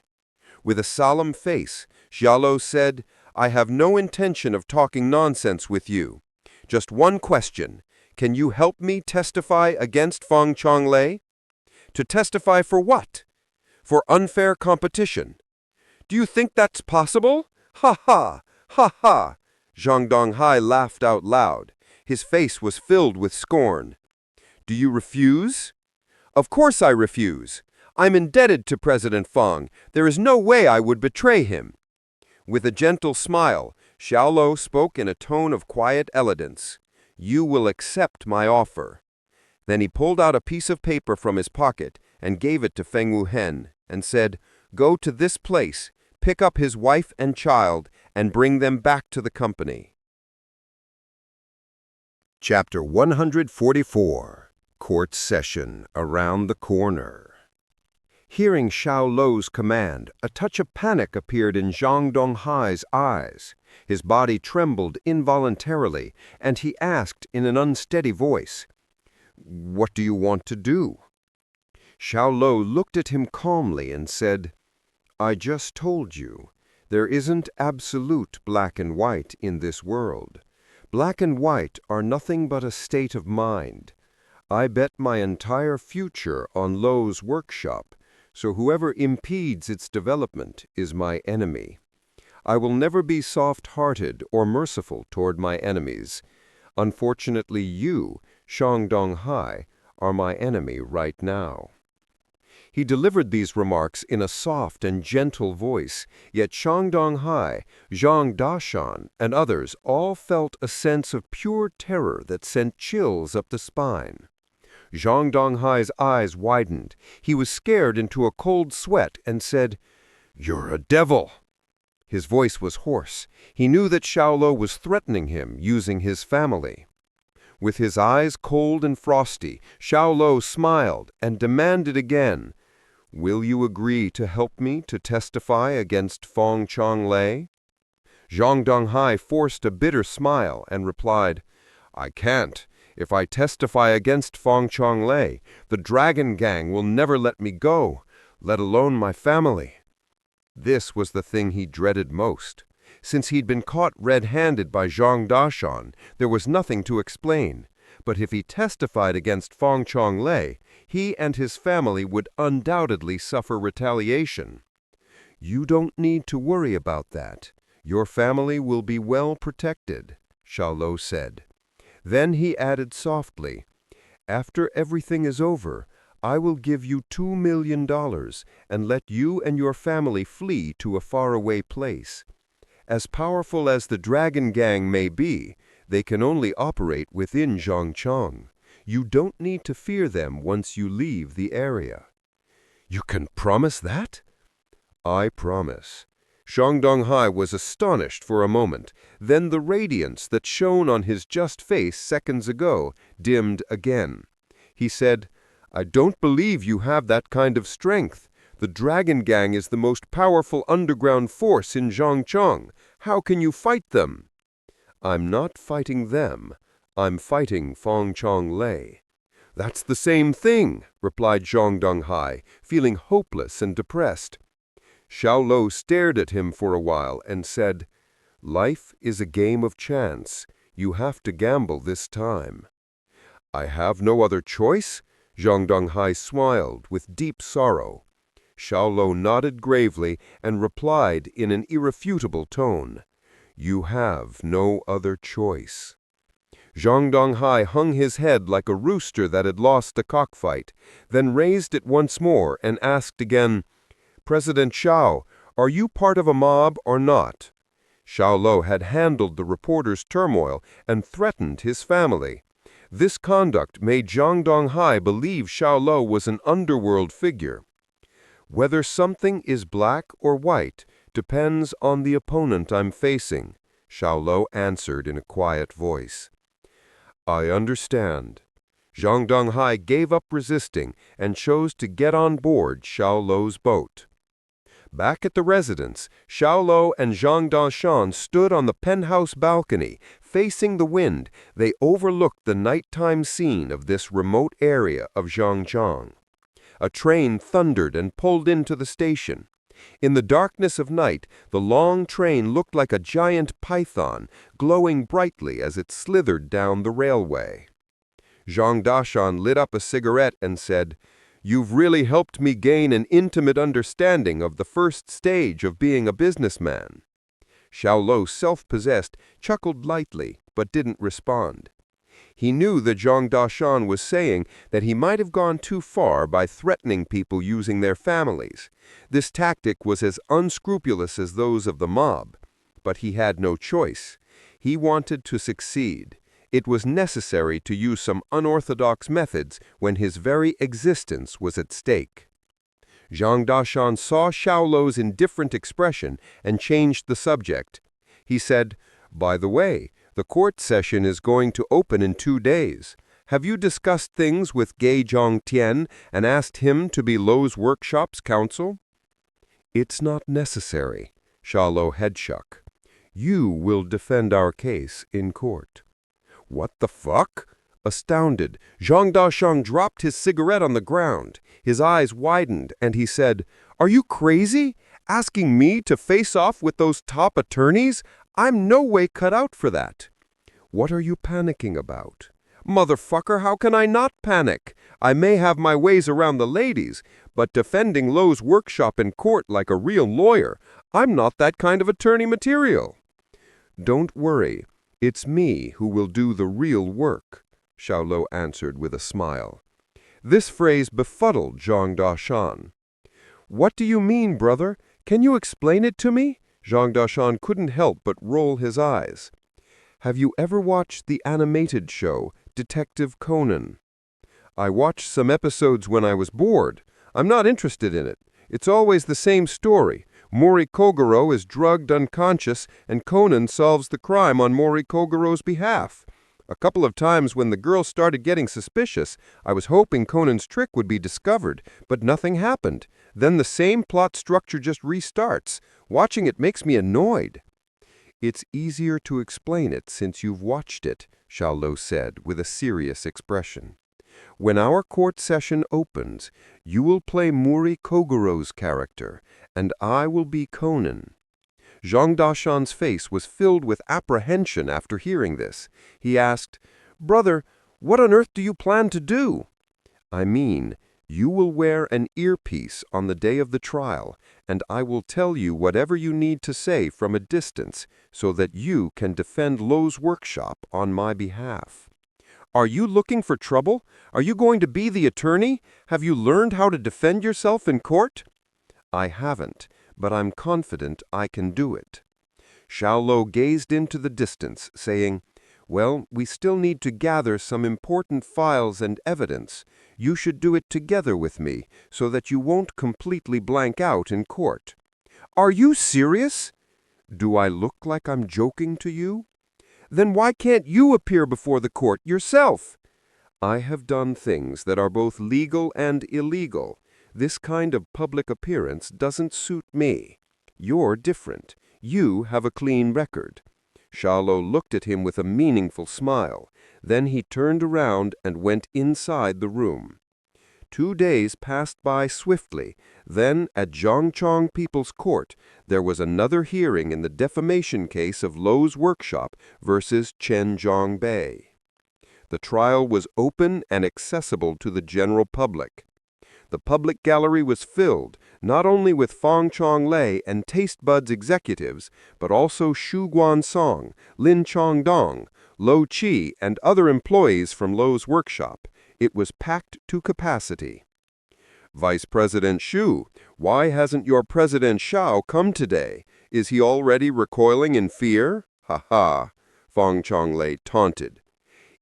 Speaker 3: With a solemn face, Xiao Luo said, "I have no intention of talking nonsense with you. Just one question. Can you help me testify against Feng Chonglei?" "To testify for what?" "For unfair competition." "Do you think that's possible? Ha ha! Ha ha!" Zhang Donghai laughed out loud. His face was filled with scorn. "Do you refuse?" "Of course I refuse. I'm indebted to President Feng. There is no way I would betray him." With a gentle smile, Xiao Luo spoke in a tone of quiet elegance. "You will accept my offer." Then he pulled out a piece of paper from his pocket and gave it to Feng Wuhen and said, "Go to this place, pick up his wife and child, and bring them back to the company."
Speaker 2: Chapter 144. Court Session Around the Corner. Hearing Xiao Luo's command, a touch of panic appeared in Zhang Donghai's eyes. His body trembled involuntarily, and he asked in an unsteady voice, "What do you want to do?" Xiao Luo looked at him calmly and said, "I just told you, there isn't absolute black and white in this world. Black and white are nothing but a state of mind. I bet my entire future on Luo's workshop, so whoever impedes its development is my enemy. I will never be soft-hearted or merciful toward my enemies. Unfortunately, you, Zhang Donghai, are my enemy right now." He delivered these remarks in a soft and gentle voice, yet Zhang Donghai, Zhang Dashan, and others all felt a sense of pure terror that sent chills up the spine. Zhang Donghai's eyes widened. He was scared into a cold sweat and said, "You're a devil." His voice was hoarse. He knew that Xiao Luo was threatening him, using his family. With his eyes cold and frosty, Xiao Luo smiled and demanded again, "Will you agree to help me to testify against Feng Chonglei?" Zhang Donghai forced a bitter smile and replied, "I can't. If I testify against Feng Chonglei, the Dragon Gang will never let me go, let alone my family." This was the thing he dreaded most. Since he'd been caught red-handed by Zhang Dashan, there was nothing to explain. But if he testified against Feng Chonglei, he and his family would undoubtedly suffer retaliation. "You don't need to worry about that. Your family will be well protected," Xiao Luo said. Then he added softly, "After everything is over, I will give you $2 million and let you and your family flee to a faraway place. As powerful as the Dragon Gang may be, they can only operate within Zhangcheng. You don't need to fear them once you leave the area." "You can promise that?"
Speaker 3: I promise. Zhang Donghai was astonished for a moment. Then the radiance that shone on his just face seconds ago dimmed again. He said, I don't believe you have that kind of strength. The Dragon Gang is the most powerful underground force in Zhangcheng. How can you fight them? I'm not fighting them. I'm fighting Feng Chonglei. That's the same thing, replied Zhang Donghai, feeling hopeless and depressed. Xiao Luo stared at him for a while and said, Life is a game of chance. You have to gamble this time. I have no other choice? Zhang Donghai smiled with deep sorrow. Xiao Luo nodded gravely and replied in an irrefutable tone, You have no other choice. Zhang Donghai hung his head like a rooster that had lost a cockfight, then raised it once more and asked again, President Xiao, are you part of a mob or not? Xiao Luo had handled the reporter's turmoil and threatened his family. This conduct made Zhang Donghai believe Xiao Luo was an underworld figure. Whether something is black or white depends on the opponent I'm facing, Xiao Luo answered in a quiet voice. I understand. Zhang Donghai gave up resisting and chose to get on board Xiao Luo's boat. Back at the residence, Xiao Luo and Zhang Dashan stood on the penthouse balcony. Facing the wind, they overlooked the nighttime scene of this remote area of Zhangjiang. A train thundered and pulled into the station. In the darkness of night, the long train looked like a giant python, glowing brightly as it slithered down the railway. Zhang Dashan lit up a cigarette and said, You've really helped me gain an intimate understanding of the first stage of being a businessman. Xiao Luo, self-possessed, chuckled lightly, but didn't respond. He knew that Zhang Dashan was saying that he might have gone too far by threatening people using their families. This tactic was as unscrupulous as those of the mob. But he had no choice. He wanted to succeed. It was necessary to use some unorthodox methods when his very existence was at stake. Zhang Dashan saw Xiao Luo's indifferent expression and changed the subject. He said, By the way, the court session is going to open in 2 days. Have you discussed things with Gei Zhongtian and asked him to be Luo's workshop's counsel? It's not necessary, Xiao Luo head shook. You will defend our case in court. What the fuck? Astounded, Zhang Dashan dropped his cigarette on the ground. His eyes widened, and he said, Are you crazy? Asking me to face off with those top attorneys? I'm no way cut out for that. What are you panicking about? Motherfucker, how can I not panic? I may have my ways around the ladies, but defending Luo's workshop in court like a real lawyer, I'm not that kind of attorney material. Don't worry. It's me who will do the real work, Xiao Luo answered with a smile. This phrase befuddled Zhang Dashan. What do you mean, brother? Can you explain it to me? Zhang Dashan couldn't help but roll his eyes. Have you ever watched the animated show, Detective Conan? I watched some episodes when I was bored. I'm not interested in it. It's always the same story. Mori Kogoro is drugged unconscious, and Conan solves the crime on Mori Kogoro's behalf. A couple of times when the girl started getting suspicious, I was hoping Conan's trick would be discovered, but nothing happened. Then the same plot structure just restarts. Watching it makes me annoyed. It's easier to explain it since you've watched it, Xiao Luo said with a serious expression. When our court session opens, you will play Mori Kogoro's character, and I will be Conan. Zhang Dashan's face was filled with apprehension after hearing this. He asked, Brother, what on earth do you plan to do? I mean, you will wear an earpiece on the day of the trial, and I will tell you whatever you need to say from a distance so that you can defend Luo's workshop on my behalf. Are you looking for trouble? Are you going to be the attorney? Have you learned how to defend yourself in court? I haven't, but I'm confident I can do it. Xiao Luo gazed into the distance, saying, Well, we still need to gather some important files and evidence. You should do it together with me, so that you won't completely blank out in court. Are you serious? Do I look like I'm joking to you? Then why can't you appear before the court yourself? I have done things that are both legal and illegal. This kind of public appearance doesn't suit me. You're different. You have a clean record. Xiao Luo looked at him with a meaningful smile. Then he turned around and went inside the room. 2 days passed by swiftly. Then, at Zhongchong People's Court, there was another hearing in the defamation case of Luo's workshop versus Chen Zhongbei. The trial was open and accessible to the general public. The public gallery was filled, not only with Fang Chonglei and Taste Buds executives, but also Xu Guansong, Lin Chongdong, Lo Qi, and other employees from Luo's workshop. It was packed to capacity. Vice President Xu, why hasn't your President Xiao come today? Is he already recoiling in fear? Ha ha, Fang Chonglei taunted.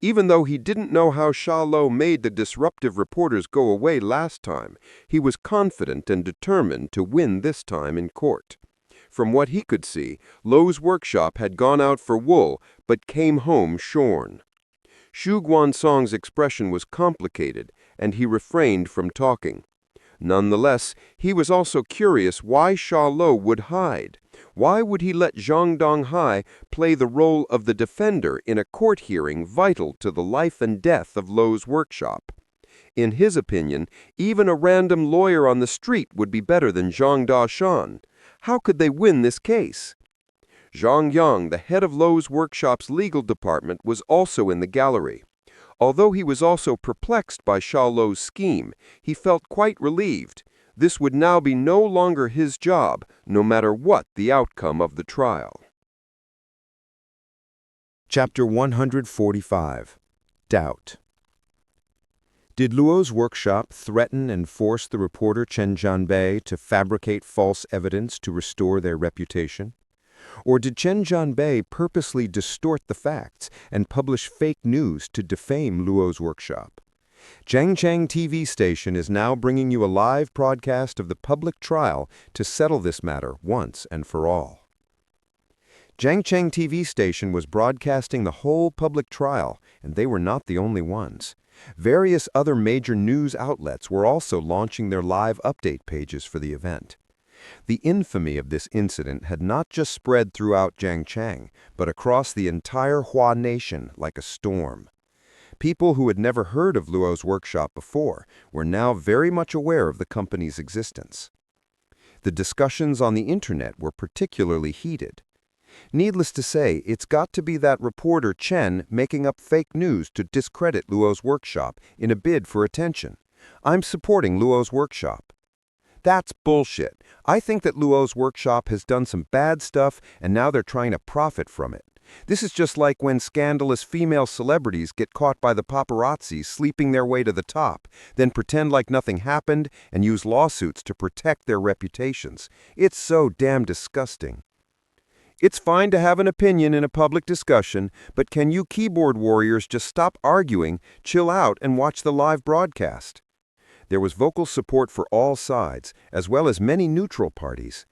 Speaker 3: Even though he didn't know how Xiao Luo made the disruptive reporters go away last time, he was confident and determined to win this time in court. From what he could see, Luo's workshop had gone out for wool, but came home shorn. Xu Guansong's expression was complicated, and he refrained from talking. Nonetheless, he was also curious why Xiao Luo would hide. Why would he let Zhang Donghai play the role of the defender in a court hearing vital to the life and death of Luo's workshop? In his opinion, even a random lawyer on the street would be better than Zhang Dashan. How could they win this case? Zhang Yang, the head of Luo's workshop's legal department, was also in the gallery. Although he was also perplexed by Xiao Luo's scheme, he felt quite relieved. This would now be no longer his job, no matter what the outcome of the trial.
Speaker 2: Chapter 145. Doubt. Did Luo's workshop threaten and force the reporter Chen Zhanbei to fabricate false evidence to restore their reputation? Or did Chen Zhanbei purposely distort the facts and publish fake news to defame Luo's workshop? Jiangcheng TV station is now bringing you a live broadcast of the public trial to settle this matter once and for all. Jiangcheng TV station was broadcasting the whole public trial, and they were not the only ones. Various other major news outlets were also launching their live update pages for the event. The infamy of this incident had not just spread throughout Jiangcheng, but across the entire Hua nation like a storm. People who had never heard of Luo's workshop before were now very much aware of the company's existence. The discussions on the internet were particularly heated. Needless to say, it's got to be that reporter Chen making up fake news to discredit Luo's workshop in a bid for attention. I'm supporting Luo's workshop. That's bullshit. I think that Luo's workshop has done some bad stuff and now they're trying to profit from it. This is just like when scandalous female celebrities get caught by the paparazzi sleeping their way to the top, then pretend like nothing happened and use lawsuits to protect their reputations. It's so damn disgusting. It's fine to have an opinion in a public discussion, but can you keyboard warriors just stop arguing, chill out, and watch the live broadcast? There was vocal support for all sides, as well as many neutral parties.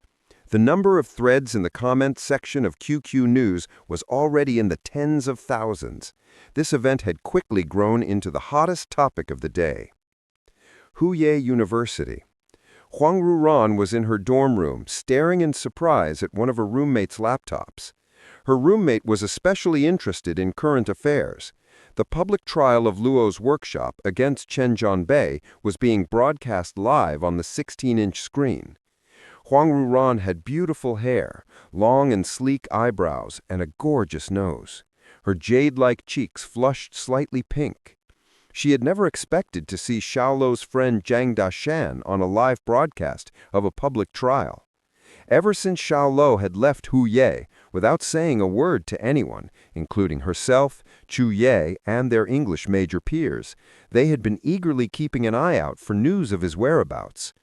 Speaker 2: The number of threads in the comments section of QQ News was already in the tens of thousands. This event had quickly grown into the hottest topic of the day. Huye University. Huang Ruran was in her dorm room, staring in surprise at one of her roommate's laptops. Her roommate was especially interested in current affairs. The public trial of Luo's workshop against Chen Zhanbei was being broadcast live on the 16-inch screen. Huang Ruran had beautiful hair, long and sleek eyebrows, and a gorgeous nose. Her jade-like cheeks flushed slightly pink. She had never expected to see Xiao Luo's friend Zhang Dashan on a live broadcast of a public trial. Ever since Xiao Luo had left Huye, without saying a word to anyone, including herself, Chu Ye, and their English major peers, they had been eagerly keeping an eye out for news of his whereabouts.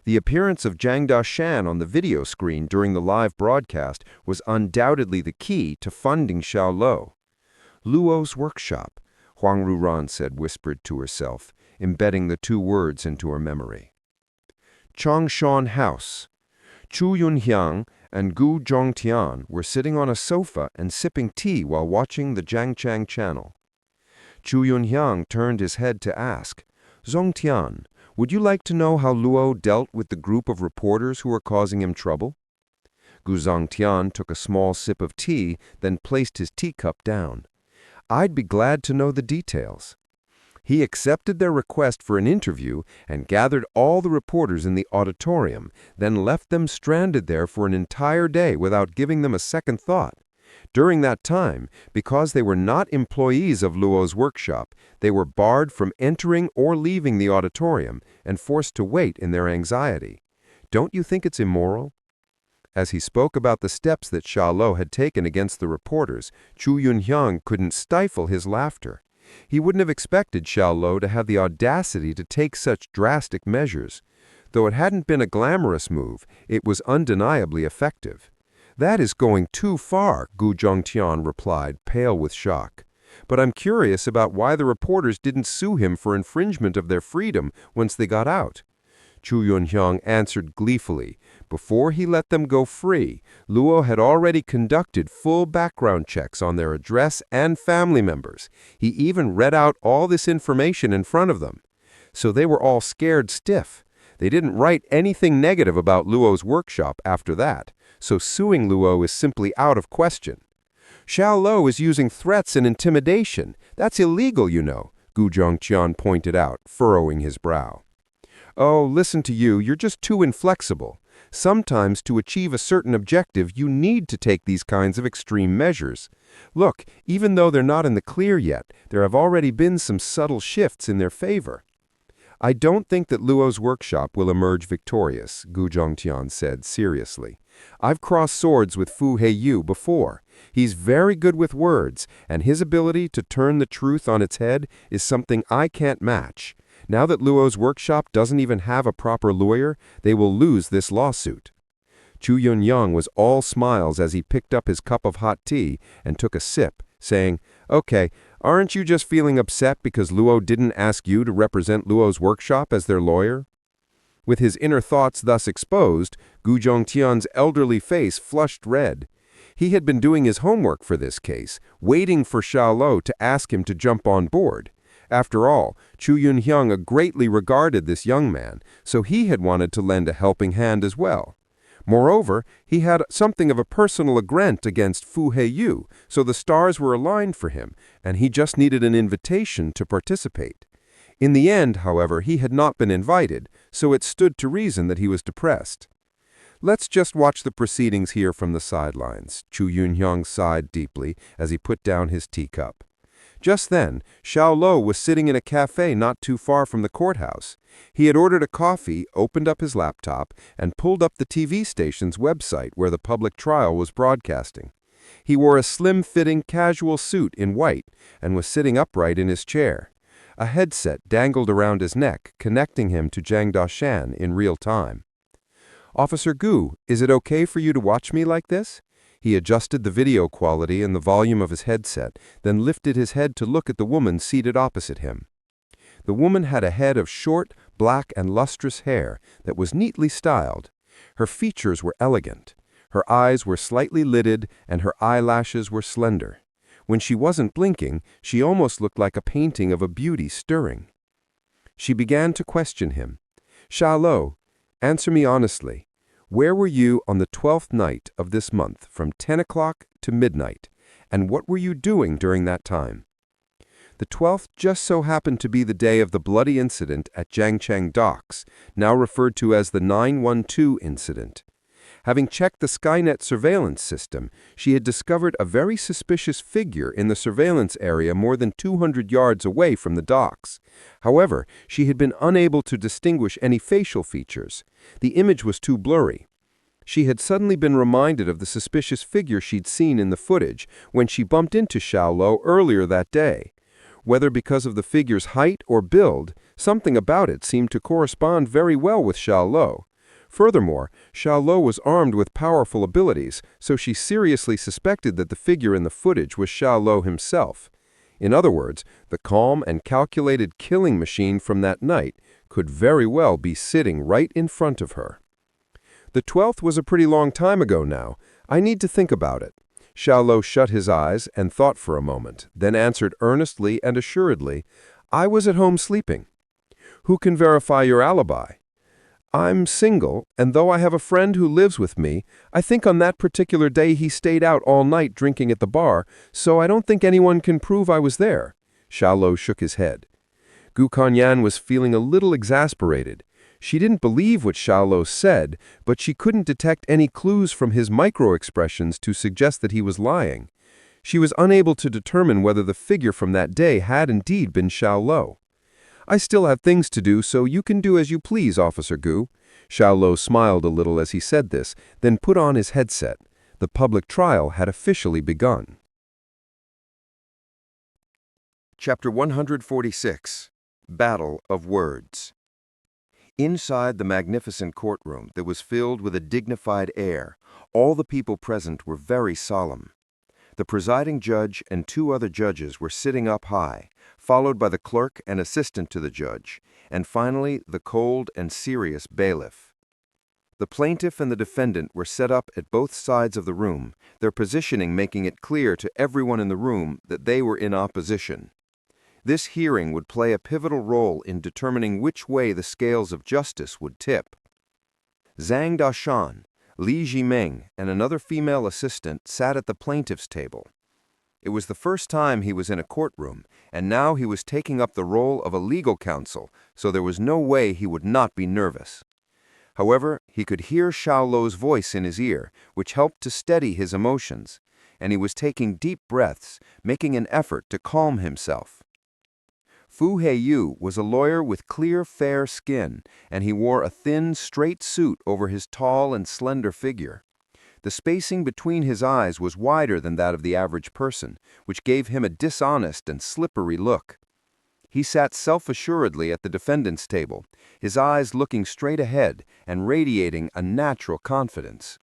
Speaker 2: The appearance of Zhang Dashan on the video screen during the live broadcast was undoubtedly the key to funding Xiao Luo. Luo's workshop, Huang Ruran said, whispered to herself, embedding the two words into her memory. Chongshan House. Chu Yunhyang and Gu Zhongtian were sitting on a sofa and sipping tea while watching the Jiangchang channel. Chu Yunhyang turned his head to ask, "Zhongtian, would you like to know how Luo dealt with the group of reporters who were causing him trouble?" Gu Zhongtian took a small sip of tea, then placed his teacup down. "I'd be glad to know the details." He accepted their request for an interview and gathered all the reporters in the auditorium, then left them stranded there for an entire day without giving them a second thought. During that time, because they were not employees of Luo's workshop, they were barred from entering or leaving the auditorium and forced to wait in their anxiety. Don't you think it's immoral? As he spoke about the steps that Xiao Luo had taken against the reporters, Chu Yunhyang couldn't stifle his laughter. He wouldn't have expected Xiao Luo to have the audacity to take such drastic measures. Though it hadn't been a glamorous move, it was undeniably effective. "That is going too far," Gu Zhongtian replied, pale with shock. "But I'm curious about why the reporters didn't sue him for infringement of their freedom once they got out." Chu Yunhyang answered gleefully. Before he let them go free, Luo had already conducted full background checks on their address and family members. He even read out all this information in front of them. So they were all scared stiff. They didn't write anything negative about Luo's workshop after that, so suing Luo is simply out of question. "Xiao Luo is using threats and intimidation. That's illegal, you know," Gu Zhongtian pointed out, furrowing his brow. "Oh, listen to you, you're just too inflexible. Sometimes to achieve a certain objective, you need to take these kinds of extreme measures. Look, even though they're not in the clear yet, there have already been some subtle shifts in their favor." "I don't think that Luo's workshop will emerge victorious," Gu Zhongtian said seriously. "I've crossed swords with Fu Heiyu before. He's very good with words, and his ability to turn the truth on its head is something I can't match. Now that Luo's workshop doesn't even have a proper lawyer, they will lose this lawsuit." Chu Yunhyang was all smiles as he picked up his cup of hot tea and took a sip, saying, "Okay, aren't you just feeling upset because Luo didn't ask you to represent Luo's workshop as their lawyer?" With his inner thoughts thus exposed, Gu Zhongtian's elderly face flushed red. He had been doing his homework for this case, waiting for Xiao Luo to ask him to jump on board. After all, Chu Yunhyang greatly regarded this young man, so he had wanted to lend a helping hand as well. Moreover, he had something of a personal aggression against Fu Heiyu, so the stars were aligned for him, and he just needed an invitation to participate. In the end, however, he had not been invited, so it stood to reason that he was depressed. "Let's just watch the proceedings here from the sidelines," Chu Yunhyang sighed deeply as he put down his teacup. Just then, Xiao Luo was sitting in a cafe not too far from the courthouse. He had ordered a coffee, opened up his laptop, and pulled up the TV station's website where the public trial was broadcasting. He wore a slim-fitting casual suit in white and was sitting upright in his chair. A headset dangled around his neck, connecting him to Zhang Dashan in real time. "Officer Gu, is it okay for you to watch me like this?" He adjusted the video quality and the volume of his headset, then lifted his head to look at the woman seated opposite him. The woman had a head of short, black and lustrous hair that was neatly styled. Her features were elegant. Her eyes were slightly lidded and her eyelashes were slender. When she wasn't blinking, she almost looked like a painting of a beauty stirring. She began to question him. "Xiao Luo, answer me honestly. Where were you on the 12th night of this month from 10 o'clock to midnight, and what were you doing during that time?" The 12th just so happened to be the day of the bloody incident at Jiangchang Docks, now referred to as the 912 incident. Having checked the Skynet surveillance system, she had discovered a very suspicious figure in the surveillance area more than 200 yards away from the docks. However, she had been unable to distinguish any facial features. The image was too blurry. She had suddenly been reminded of the suspicious figure she'd seen in the footage when she bumped into Xiao Luo earlier that day. Whether because of the figure's height or build, something about it seemed to correspond very well with Xiao Luo. Furthermore, Xiao Luo was armed with powerful abilities, so she seriously suspected that the figure in the footage was Xiao Luo himself. In other words, the calm and calculated killing machine from that night could very well be sitting right in front of her.
Speaker 3: The 12th was a pretty long time ago now. I need to think about it. Xiao Luo shut his eyes and thought for a moment, then answered earnestly and assuredly, I was at home sleeping. Who can verify your alibi? I'm single, and though I have a friend who lives with me, I think on that particular day he stayed out all night drinking at the bar, so I don't think anyone can prove I was there. Xiao Luo shook his head. Gu Kanyan was feeling a little exasperated. She didn't believe what Xiao Luo said, but she couldn't detect any clues from his micro-expressions to suggest that he was lying. She was unable to determine whether the figure from that day had indeed been Xiao Luo. I still have things to do, so you can do as you please, Officer Gu. Xiao Luo smiled a little as he said this, then put on his headset. The public trial had officially begun.
Speaker 2: Chapter 146. Battle of Words. Inside the magnificent courtroom that was filled with a dignified air, all the people present were very solemn. The presiding judge and 2 other judges were sitting up high, followed by the clerk and assistant to the judge, and finally the cold and serious bailiff. The plaintiff and the defendant were set up at both sides of the room, their positioning making it clear to everyone in the room that they were in opposition. This hearing would play a pivotal role in determining which way the scales of justice would tip. Zhang Dashan, Li Jimeng, and another female assistant sat at the plaintiff's table. It was the first time he was in a courtroom, and now he was taking up the role of a legal counsel, so there was no way he would not be nervous. However, he could hear Xiao Luo's voice in his ear, which helped to steady his emotions, and he was taking deep breaths, making an effort to calm himself. Fu Heiyu was a lawyer with clear, fair skin, and he wore a thin, straight suit over his tall and slender figure. The spacing between his eyes was wider than that of the average person, which gave him a dishonest and slippery look. He sat self-assuredly at the defendant's table, his eyes looking straight ahead and radiating a natural confidence.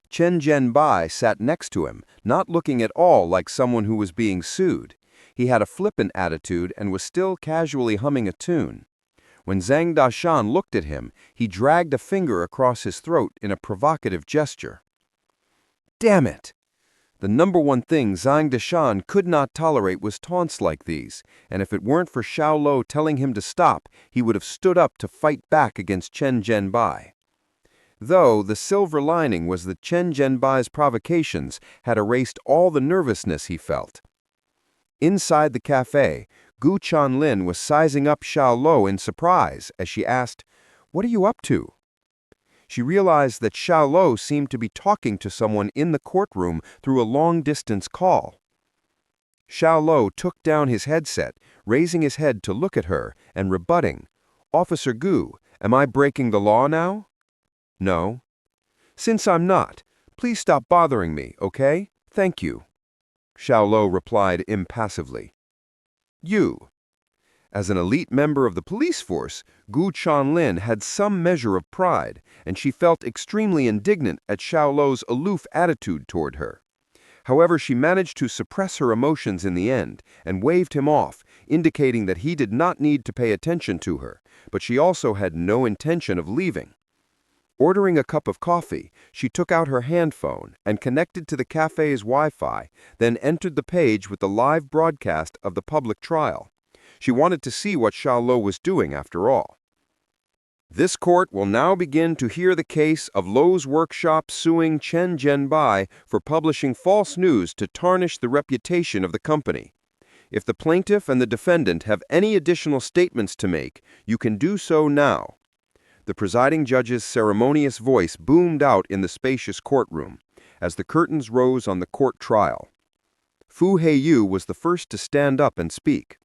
Speaker 2: Chen Zhenbai sat next to him, not looking at all like someone who was being sued. He had a flippant attitude and was still casually humming a tune. When Zhang Dashan looked at him, he dragged a finger across his throat in a provocative gesture. Damn it! The number one thing Zhang Dashan could not tolerate was taunts like these, and if it weren't for Xiao Luo telling him to stop, he would have stood up to fight back against Chen Zhenbai. Though the silver lining was that Chen Zhenbai's provocations had erased all the nervousness he felt. Inside the cafe, Gu Chanlin was sizing up Xiao Luo in surprise as she asked, "What are you up to?" She realized that Xiao Luo seemed to be talking to someone in the courtroom through a long-distance call. Xiao Luo took down his headset, raising his head to look at her and rebutting, "Officer Gu, am I breaking the law now?" "No." "Since I'm not, please stop bothering me, okay? Thank you." Xiao Luo replied impassively. "You." As an elite member of the police force, Gu Chanlin had some measure of pride, and she felt extremely indignant at Xiao Luo's aloof attitude toward her. However, she managed to suppress her emotions in the end and waved him off, indicating that he did not need to pay attention to her, but she also had no intention of leaving. Ordering a cup of coffee, she took out her handphone and connected to the cafe's Wi-Fi, then entered the page with the live broadcast of the public trial. She wanted to see what Xiao Luo was doing after all. This court will now begin to hear the case of Luo's workshop suing Chen Zhenbai for publishing false news to tarnish the reputation of the company. If the plaintiff and the defendant have any additional statements to make, you can do so now. The presiding judge's ceremonious voice boomed out in the spacious courtroom as the curtains rose on the court trial. Fu Heiyu was the first to stand up and speak.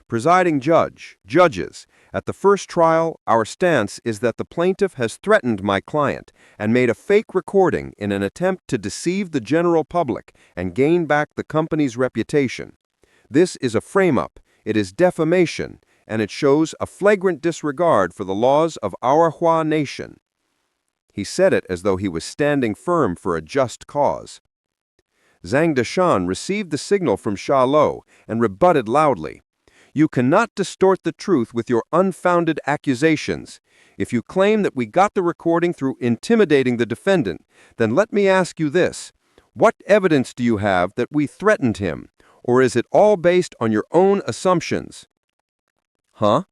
Speaker 2: "Presiding judge, judges, at the first trial, our stance is that the plaintiff has threatened my client and made a fake recording in an attempt to deceive the general public and gain back the company's reputation. This is a frame-up, it is defamation, and it shows a flagrant disregard for the laws of our Hua nation." He said it as though he was standing firm for a just cause. Zhang Dashan received the signal from Xiao Luo and rebutted loudly.
Speaker 3: You cannot distort the truth with your unfounded accusations. If you claim that we got the recording through intimidating the defendant, then let me ask you this. What evidence do you have that we threatened him? Or is it all based on your own assumptions? Huh?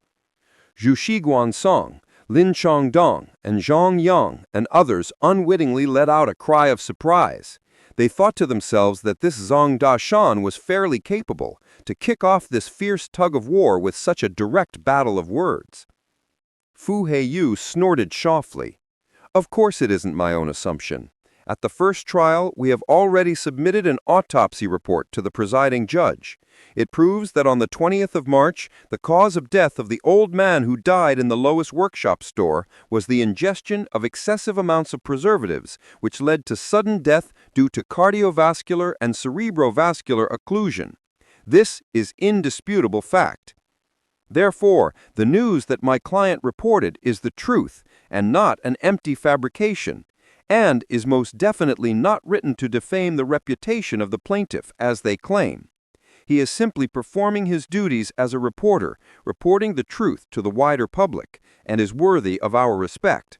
Speaker 3: Zhu Shiguan Song, Lin Chongdong, and Zhang Yang and others unwittingly let out a cry of surprise. They thought to themselves that this Zhang Dashan was fairly capable to kick off this fierce tug-of-war with such a direct battle of words. Fu Heiyu snorted softly. Of course it isn't my own assumption. At the first trial, we have already submitted an autopsy report to the presiding judge. It proves that on the 20th of March, the cause of death of the old man who died in the Lois workshop store was the ingestion of excessive amounts of preservatives, which led to sudden death due to cardiovascular and cerebrovascular occlusion. This is indisputable fact. Therefore, the news that my client reported is the truth and not an empty fabrication, and is most definitely not written to defame the reputation of the plaintiff, as they claim. He is simply performing his duties as a reporter, reporting the truth to the wider public, and is worthy of our respect.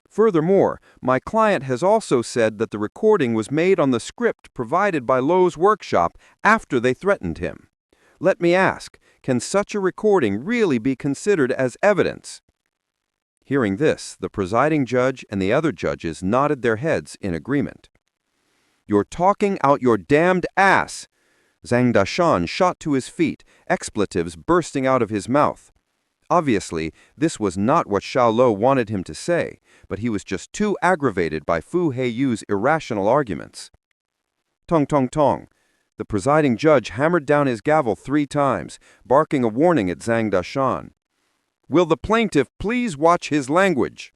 Speaker 3: Furthermore, my client has also said that the recording was made on the script provided by Lowe's workshop after they threatened him. Let me ask, can such a recording really be considered as evidence? Hearing this, the presiding judge and the other judges nodded their heads in agreement. You're talking out your damned ass! Zhang Dashan shot to his feet, expletives bursting out of his mouth. Obviously, this was not what Xiao Luo wanted him to say, but he was just too aggravated by Fu Heiyu's irrational arguments. Tong tong tong. The presiding judge hammered down his gavel 3 times, barking a warning at Zhang Dashan. Will the plaintiff please watch his language?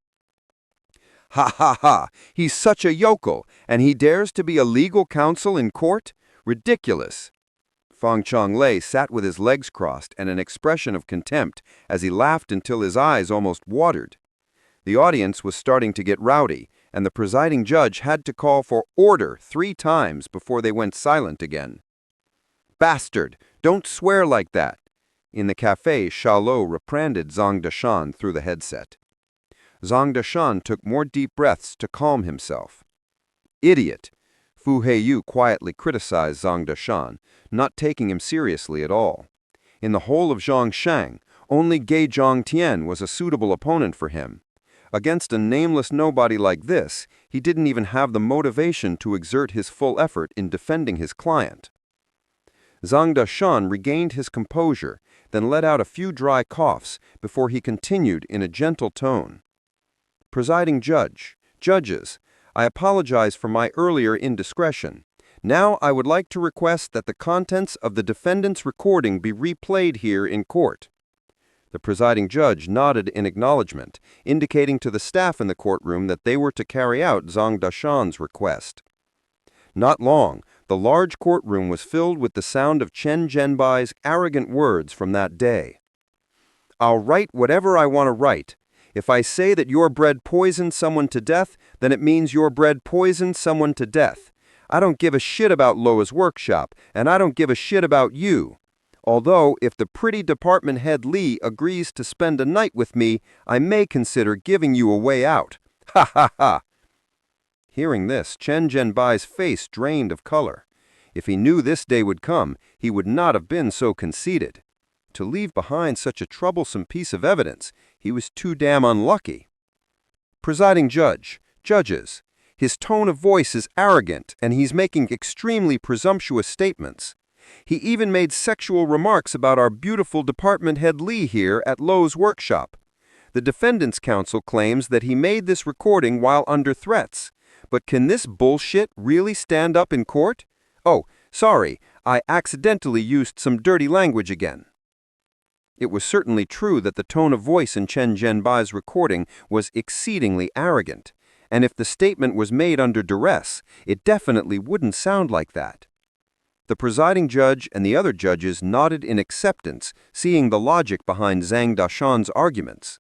Speaker 3: Ha ha ha! He's such a yokel, and he dares to be a legal counsel in court? Ridiculous! Fang Chonglei sat with his legs crossed and an expression of contempt as he laughed until his eyes almost watered. The audience was starting to get rowdy, and the presiding judge had to call for order 3 times before they went silent again. Bastard! Don't swear like that! In the cafe, Xiao Luo repranded Zhang Dashan through the headset. Zhang Dashan took more deep breaths to calm himself. Idiot! Fu Heiyu quietly criticized Zhang Dashan, not taking him seriously at all. In the whole of Zhongshan, only Gei Zhongtian was a suitable opponent for him. Against a nameless nobody like this, he didn't even have the motivation to exert his full effort in defending his client. Zhang Dashan regained his composure, then let out a few dry coughs before he continued in a gentle tone. Presiding judge, judges, I apologize for my earlier indiscretion. Now I would like to request that the contents of the defendant's recording be replayed here in court. The presiding judge nodded in acknowledgement, indicating to the staff in the courtroom that they were to carry out Zhang Dashan's request. Not long, the large courtroom was filled with the sound of Chen Zhenbai's arrogant words from that day. I'll write whatever I want to write. If I say that your bread poisoned someone to death, then it means your bread poisoned someone to death. I don't give a shit about Loa's workshop, and I don't give a shit about you. Although, if the pretty department head Li agrees to spend a night with me, I may consider giving you a way out. Ha ha ha! Hearing this, Chen Zhenbai's face drained of color. If he knew this day would come, he would not have been so conceited. To leave behind such a troublesome piece of evidence, he was too damn unlucky. Presiding judge, judges, his tone of voice is arrogant, and he's making extremely presumptuous statements. He even made sexual remarks about our beautiful department head Li here at Lowe's workshop. The defendant's counsel claims that he made this recording while under threats. But can this bullshit really stand up in court? Oh, sorry, I accidentally used some dirty language again. It was certainly true that the tone of voice in Chen Zhenbai's recording was exceedingly arrogant, and if the statement was made under duress, it definitely wouldn't sound like that. The presiding judge and the other judges nodded in acceptance, seeing the logic behind Zhang Dashan's arguments.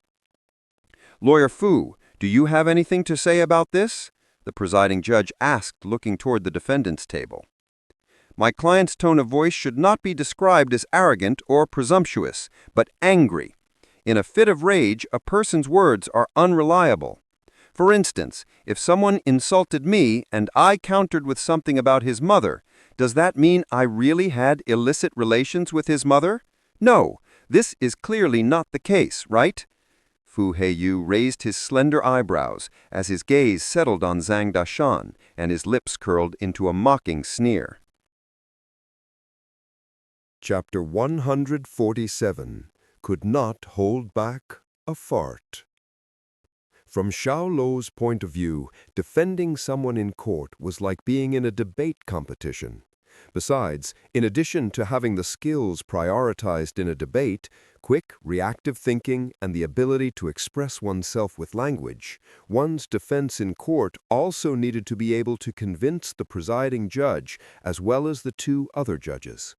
Speaker 3: Lawyer Fu, do you have anything to say about this? The presiding judge asked, looking toward the defendant's table. My client's tone of voice should not be described as arrogant or presumptuous, but angry. In a fit of rage, a person's words are unreliable. For instance, if someone insulted me and I countered with something about his mother, does that mean I really had illicit relations with his mother? No, this is clearly not the case, right? Fu Heiyu raised his slender eyebrows as his gaze settled on Zhang Dashan, and his lips curled into a mocking sneer.
Speaker 2: Chapter 147. Could not hold back a fart. From Xiao Luo's point of view, defending someone in court was like being in a debate competition. Besides, in addition to having the skills prioritized in a debate, quick, reactive thinking, and the ability to express oneself with language, one's defense in court also needed to be able to convince the presiding judge as well as the two other judges.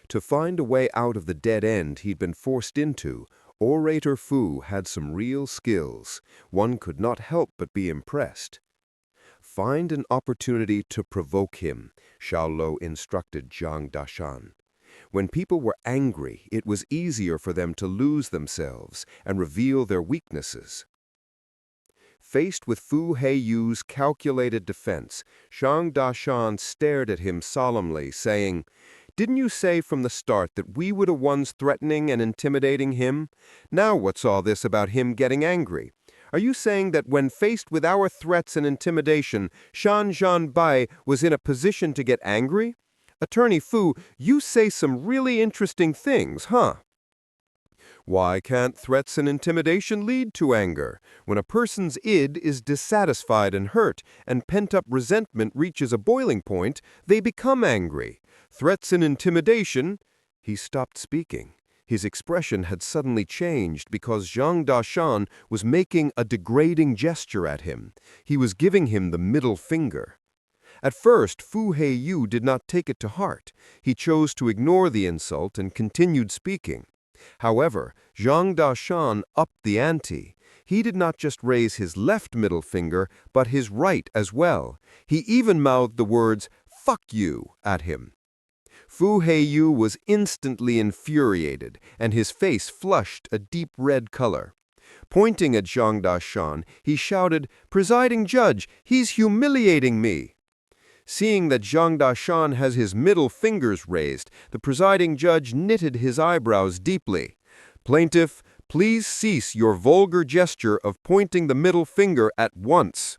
Speaker 2: To find a way out of the dead end he'd been forced into, Orator Fu had some real skills. One could not help but be impressed. Find an opportunity to provoke him, Xiao Luo instructed Zhang Dashan. When people were angry, it was easier for them to lose themselves and reveal their weaknesses. Faced with Fu Heiyu's calculated defense, Zhang Dashan stared at him solemnly, saying, "Didn't you say from the start that we were the ones threatening and intimidating him? Now what's all this about him getting angry? Are you saying that when faced with our threats and intimidation, Shan Zhanbai was in a position to get angry? Attorney Fu, you say some really interesting things, huh?" Why can't threats and intimidation lead to anger? When a person's id is dissatisfied and hurt, and pent-up resentment reaches a boiling point, they become angry. Threats and intimidation... He stopped speaking. His expression had suddenly changed because Zhang Dashan was making a degrading gesture at him. He was giving him the middle finger. At first, Fu Heiyu did not take it to heart. He chose to ignore the insult and continued speaking. However, Zhang Dashan upped the ante. He did not just raise his left middle finger, but his right as well. He even mouthed the words, "Fuck you," at him. Fu Heiyu was instantly infuriated, and his face flushed a deep red color. Pointing at Zhang Dashan, he shouted, "Presiding judge, he's humiliating me." Seeing that Zhang Dashan has his middle fingers raised, the presiding judge knitted his eyebrows deeply. "Plaintiff, please cease your vulgar gesture of pointing the middle finger at once."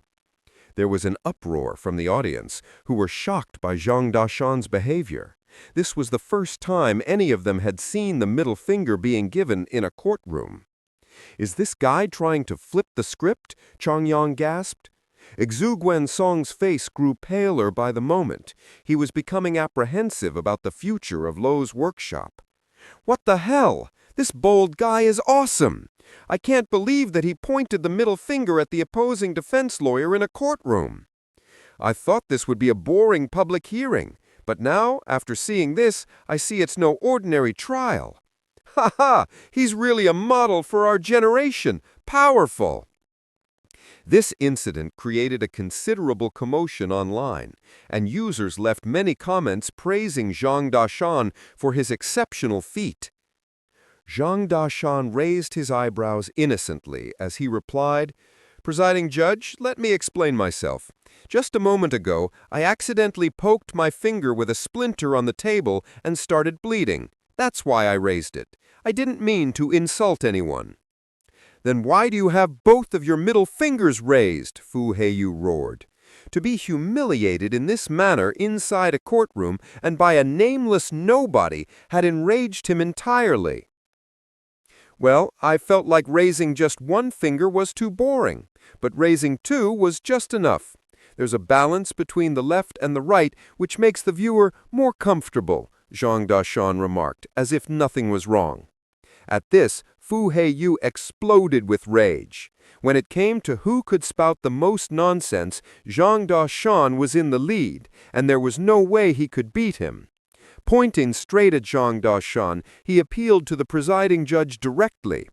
Speaker 2: There was an uproar from the audience, who were shocked by Zhang Dashan's behavior. This was the first time any of them had seen the middle finger being given in a courtroom. "Is this guy trying to flip the script?" Chang Yang gasped. Xu Guansong's face grew paler by the moment. He was becoming apprehensive about the future of Luo's workshop. "What the hell? This bold guy is awesome! I can't believe that he pointed the middle finger at the opposing defense lawyer in a courtroom. I thought this would be a boring public hearing, but now, after seeing this, I see it's no ordinary trial. Ha ha! He's really a model for our generation! Powerful!" This incident created a considerable commotion online, and users left many comments praising Zhang Dashan for his exceptional feat. Zhang Dashan raised his eyebrows innocently as he replied, "Presiding judge, let me explain myself. Just a moment ago, I accidentally poked my finger with a splinter on the table and started bleeding. That's why I raised it. I didn't mean to insult anyone." "Then why do you have both of your middle fingers raised?" Fu Heiyu roared. To be humiliated in this manner inside a courtroom and by a nameless nobody had enraged him entirely. "Well, I felt like raising just one finger was too boring, but raising two was just enough. There's a balance between the left and the right which makes the viewer more comfortable," Zhang Dashan remarked, as if nothing was wrong. At this, Fu Heiyu exploded with rage. When it came to who could spout the most nonsense, Zhang Dashan was in the lead, and there was no way he could beat him. Pointing straight at Zhang Dashan, he appealed to the presiding judge directly.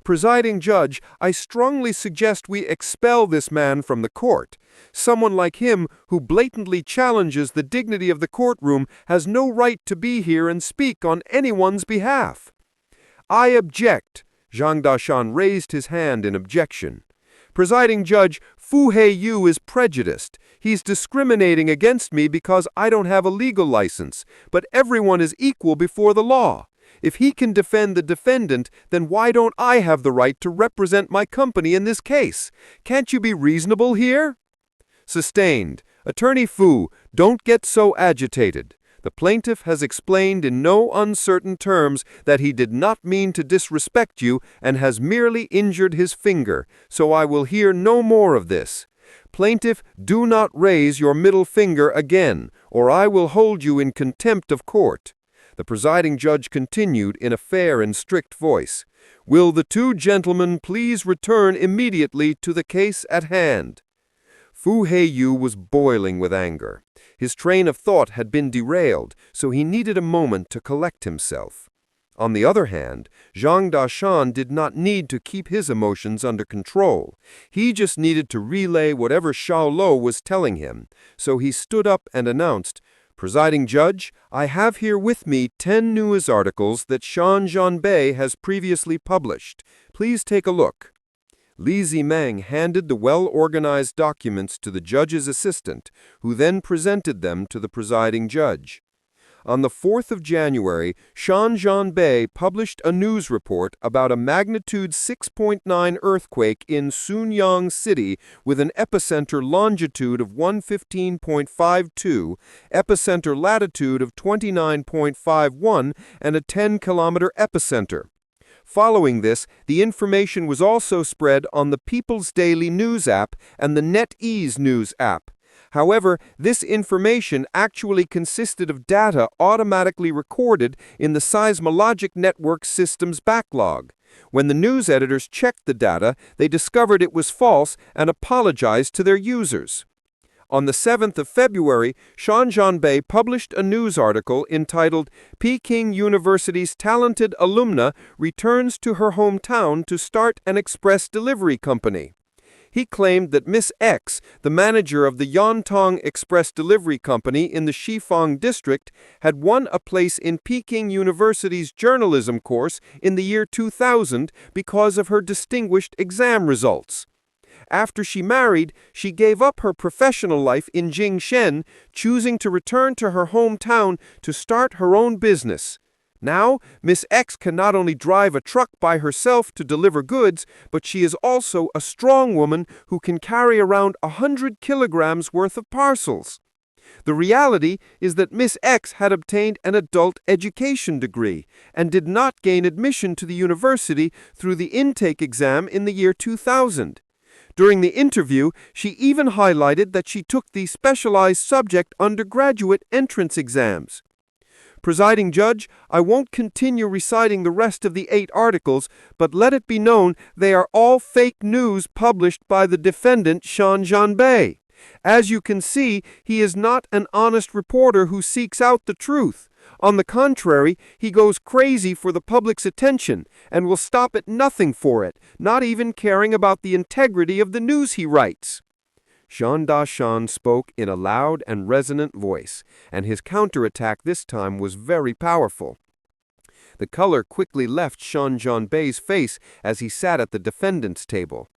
Speaker 3: Presiding Judge, I strongly suggest we expel this man from the court. Someone like him, who blatantly challenges the dignity of the courtroom, has no right to be here and speak on anyone's behalf. I object. Zhang Dashan raised his hand in objection. Presiding Judge, Fu Heiyu is prejudiced. He's discriminating against me because I don't have a legal license, but everyone is equal before the law. If he can defend the defendant, then why don't I have the right to represent my company in this case? Can't you be reasonable here? Sustained. Attorney Fu, don't get so agitated. The plaintiff has explained in no uncertain terms that he did not mean to disrespect you and has merely injured his finger, so I will hear no more of this. Plaintiff, do not raise your middle finger again, or I will hold you in contempt of court. The presiding judge continued in a fair and strict voice. Will the two gentlemen please return immediately to the case at hand? Fu Heiyu was boiling with anger. His train of thought had been derailed, so he needed a moment to collect himself. On the other hand, Zhang Dashan did not need to keep his emotions under control. He just needed to relay whatever Xiao Luo was telling him, so he stood up and announced, Presiding Judge, I have here with me 10 news articles that Shan Zhanbei has previously published. Please take a look. Li Zimeng handed the well-organized documents to the judge's assistant, who then presented them to the presiding judge. On the 4th of January, Shan Zhanbei published a news report about a magnitude 6.9 earthquake in Sunyang City with an epicenter longitude of 115.52, epicenter latitude of 29.51, and a 10-kilometer epicenter. Following this, the information was also spread on the People's Daily News app and the NetEase News app. However, this information actually consisted of data automatically recorded in the Seismologic Network System's backlog. When the news editors checked the data, they discovered it was false and apologized to their users. On the 7th of February, Shan Zhanbei published a news article entitled Peking University's Talented Alumna Returns to Her Hometown to Start an Express Delivery Company. He claimed that Miss X, the manager of the Yantong Express Delivery Company in the Shifang district, had won a place in Peking University's journalism course in the year 2000 because of her distinguished exam results. After she married, she gave up her professional life in Jingshen, choosing to return to her hometown to start her own business. Now, Miss X can not only drive a truck by herself to deliver goods, but she is also a strong woman who can carry around 100 kilograms worth of parcels. The reality is that Miss X had obtained an adult education degree and did not gain admission to the university through the intake exam in the year 2000. During the interview, she even highlighted that she took the specialized subject undergraduate entrance exams. Presiding Judge, I won't continue reciting the rest of the 8 articles, but let it be known they are all fake news published by the defendant Shan Zhanbei. As you can see, he is not an honest reporter who seeks out the truth. On the contrary, he goes crazy for the public's attention and will stop at nothing for it, not even caring about the integrity of the news he writes. Shan Dashan spoke in a loud and resonant voice, and his counterattack this time was very powerful. The color quickly left Shan Zhanbei's face as he sat at the defendant's table.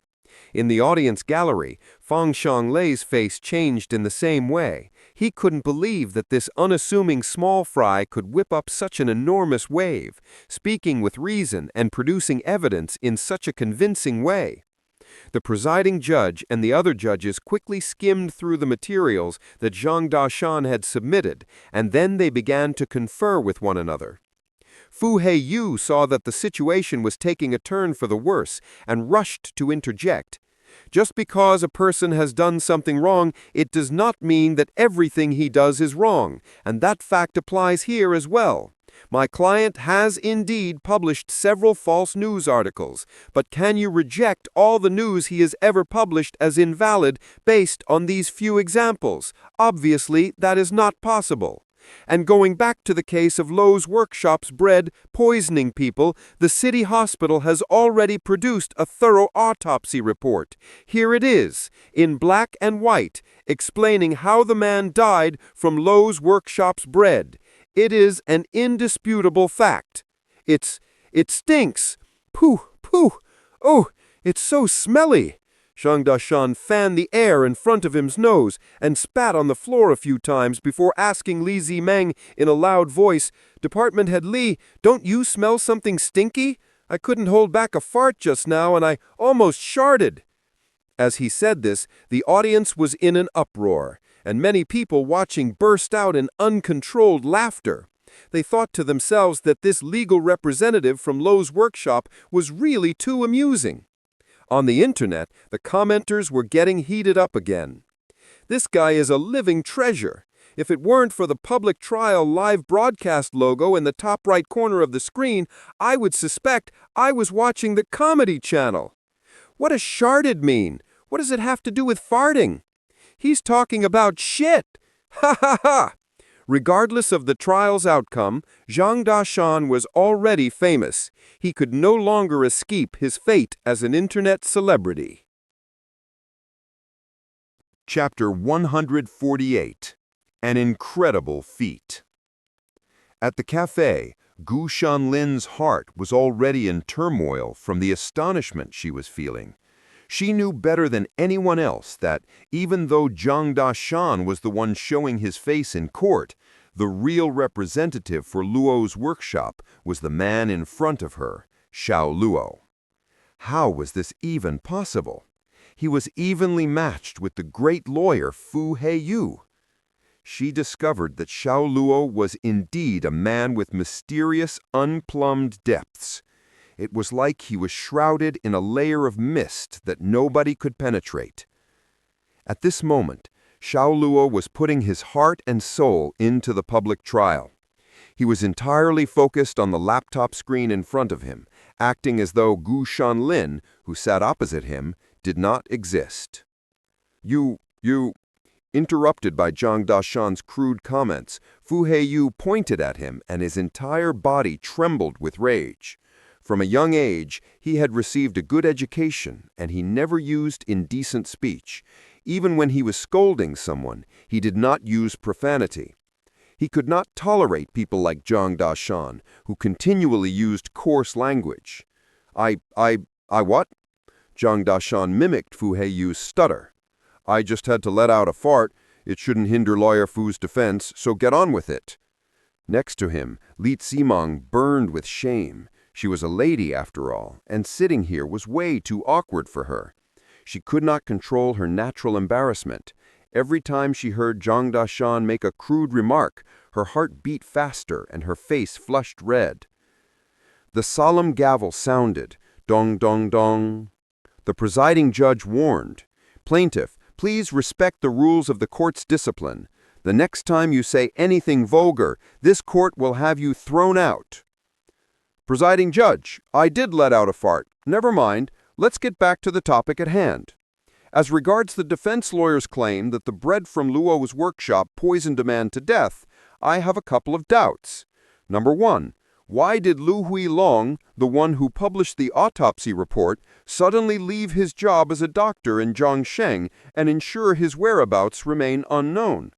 Speaker 3: In the audience gallery, Fang Xianglei's face changed in the same way. He couldn't believe that this unassuming small fry could whip up such an enormous wave, speaking with reason and producing evidence in such a convincing way. The presiding judge and the other judges quickly skimmed through the materials that Zhang Dashan had submitted, and then they began to confer with one another. Fu Heiyu saw that the situation was taking a turn for the worse and rushed to interject. Just because a person has done something wrong, it does not mean that everything he does is wrong, and that fact applies here as well. My client has indeed published several false news articles, but can you reject all the news he has ever published as invalid based on these few examples? Obviously, that is not possible. And going back to the case of Luo's workshop's bread poisoning people, the city hospital has already produced a thorough autopsy report. Here it is, in black and white, explaining how the man died from Luo's workshop's bread. It is an indisputable fact. It stinks. Pooh, pooh. Oh, it's so smelly. Zhang Dashan fanned the air in front of his nose and spat on the floor a few times before asking Li Zimeng in a loud voice, "Department Head Li, don't you smell something stinky? I couldn't hold back a fart just now and I almost sharted." As he said this, the audience was in an uproar, and many people watching burst out in uncontrolled laughter. They thought to themselves that this legal representative from Luo's workshop was really too amusing. On the internet, the commenters were getting heated up again. "This guy is a living treasure. If it weren't for the public trial live broadcast logo in the top right corner of the screen, I would suspect I was watching the comedy channel. What does sharted mean? What does it have to do with farting? He's talking about shit. Ha ha ha!" Regardless of the trial's outcome, Zhang Dashan was already famous. He could no longer escape his fate as an internet celebrity.
Speaker 4: Chapter 148. An Incredible Feat. At the cafe, Gu Shanlin's heart was already in turmoil from the astonishment she was feeling. She knew better than anyone else that, even though Zhang Dashan was the one showing his face in court, the real representative for Luo's workshop was the man in front of her, Xiao Luo. How was this even possible? He was evenly matched with the great lawyer Fu Heiyu. She discovered that Xiao Luo was indeed a man with mysterious, unplumbed depths. It was like he was shrouded in a layer of mist that nobody could penetrate. At this moment, Xiao Luo was putting his heart and soul into the public trial. He was entirely focused on the laptop screen in front of him, acting as though Gu Shanlin, who sat opposite him, did not exist. You... Interrupted by Zhang Dashan's crude comments, Fu Heiyu pointed at him and his entire body trembled with rage. From a young age, he had received a good education, and he never used indecent speech. Even when he was scolding someone, he did not use profanity. He could not tolerate people like Zhang Dashan, who continually used coarse language. I what? Zhang Dashan mimicked Fu Heiyu's stutter. "I just had to let out a fart. It shouldn't hinder Lawyer Fu's defense, so get on with it." Next to him, Li Zimeng burned with shame. She was a lady, after all, and sitting here was way too awkward for her. She could not control her natural embarrassment. Every time she heard Zhang Dashan make a crude remark, her heart beat faster and her face flushed red. The solemn gavel sounded, dong dong dong. The presiding judge warned, "Plaintiff, please respect the rules of the court's discipline. The next time you say anything vulgar, this court will have you thrown out." "Presiding judge, I did let out a fart. Never mind. Let's get back to the topic at hand. As regards the defense lawyer's claim that the bread from Luo's workshop poisoned a man to death, I have a couple of doubts. Number one, why did Lu Huilong, the one who published the autopsy report, suddenly leave his job as a doctor in Zhongsheng and ensure his whereabouts remain unknown?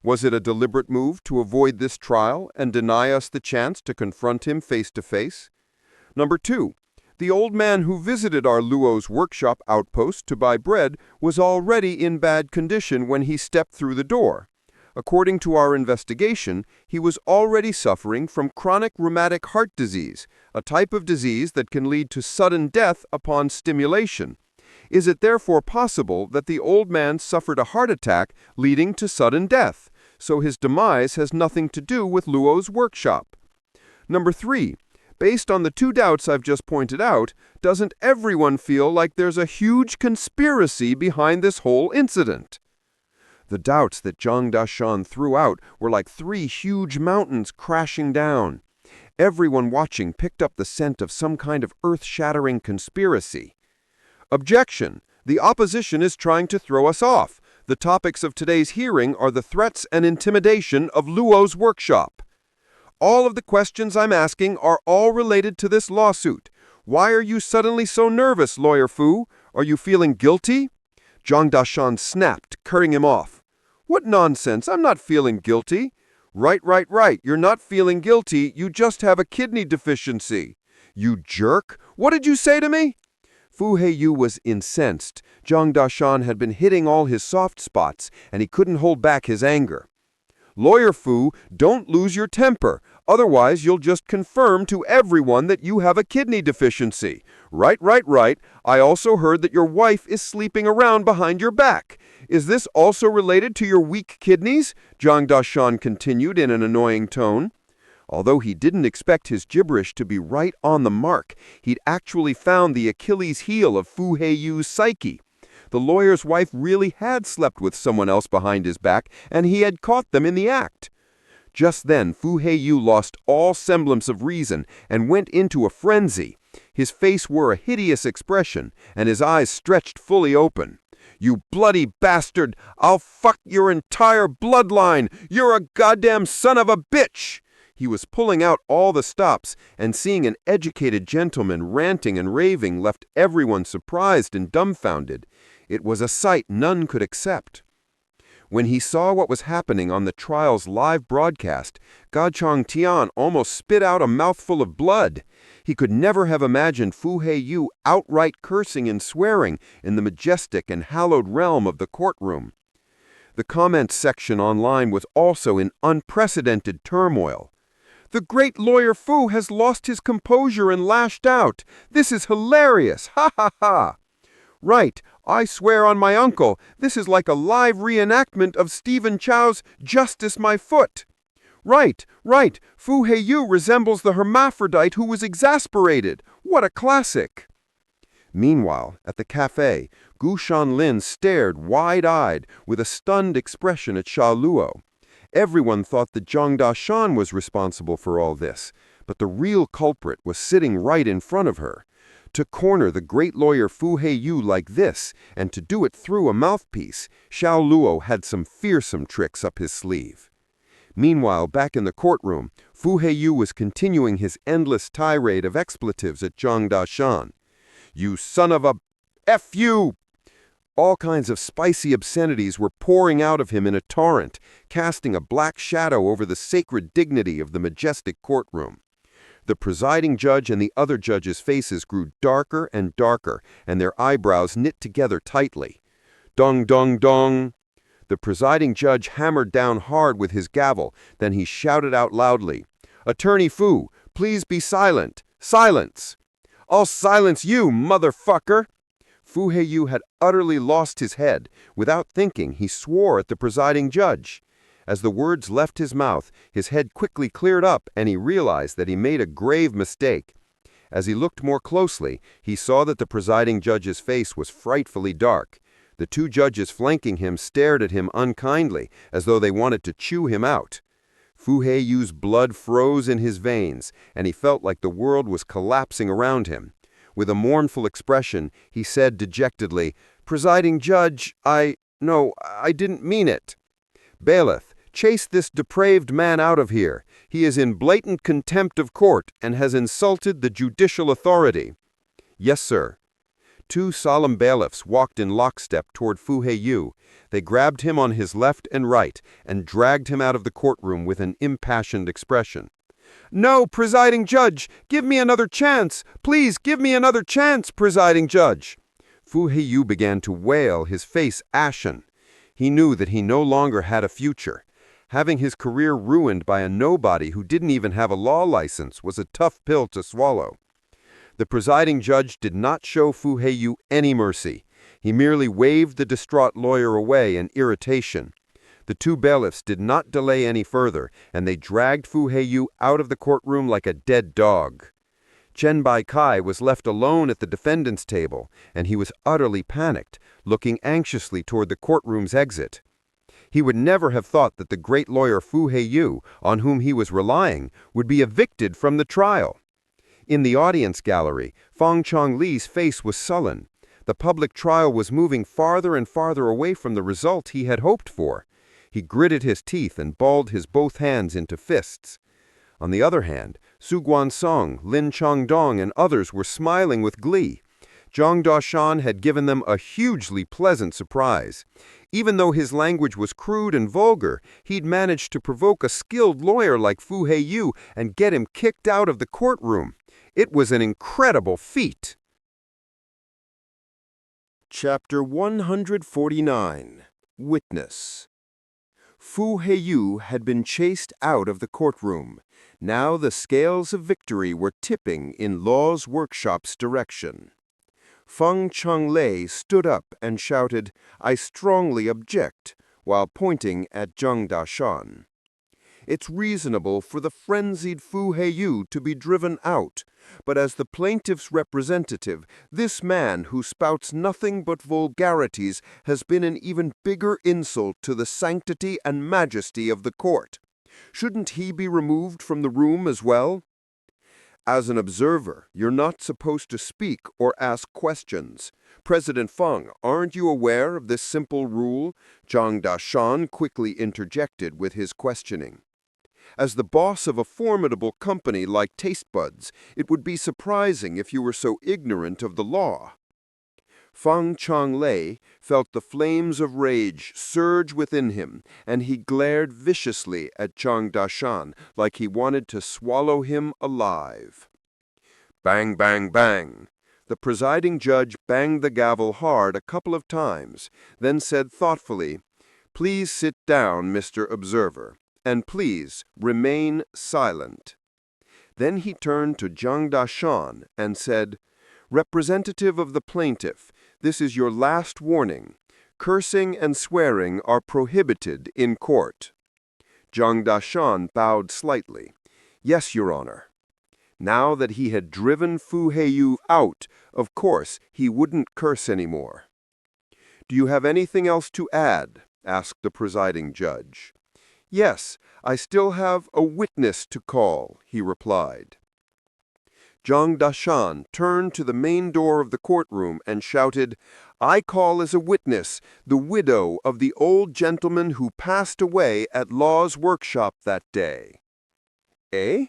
Speaker 4: Was it a deliberate move to avoid this trial and deny us the chance to confront him face to face? Number two, the old man who visited our Luo's workshop outpost to buy bread was already in bad condition when he stepped through the door. According to our investigation, he was already suffering from chronic rheumatic heart disease, a type of disease that can lead to sudden death upon stimulation. Is it therefore possible that the old man suffered a heart attack leading to sudden death, so his demise has nothing to do with Luo's workshop? Number three, based on the two doubts I've just pointed out, doesn't everyone feel like there's a huge conspiracy behind this whole incident? The doubts that Zhang Dashan threw out were like three huge mountains crashing down. Everyone watching picked up the scent of some kind of earth-shattering conspiracy. "Objection! The opposition is trying to throw us off.
Speaker 3: The topics of today's hearing are the threats and intimidation of Luo's workshop. All of the questions I'm asking are all related to this lawsuit. Why are you suddenly so nervous, Lawyer Fu? Are you feeling guilty? Zhang Dashan snapped, cutting him off. What nonsense, I'm not feeling guilty. Right, you're not feeling guilty, you just have a kidney deficiency. You jerk, what did you say to me? Fu Heiyu was incensed. Zhang Dashan had been hitting all his soft spots, and he couldn't hold back his anger. Lawyer Fu, don't lose your temper. Otherwise, you'll just confirm to everyone that you have a kidney deficiency. Right. I also heard that your wife is sleeping around behind your back. Is this also related to your weak kidneys? Zhang Dashan continued in an annoying tone. Although he didn't expect his gibberish to be right on the mark, he'd actually found the Achilles heel of Fu Heiyu's psyche. The lawyer's wife really had slept with someone else behind his back, and he had caught them in the act. Just then, Fu Heiyu lost all semblance of reason and went into a frenzy. His face wore a hideous expression, and his eyes stretched fully open. You bloody bastard! I'll fuck your entire bloodline! You're a goddamn son of a bitch! He was pulling out all the stops, and seeing an educated gentleman ranting and raving left everyone surprised and dumbfounded. It was a sight none could accept. When he saw what was happening on the trial's live broadcast, Gachong Tian almost spit out a mouthful of blood. He could never have imagined Fu Heiyu outright cursing and swearing in the majestic and hallowed realm of the courtroom. The comments section online was also in unprecedented turmoil. The great Lawyer Fu has lost his composure and lashed out. This is hilarious! Ha ha ha! Right, I swear on my uncle, this is like a live reenactment of Stephen Chow's Justice My Foot. Right, Fu Heiyu resembles the hermaphrodite who was exasperated. What a classic! Meanwhile, at the cafe, Gu Shanlin stared wide-eyed with a stunned expression at Xiao Luo. Everyone thought that Zhang Dashan was responsible for all this, but the real culprit was sitting right in front of her. To corner the great lawyer Fu Heiyu like this, and to do it through a mouthpiece, Xiao Luo had some fearsome tricks up his sleeve. Meanwhile, back in the courtroom, Fu Heiyu was continuing his endless tirade of expletives at Zhang Dashan. You son of a... F you! All kinds of spicy obscenities were pouring out of him in a torrent, casting a black shadow over the sacred dignity of the majestic courtroom. The presiding judge and the other judges' faces grew darker and darker, and their eyebrows knit together tightly. Dong, dong, dong! The presiding judge hammered down hard with his gavel, then he shouted out loudly, Attorney Fu, please be silent! Silence! I'll silence you, motherfucker! Fu Heiyu had utterly lost his head. Without thinking, he swore at the presiding judge. As the words left his mouth, his head quickly cleared up, and he realized that he made a grave mistake. As he looked more closely, he saw that the presiding judge's face was frightfully dark. The two judges flanking him stared at him unkindly, as though they wanted to chew him out. Fu Heiyu's blood froze in his veins, and he felt like the world was collapsing around him. With a mournful expression, he said dejectedly, Presiding Judge, I didn't mean it. Bailiff, chase this depraved man out of here. He is in blatant contempt of court and has insulted the judicial authority. Yes, sir. Two solemn bailiffs walked in lockstep toward Fu Heiyu. They grabbed him on his left and right and dragged him out of the courtroom with an impassioned expression. No, Presiding Judge, give me another chance. Please give me another chance, Presiding Judge. Fu Heiyu began to wail, his face ashen. He knew that he no longer had a future. Having his career ruined by a nobody who didn't even have a law license was a tough pill to swallow. The presiding judge did not show Fu Heiyu any mercy. He merely waved the distraught lawyer away in irritation. The two bailiffs did not delay any further, and they dragged Fu Heiyu out of the courtroom like a dead dog. Chen Baikai was left alone at the defendant's table, and he was utterly panicked, looking anxiously toward the courtroom's exit. He would never have thought that the great lawyer Fu Heiyu, on whom he was relying, would be evicted from the trial. In the audience gallery, Fang Chongli's face was sullen. The public trial was moving farther and farther away from the result he had hoped for. He gritted his teeth and balled his both hands into fists. On the other hand, Su Guansong, Lin Changdong, and others were smiling with glee. Zhang Daoshan had given them a hugely pleasant surprise. Even though his language was crude and vulgar, he'd managed to provoke a skilled lawyer like Fu Heiyu and get him kicked out of the courtroom. It was an incredible feat.
Speaker 2: Chapter 149. Witness. Fu Heiyu had been chased out of the courtroom. Now the scales of victory were tipping in Law's workshop's direction. Feng Changlei stood up and shouted, "I strongly object," while pointing at Zhang Daoshan. It's reasonable for the frenzied Fu Heiyu to be driven out, but as the plaintiff's representative, this man who spouts nothing but vulgarities has been an even bigger insult to the sanctity and majesty of the court. Shouldn't he be removed from the room as well? As an observer, you're not supposed to speak or ask questions. President Feng, aren't you aware of this simple rule? Zhang Daoshan quickly interjected with his questioning. As the boss of a formidable company like Taste Buds, it would be surprising if you were so ignorant of the law. Feng Changlei felt the flames of rage surge within him, and he glared viciously at Zhang Daoshan like he wanted to swallow him alive. Bang, bang, bang. The presiding judge banged the gavel hard a couple of times, then said thoughtfully, "Please sit down, Mr. Observer, and please remain silent." Then he turned to Zhang Daoshan and said, "Representative of the plaintiff, this is your last warning. Cursing and swearing are prohibited in court." Zhang Daoshan bowed slightly. "Yes, Your Honor." Now that he had driven Fu Heiyu out, of course he wouldn't curse anymore. "Do you have anything else to add?" asked the presiding judge. "Yes, I still have a witness to call," he replied. Zhang Daoshan turned to the main door of the courtroom and shouted, "I call as a witness the widow of the old gentleman who passed away at Law's workshop that day." "Eh?"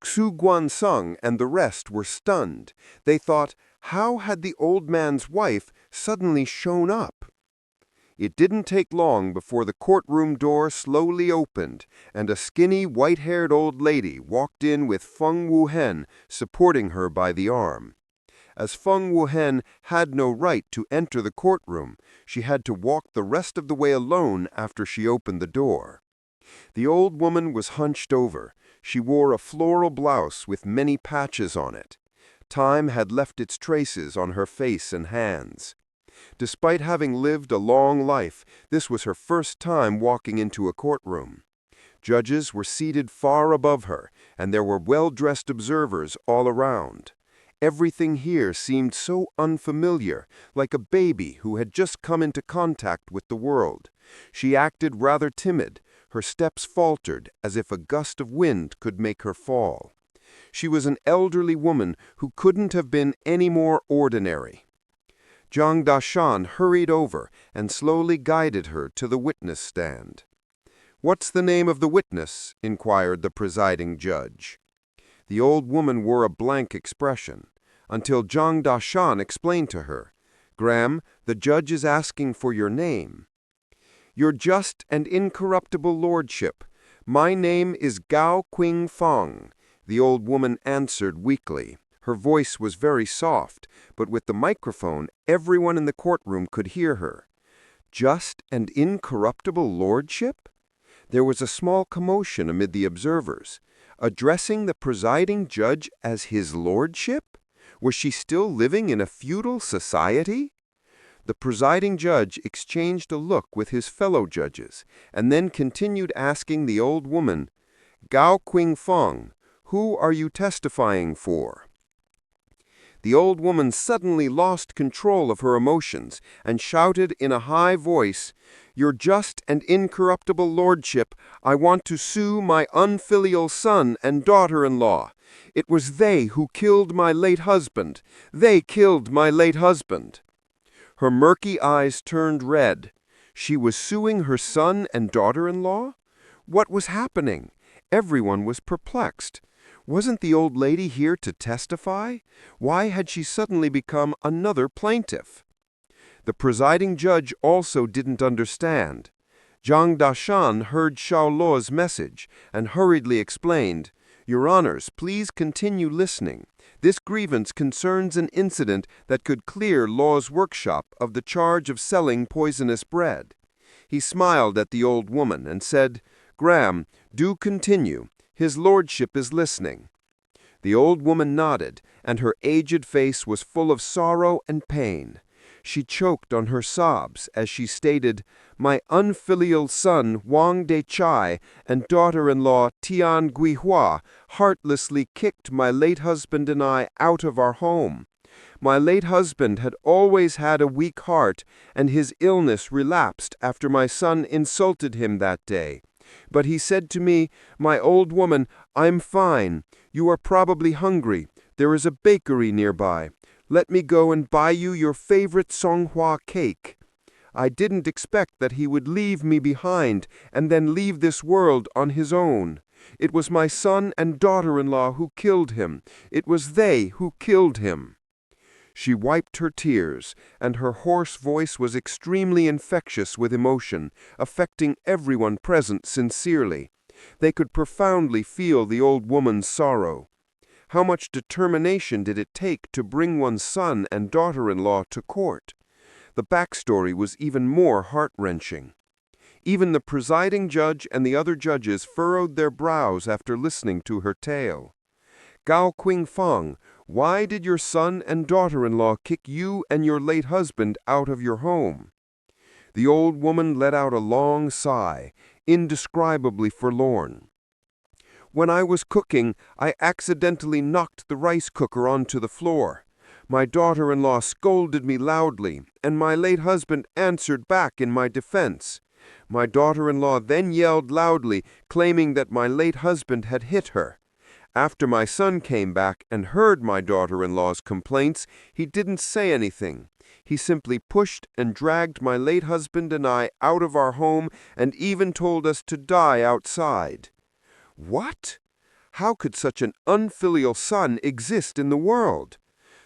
Speaker 2: Xu Guansong and the rest were stunned. They thought, how had the old man's wife suddenly shown up? It didn't take long before the courtroom door slowly opened, and a skinny, white-haired old lady walked in with Feng Wuhen supporting her by the arm. As Feng Wuhen had no right to enter the courtroom, she had to walk the rest of the way alone after she opened the door. The old woman was hunched over. She wore a floral blouse with many patches on it. Time had left its traces on her face and hands. Despite having lived a long life, this was her first time walking into a courtroom. Judges were seated far above her, and there were well-dressed observers all around. Everything here seemed so unfamiliar, like a baby who had just come into contact with the world. She acted rather timid. Her steps faltered, as if a gust of wind could make her fall. She was an elderly woman who couldn't have been any more ordinary. Zhang Daoshan hurried over and slowly guided her to the witness stand. "What's the name of the witness?" inquired the presiding judge. The old woman wore a blank expression, until Zhang Daoshan explained to her, "Graham, the judge is asking for your name." "Your just and incorruptible lordship, my name is Gao Qingfang," the old woman answered weakly. Her voice was very soft, but with the microphone, everyone in the courtroom could hear her. Just and incorruptible lordship? There was a small commotion amid the observers. Addressing the presiding judge as his lordship? Was she still living in a feudal society? The presiding judge exchanged a look with his fellow judges, and then continued asking the old woman, "Gao Qingfang, who are you testifying for?" The old woman suddenly lost control of her emotions and shouted in a high voice, "Your just and incorruptible lordship, I want to sue my unfilial son and daughter-in-law. It was they who killed my late husband. They killed my late husband."
Speaker 3: Her murky eyes turned red. She was suing her son and daughter-in-law? What was happening? Everyone was perplexed. Wasn't the old lady here to testify? Why had she suddenly become another plaintiff? The presiding judge also didn't understand. Zhang Dashan heard Xiao Luo's message and hurriedly explained, "Your Honors, please continue listening. This grievance concerns an incident that could clear Luo's workshop of the charge of selling poisonous bread." He smiled at the old woman and said, "Graham, do continue. His lordship is listening." The old woman nodded, and her aged face was full of sorrow and pain. She choked on her sobs as she stated, "My unfilial son Wang Dechai and daughter-in-law Tian Guihua heartlessly kicked my late husband and I out of our home. My late husband had always had a weak heart, and his illness relapsed after my son insulted him that day. But he said to me, 'My old woman, I'm fine. You are probably hungry. There is a bakery nearby. Let me go and buy you your favorite Songhua cake.' I didn't expect that he would leave me behind and then leave this world on his own. It was my son and daughter-in-law who killed him. It was they who killed him." She wiped her tears, and her hoarse voice was extremely infectious with emotion, affecting everyone present sincerely. They could profoundly feel the old woman's sorrow. How much determination did it take to bring one's son and daughter-in-law to court? The backstory was even more heart-wrenching. Even the presiding judge and the other judges furrowed their brows after listening to her tale. "Gao Qingfang, why did your son and daughter-in-law kick you and your late husband out of your home?" The old woman let out a long sigh, indescribably forlorn. "When I was cooking, I accidentally knocked the rice cooker onto the floor. My daughter-in-law scolded me loudly, and my late husband answered back in my defense. My daughter-in-law then yelled loudly, claiming that my late husband had hit her. After my son came back and heard my daughter-in-law's complaints, he didn't say anything. He simply pushed and dragged my late husband and I out of our home and even told us to die outside." What? How could such an unfilial son exist in the world?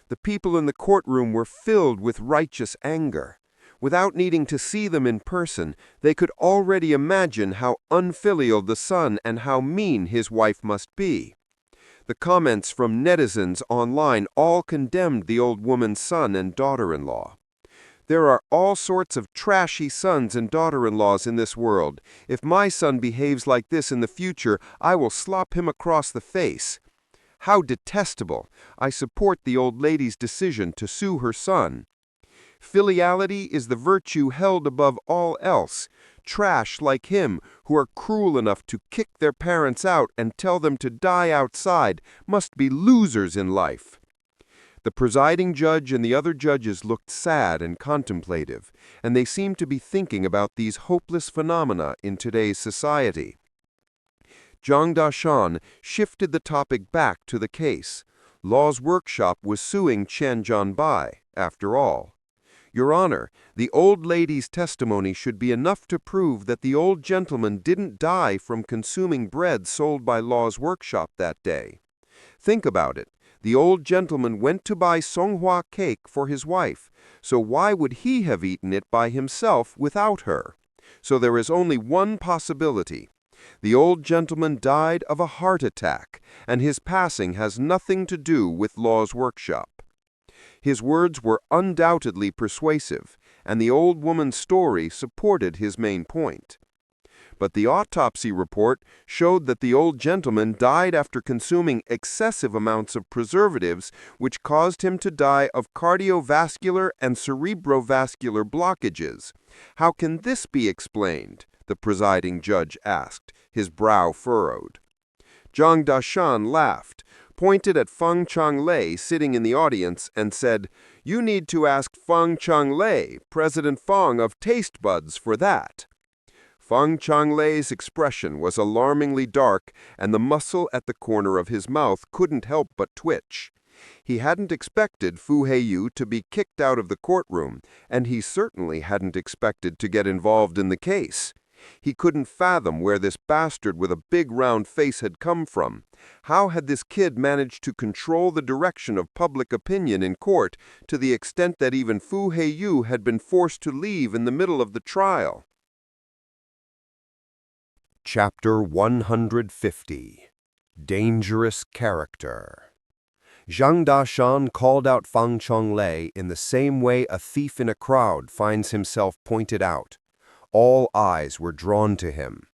Speaker 3: The people in the courtroom were filled with righteous anger. Without needing to see them in person, they could already imagine how unfilial the son and how mean his wife must be. The comments from netizens online all condemned the old woman's son and daughter-in-law. "There are all sorts of trashy sons and daughter-in-laws in this world. If my son behaves like this in the future, I will slap him across the face. How detestable! I support the old lady's decision to sue her son. Filiality is the virtue held above all else. Trash like him, who are cruel enough to kick their parents out and tell them to die outside, must be losers in life." The presiding judge and the other judges looked sad and contemplative, and they seemed to be thinking about these hopeless phenomena in today's society. Zhang Dashan shifted the topic back to the case. Law's workshop was suing Chen Jianbai, after all. "Your Honor, the old lady's testimony should be enough to prove that the old gentleman didn't die from consuming bread sold by Law's workshop that day. Think about it. The old gentleman went to buy Songhua cake for his wife, so why would he have eaten it by himself without her? So there is only one possibility. The old gentleman died of a heart attack, and his passing has nothing to do with Law's workshop." His words were undoubtedly persuasive, and the old woman's story supported his main point. But the autopsy report showed that the old gentleman died after consuming excessive amounts of preservatives, which caused him to die of cardiovascular and cerebrovascular blockages. "How can this be explained?" the presiding judge asked, his brow furrowed. Zhang Dashan laughed, pointed at Feng Changlei sitting in the audience, and said, "You need to ask Feng Changlei, President Feng of Taste Buds, for that." Feng Changlei's expression was alarmingly dark, and the muscle at the corner of his mouth couldn't help but twitch. He hadn't expected Fu Heiyu to be kicked out of the courtroom, and he certainly hadn't expected to get involved in the case. He couldn't fathom where this bastard with a big round face had come from. How had this kid managed to control the direction of public opinion in court to the extent that even Fu Heiyu had been forced to leave in the middle of the trial?
Speaker 2: Chapter 150. Dangerous Character. Zhang Dashan called out Fang Chonglei in the same way a thief in a crowd finds himself pointed out. All eyes were drawn to him.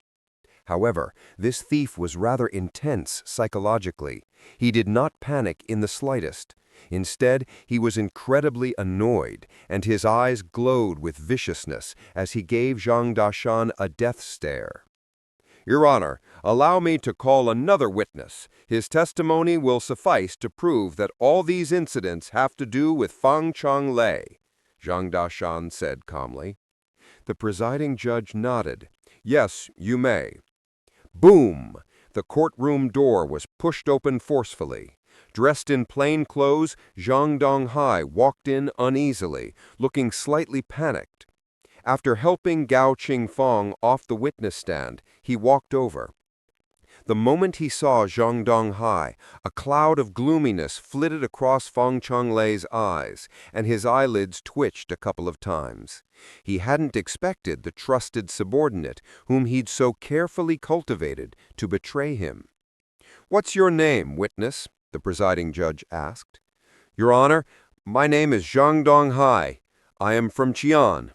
Speaker 2: However, this thief was rather intense psychologically. He did not panic in the slightest. Instead, he was incredibly annoyed, and his eyes glowed with viciousness as he gave Zhang Dashan a death stare.
Speaker 3: Your Honor, allow me to call another witness. His testimony will suffice to prove that all these incidents have to do with Fang Chonglei, Zhang Dashan said calmly. The presiding judge nodded. Yes, you may. Boom! The courtroom door was pushed open forcefully. Dressed in plain clothes, Zhang Donghai walked in uneasily, looking slightly panicked. After helping Gao Qingfang off the witness stand, he walked over. The moment he saw Zhang Donghai, a cloud of gloominess flitted across Fang Chonglei's eyes, and his eyelids twitched a couple of times. He hadn't expected the trusted subordinate, whom he'd so carefully cultivated, to betray him. "What's your name, witness?" the presiding judge asked. "Your Honor, my name is Zhang Donghai. I am from Qian."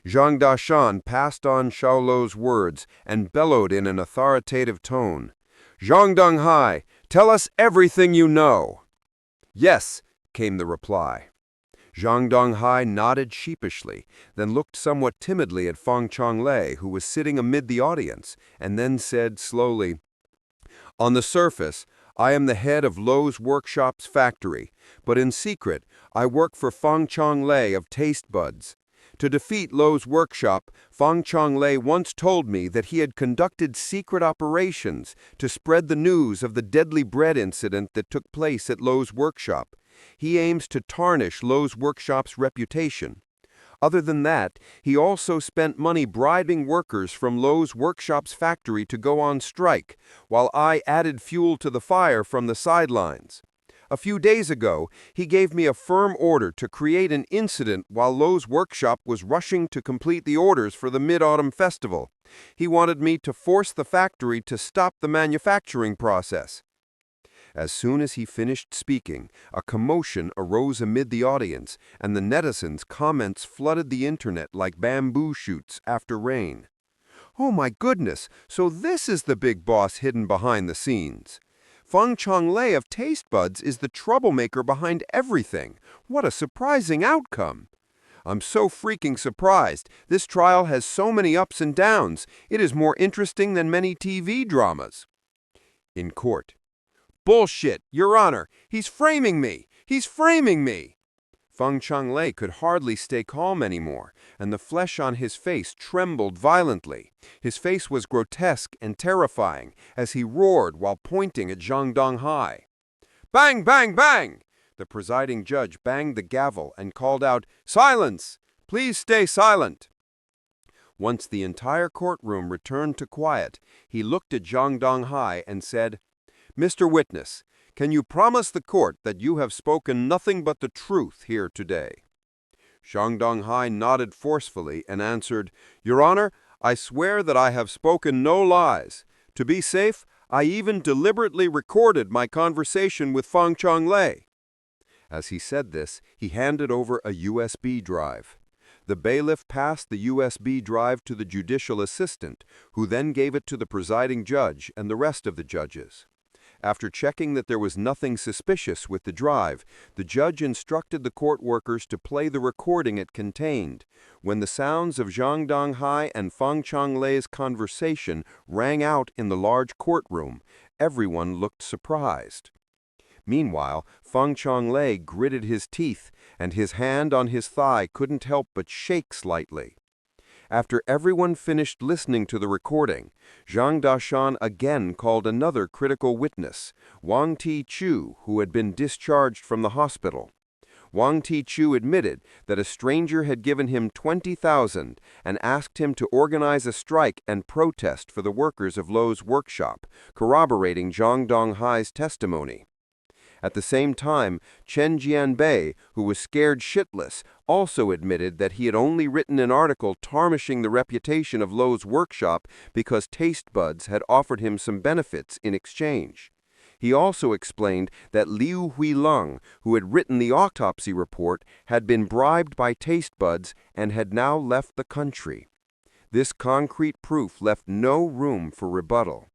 Speaker 3: Zhang Dashan passed on Xiao Luo's words and bellowed in an authoritative tone. "Zhang Donghai, tell us everything you know." "Yes," came the reply. Zhang Donghai nodded sheepishly, then looked somewhat timidly at Fang Chonglei, who was sitting amid the audience, and then said slowly, "On the surface, I am the head of Luo's Workshop's factory, but in secret, I work for Fang Chonglei of Taste Buds. To defeat Luo's Workshop, Fang Chonglei once told me that he had conducted secret operations to spread the news of the deadly bread incident that took place at Luo's Workshop. He aims to tarnish Luo's Workshop's reputation. Other than that, he also spent money bribing workers from Luo's Workshop's factory to go on strike, while I added fuel to the fire from the sidelines. A few days ago, he gave me a firm order to create an incident while Luo's Workshop was rushing to complete the orders for the Mid-Autumn Festival. He wanted me to force the factory to stop the manufacturing process." As soon as he finished speaking, a commotion arose amid the audience, and the netizens' comments flooded the internet like bamboo shoots after rain. "Oh my goodness, so this is the big boss hidden behind the scenes. Fang Chonglei of Taste Buds is the troublemaker behind everything. What a surprising outcome. I'm so freaking surprised. This trial has so many ups and downs. It is more interesting than many TV dramas." In court. "Bullshit, Your Honor. He's framing me. He's framing me." Fang Chonglei could hardly stay calm anymore, and the flesh on his face trembled violently. His face was grotesque and terrifying as he roared while pointing at Zhang Donghai. "Bang, bang, bang!" The presiding judge banged the gavel and called out, "Silence! Please stay silent!" Once the entire courtroom returned to quiet, he looked at Zhang Donghai and said, "Mr. Witness, can you promise the court that you have spoken nothing but the truth here today?" Zhang Donghai nodded forcefully and answered, "Your Honor, I swear that I have spoken no lies. To be safe, I even deliberately recorded my conversation with Fang Chonglei." As he said this, he handed over a USB drive. The bailiff passed the USB drive to the judicial assistant, who then gave it to the presiding judge and the rest of the judges. After checking that there was nothing suspicious with the drive, the judge instructed the court workers to play the recording it contained. When the sounds of Zhang Donghai and Fang Chonglei's conversation rang out in the large courtroom, everyone looked surprised. Meanwhile, Fang Chonglei gritted his teeth, and his hand on his thigh couldn't help but shake slightly. After everyone finished listening to the recording, Zhang Dashan again called another critical witness, Wang Ti-chu, who had been discharged from the hospital. Wang Ti-chu admitted that a stranger had given him 20,000 and asked him to organize a strike and protest for the workers of Luo's workshop, corroborating Zhang Donghai's testimony. At the same time, Chen Jianbei, who was scared shitless, also admitted that he had only written an article tarnishing the reputation of Luo's workshop because Taste Buds had offered him some benefits in exchange. He also explained that Liu Huilong, who had written the autopsy report, had been bribed by Taste Buds and had now left the country. This concrete proof left no room for rebuttal.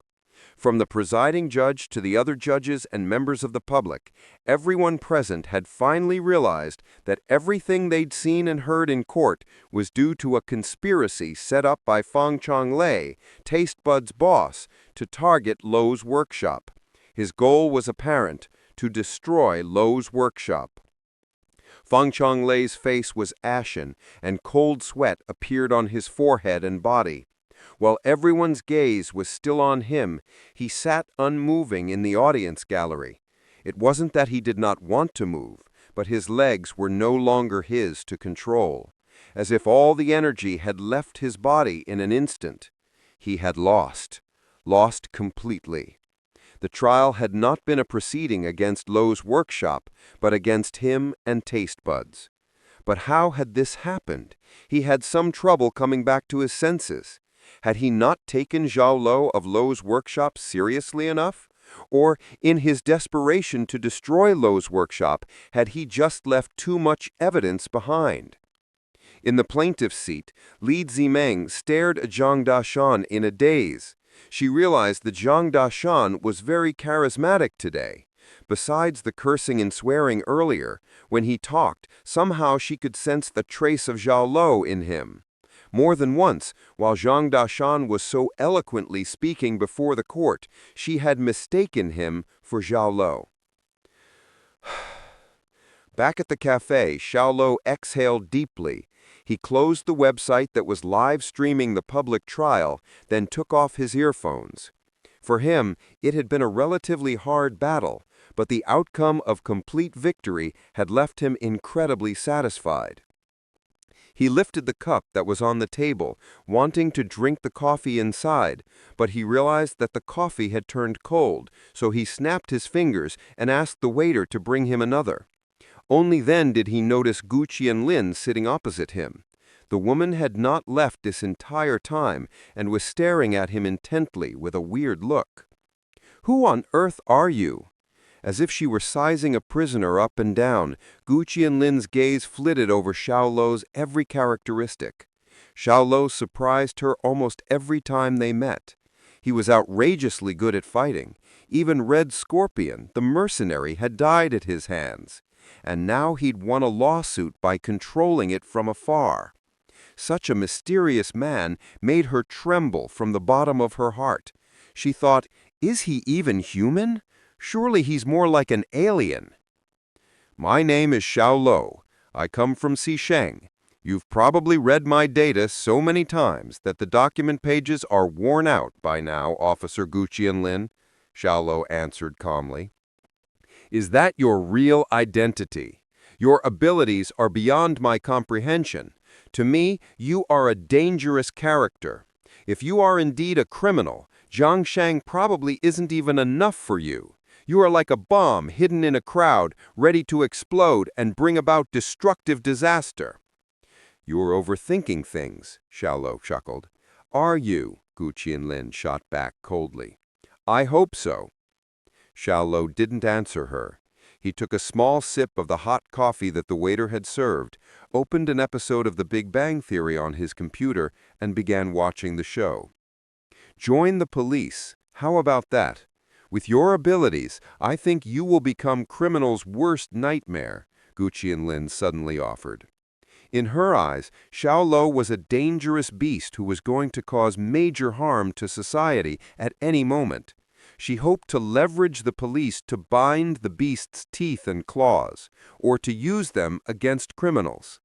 Speaker 3: From the presiding judge to the other judges and members of the public, everyone present had finally realized that everything they'd seen and heard in court was due to a conspiracy set up by Fang Chonglei, Taste Bud's boss, to target Luo's workshop. His goal was apparent: to destroy Luo's workshop. Fang Chonglei's face was ashen, and cold sweat appeared on his forehead and body. While everyone's gaze was still on him, he sat unmoving in the audience gallery. It wasn't that he did not want to move, but his legs were no longer his to control. As if all the energy had left his body in an instant. He had lost completely. The trial had not been a proceeding against Luo's workshop, but against him and Taste Buds. But how had this happened? He had some trouble coming back to his senses. Had he not taken Xiao Luo of Luo's workshop seriously enough? Or, in his desperation to destroy Luo's workshop, had he just left too much evidence behind? In the plaintiff's seat, Li Zimeng stared at Zhang Dashan in a daze. She realized that Zhang Dashan was very charismatic today. Besides the cursing and swearing earlier, when he talked, somehow she could sense the trace of Xiao Luo in him. More than once, while Zhang Dashan was so eloquently speaking before the court, she had mistaken him for Xiao Luo. Back at the cafe, Xiao Luo exhaled deeply. He closed the website that was live streaming the public trial, then took off his earphones. For him, it had been a relatively hard battle, but the outcome of complete victory had left him incredibly satisfied. He lifted the cup that was on the table, wanting to drink the coffee inside, but he realized that the coffee had turned cold, so he snapped his fingers and asked the waiter to bring him another. Only then did he notice Gu Qianlin sitting opposite him. The woman had not left this entire time and was staring at him intently with a weird look. "Who on earth are you?" As if she were sizing a prisoner up and down, Gu Qianlin's gaze flitted over Xiao Luo's every characteristic. Xiao Luo surprised her almost every time they met. He was outrageously good at fighting. Even Red Scorpion, the mercenary, had died at his hands. And now he'd won a lawsuit by controlling it from afar. Such a mysterious man made her tremble from the bottom of her heart. She thought, is he even human? Surely he's more like an alien. "My name is Xiao Luo. I come from Xisheng. You've probably read my data so many times that the document pages are worn out by now, Officer Gu Qianlin," Xiao Luo answered calmly. "Is that your real identity? Your abilities are beyond my comprehension. To me, you are a dangerous character. If you are indeed a criminal, Zhangshang probably isn't even enough for you. You are like a bomb hidden in a crowd, ready to explode and bring about destructive disaster." "You're overthinking things," Xiao Luo chuckled. "Are you?" Gu Qianlin shot back coldly. "I hope so." Xiao Luo didn't answer her. He took a small sip of the hot coffee that the waiter had served, opened an episode of The Big Bang Theory on his computer, and began watching the show. "Join the police. How about that? With your abilities, I think you will become criminals' worst nightmare," Gu Qianlin suddenly offered. In her eyes, Xiao Luo was a dangerous beast who was going to cause major harm to society at any moment. She hoped to leverage the police to bind the beast's teeth and claws, or to use them against criminals.